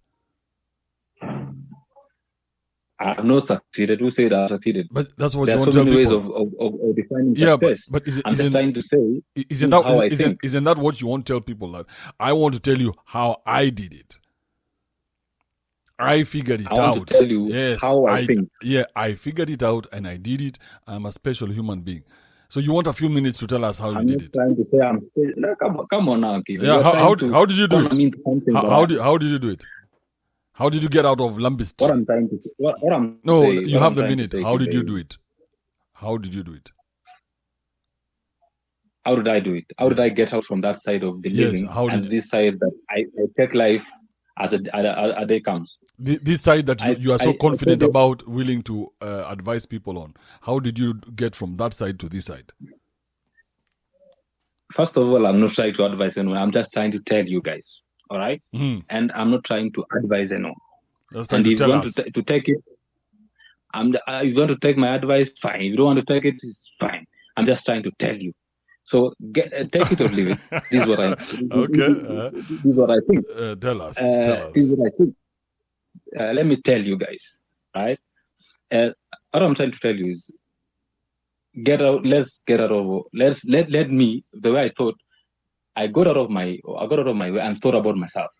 I have not succeeded. Who said I succeeded? But that's what there you want so to tell many people. ways of defining success. But I'm just trying to say, isn't that what you want to tell people? That I want to tell you how I did it. I figured it out. I want to tell you how I think. Yeah, I figured it out and I did it. I'm a special human being. So you want a few minutes to tell us how you did it? Trying to say no, come on now, kid. Yeah, how did you do it? How did you do it? How did you get out of Lambist? What I'm trying to say. You have the minute. How did you do it? How did you do it? How did I do it? How did I get out from that side of the living and this side that I take life as a day comes? This side that you are so confident about, willing to advise people on. How did you get from that side to this side? First of all, I'm not trying to advise anyone. I'm just trying to tell you guys. All right? Mm-hmm. And I'm not trying to advise anyone. Just trying to tell us. To take it, if you want to take my advice, fine. If you don't want to take it, it's fine. I'm just trying to tell you. So take it or leave it. This is what I think. Okay. This is what I think. Tell us. This is what I think. Let me tell you guys, right? What I'm trying to tell you is, let's get out of. Let me, the way I thought, I got out of my way and thought about myself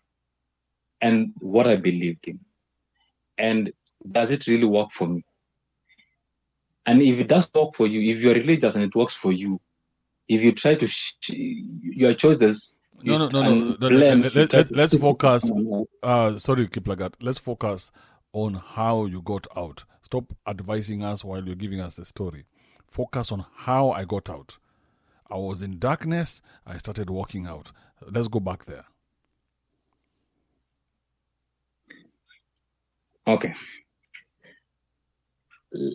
and what I believed in, and does it really work for me? And if it does work for you, if you're religious and it works for you, if you try to your choices. No. Let's focus. Sorry, Kiplagat. Let's focus on how you got out. Stop advising us while you're giving us the story. Focus on how I got out. I was in darkness. I started walking out. Let's go back there. Okay.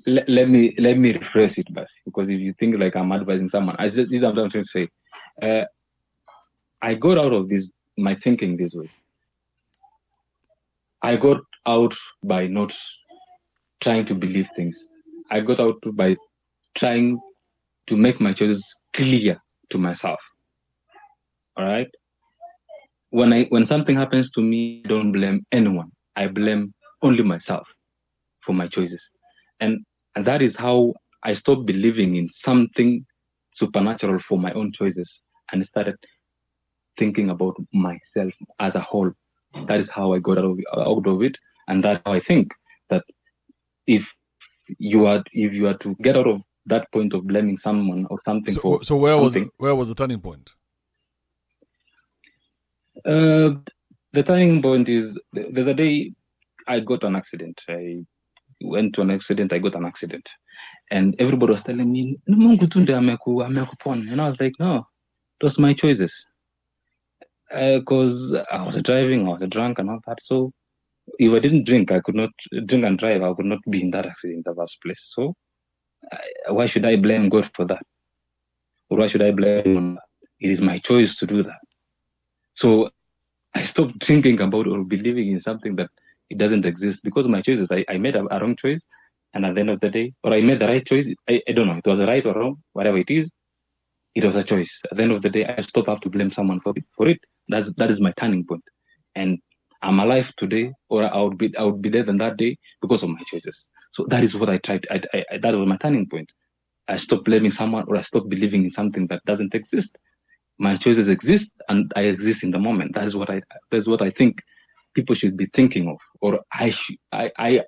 Let me rephrase it, but because if you think like I'm advising someone, this is what I'm trying to say. I got out of my thinking this way. I got out by not trying to believe things. I got out by trying to make my choices clear to myself. All right? When something happens to me, I don't blame anyone. I blame only myself for my choices. And that is how I stopped believing in something supernatural for my own choices and started thinking about myself as a whole. That is how I got out of it, and that's how I think that if you are to get out of that point of blaming someone or something so where was the turning point? The turning point is there's a day I got an accident. I went to an accident. I got an accident, and everybody was telling me, "Mungu tunde amekupona," and I was like, "No, it was my choices." Because I was driving, I was drunk and all that. So if I didn't drink, I could not drink and drive. I could not be in that accident in the first place. So why should I blame God for that? Or why should I blame? It is my choice to do that. So I stopped thinking about or believing in something that it doesn't exist because of my choices. I made a wrong choice, and at the end of the day, or I made the right choice. I don't know. It was right or wrong, whatever it is. It was a choice. At the end of the day, I stopped have to blame someone for it. That is my turning point, and I'm alive today, or I would be dead on that day because of my choices. So that is what I tried. That was my turning point. I stopped blaming someone, or I stopped believing in something that doesn't exist. My choices exist, and I exist in the moment. That's what I think people should be thinking of, or I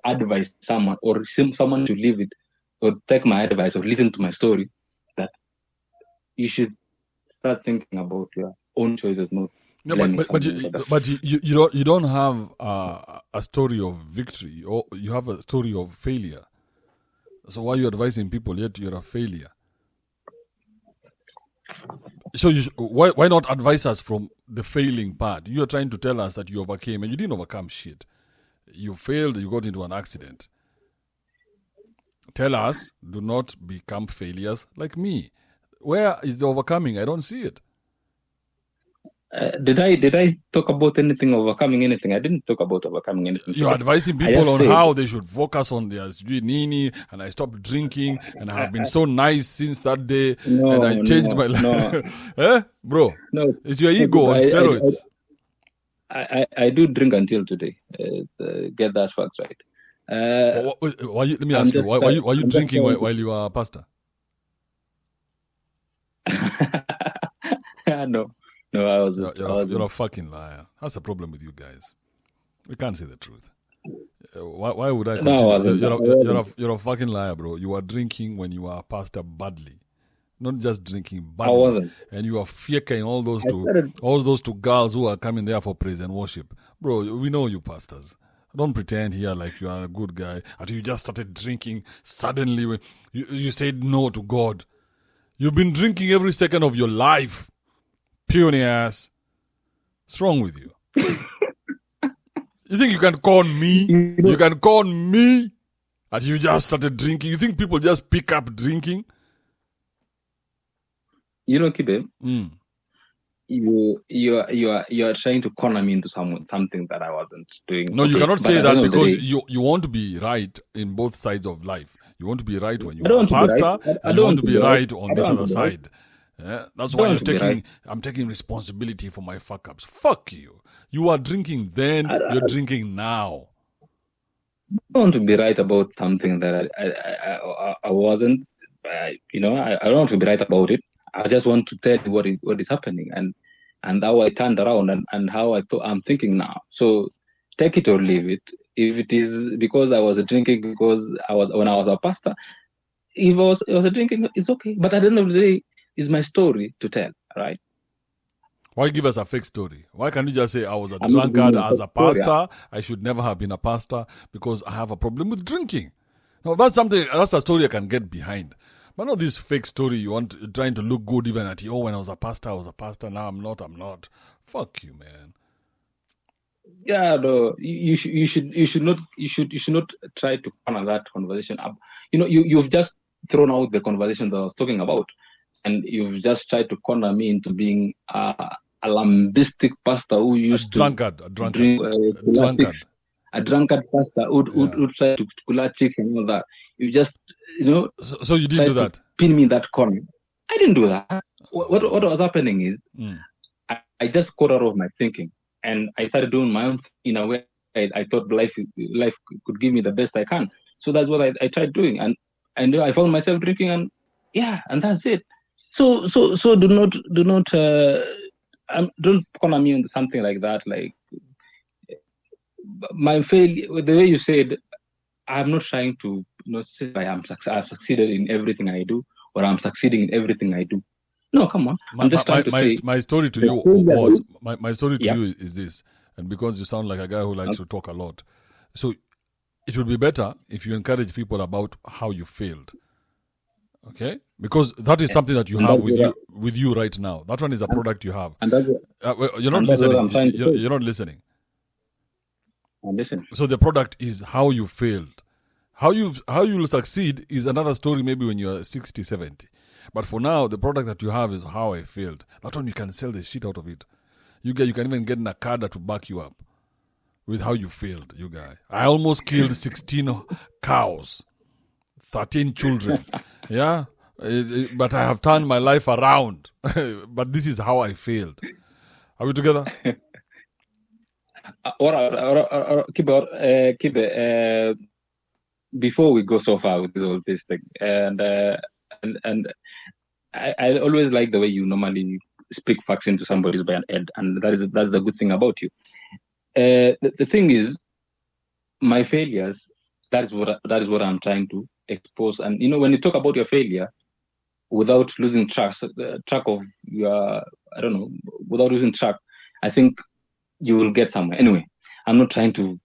advise someone, or someone should leave it, or take my advice, or listen to my story, that you should start thinking about your own choices, not No, blaming you don't have a story of victory, or you have a story of failure. So why are you advising people yet you're a failure? So why not advise us from the failing part? You're trying to tell us that you overcame, and you didn't overcome shit. You failed, you got into an accident. Tell us, do not become failures like me. Where is the overcoming? I don't see it. Did I talk about anything, overcoming anything? I didn't talk about overcoming anything. You're advising people on how they should focus on their nini, and I stopped drinking, and I have been so nice since that day, and I changed my life. Eh? Bro, no, it's your ego on steroids. I do drink until today. Get that fact right. Let me ask you, why you drinking while you are a pastor? No, I was. You're a fucking liar. That's the problem with you guys. You can't say the truth. Why would I continue? No, you're a fucking liar, bro. You are drinking when you are a pastor badly. Not just drinking badly. I wasn't. And you are faking all those two girls who are coming there for praise and worship. Bro, we know you pastors. Don't pretend here like you are a good guy. Until you just started drinking suddenly when you said no to God. You've been drinking every second of your life. Puny ass. What's wrong with you? You think you can con me? You can con me? As you just started drinking? You think people just pick up drinking? You know, Kibe, you are trying to corner me into something that I wasn't doing. No, you cannot say that because you want to be right in both sides of life. You want to be right when you are a pastor, and you want to be right on this other side. Yeah? That's why I'm taking responsibility for my fuck ups. Fuck you. You are drinking then, you're drinking now. I want to be right about something that I wasn't. I don't want to be right about it. I just want to tell you what is happening and how I turned around and how I'm thinking now. So take it or leave it. If it is because I was drinking when I was a pastor, if I was drinking, it's okay. But at the end of the day, it's my story to tell, right? Why give us a fake story? Why can't you just say I was a drunkard as a pastor? I should never have been a pastor because I have a problem with drinking. No, that's a story I can get behind. But not this fake story you're trying to look good even at when I was a pastor, now I'm not. Fuck you, man. Yeah, no, you should not try to corner that conversation up. You've just thrown out the conversation that I was talking about, and you've just tried to corner me into being a lambistic pastor who used to drink a drunkard pastor who tried to kula chicks and all that. You just So you didn't do that? Pin me in that corner. I didn't do that. What was happening is I just got out of my thinking and I started doing my own in a way I thought life could give me the best I can. So that's what I tried doing, and I found myself drinking, and that's it. So do not don't corner me on something like that. Like my failure, the way you said, I'm not trying to say I've succeeded in everything I do, or I'm succeeding in everything I do. No, come on. My story to you was my story to you is this, and because you sound like a guy who likes to talk a lot, so it would be better if you encourage people about how you failed. Okay, because that is something that you have with you right now. That one is a product you have. You're not listening. You're not listening. I'm listening. So the product is how you failed. How you will succeed is another story, maybe when you're 60, 70. But for now, the product that you have is how I failed. Not only you can sell the shit out of it, you can even get an Akada to back you up with how you failed, you guy. I almost killed 16 cows, 13 children. Yeah? But I have turned my life around. But this is how I failed. Are we together? before we go so far with all this thing, and I always like the way you normally speak facts into somebody's head, and that's the good thing about you. The thing is, my failures. That is what I'm trying to expose. And when you talk about your failure, without losing track of your, I don't know, without losing track, I think you will get somewhere. Anyway, I'm not trying to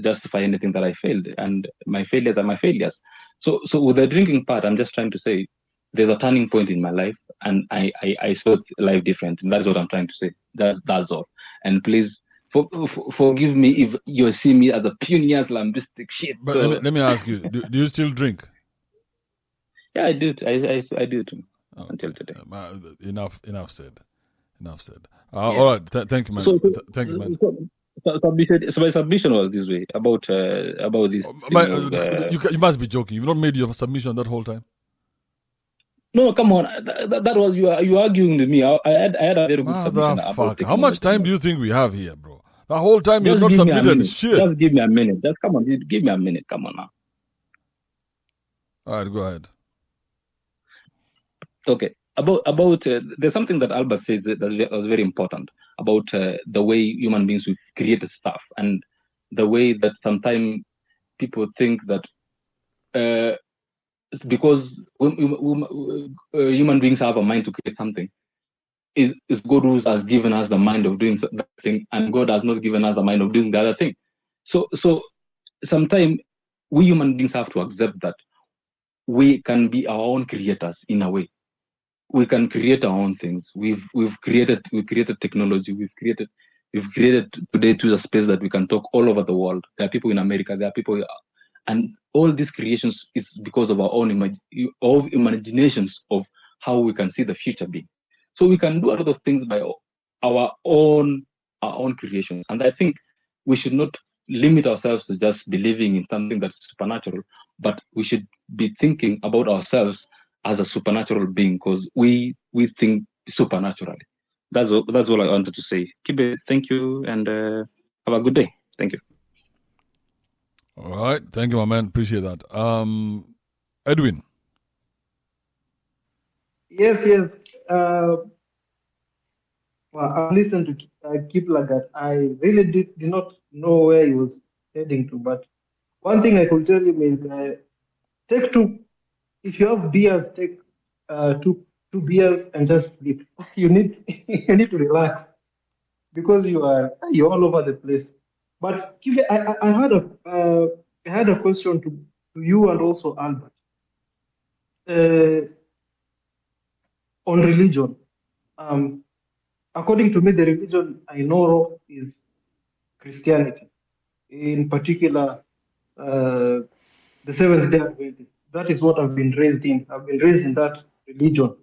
justify anything that I failed, and my failures are my failures. So with the drinking part, I'm just trying to say there's a turning point in my life, and I saw life different, and that's what I'm trying to say. That's all. And please forgive me if you see me as a pioneer lambistic shit. But let me ask you: do you still drink? Yeah, I do. I do too. Until today. Enough said. All right. Thank you, man. Thank you, man. So my submission was this way about this. You must be joking. You've not made your submission that whole time. No, come on. That was you arguing with me. I had a very good submission. Motherfucker. How much time do you think we have here, bro? The whole time you've not submitted shit. Just give me a minute. Just come on. Give me a minute. Come on now. All right, go ahead. Okay. About there's something that Albert says that was very important about the way human beings will create stuff, and the way that sometimes people think that because human beings have a mind to create something, is God who has given us the mind of doing that thing, and God has not given us the mind of doing the other thing. So sometimes we human beings have to accept that we can be our own creators in a way. We can create our own things. We've created technology. We've created today to the space that we can talk all over the world. There are people in America. There are people, and all these creations is because of our own imaginations of how we can see the future being. So we can do a lot of things by our own creations. And I think we should not limit ourselves to just believing in something that's supernatural, but we should be thinking about ourselves as a supernatural being, because we think supernaturally. That's all I wanted to say. Keep it. Thank you, and have a good day. Thank you. All right. Thank you, my man. Appreciate that. Edwin. Yes. Well, I listened to Kiplagat. I really did not know where he was heading to, but one thing I could tell him is take two. If you have beers, take two beers and just sleep. You need to relax because you're all over the place. But I had a question to you and also Albert on religion. According to me, the religion I know is Christianity, in particular the Seventh-day Adventist. That is what I've been raised in. I've been raised in that religion.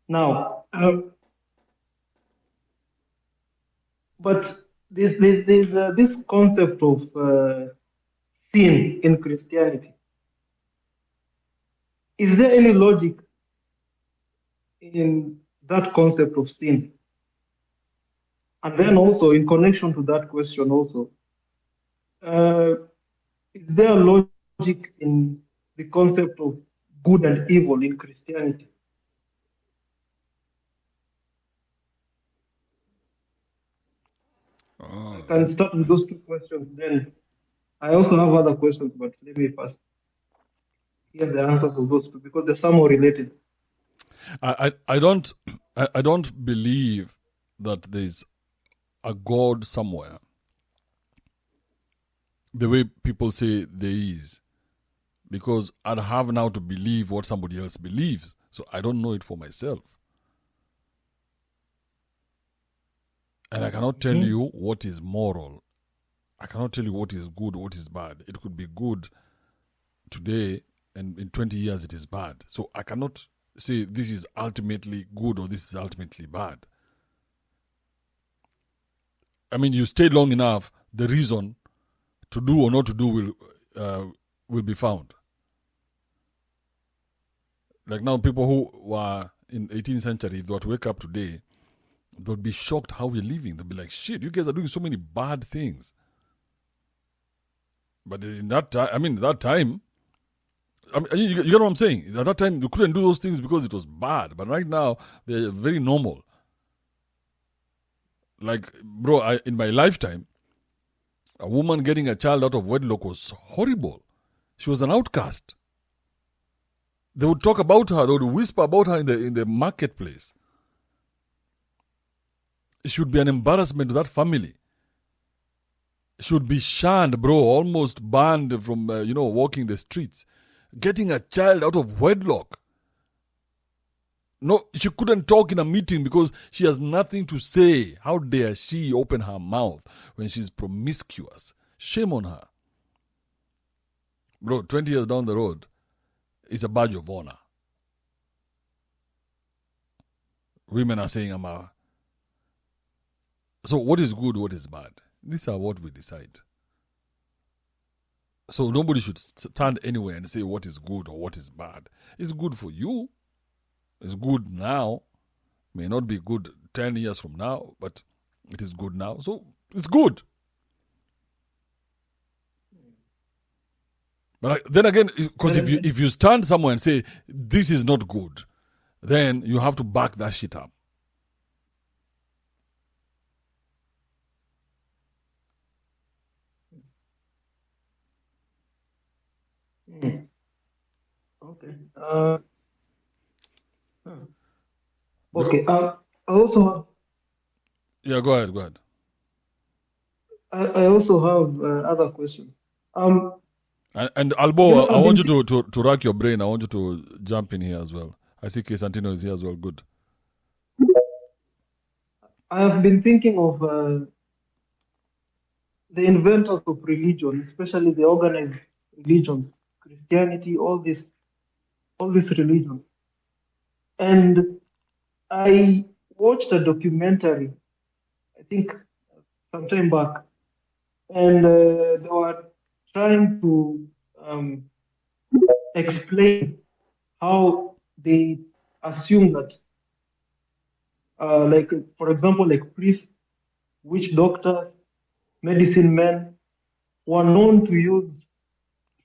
Now, but there's this concept of sin in Christianity. Is there any logic in that concept of sin? And then also, in connection to that question also, is there a logic in the concept of good and evil in Christianity? I can start with those two questions. Then I also have other questions, but let me first hear the answers of those two because they're somehow related. I don't believe that there's a God somewhere the way people say there is, because I'd have now to believe what somebody else believes, so I don't know it for myself. And I cannot tell you what is moral. I cannot tell you what is good, what is bad. It could be good today, and in 20 years it is bad. So I cannot say this is ultimately good or this is ultimately bad. I mean, you stay long enough, the reason to do or not to do will be found. Like now, people who were in 18th century, if they were to wake up today, they would be shocked how we're living. They'll be like, shit, you guys are doing so many bad things. But in that time, that time, you get what I'm saying? At that time, you couldn't do those things because it was bad. But right now, they're very normal. Like, bro, in my lifetime, a woman getting a child out of wedlock was horrible. She was an outcast. They would talk about her. They would whisper about her in the marketplace. It should be an embarrassment to that family. Should be shunned, bro, almost banned from, walking the streets. Getting a child out of wedlock. No, she couldn't talk in a meeting because she has nothing to say. How dare she open her mouth when she's promiscuous? Shame on her. Bro, 20 years down the road, it's a badge of honor. Women are saying, So what is good, what is bad? These are what we decide. So nobody should stand anywhere and say what is good or what is bad. It's good for you. It's good now. May not be good 10 years from now, but it is good now. So it's good. But then again, because if you stand somewhere and say this is not good, then you have to back that shit up. Okay. Okay. I also. Yeah, go ahead. I also have other questions. And Albo, I want you to rack your brain. I want you to jump in here as well. I see K. Santino is here as well. Good. I have been thinking of the inventors of religion, especially the organized religions, Christianity, all these religions. And I watched a documentary, I think some time back, and they were trying to explain how they assume that, like, for example, like priests, witch doctors, medicine men were known to use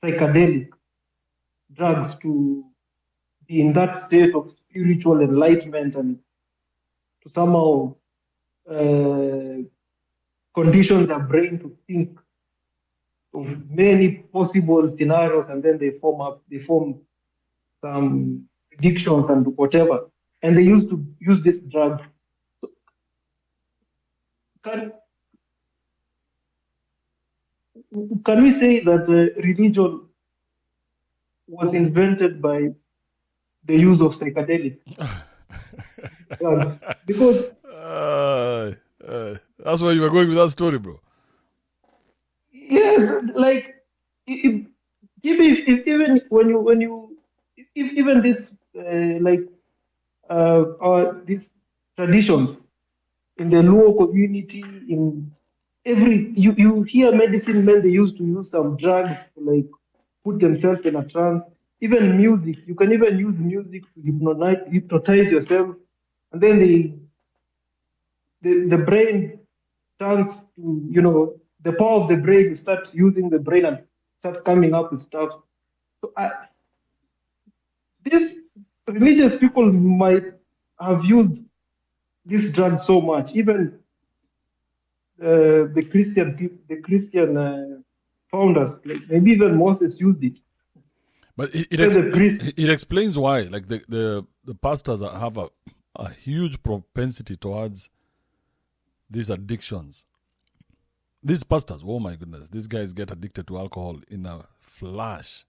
psychedelic drugs to be in that state of spiritual enlightenment and to somehow condition their brain to think of many possible scenarios, and then they form some predictions and whatever. And they used to use these drugs. So can we say that religion was invented by the use of psychedelic drugs? Because that's where you were going with that story, bro. Yes, like even this these traditions in the Luo community, in every you hear medicine men, they used to use some drugs to like put themselves in a trance. Even music, you can even use music to hypnotize yourself, and then the brain turns to the power of the brain. You start using the brain and start coming up with stuff. So these religious people might have used this drug so much. Even the Christian founders, like maybe even Moses used it. But it explains why. Like the pastors have a huge propensity towards these addictions. These pastors, oh my goodness, these guys get addicted to alcohol in a flash,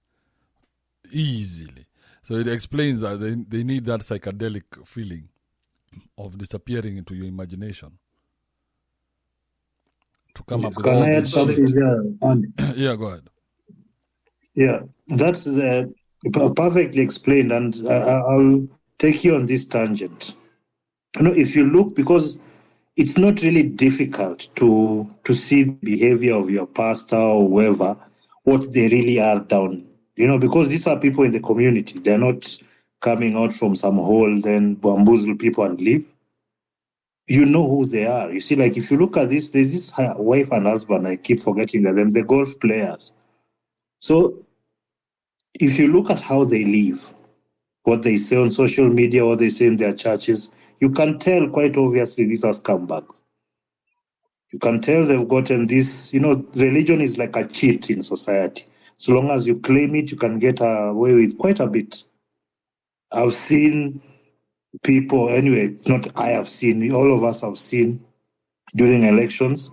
easily. So it explains that they need that psychedelic feeling of disappearing into your imagination to come up with all this shit. Yeah, go ahead. Yeah, that's perfectly explained, and I'll take you on this tangent. If you look, because it's not really difficult to see the behavior of your pastor or whoever, what they really are down. Because these are people in the community. They're not coming out from some hole, then bamboozle people and leave. You know who they are. You see, like if you look at this, there's this wife and husband, I keep forgetting their name, the golf players. So if you look at how they live, what they say on social media, what they say in their churches, you can tell quite obviously these are scumbags. You can tell they've gotten this, religion is like a cheat in society. So long as you claim it, you can get away with quite a bit. I've seen people, anyway, not I have seen, all of us have seen during elections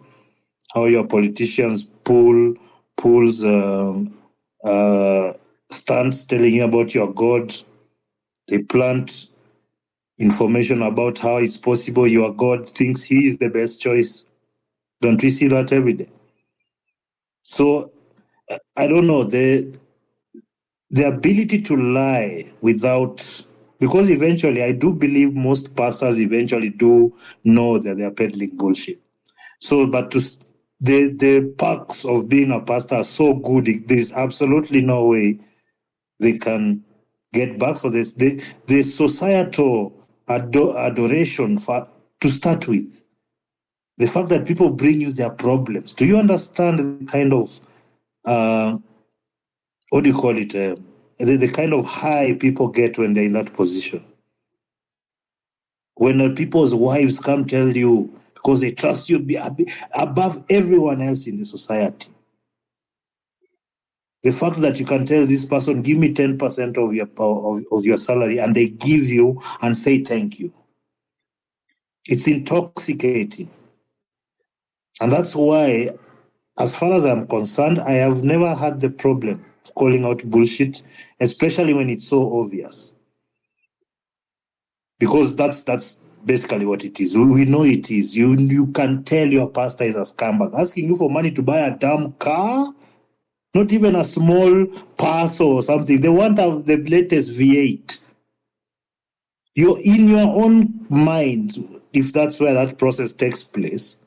how your politicians pulls stunts telling you about your God. They plant information about how it's possible your God thinks he is the best choice. Don't we see that every day? So I don't know, the ability to lie without, because eventually I do believe most pastors eventually do know that they're peddling bullshit. So, but the perks of being a pastor are so good, there's absolutely no way they can get back for this. The societal adoration to start with. The fact that people bring you their problems. Do you understand the kind of, what do you call it? The kind of high people get when they're in that position. When people's wives come tell you, because they trust you above everyone else in the society. The fact that you can tell this person, give me 10% of your salary, and they give you and say thank you. It's intoxicating. And that's why, as far as I'm concerned, I have never had the problem of calling out bullshit, especially when it's so obvious. Because that's basically what it is. We know it is. You can tell your pastor is a scumbag. Asking you for money to buy a damn car, not even a small parcel or something. They want the latest V8. You're in your own mind, if that's where that process takes place.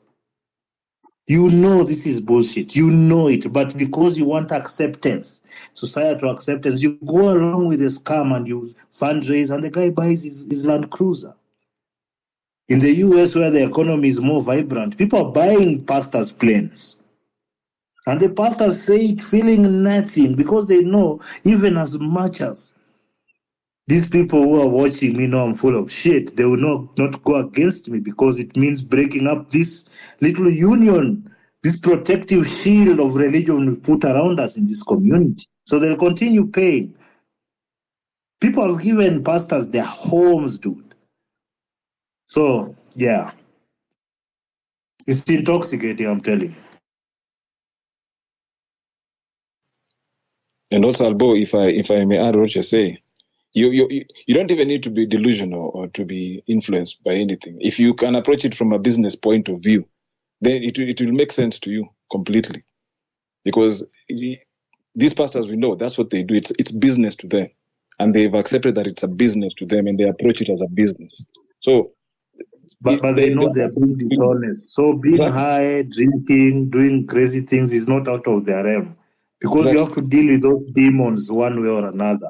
You know this is bullshit. You know it, but because you want acceptance, societal acceptance, you go along with the scam and you fundraise, and the guy buys his Land Cruiser. In the US, where the economy is more vibrant, people are buying pastors' planes. And the pastors say it feeling nothing because they know, even as much as these people who are watching me know I'm full of shit, they will not go against me because it means breaking up this little union, this protective shield of religion we put around us in this community. So they'll continue paying. People have given pastors their homes, dude. So, yeah. It's intoxicating, I'm telling you. And also, Albo, if I may add what you're saying, you don't even need to be delusional or to be influenced by anything. If you can approach it from a business point of view, then it will make sense to you completely. Because these pastors, we know that's what they do. It's business to them, and they've accepted that it's a business to them, and they approach it as a business. So, but they know they're being dishonest. So being high, drinking, doing crazy things is not out of their realm, because you have to deal with those demons one way or another.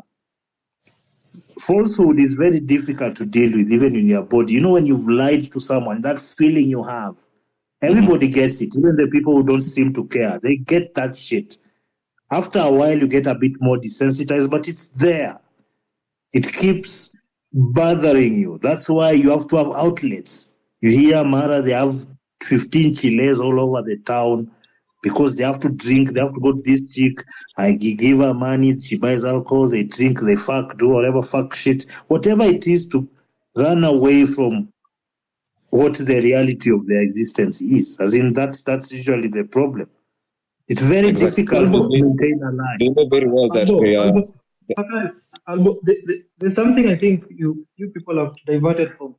Falsehood is very difficult to deal with, even in your body. You know, when you've lied to someone, that feeling you have, everybody gets it. Even the people who don't seem to care, they get that shit. After a while, you get a bit more desensitized, but it's there. It keeps bothering you. That's why you have to have outlets. You hear Mara, they have 15 chiles all over the town because they have to drink. They have to go to this chick. I give her money. She buys alcohol. They drink. They fuck, do whatever fuck shit. Whatever it is to run away from what the reality of their existence is. As in, that's usually the problem. It's very difficult to maintain a lie. They know very well that they are. Albo, there's something I think you people have diverted from.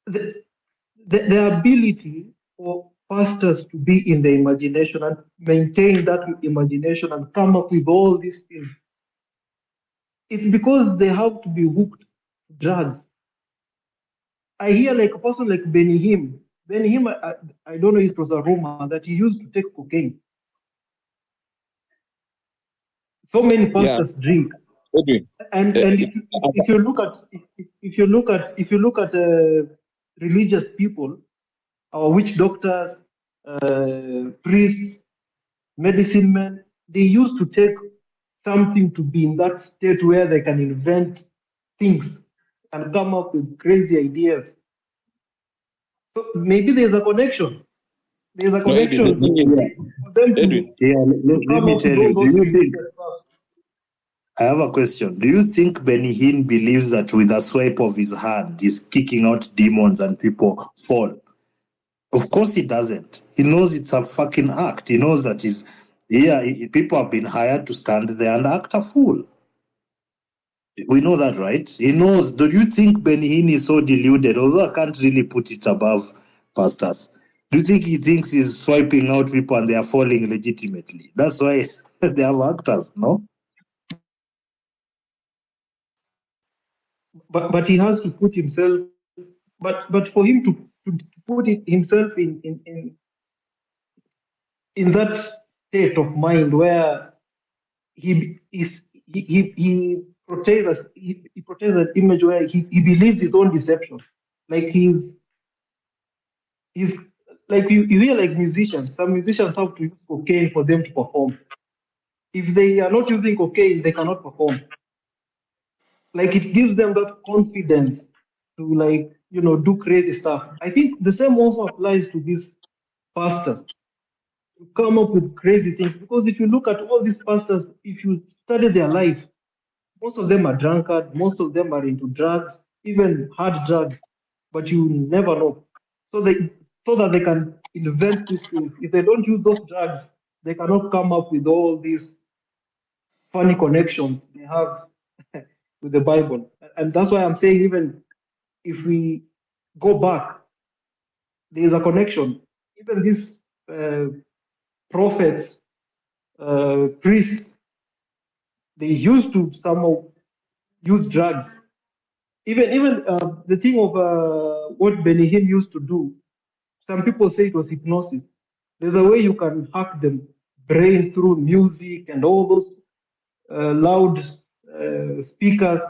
The ability for pastors to be in the imagination and maintain that imagination and come up with all these things. It's because they have to be hooked to drugs. I hear like a person like Benny Hinn. Benny Hinn, I don't know if it was a rumor that he used to take cocaine. So many pastors drink. And if you look at religious people, our witch doctors, priests, medicine men, they used to take something to be in that state where they can invent things and come up with crazy ideas. So maybe there's a connection. There's a No, Edwin, connection for them Edwin. to Let come me up tell with all you, do those you crazy think, stuff. I have a question. Do you think Benny Hinn believes that with a swipe of his hand, he's kicking out demons and people fall? Of course he doesn't. He knows it's a fucking act. He knows that people have been hired to stand there and act a fool. We know that, right? He knows. Do you think Benny Hinn is so deluded? Although I can't really put it above pastors. Do you think he thinks he's swiping out people and they are falling legitimately? That's why they have actors, no? But he has to put himself. But for him to put himself in that state of mind where he portrays an image where he believes his own deception. Like he's like you hear like musicians. Some musicians have to use cocaine for them to perform. If they are not using cocaine, they cannot perform. Like it gives them that confidence to do crazy stuff. I think the same also applies to these pastors to come up with crazy things. Because if you look at all these pastors, if you study their life, most of them are drunkards, most of them are into drugs, even hard drugs, but you never know. So that they can invent these things. If they don't use those drugs, they cannot come up with all these funny connections they have with the Bible. And that's why I'm saying even if we go back, there is a connection. Even these prophets, priests, they used to somehow use drugs. Even the thing of what Benny Hinn used to do, some people say it was hypnosis. There's a way you can hack the brain through music and all those loud speakers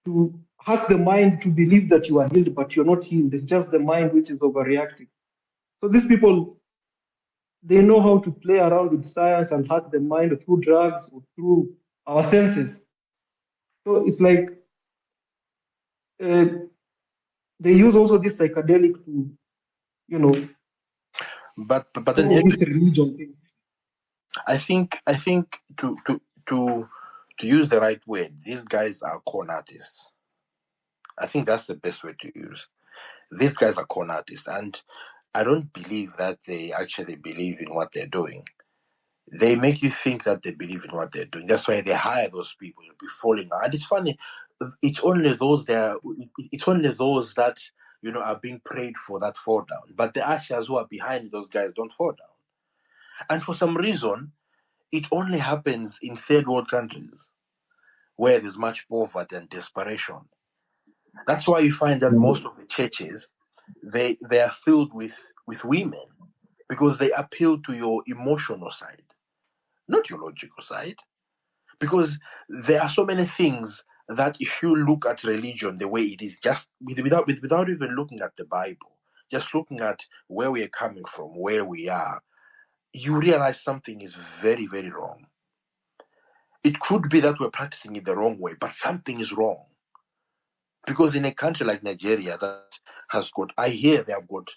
to hack the mind to believe that you are healed, but you're not healed. It's just the mind which is overreacting. So these people, they know how to play around with science and hack the mind through drugs or through our senses. So it's like they use also this psychedelic to, But then some of this religion thing. I think to use the right word, these guys are con artists. I think that's the best word to use. These guys are con artists, and I don't believe that they actually believe in what they're doing. They make you think that they believe in what they're doing. That's why they hire those people to be falling out. And it's funny, it's only those that are being prayed for that fall down. But the ushers who are behind those guys don't fall down. And for some reason, it only happens in third world countries where there's much poverty and desperation. That's why you find that most of the churches, they are filled with women, because they appeal to your emotional side, not your logical side. Because there are so many things that if you look at religion the way it is, just without even looking at the Bible, just looking at where we are coming from, where we are, you realize something is very, very wrong. It could be that we're practicing it the wrong way, but something is wrong. Because in a country like Nigeria that has got, I hear they have got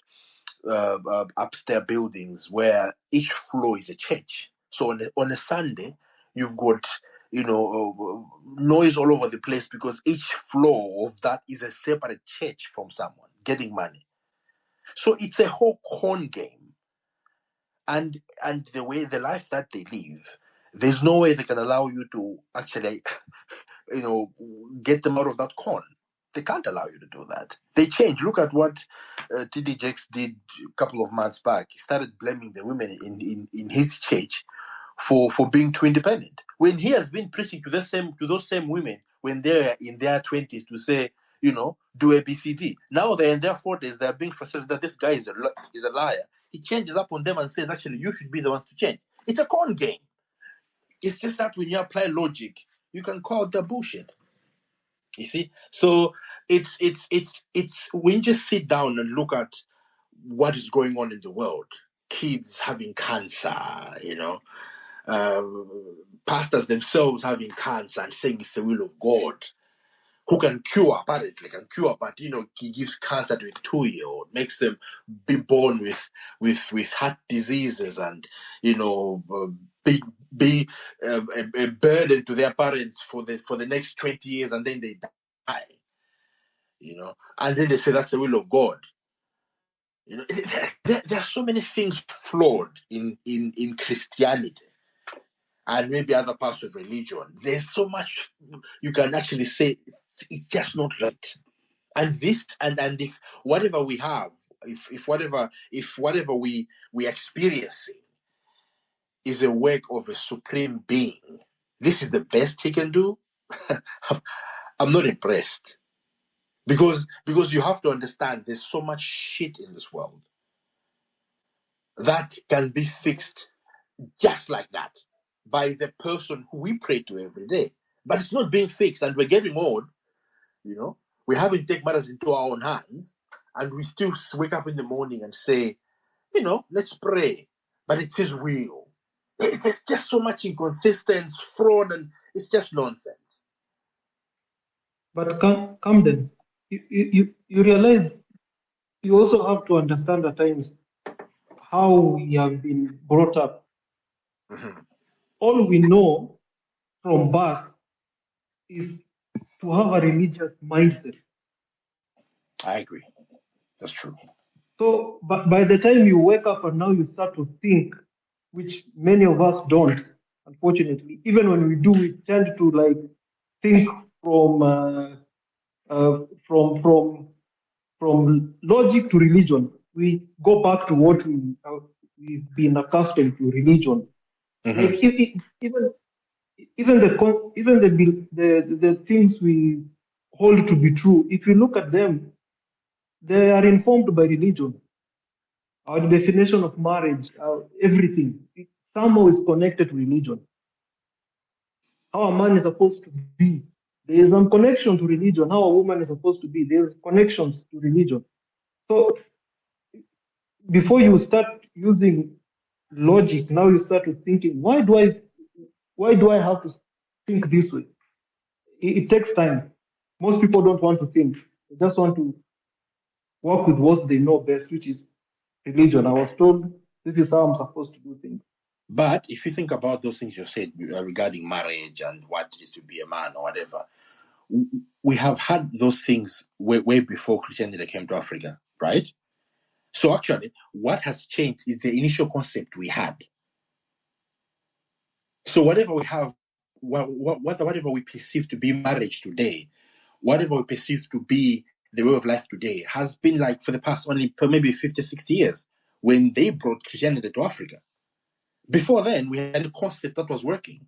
upstairs buildings where each floor is a church. So on a Sunday, you've got noise all over the place because each floor of that is a separate church from someone getting money. So it's a whole con game, and the life that they live, there's no way they can allow you to actually get them out of that con. They can't allow you to do that. They change. Look at what TD Jakes did a couple of months back. He started blaming the women in his church for being too independent, when he has been preaching to those same women when they're in their 20s to say, do ABCD. Now they're in their 40s. They're being frustrated that this guy is a liar. He changes up on them and says, actually, you should be the ones to change. It's a con game. It's just that when you apply logic, you can call the bullshit. You see? So it's when you just sit down and look at what is going on in the world, kids having cancer, pastors themselves having cancer and saying it's the will of God, who can cure, apparently can cure, but he gives cancer to a 2-year-old, makes them be born with heart diseases, and be a burden to their parents for the next 20 years, and then they die. And then they say that's the will of God. There are so many things flawed in Christianity and maybe other parts of religion. There's so much you can actually say it's just not right. And this and if whatever we have, if whatever we experiencing is a work of a supreme being, this is the best he can do. I'm not impressed. Because you have to understand there's so much shit in this world that can be fixed just like that by the person who we pray to every day. But it's not being fixed, and we're getting old, We haven't taken matters into our own hands, and we still wake up in the morning and say, let's pray, but it's his will. There's just so much inconsistency, fraud, and it's just nonsense. But Camden, you realize you also have to understand at times how we have been brought up. Mm-hmm. All we know from birth is to have a religious mindset. I agree. That's true. So, but by the time you wake up and now you start to think, which many of us don't, unfortunately. Even when we do, we tend to think from logic to religion. We go back to what we've been accustomed to, religion. Mm-hmm. Like even the things we hold to be true, if you look at them, they are informed by religion. Our definition of marriage, everything, somehow is connected to religion. How a man is supposed to be, there is some connection to religion. How a woman is supposed to be, there's connections to religion. So before you start using logic, now you start with thinking, why do I have to think this way? It takes time. Most people don't want to think. They just want to work with what they know best, which is religion. I was told this is how I'm supposed to do things. But if you think about those things you said regarding marriage and what it is to be a man or whatever, we have had those things way before Christianity came to Africa, right? So actually, what has changed is the initial concept we had. So whatever we have, whatever we perceive to be marriage today, whatever we perceive to be the way of life today, has been like for the past for maybe 50, 60 years when they brought Christianity to Africa. Before then, we had a concept that was working,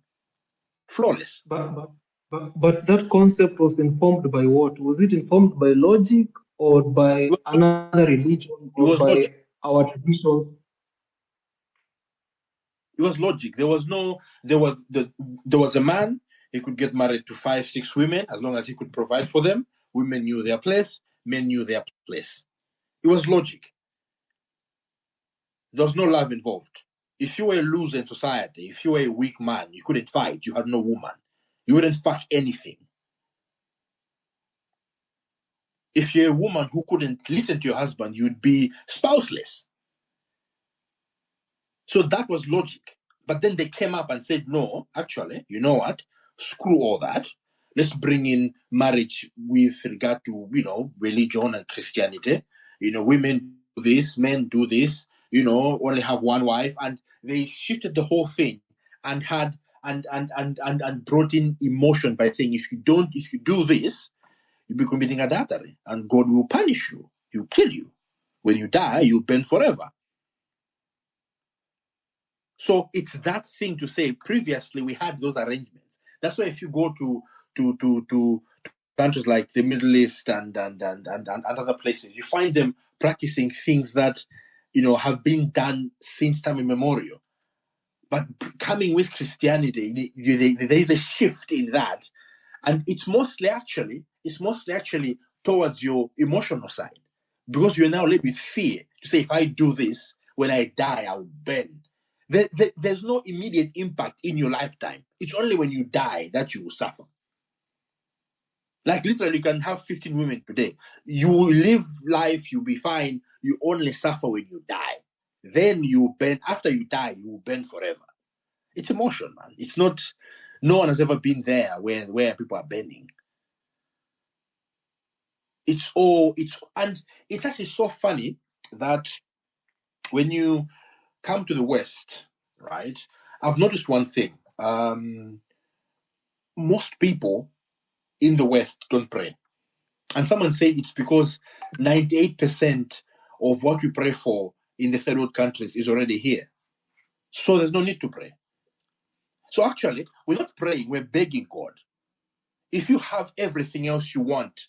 flawless. But that concept was informed by what? Was it informed by logic or by another religion or by logic. Our traditions? It was logic. There was a man, he could get married to 5, 6 women as long as he could provide for them. Women knew their place, men knew their place. It was logic. There was no love involved. If you were a loser in society, if you were a weak man, you couldn't fight, you had no woman, you wouldn't fuck anything. If you're a woman who couldn't listen to your husband, you'd be spouseless. So that was logic. But then they came up and said, no, actually, you know what? Screw all that. Let's bring in marriage with regard to, religion and Christianity. Women do this, men do this, only have one wife. And they shifted the whole thing and had and brought in emotion by saying, if you do this, you'll be committing adultery and God will punish you. He'll kill you. When you die, you'll burn forever. So it's that thing to say previously we had those arrangements. That's why if you go to countries like the Middle East and other places, you find them practicing things that have been done since time immemorial. But coming with Christianity, there is a shift in that, and it's mostly actually towards your emotional side, because you're now led with fear to say, if I do this, when I die, I'll burn. There's no immediate impact in your lifetime. It's only when you die that you will suffer. Like literally, you can have 15 women today. You will live life, you'll be fine. You only suffer when you die. Then you burn. After you die, you will burn forever. It's emotion, man. It's not. No one has ever been there where people are burning. And it's actually so funny that when you come to the West, right? I've noticed one thing. Most people in the West don't pray. And someone said it's because 98% of what we pray for in the third world countries is already here. So there's no need to pray. So actually, we're not praying, we're begging God. If you have everything else you want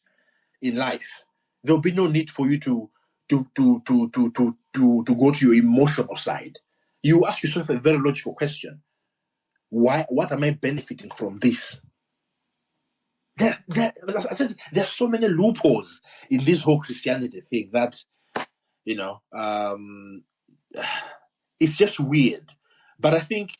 in life, there'll be no need for you to go to your emotional side. You ask yourself a very logical question. What am I benefiting from this? There's so many loopholes in this whole Christianity thing that, it's just weird. But I think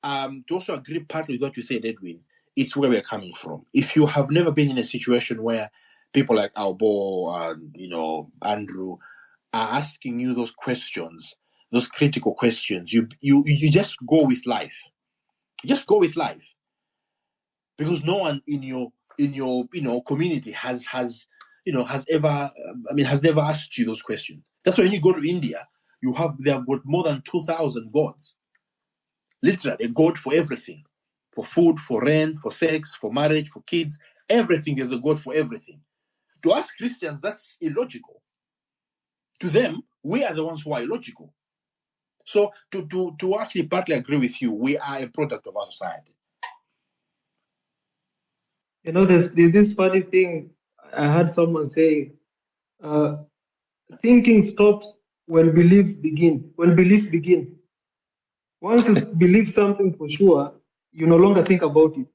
to also agree partly with what you said, Edwin, it's where we're coming from. If you have never been in a situation where people like Albo and Andrew are asking you those questions, those critical questions, you just go with life. Just go with life. Because no one in your community has never asked you those questions. That's why when you go to India, they have got more than 2,000 gods. Literally, a god for everything. For food, for rent, for sex, for marriage, for kids. Everything is a god for everything. To us Christians, that's illogical. To them, we are the ones who are illogical. So to actually partly agree with you, we are a product of our society. There's this funny thing I heard someone say, thinking stops when beliefs begin. When beliefs begin. Once you believe something for sure, you no longer think about it.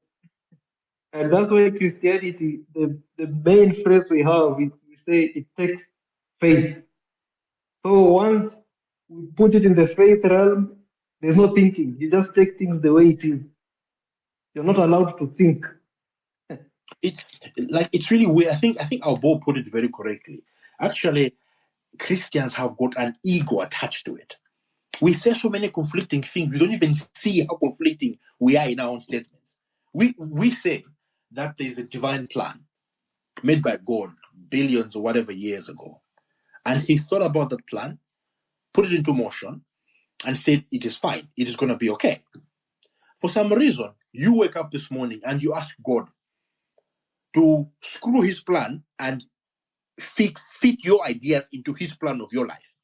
And that's why Christianity, the main phrase we have, we say it takes faith. So once we put it in the faith realm, there's no thinking. You just take things the way it is. You're not allowed to think. It's really weird. I think Albo put it very correctly. Actually, Christians have got an ego attached to it. We say so many conflicting things. We don't even see how conflicting we are in our own statements. We say that there's a divine plan made by God billions or whatever years ago. And he thought about that plan, put it into motion, and said it is fine. It is going to be okay. For some reason, you wake up this morning and you ask God to screw his plan and fit your ideas into his plan of your life.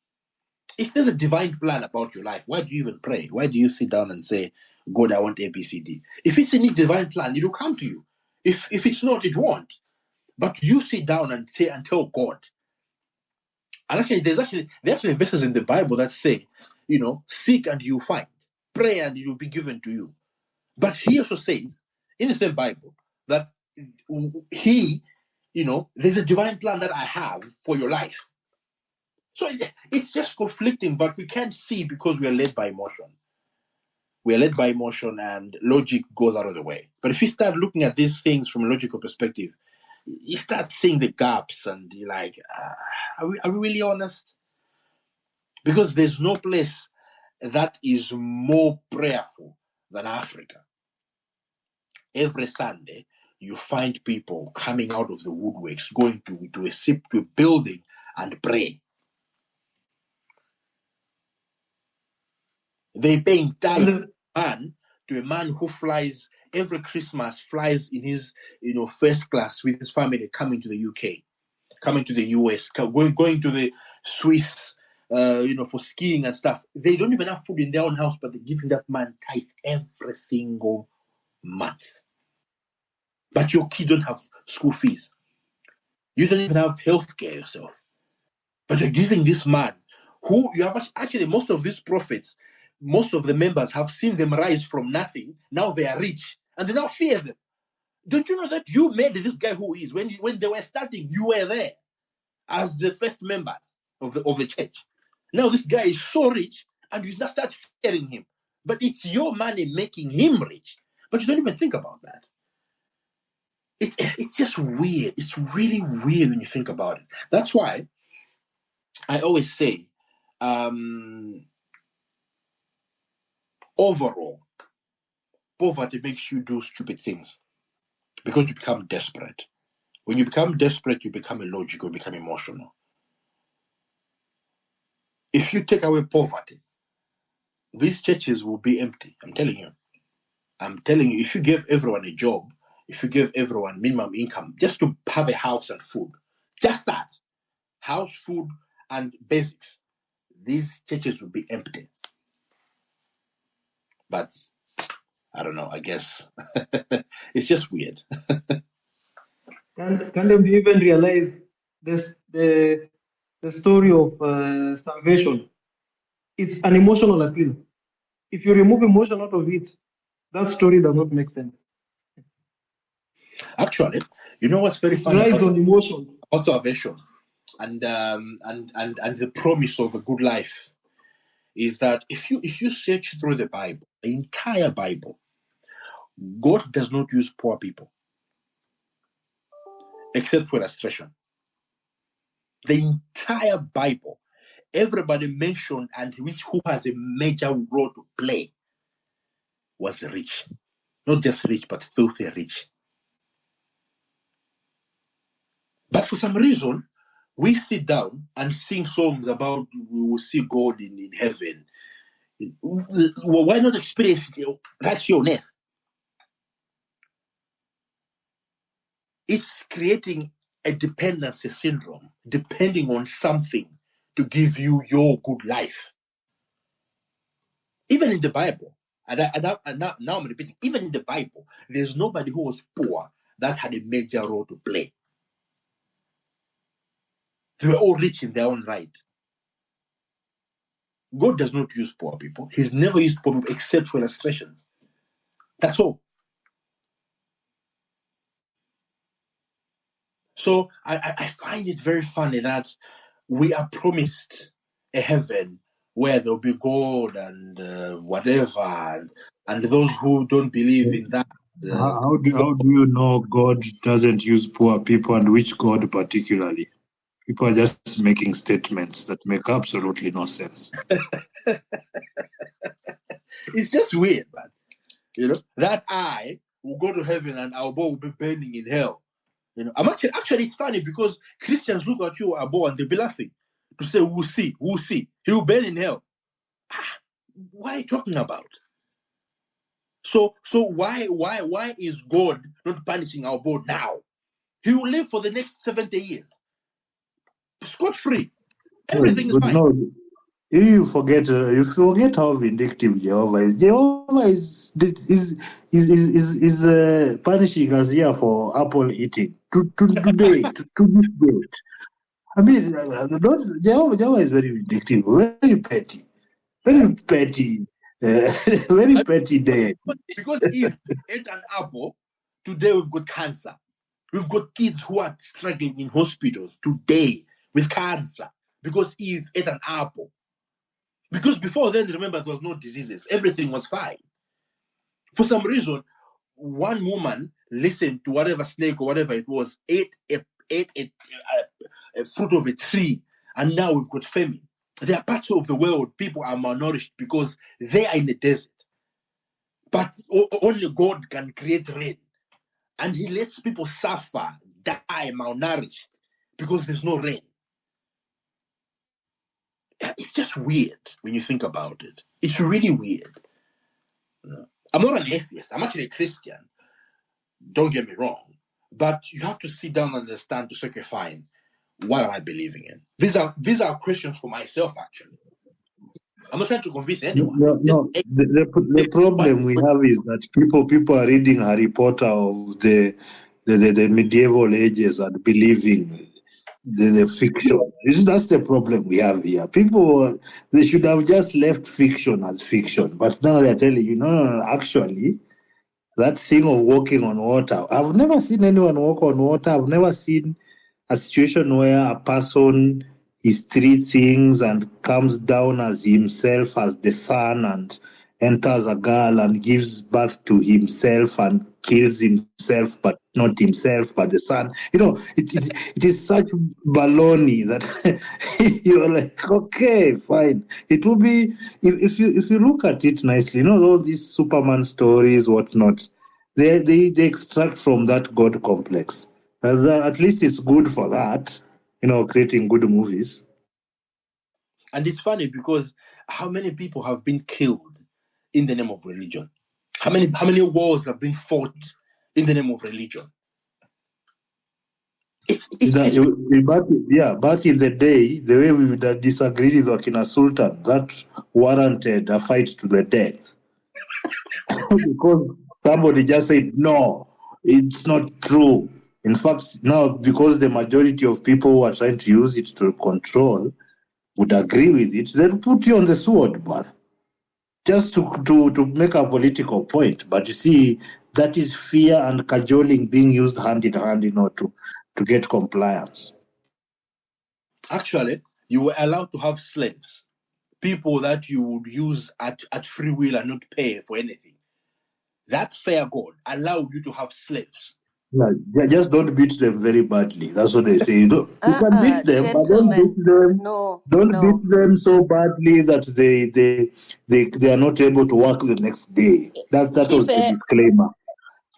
If there's a divine plan about your life, why do you even pray? Why do you sit down and say, God, I want ABCD? If it's in his divine plan, it will come to you. If it's not, it won't. But you sit down and say and tell God. And actually, there's actually verses in the Bible that say, seek and you find, pray and it will be given to you. But he also says in the same Bible that there's a divine plan that I have for your life. So it's just conflicting, but we can't see because we are led by emotion. We are led by emotion and logic goes out of the way. But if you start looking at these things from a logical perspective, you start seeing the gaps and you're like, are we really honest? Because there's no place that is more prayerful than Africa. Every Sunday, you find people coming out of the woodworks, going to a building and pray. They paying tithe to a man who flies every Christmas, flies in his first class with his family, coming to the UK, coming to the US, going to the Swiss, for skiing and stuff. They don't even have food in their own house, but they're giving that man tithe every single month. But your kid don't have school fees. You don't even have healthcare yourself. But you're giving this man who you have actually most of these prophets, most of the members have seen them rise from nothing. Now they are rich and they now fear them. Don't you know that you made this guy who is when they were starting, you were there as the first members of the church. Now this guy is so rich and you now start fearing him. But it's your money making him rich. But you don't even think about that. It's just weird. It's really weird when you think about it. That's why I always say, overall, poverty makes you do stupid things because you become desperate. When you become desperate, you become illogical, become emotional. If you take away poverty, these churches will be empty. I'm telling you. If you give everyone a job, if you give everyone minimum income, just to have a house and food, just that, house, food, and basics, these churches will be empty. But I don't know, I guess it's just weird. Can't you even realize the story of salvation? It's an emotional appeal. If you remove emotion out of it, that story does not make sense. Actually, you know what's very It funny rides about on emotion. salvation and the promise of a good life is that if you search through the Bible, the entire Bible, God does not use poor people except for illustration. The entire Bible, everybody mentioned and who has a major role to play was rich. Not just rich, but filthy rich. But for some reason, we sit down and sing songs about we will see God in heaven. Well, why not experience it right here on earth? It's creating a dependency syndrome, depending on something to give you your good life. Even in the Bible, and now I'm repeating, even in the Bible, there's nobody who was poor that had a major role to play. They were all rich in their own right. God does not use poor people. He's never used poor people except for illustrations. That's all. So I find it very funny that we are promised a heaven where there'll be gold and whatever, and those who don't believe in that. How do you know God doesn't use poor people, and which God particularly? People are just making statements that make absolutely no sense. It's just weird, man. You know, that I will go to heaven and our boy will be burning in hell. You know, I'm actually it's funny because Christians look at you, our boy, and they'll be laughing to say, we'll see. He will burn in hell. What are you talking about? So why is God not punishing our boy now? He will live for the next 70 years. Scot-free. Everything is But fine. no, you forget how vindictive Jehovah is. Jehovah is punishing us here for apple eating today to this date. I mean, Jehovah is very vindictive, very petty, very petty, very petty day. Because Eve ate an apple, today we've got cancer. We've got kids who are struggling in hospitals today with cancer because Eve ate an apple. Because before then, remember, there was no diseases. Everything was fine. For some reason, one woman listened to whatever snake or whatever it was, ate a fruit of a tree, and now we've got famine. There are parts of the world people are malnourished because they are in the desert. But only God can create rain. And he lets people suffer, die, malnourished because there's no rain. It's just weird when you think about it. It's really weird. I'm not an atheist. I'm actually a Christian. Don't get me wrong. But you have to sit down and understand to sacrifice what am I believing in. These are questions for myself, actually. I'm not trying to convince anyone. No. The problem we have is that people are reading Harry Potter of the medieval ages and believing the fiction. That's the problem we have here. People, they should have just left fiction as fiction, but now they're telling you, no, actually, that thing of walking on water. I've never seen anyone walk on water. I've never seen a situation where a person is three things and comes down as himself, as the sun, and enters a girl and gives birth to himself and kills himself, but not himself, but the son. It is such baloney that you're like, okay, fine. It will be if you look at it nicely, all these Superman stories, whatnot, they extract from that God complex. At least it's good for that, creating good movies. And it's funny because how many people have been killed in the name of religion? How many wars have been fought in the name of religion? Back in the day, the way we would have disagreed with Wakina Sultan, that warranted a fight to the death. Because somebody just said, no, it's not true. In fact, now, because the majority of people who are trying to use it to control would agree with it, they'll put you on the sword, man. Just to make a political point. But you see, that is fear and cajoling being used hand in hand, to get compliance. Actually, you were allowed to have slaves, people that you would use at free will and not pay for anything. That fair God allowed you to have slaves. Yeah, just don't beat them very badly. That's what they say. You can beat them, but don't Gentlemen, beat them. no, Don't no. beat them so badly that they are not able to work the next day. That was the Chibe, disclaimer.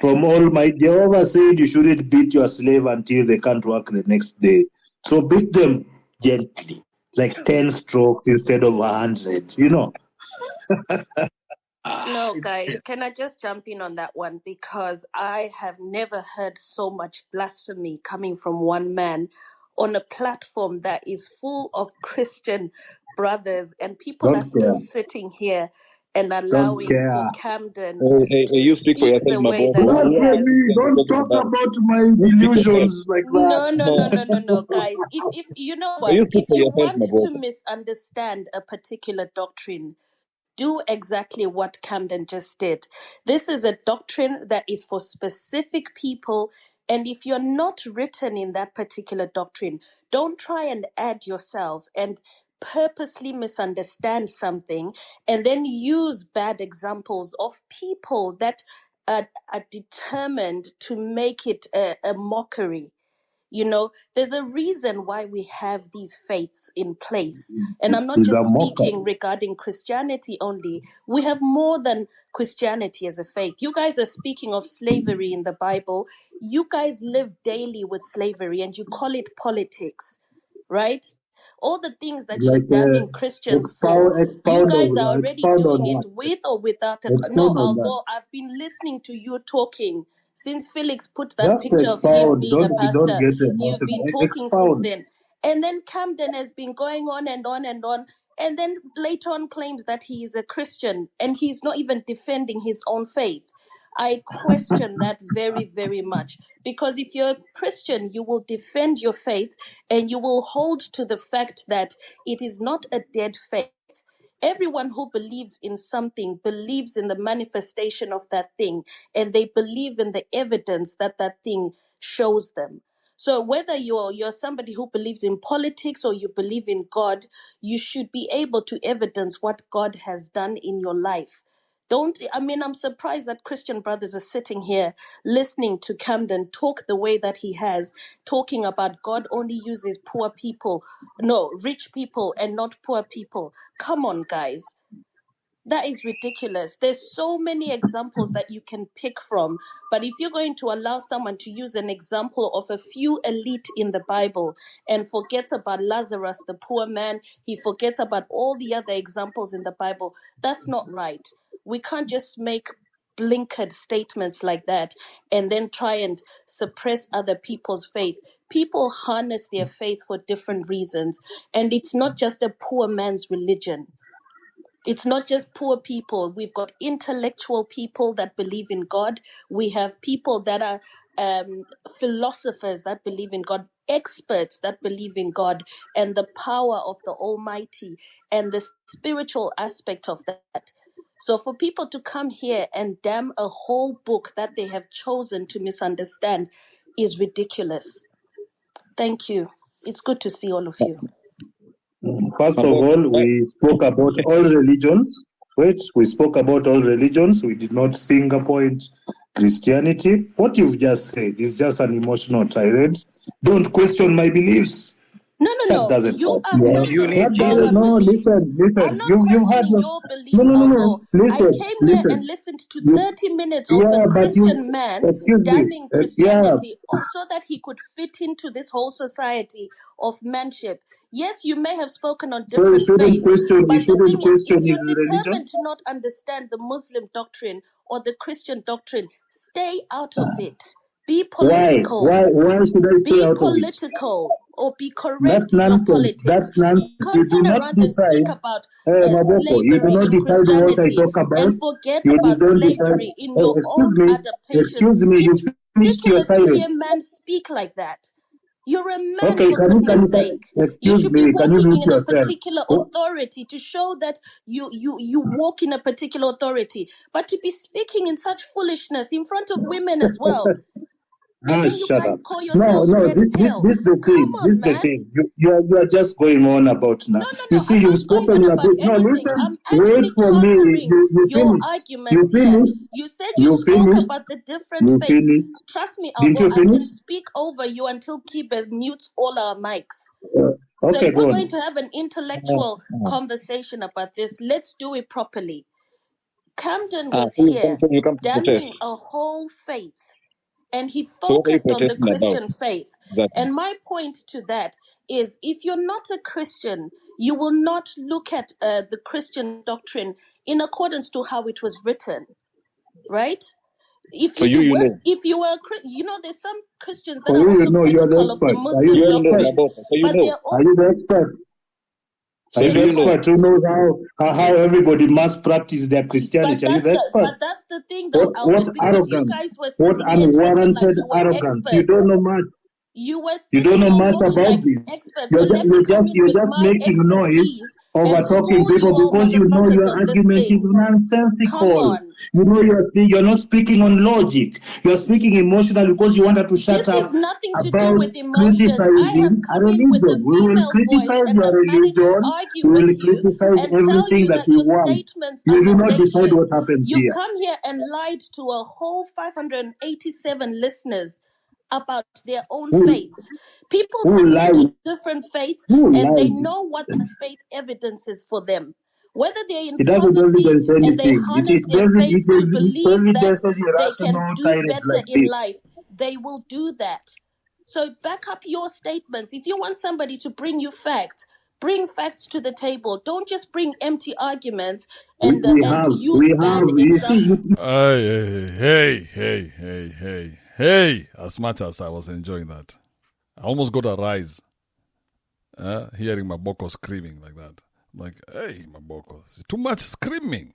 From all my Jehovah said you shouldn't beat your slave until they can't work the next day. So beat them gently, like 10 strokes instead of 100. no, guys, can I just jump in on that one? Because I have never heard so much blasphemy coming from one man on a platform that is full of Christian brothers, and people are Don't still care. sitting here and Don't allowing for care. Camden Hey, to you speak for speak yourself, the my way boss. that he has. Blasphemy! Don't talk about my You speak yourself. delusions like No, guys. If you know what, You speak if for you yourself, my want boss. to misunderstand a particular doctrine, do exactly what Camden just did. This is a doctrine that is for specific people. And if you're not written in that particular doctrine, don't try and add yourself and purposely misunderstand something and then use bad examples of people that are determined to make it a mockery. There's a reason why we have these faiths in place. And I'm not It's just a mockery. speaking regarding Christianity only. We have more than Christianity as a faith. You guys are speaking of slavery in the Bible. You guys live daily with slavery and you call it politics, right? All the things that you're Like damning Christians for, you guys are already expound doing on it that. with or without a. No, Expound on that. Albo, I've been listening to you talking since Felix put that Just picture of him expound. being a Don't pastor. get You've emotional. been talking since Expound. then. And then Camden has been going on and on and on. And then later on claims that he is a Christian and he's not even defending his own faith. I question that very, very much. Because if you're a Christian, you will defend your faith and you will hold to the fact that it is not a dead faith. Everyone who believes in something believes in the manifestation of that thing, and they believe in the evidence that that thing shows them. So whether you're somebody who believes in politics or you believe in God, you should be able to evidence what God has done in your life. I'm surprised that Christian brothers are sitting here listening to Camden talk the way that he has, talking about God only uses poor people, no, rich people and not poor people. Come on, guys. That is ridiculous. There's so many examples that you can pick from. But if you're going to allow someone to use an example of a few elite in the Bible and forget about Lazarus, the poor man, he forgets about all the other examples in the Bible, that's not right. We can't just make blinkered statements like that and then try and suppress other people's faith. People harness their faith for different reasons. And it's not just a poor man's religion. It's not just poor people. We've got intellectual people that believe in God. We have people that are philosophers that believe in God, experts that believe in God and the power of the Almighty and the spiritual aspect of that. So for people to come here and damn a whole book that they have chosen to misunderstand is ridiculous. Thank you. It's good to see all of you. First of all, we spoke about all religions. Wait, we spoke about all religions. We did not finger point Christianity. What you've just said is just an emotional tirade. Don't question my beliefs. No, That doesn't you help. are You questioning need That our doesn't. Jesus. No, beliefs. I'm listen. not You've had questioning your. your No, belief, no, no, Albo. no. I Listen, came here and listen. listened to You, 30 minutes of a yeah, but you. Christian man Excuse me. damning Yeah. Christianity so that he could fit into this whole society of manship. Yes, you may have spoken on So you different shouldn't faiths, question. You but the shouldn't thing is, question if his you're religion. determined to not understand the Muslim doctrine or the Christian doctrine, stay out of it. Be Why? political. Why should I stay Be out of it? political or be correct That's in your nonsense. politics. That's nonsense. You You can't do turn not around and decide. speak about Maboko, you do slavery not in decide what I Christianity talk about. and forget You about don't decide. slavery in Oh, your own adaptations. Excuse me. You It's finished your ridiculous to tirade. hear men speak like that. You're a man, Okay, for goodness sake. You excuse should be me. Can you walking mute in a yourself? particular Oh, authority to show that you walk in a particular authority. But to be speaking in such foolishness in front of women as well, and then you shut guys up. call No, yourselves no. red pill. This the Come thing. This on, the man. thing. You are just going on about now. You No, see, I'm you've not going spoken on your about bit. No, anything. listen. I'm Wait actually for me. countering You your finished. You arguments here. finished. You said you You spoke finished. about the different You faiths. finished. Trust me, Didn't Albo, you I finish? can speak over you until Kibe mutes all our mics. So Okay, if we're go going on. to have an intellectual conversation about this, let's do it properly. Camden was So here you come to protest. damning a whole faith, and he So what are you focused on the protesting about? Christian faith. Exactly. And my point to that is, if you're not a Christian, you will not look at the Christian doctrine in accordance to how it was written, right? If So you were, know. if you were, there's some Christians that For are you, also you are the critical of the expert. Are you Muslim the expert? doctrine, but they're all. Are you the expert? So Are you the you know. expert who knows how everybody must practice their Christianity? Are you the expert? But that's the thing, though, What Albert, because you arrogance? guys were What sitting here talking like unwarranted you were arrogance? You experts. don't know much. You were You don't sitting know here much talking about like this. experts. So let me You're with just my making noise expertise over and talking school you people all because you know motherfuckers your on this argument is thing. Come nonsensical. on. You know you're not speaking on logic. You're speaking emotional because you wanted to shut This up is nothing to do about with emotions. I have criticizing a come in with a religion. We will female voice criticize and your have managed to religion. argue We will with you criticize and tell everything you that that we your want. statements are You do not decide what mendacious. happens You've here. come here and lied to a whole 587 listeners about their own Who, faiths. People who submit to lied? different faiths Who and they lied? know what that faith evidences for them. Whether they're in It doesn't poverty evidence and they anything. harness their faith to It believe that evidences they can irrational do tyrants better like in this. life, they will do that. So back up your statements. If you want somebody to bring you facts, bring facts to the table. Don't just bring empty arguments and use bad examples. Hey. As much as I was enjoying that, I almost got a rise hearing Maboko screaming like that. I'm like, hey, Maboko, it's too much screaming.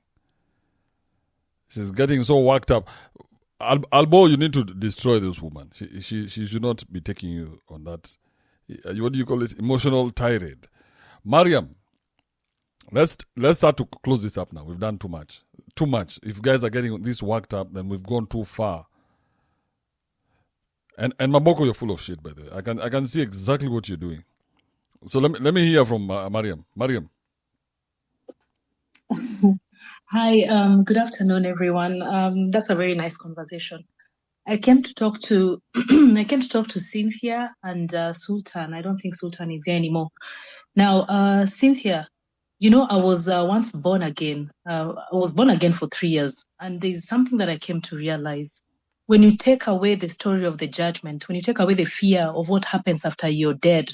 She's getting so worked up. Albo, you need to destroy this woman. She should not be taking you on that. What do you call it? Emotional tirade. Mariam, let's start to close this up now. We've done too much. Too much. If you guys are getting this worked up, then we've gone too far. And Maboko, you're full of shit, by the way. I can see exactly what you're doing. So let me hear from Mariam. Mariam. Hi, good afternoon, everyone. That's a very nice conversation. I came to talk to Cynthia and Sultan. I don't think Sultan is here anymore. Now, Cynthia, I was once born again. I was born again for 3 years, and there's something that I came to realize. When you take away the story of the judgment, when you take away the fear of what happens after you're dead,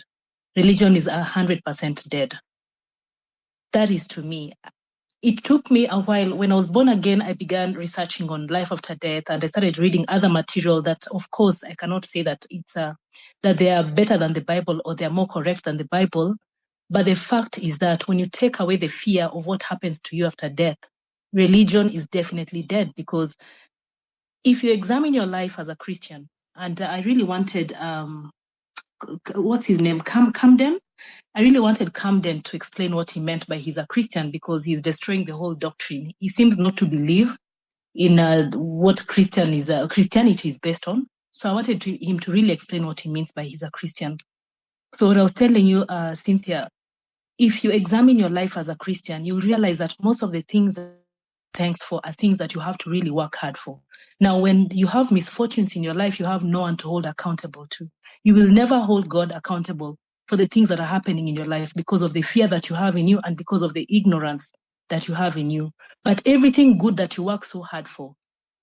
religion is 100% dead. That is to me. It took me a while. When I was born again, I began researching on life after death, and I started reading other material that, of course, I cannot say that it's that they are better than the Bible or they are more correct than the Bible. But the fact is that when you take away the fear of what happens to you after death, religion is definitely dead. Because if you examine your life as a Christian, and I really wanted, what's his name, Camden? I really wanted Camden to explain what he meant by he's a Christian, because he's destroying the whole doctrine. He seems not to believe in what Christianity is based on. So I wanted him to really explain what he means by he's a Christian. So what I was telling you, Cynthia, if you examine your life as a Christian, you'll realize that most of the things thanks for are things that you have to really work hard for. Now, when you have misfortunes in your life, you have no one to hold accountable to. You will never hold God accountable for the things that are happening in your life because of the fear that you have in you and because of the ignorance that you have in you. But everything good that you work so hard for,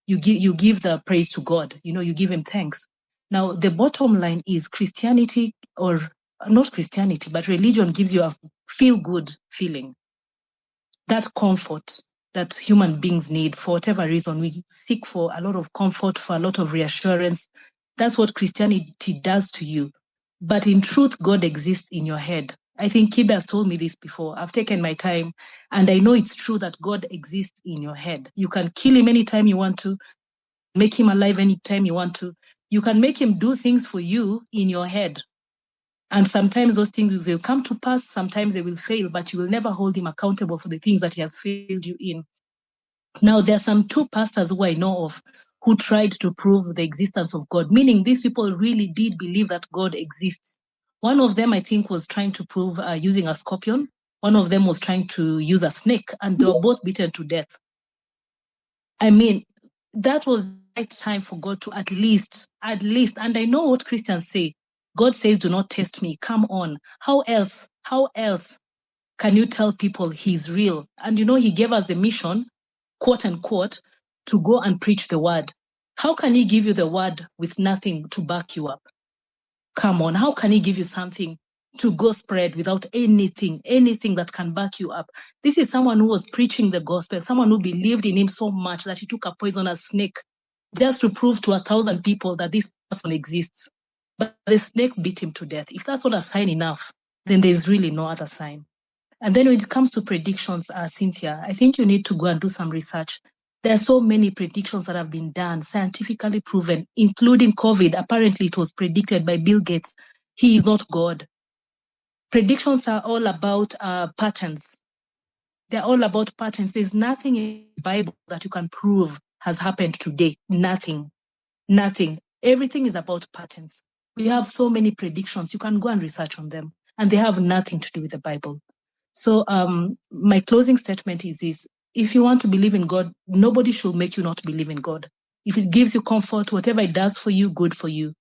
you give the praise to God. You give him thanks. Now, the bottom line is Christianity, or not Christianity, but religion gives you a feel-good feeling. That comfort that human beings need for whatever reason. We seek for a lot of comfort, for a lot of reassurance. That's what Christianity does to you. But in truth, God exists in your head. I think Kibe has told me this before. I've taken my time, and I know it's true that God exists in your head. You can kill him anytime you want to, make him alive anytime you want to. You can make him do things for you in your head. And sometimes those things will come to pass, sometimes they will fail, but you will never hold him accountable for the things that he has failed you in. Now, there are some two pastors who I know of who tried to prove the existence of God, meaning these people really did believe that God exists. One of them, I think, was trying to prove using a scorpion. One of them was trying to use a snake, and they were both beaten to death. I mean, that was the right time for God to at least, and I know what Christians say. God says, do not test me. Come on. How else can you tell people he's real? And he gave us the mission, quote unquote, to go and preach the word. How can he give you the word with nothing to back you up? Come on. How can he give you something to go spread without anything that can back you up? This is someone who was preaching the gospel, someone who believed in him so much that he took a poisonous snake just to prove to 1,000 people that this person exists. But the snake beat him to death. If that's not a sign enough, then there's really no other sign. And then when it comes to predictions, Cynthia, I think you need to go and do some research. There are so many predictions that have been done, scientifically proven, including COVID. Apparently, it was predicted by Bill Gates. He is not God. Predictions are all about patterns. They're all about patterns. There's nothing in the Bible that you can prove has happened today. Nothing. Everything is about patterns. We have so many predictions. You can go and research on them, and they have nothing to do with the Bible. So my closing statement is this. If you want to believe in God, nobody should make you not believe in God. If it gives you comfort, whatever it does for you, good for you.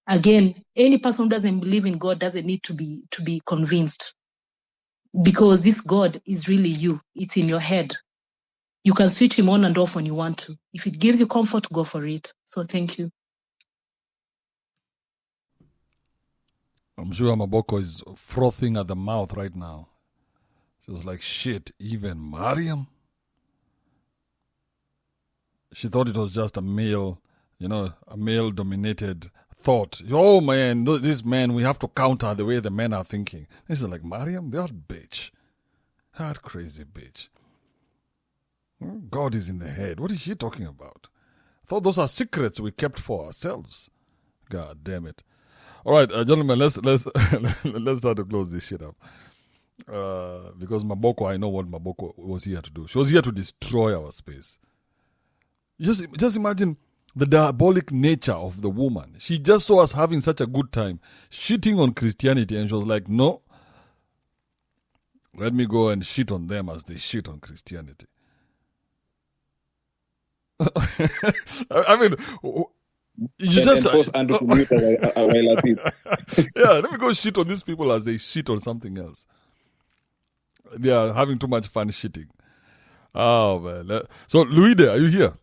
Again, any person who doesn't believe in God doesn't need to be convinced, because this God is really you. It's in your head. You can switch him on and off when you want to. If it gives you comfort, go for it. So thank you. I'm sure Maboko is frothing at the mouth right now. She was like, shit, even Mariam? She thought it was just a male-dominated thought. Oh, man, this man, we have to counter the way the men are thinking. This is like, Mariam, that bitch. That crazy bitch. God is in the head. What is she talking about? I thought those are secrets we kept for ourselves. God damn it. All right, gentlemen, let's start to close this shit up. Because Maboko, I know what Maboko was here to do. She was here to destroy our space. Just imagine the diabolic nature of the woman. She just saw us having such a good time, shitting on Christianity, and she was like, no, let me go and shit on them as they shit on Christianity. I mean, you just force Andrew to mute while at it. Yeah, let me go shit on these people as they shit on something else. They are having too much fun shitting. Oh, man. So, Luide, are you here?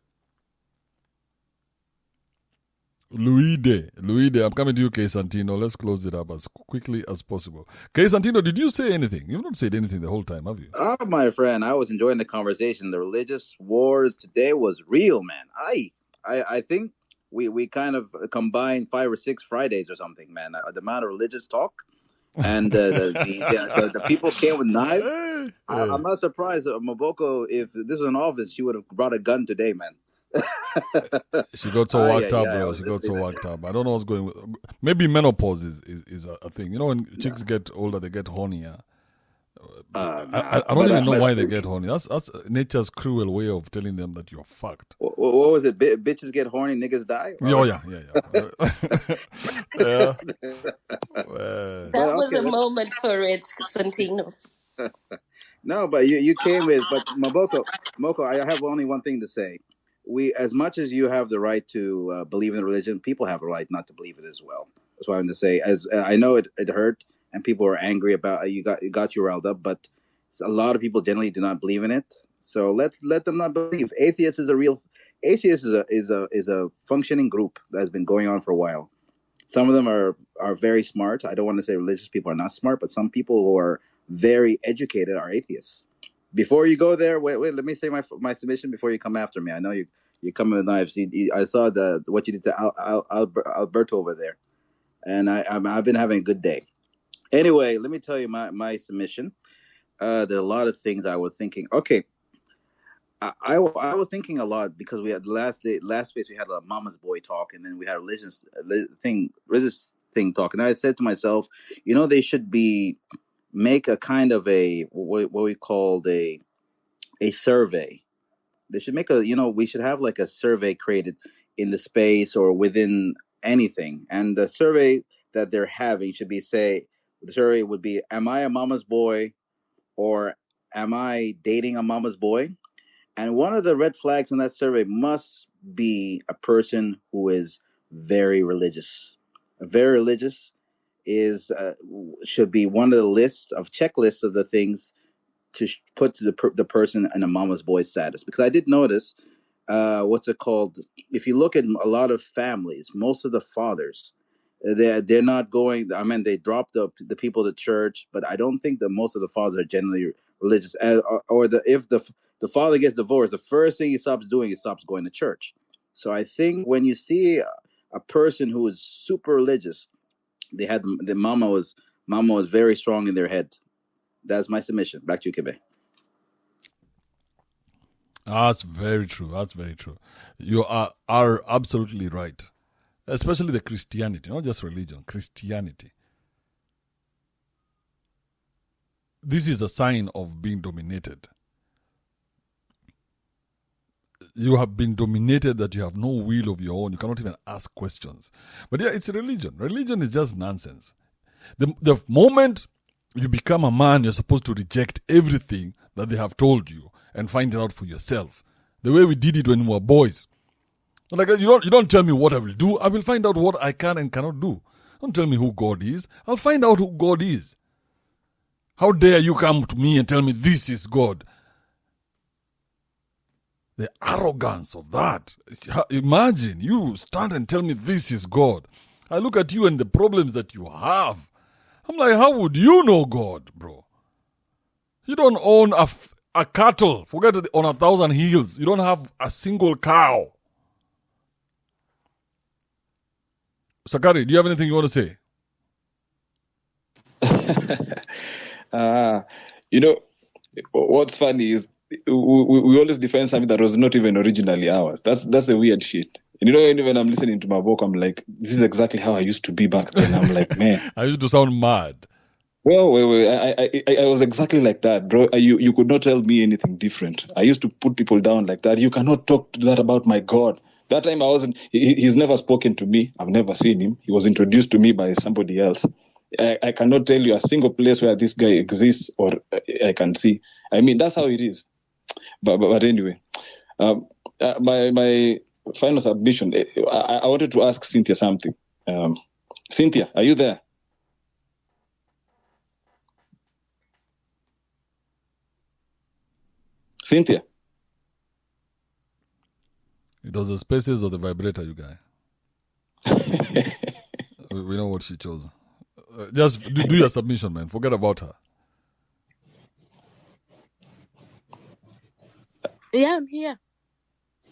Luide, I'm coming to you, K. Santino. Let's close it up as quickly as possible. K. Santino, did you say anything? You've not said anything the whole time, have you? Oh, my friend, I was enjoying the conversation. The religious wars today was real, man. I think we kind of combined 5 or 6 Fridays or something, man. The amount of religious talk, and the people came with knives. I'm not surprised, Maboko. If this was an office, she would have brought a gun today, man. She got so worked up, bro. She got so worked up. I don't know what's going on. Maybe menopause is a thing. You know, when chicks get older, they get hornier. I don't even know why they get horny. That's nature's cruel way of telling them that you're fucked. What was it? Bitches get horny, niggas die? Oh, yeah. Yeah. That was a moment for it, Santino. No, but you came with, but Moko, I have only one thing to say. We, as much as you have the right to believe in religion, people have a right not to believe it as well. That's what I'm going to say. As I know it hurt, and people are angry about it got you riled up, but a lot of people generally do not believe in it. So let them not believe. Atheist is a functioning group that has been going on for a while. Some of them are very smart. I don't want to say religious people are not smart, but some people who are very educated are atheists. Before you go there, wait, let me say my submission before you come after me. I know you come with knives. I saw what you did to Alberto over there, and I've been having a good day. Anyway, let me tell you my submission. There are a lot of things I was thinking. Okay, I was thinking a lot because we had last space we had a mama's boy talk, and then we had a religious thing talk, and I said to myself, they should make a kind of a what we called a survey. They should make we should have like a survey created in the space or within anything, and the survey that they're having should be the survey would be, am I a mama's boy, or am I dating a mama's boy? And one of the red flags in that survey must be a person who is very religious. Very religious should be one of the checklists of the things to put to the person in a mama's boy status. Because I did notice, what's it called? If you look at a lot of families, most of the fathers, they're not going. I mean, they drop the people to church, but I don't think that most of the fathers are generally religious. Or if the father gets divorced, the first thing he stops doing is stops going to church. So I think when you see a person who is super religious, the mama was very strong in their head. That's my submission. Back to you, Kibe. That's very true. That's very true. You are absolutely right. Especially the Christianity, not just religion, Christianity. This is a sign of being dominated. You have been dominated, that you have no will of your own. You cannot even ask questions. But yeah, it's a religion. Religion is just nonsense. The moment you become a man, you're supposed to reject everything that they have told you and find it out for yourself. The way we did it when we were boys. Like, you don't tell me what I will do. I will find out what I can and cannot do. Don't tell me who God is. I'll find out who God is. How dare you come to me and tell me this is God? The arrogance of that. Imagine you stand and tell me this is God. I look at you and the problems that you have. I'm like, how would you know God, bro? You don't own a cattle. Forget it, on 1,000 hills. You don't have a single cow. Sakari, do you have anything you want to say? What's funny is we always defend something that was not even originally ours. That's the weird shit. And when I'm listening to my book, I'm like, this is exactly how I used to be back then. I'm like, man. I used to sound mad. Well, I was exactly like that, bro. You could not tell me anything different. I used to put people down like that. You cannot talk to that about my God. That time I wasn't, he's never spoken to me. I've never seen him. He was introduced to me by somebody else. I cannot tell you a single place where this guy exists or I can see. I mean, that's how it is. But anyway, my final submission, I wanted to ask Cynthia something. Cynthia, are you there? Cynthia? It was the spaces or the vibrator, you guy. We know what she chose. Just do your submission, man. Forget about her. Yeah, I'm here.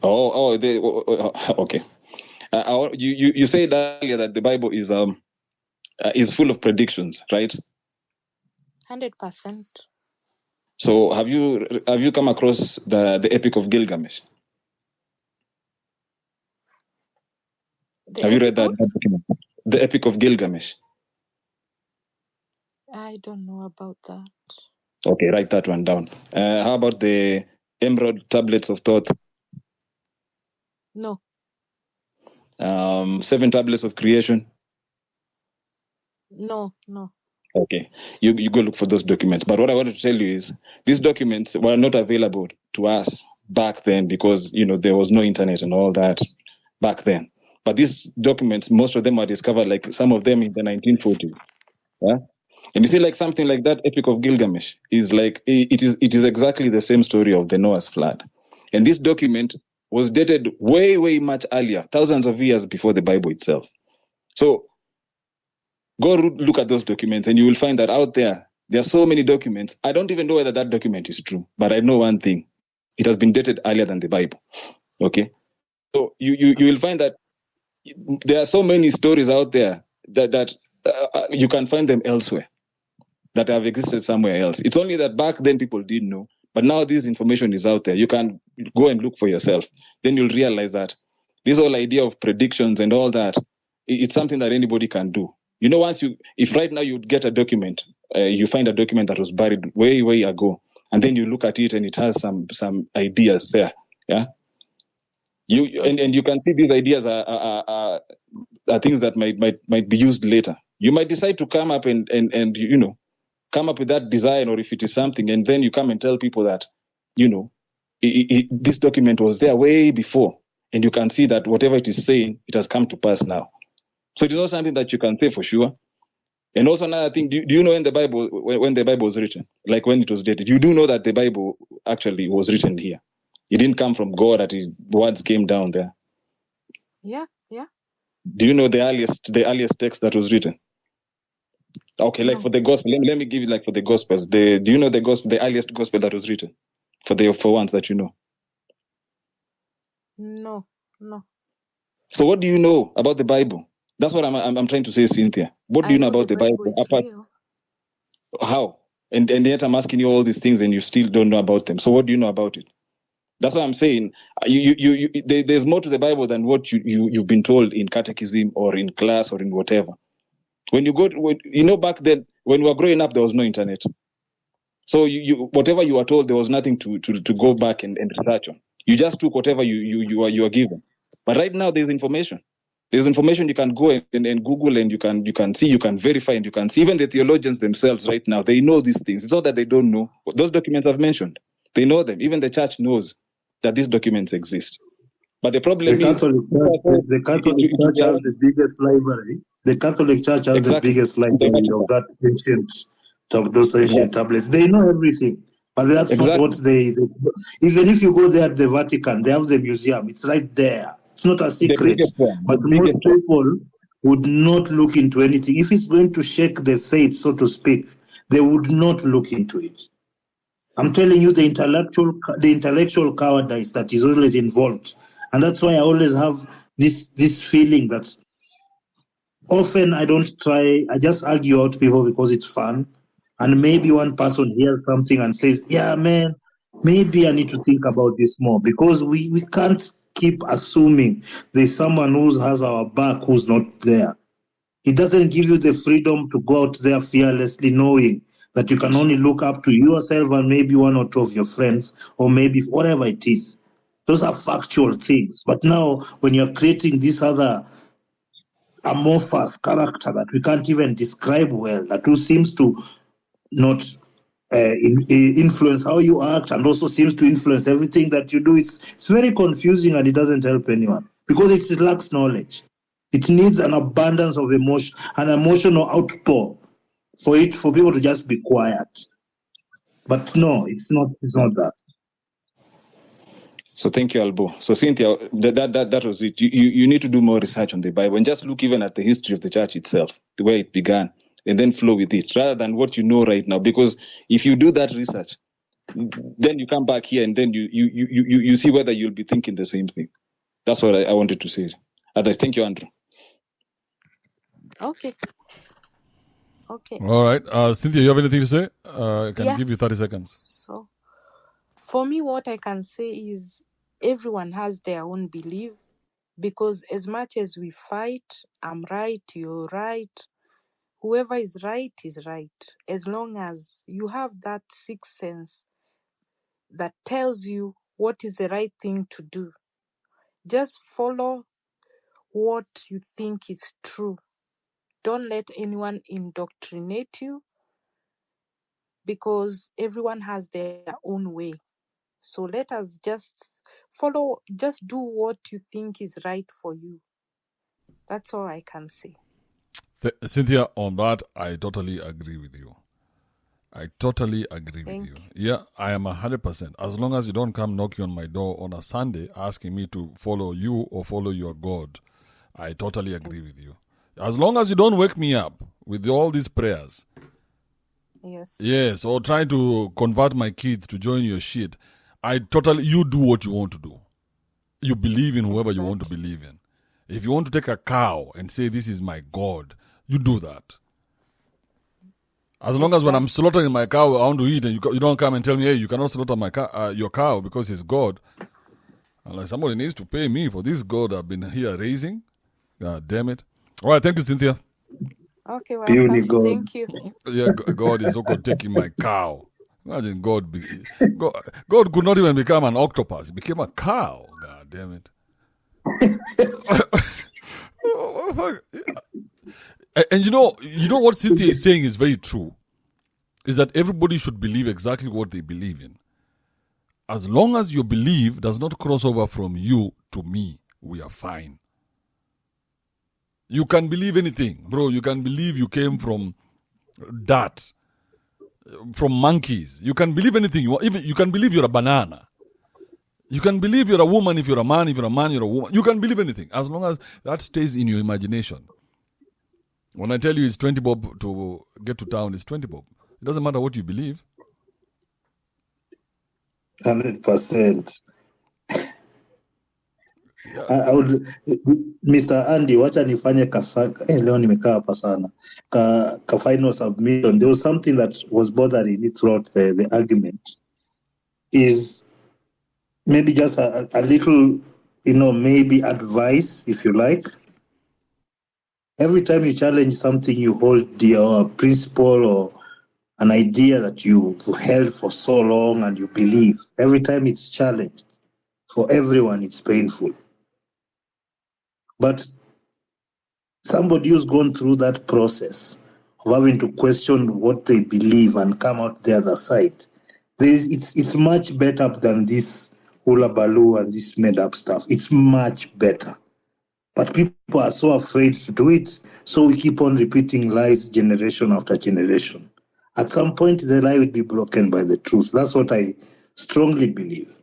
Okay. You said earlier that the Bible is full of predictions, right? 100%. So have you come across the Epic of Gilgamesh? Have you read that document? The Epic of Gilgamesh? I don't know about that. Okay, write that one down. How about the Emerald Tablets of Thought? No. 7 Tablets of Creation? No. Okay, you go look for those documents. But what I wanted to tell you is these documents were not available to us back then because there was no internet and all that back then. But these documents, most of them were discovered, like some of them in the 1940s. Yeah? And you see, like something like that Epic of Gilgamesh is like it is exactly the same story of the Noah's flood. And this document was dated way, way much earlier, thousands of years before the Bible itself. So go look at those documents and you will find that out there are so many documents. I don't even know whether that document is true, but I know one thing. It has been dated earlier than the Bible. Okay? So you will find that there are so many stories out there that you can find them elsewhere, that have existed somewhere else. It's only that back then people didn't know, but now this information is out there. You can go and look for yourself. Then you'll realize that this whole idea of predictions and all that, it's something that anybody can do. If right now you'd get a document, you find a document that was buried way, way ago, and then you look at it and it has some ideas there, yeah. And you can see these ideas are things that might be used later. You might decide to come up and come up with that design, or if it is something, and then you come and tell people that this document was there way before, and you can see that whatever it is saying, it has come to pass now. So it is not something that you can say for sure. And also another thing, do you know when the Bible was written, like when it was dated? You do know that the Bible actually was written here. It didn't come from God, that his words came down there. Yeah. Do you know the earliest text that was written? Okay, like for the gospel, let me give you like for the gospels. Do you know the earliest gospel that was written? For ones that you know. No. So what do you know about the Bible? That's what I'm trying to say, Cynthia. What do you know about the Bible? Is real. How? And yet I'm asking you all these things and you still don't know about them. So what do you know about it? That's what I'm saying. There's more to the Bible than what you've been told in catechism or in class or in whatever. When you go, back then when we were growing up, there was no internet. So whatever you were told, there was nothing to go back and research on. You just took whatever you are given. But right now there's information. There's information you can go and Google, and you can see, you can verify, and you can see. Even the theologians themselves right now, they know these things. It's not that they don't know. Those documents I've mentioned, they know them. Even the church knows that these documents exist. But the problem The is The Catholic Church has the biggest library. The Catholic Church has the biggest library of that those ancient tablets. They know everything, but that's not what they. Even if you go there at the Vatican, they have the museum. It's right there. It's not a secret. But most people would not look into anything. If it's going to shake the faith, so to speak, they would not look into it. I'm telling you, the intellectual cowardice that is always involved, and that's why I always have this feeling that often I don't try. I just argue out people because it's fun, and maybe one person hears something and says, "Yeah, man, maybe I need to think about this more," because we can't keep assuming there's someone who has our back who's not there. It doesn't give you the freedom to go out there fearlessly, knowing that you can only look up to yourself and maybe one or two of your friends, or maybe whatever it is. Those are factual things. But now, when you're creating this other amorphous character that we can't even describe well, that who seems to not influence how you act, and also seems to influence everything that you do, it's very confusing, and it doesn't help anyone because it lacks knowledge. It needs an abundance of emotion, an emotional outpour for people to just be quiet. But no, it's not that. So thank you, Albo. So Cynthia, that was it. You need to do more research on the Bible and just look even at the history of the church itself, the way it began, and then flow with it, rather than what you know right now. Because if you do that research, then you come back here and then you see whether you'll be thinking the same thing. That's what I wanted to say. Otherwise, thank you, Andrew. Okay. All right. Cynthia, you have anything to say? I can give you 30 seconds. So, for me, what I can say is everyone has their own belief, because as much as we fight, I'm right, you're right, whoever is right is right. As long as you have that sixth sense that tells you what is the right thing to do, just follow what you think is true. Don't let anyone indoctrinate you, because everyone has their own way. So let us just do what you think is right for you. That's all I can say. Cynthia, on that, I totally agree with you. I totally agree with you. Yeah, I am 100%. As long as you don't come knocking on my door on a Sunday asking me to follow you or follow your God, I totally agree with you. As long as you don't wake me up with all these prayers. Yes, or trying to convert my kids to join your shit. You do what you want to do. You believe in whoever you want to believe in. If you want to take a cow and say, this is my God, you do that. As long as when I'm slaughtering my cow, I want to eat, and you don't come and tell me, hey, you cannot slaughter your cow because it's God. I'm like, somebody needs to pay me for this God I've been here raising. God damn it. All right, thank you, Cynthia. Okay, welcome. Thank you. Yeah, God is also taking my cow. Imagine God could not even become an octopus. He became a cow. God damn it. And you know what Cynthia is saying is very true. Is that everybody should believe exactly what they believe in. As long as your belief does not cross over from you to me, we are fine. You can believe anything, bro. You can believe you came from dirt, from monkeys. You can believe anything you want. Even you can believe you're a banana. You can believe you're a woman if you're a man. If you're a man, you're a woman. You can believe anything as long as that stays in your imagination. When I tell you it's 20 bob to get to town, it's 20 bob. It doesn't matter what you believe. 100%. I would, Mr. Andy, wacha nifanye leo nimekaa hapa sana. Ka final submission. There was something that was bothering me throughout the argument. Is maybe just a little, maybe advice, if you like. Every time you challenge something you hold dear, or a principle or an idea that you've held for so long and you believe, every time it's challenged, for everyone it's painful. But somebody who's gone through that process of having to question what they believe and come out the other side, it's much better than this hula baloo and this made up stuff. It's much better. But people are so afraid to do it, so we keep on repeating lies generation after generation. At some point, the lie will be broken by the truth. That's what I strongly believe.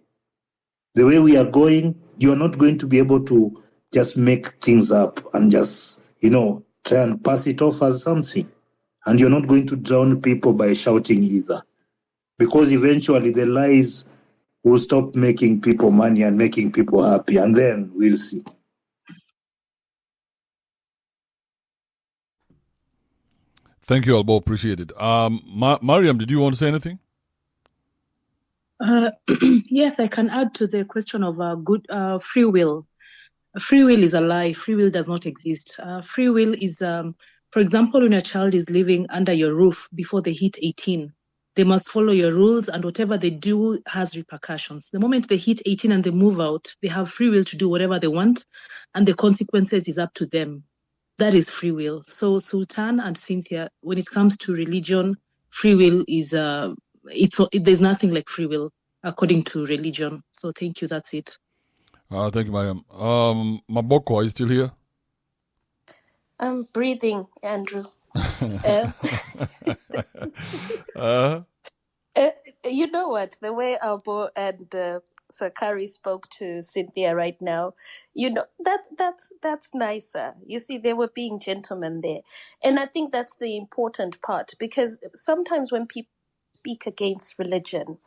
The way we are going, you are not going to be able to just make things up and just, try and pass it off as something. And you're not going to drown people by shouting either. Because eventually the lies will stop making people money and making people happy. And then we'll see. Thank you, Albo. Appreciate it. Mariam, did you want to say anything? Yes, I can add to the question of free will. Free will is a lie. Free will does not exist. Free will is, for example, when a child is living under your roof before they hit 18, they must follow your rules, and whatever they do has repercussions. The moment they hit 18 and they move out, they have free will to do whatever they want, and the consequences is up to them. That is free will. So Sultan and Cynthia, when it comes to religion, free will is there's nothing like free will according to religion. So thank you. That's it. Thank you, Mariam. Maboko, are you still here? I'm breathing, Andrew. You know what? The way Albo and Sakari spoke to Cynthia right now, that's nicer. You see, they were being gentlemen there. And I think that's the important part, because sometimes when people speak against religion,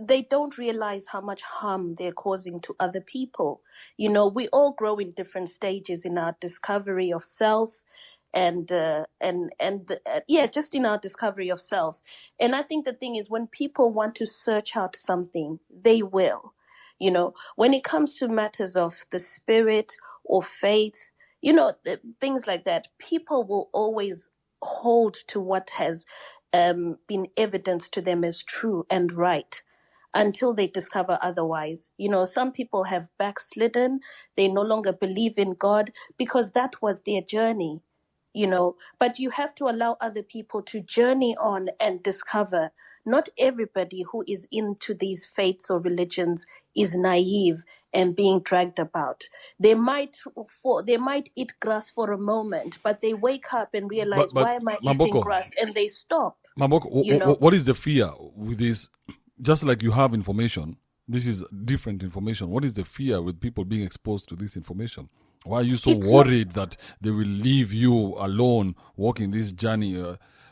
they don't realize how much harm they're causing to other people. We all grow in different stages in our discovery of self, and just in our discovery of self. And I think the thing is, when people want to search out something, they will. When it comes to matters of the spirit or faith, things like that, people will always hold to what has been evidenced to them as true and right, until they discover otherwise. Some people have backslidden. They no longer believe in God because that was their journey. But you have to allow other people to journey on and discover. Not everybody who is into these faiths or religions is naive and being dragged about. They might eat grass for a moment, but they wake up and realize, But why am I eating Maboko, grass? And they stop. Maboko, what is the fear with this? Just like you have information, this is different information. What is the fear with people being exposed to this information? Why are you so worried that they will leave you alone walking this journey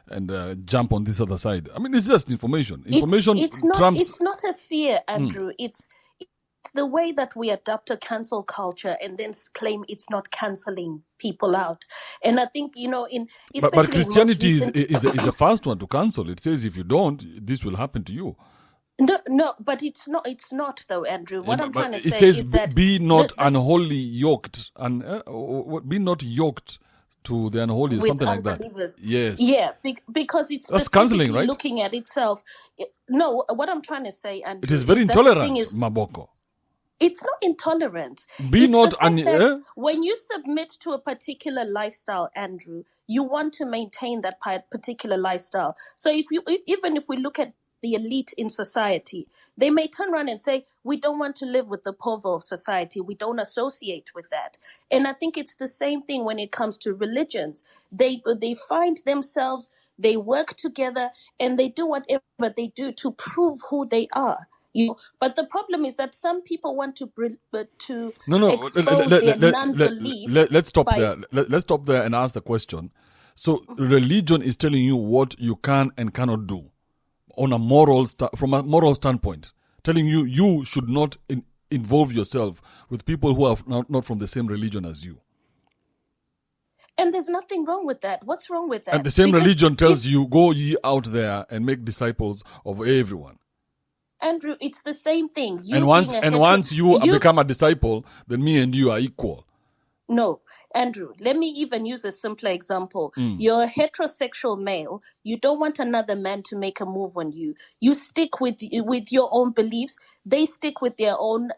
and jump on this other side? I mean, it's just information. Information trumps. It's not a fear, Andrew. It's the way that we adopt a cancel culture and then claim it's not canceling people out. And I think, But Christianity is the first one to cancel. It says if you don't, this will happen to you. No, but it's not. It's not though, Andrew. What I'm trying to say says, is that be not unholy yoked, and be not yoked to the unholy, or something like that. Yes. Yeah, because it's that's canceling, right? Looking at itself. No, what I'm trying to say, Andrew, it is very intolerant, Maboko. It's not intolerance. Be it's not when you submit to a particular lifestyle, Andrew, you want to maintain that particular lifestyle. So even if we look at the elite in society, they may turn around and say, we don't want to live with the poor of society. We don't associate with that. And I think it's the same thing when it comes to religions. They find themselves, they work together, and they do whatever they do to prove who they are. But the problem is that some people want to expose their non-belief. Let's stop there. Let's stop there and ask the question. So religion is telling you what you can and cannot do. On a from a moral standpoint, telling you should not involve yourself with people who are not from the same religion as you. And there's nothing wrong with that. What's wrong with that? And the same religion tells you, go ye out there and make disciples of everyone. Andrew, it's the same thing. Once you become a disciple, then me and you are equal. No, Andrew, let me even use a simpler example. You're a heterosexual male. You don't want another man to make a move on you. You stick with your own beliefs. They stick with their own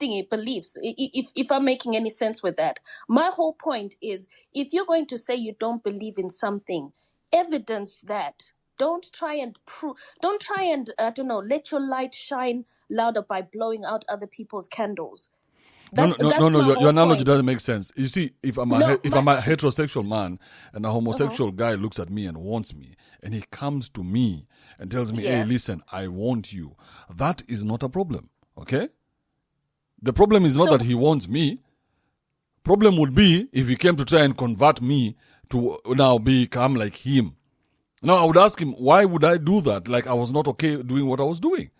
beliefs. If I'm making any sense with that. My whole point is, if you're going to say you don't believe in something, evidence that. Don't try and let your light shine louder by blowing out other people's candles. No, your analogy doesn't make sense. You see, if I'm a heterosexual man and a homosexual guy looks at me and wants me, and he comes to me and tells me, hey, listen, I want you, that is not a problem, okay? The problem is not that he wants me. Problem would be if he came to try and convert me to now become like him. Now, I would ask him, why would I do that? Like I was not okay doing what I was doing.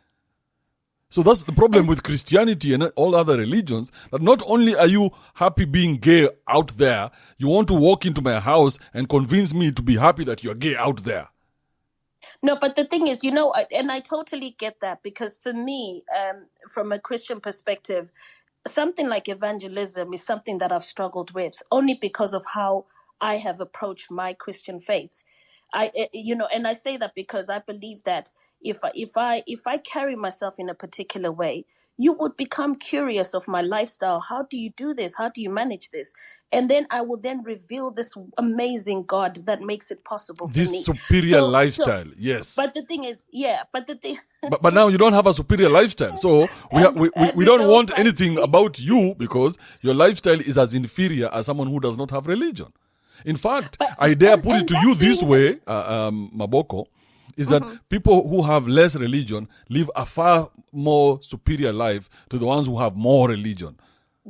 So that's the problem with Christianity and all other religions, that not only are you happy being gay out there, you want to walk into my house and convince me to be happy that you're gay out there. No, but the thing is, and I totally get that, because for me, from a Christian perspective, something like evangelism is something that I've struggled with, only because of how I have approached my Christian faith. And I say that because I believe that if I carry myself in a particular way, you would become curious of my lifestyle. How do you do this? How do you manage this? And then I will then reveal this amazing God that makes it possible for me. This superior lifestyle, yes. But the thing is, but now you don't have a superior lifestyle. So we don't want anything about you because your lifestyle is as inferior as someone who does not have religion. In fact, I dare put it to you this way, Maboko, is that people who have less religion live a far more superior life to the ones who have more religion.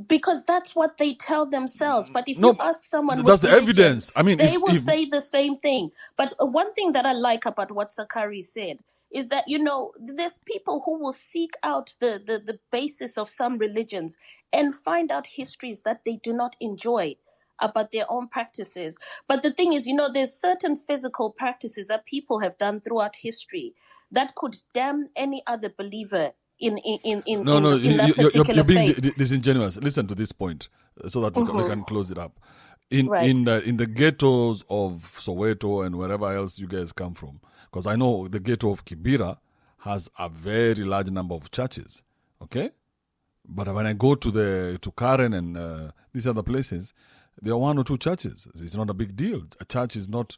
Because that's what they tell themselves. But if you ask someone, that's the evidence. I mean, they will say the same thing. But one thing that I like about what Sakari said is that, there's people who will seek out the basis of some religions and find out histories that they do not enjoy about their own practices. But the thing is, there's certain physical practices that people have done throughout history that could damn any other believer in that particular you're being faith. disingenuous. Listen to this point so that we can close it up. In the ghettos of Soweto and wherever else you guys come from, because I know the ghetto of Kibera has a very large number of churches, okay? But when I go to Karen and these other places, there are one or two churches. It's not a big deal. A church is not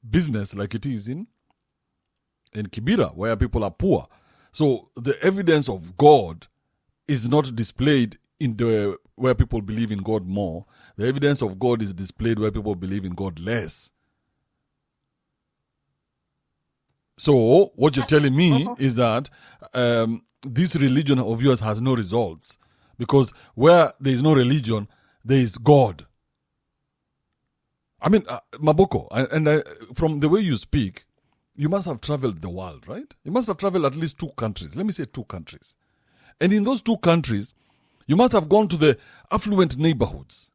business like it is in Kibera, where people are poor. So the evidence of God is not displayed in the where people believe in God more. The evidence of God is displayed where people believe in God less. So what you're telling me is that this religion of yours has no results, because where there is no religion, there is God. I mean, Maboko, from the way you speak, you must have traveled the world, right? You must have traveled at least 2 countries. Let me say 2 countries. And in those 2 countries, you must have gone to the affluent neighborhoods.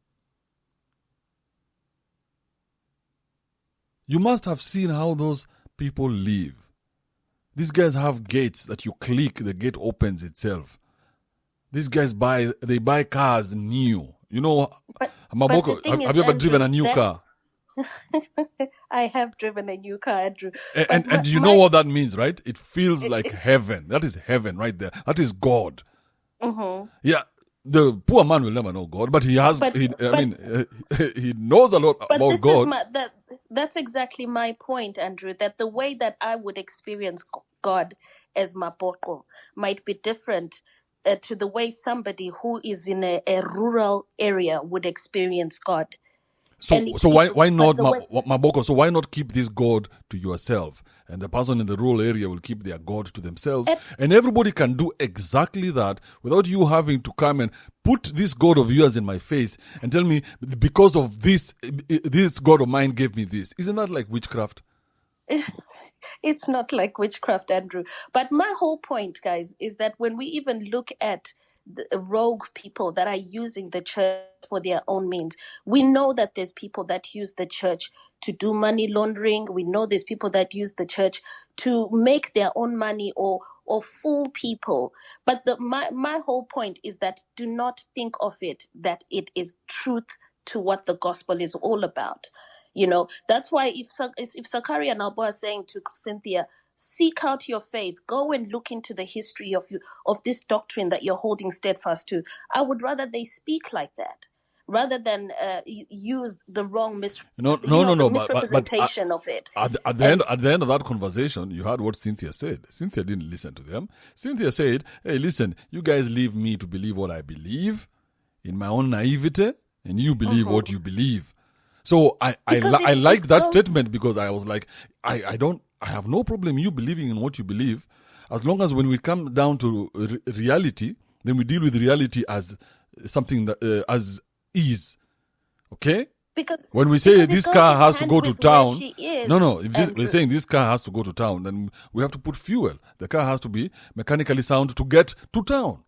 You must have seen how those people live. These guys have gates that you click, the gate opens itself. These guys buy cars new. You know, Maboko, have you ever driven a new car? I have driven a new car, Andrew. And you know what that means, right? It feels like heaven. That is heaven right there. That is God. Mm-hmm. Yeah, the poor man will never know God, but he has. He knows a lot about God. That's exactly my point, Andrew. That the way that I would experience God as Maboko might be different to the way somebody who is in a rural area would experience God. So why not, Maboko? So why not keep this God to yourself, and the person in the rural area will keep their God to themselves, and everybody can do exactly that without you having to come and put this God of yours in my face and tell me because of this God of mine gave me this. Isn't that like witchcraft? It's not like witchcraft, Andrew. But my whole point, guys, is that when we even look at the rogue people that are using the church for their own means, we know that there's people that use the church to do money laundering. We know there's people that use the church to make their own money or fool people. But my whole point is that do not think of it that it is truth to what the gospel is all about. You know, that's why if Sakari and Albo are saying to Cynthia, seek out your faith, go and look into the history of this doctrine that you're holding steadfast to, I would rather they speak like that rather than use the wrong misrepresentation of it. At the end of that conversation, you heard what Cynthia said. Cynthia didn't listen to them. Cynthia said, hey, listen, you guys leave me to believe what I believe in my own naivety, and you believe what you believe. So I liked that statement, because I was like, I have no problem you believing in what you believe, as long as when we come down to reality, then we deal with reality as something that as is, okay? Because when we say this car has to go to town, if we're saying this car has to go to town, then we have to put fuel. The car has to be mechanically sound to get to town.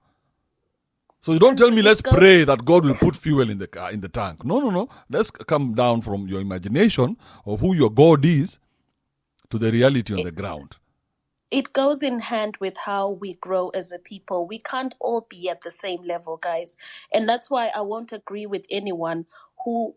So you don't tell me let's pray that God will put fuel in the car, in the tank. No. Let's come down from your imagination of who your God is to the reality on the ground. It goes in hand with how we grow as a people. We can't all be at the same level, guys. And that's why I won't agree with anyone who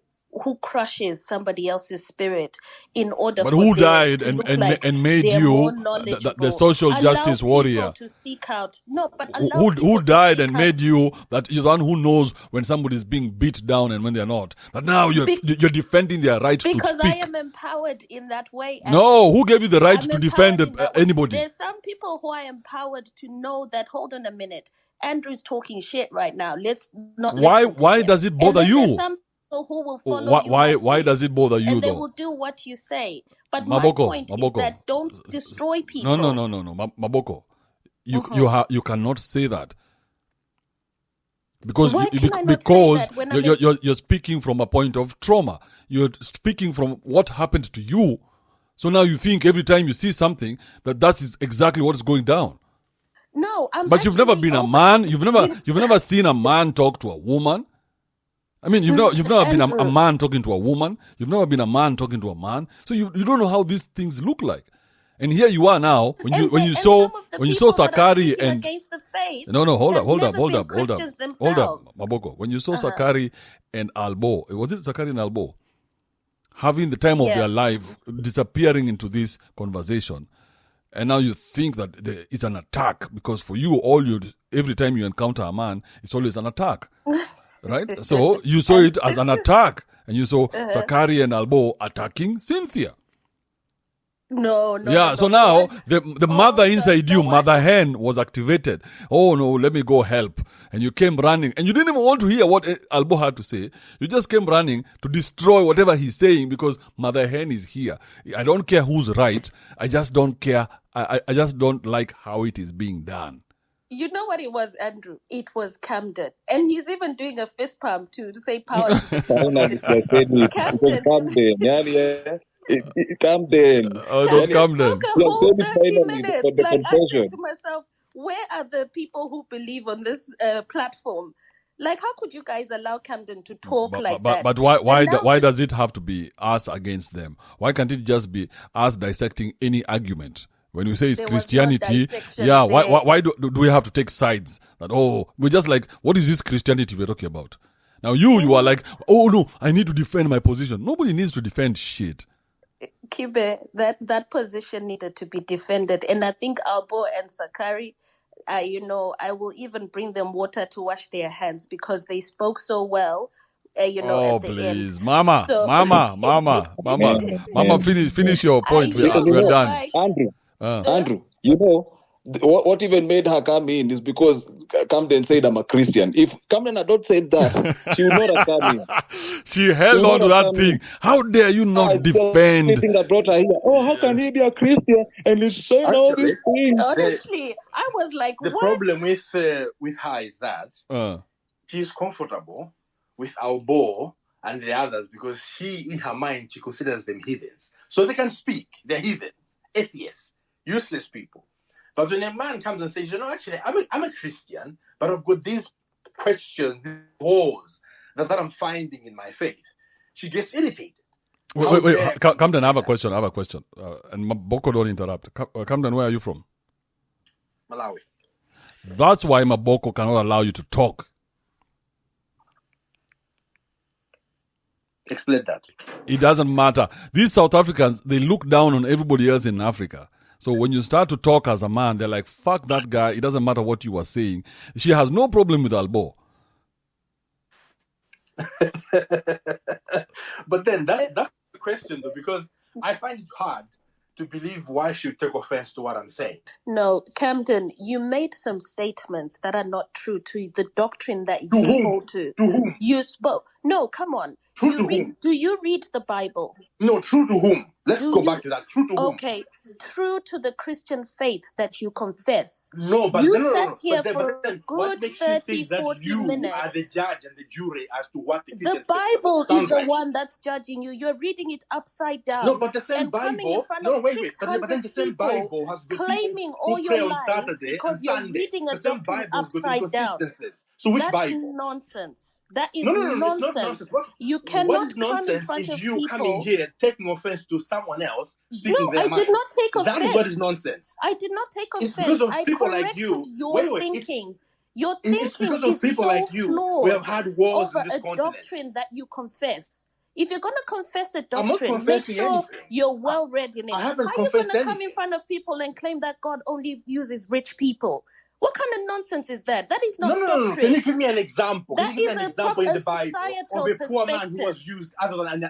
crushes somebody else's spirit in order but for who them died to and, look and, like and made they're you more knowledgeable. the social justice warrior? People to seek out. No, but allow who died and made you that you're the one who knows when somebody's being beat down and when they're not. That now you're defending their right to speak. Because I am empowered in that way. No, who gave you the right to defend anybody? There's some people who are empowered to know that, hold on a minute, Andrew's talking shit right now. Let's not listen to Why him. does it bother you? There's some who will follow why does it bother you, and though? they will do what you say. But Maboko, my point is that don't destroy people. No, Maboko, you cannot say that. Because you're speaking from a point of trauma. You're speaking from what happened to you. So now you think every time you see something that is exactly what is going down. No, but you've never been a man. You've never seen a man talk to a woman. I mean, you've never been a man talking to a woman. You've never been a man talking to a man. So you don't know how these things look like. And here you are now. When you saw Sakari and hold up, Maboko. When you saw Sakari and Albo, was it Sakari and Albo having the time of their life, disappearing into this conversation, and now you think that it's an attack because for you, every time you encounter a man, it's always an attack. right? So you saw it as an attack, and you saw Uh-huh. Sakari and Albo attacking Cynthia. No. Yeah, so now the mother inside you, mother hen, was activated. Oh no, let me go help. And you came running, and you didn't even want to hear what Albo had to say. You just came running to destroy whatever he's saying because mother hen is here. I don't care who's right. I just don't care. I just don't like how it is being done. You know what it was, Andrew? It was Camden. And he's even doing a fist pump too to say power to the Finally, people. they said it. Camden. Camden. Yeah. Camden. Oh, those Camden Camden. spoke a You whole said it 30 finally, minutes. the Like, I said confession. to myself, where are the people who believe on this platform? Like, how could you guys allow Camden to talk like that? But why does it have to be us against them? Why can't it just be us dissecting any argument? When you say it's There was no Christianity, dissection yeah, there. why do we have to take sides? That, we're just like, what is this Christianity we're talking about? Now you are like, oh no, I need to defend my position. Nobody needs to defend shit. Kibe, that position needed to be defended. And I think Albo and Sakari, I will even bring them water to wash their hands because they spoke so well, at the end. Please. Mama, So- Mama, finish your point. We're done. Andrew, you know, what even made her come in is because Camden said I'm a Christian. If Camden had not said that, she would not have come in. She held on to that thing. How dare you not defend? Thing that brought her here. Oh, how can he be a Christian and he's saying all these things? Honestly, I was like, the what? problem with her is that she's comfortable with Albo and the others because in her mind, she considers them heathens. So they can speak. They're heathens, atheists, useless people. But when a man comes and says, actually, I'm a Christian, but I've got these questions, these holes that I'm finding in my faith, she gets irritated. Wait, Camden, I have a question. And Maboko, don't interrupt. Camden, where are you from? Malawi. That's why Maboko cannot allow you to talk. Explain that. It doesn't matter. These South Africans, they look down on everybody else in Africa. So when you start to talk as a man, they're like, fuck that guy. It doesn't matter what you are saying. She has no problem with Albo. But then that's the question, though, because I find it hard to believe why she would take offense to what I'm saying. No, Camden, you made some statements that are not true to the doctrine that To you whom? hold to. To whom? You spoke. No, come on. True to whom? Do you read the Bible? No, true to whom? Let's go back to that. True to whom? Okay, true to the Christian faith that you confess. No, but you no. sat here But for a what good makes you 30, think that 40 you minutes. are the judge and the jury as to what the The Christian Bible is sounds the like? one that's judging you. You're reading it upside down. No, but the same and coming in Bible. front No, of wait. But 600 then the same people Bible has got claiming people all who your pray on lies Saturday because and you're Sunday. reading a The same doctrine Bible's got upside down. inconsistencies. So which That's Bible? nonsense. That is No, nonsense. it's not nonsense. You What cannot is come in nonsense front is of you people. coming here taking offense to someone else speaking No, their I mind. did not take offense. That is what is nonsense. I did not take It's offense. because of I people corrected like you. your Wait, thinking. Your it's thinking because of is people so like you. flawed We have had wars over in this a continent. doctrine that you confess. If you're going to confess a I'm not doctrine, make confessing sure anything. you're well read in it. I haven't How are you going confessed to come in anything. front of people and claim that God only uses rich people? What kind of nonsense is that? That is not No. doctrine. Can you give me an example? That Can you give is me an example in the Bible societal of a poor man who perspective. was used other than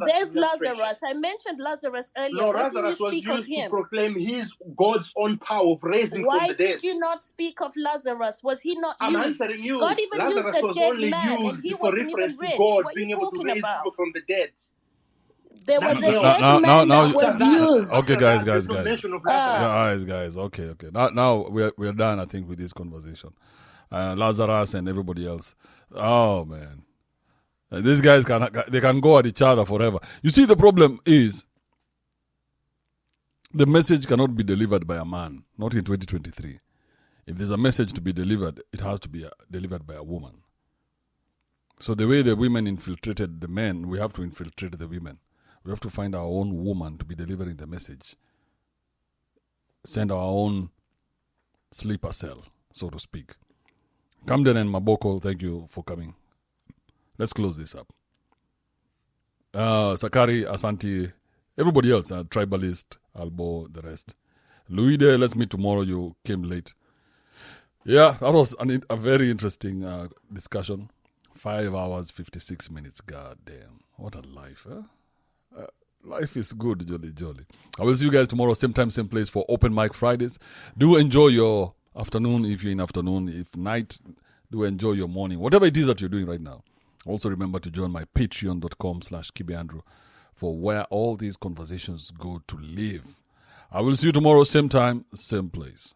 There's illustration? Lazarus. I mentioned Lazarus earlier. No, Why didn't you Lazarus was speak of used to him? proclaim his God's own power of raising Why from the dead. did you not speak of Lazarus? Was he not I'm used? answering you. God even Lazarus used a was dead only man, and used he for wasn't reference even to rich. God What are being you able to talking raise about? people from the dead. There was a Nothing dead else. man now that was used. Okay, guys. There's no mention of Lazarus. Guys. Okay. Now we're done. I think with this conversation, Lazarus and everybody else. Oh man, these guys can go at each other forever. You see, the problem is the message cannot be delivered by a man, not in 2023. If there's a message to be delivered, it has to be delivered by a woman. So the way the women infiltrated the men, we have to infiltrate the women. We have to find our own woman to be delivering the message. Send our own sleeper cell, so to speak. Camden and Maboko, thank you for coming. Let's close this up. Sakari, Asante, everybody else, Tribalist, Albo, the rest. Luide, let's meet tomorrow. You came late. Yeah, that was a very interesting discussion. 5 hours, 56 minutes. God damn. What a life, huh? Life is good, jolly. I will see you guys tomorrow, same time, same place for Open Mic Fridays. Do enjoy your afternoon if you're in afternoon. If night, do enjoy your morning. Whatever it is that you're doing right now. Also remember to join my patreon.com/KibeAndrew for where all these conversations go to live. I will see you tomorrow, same time, same place.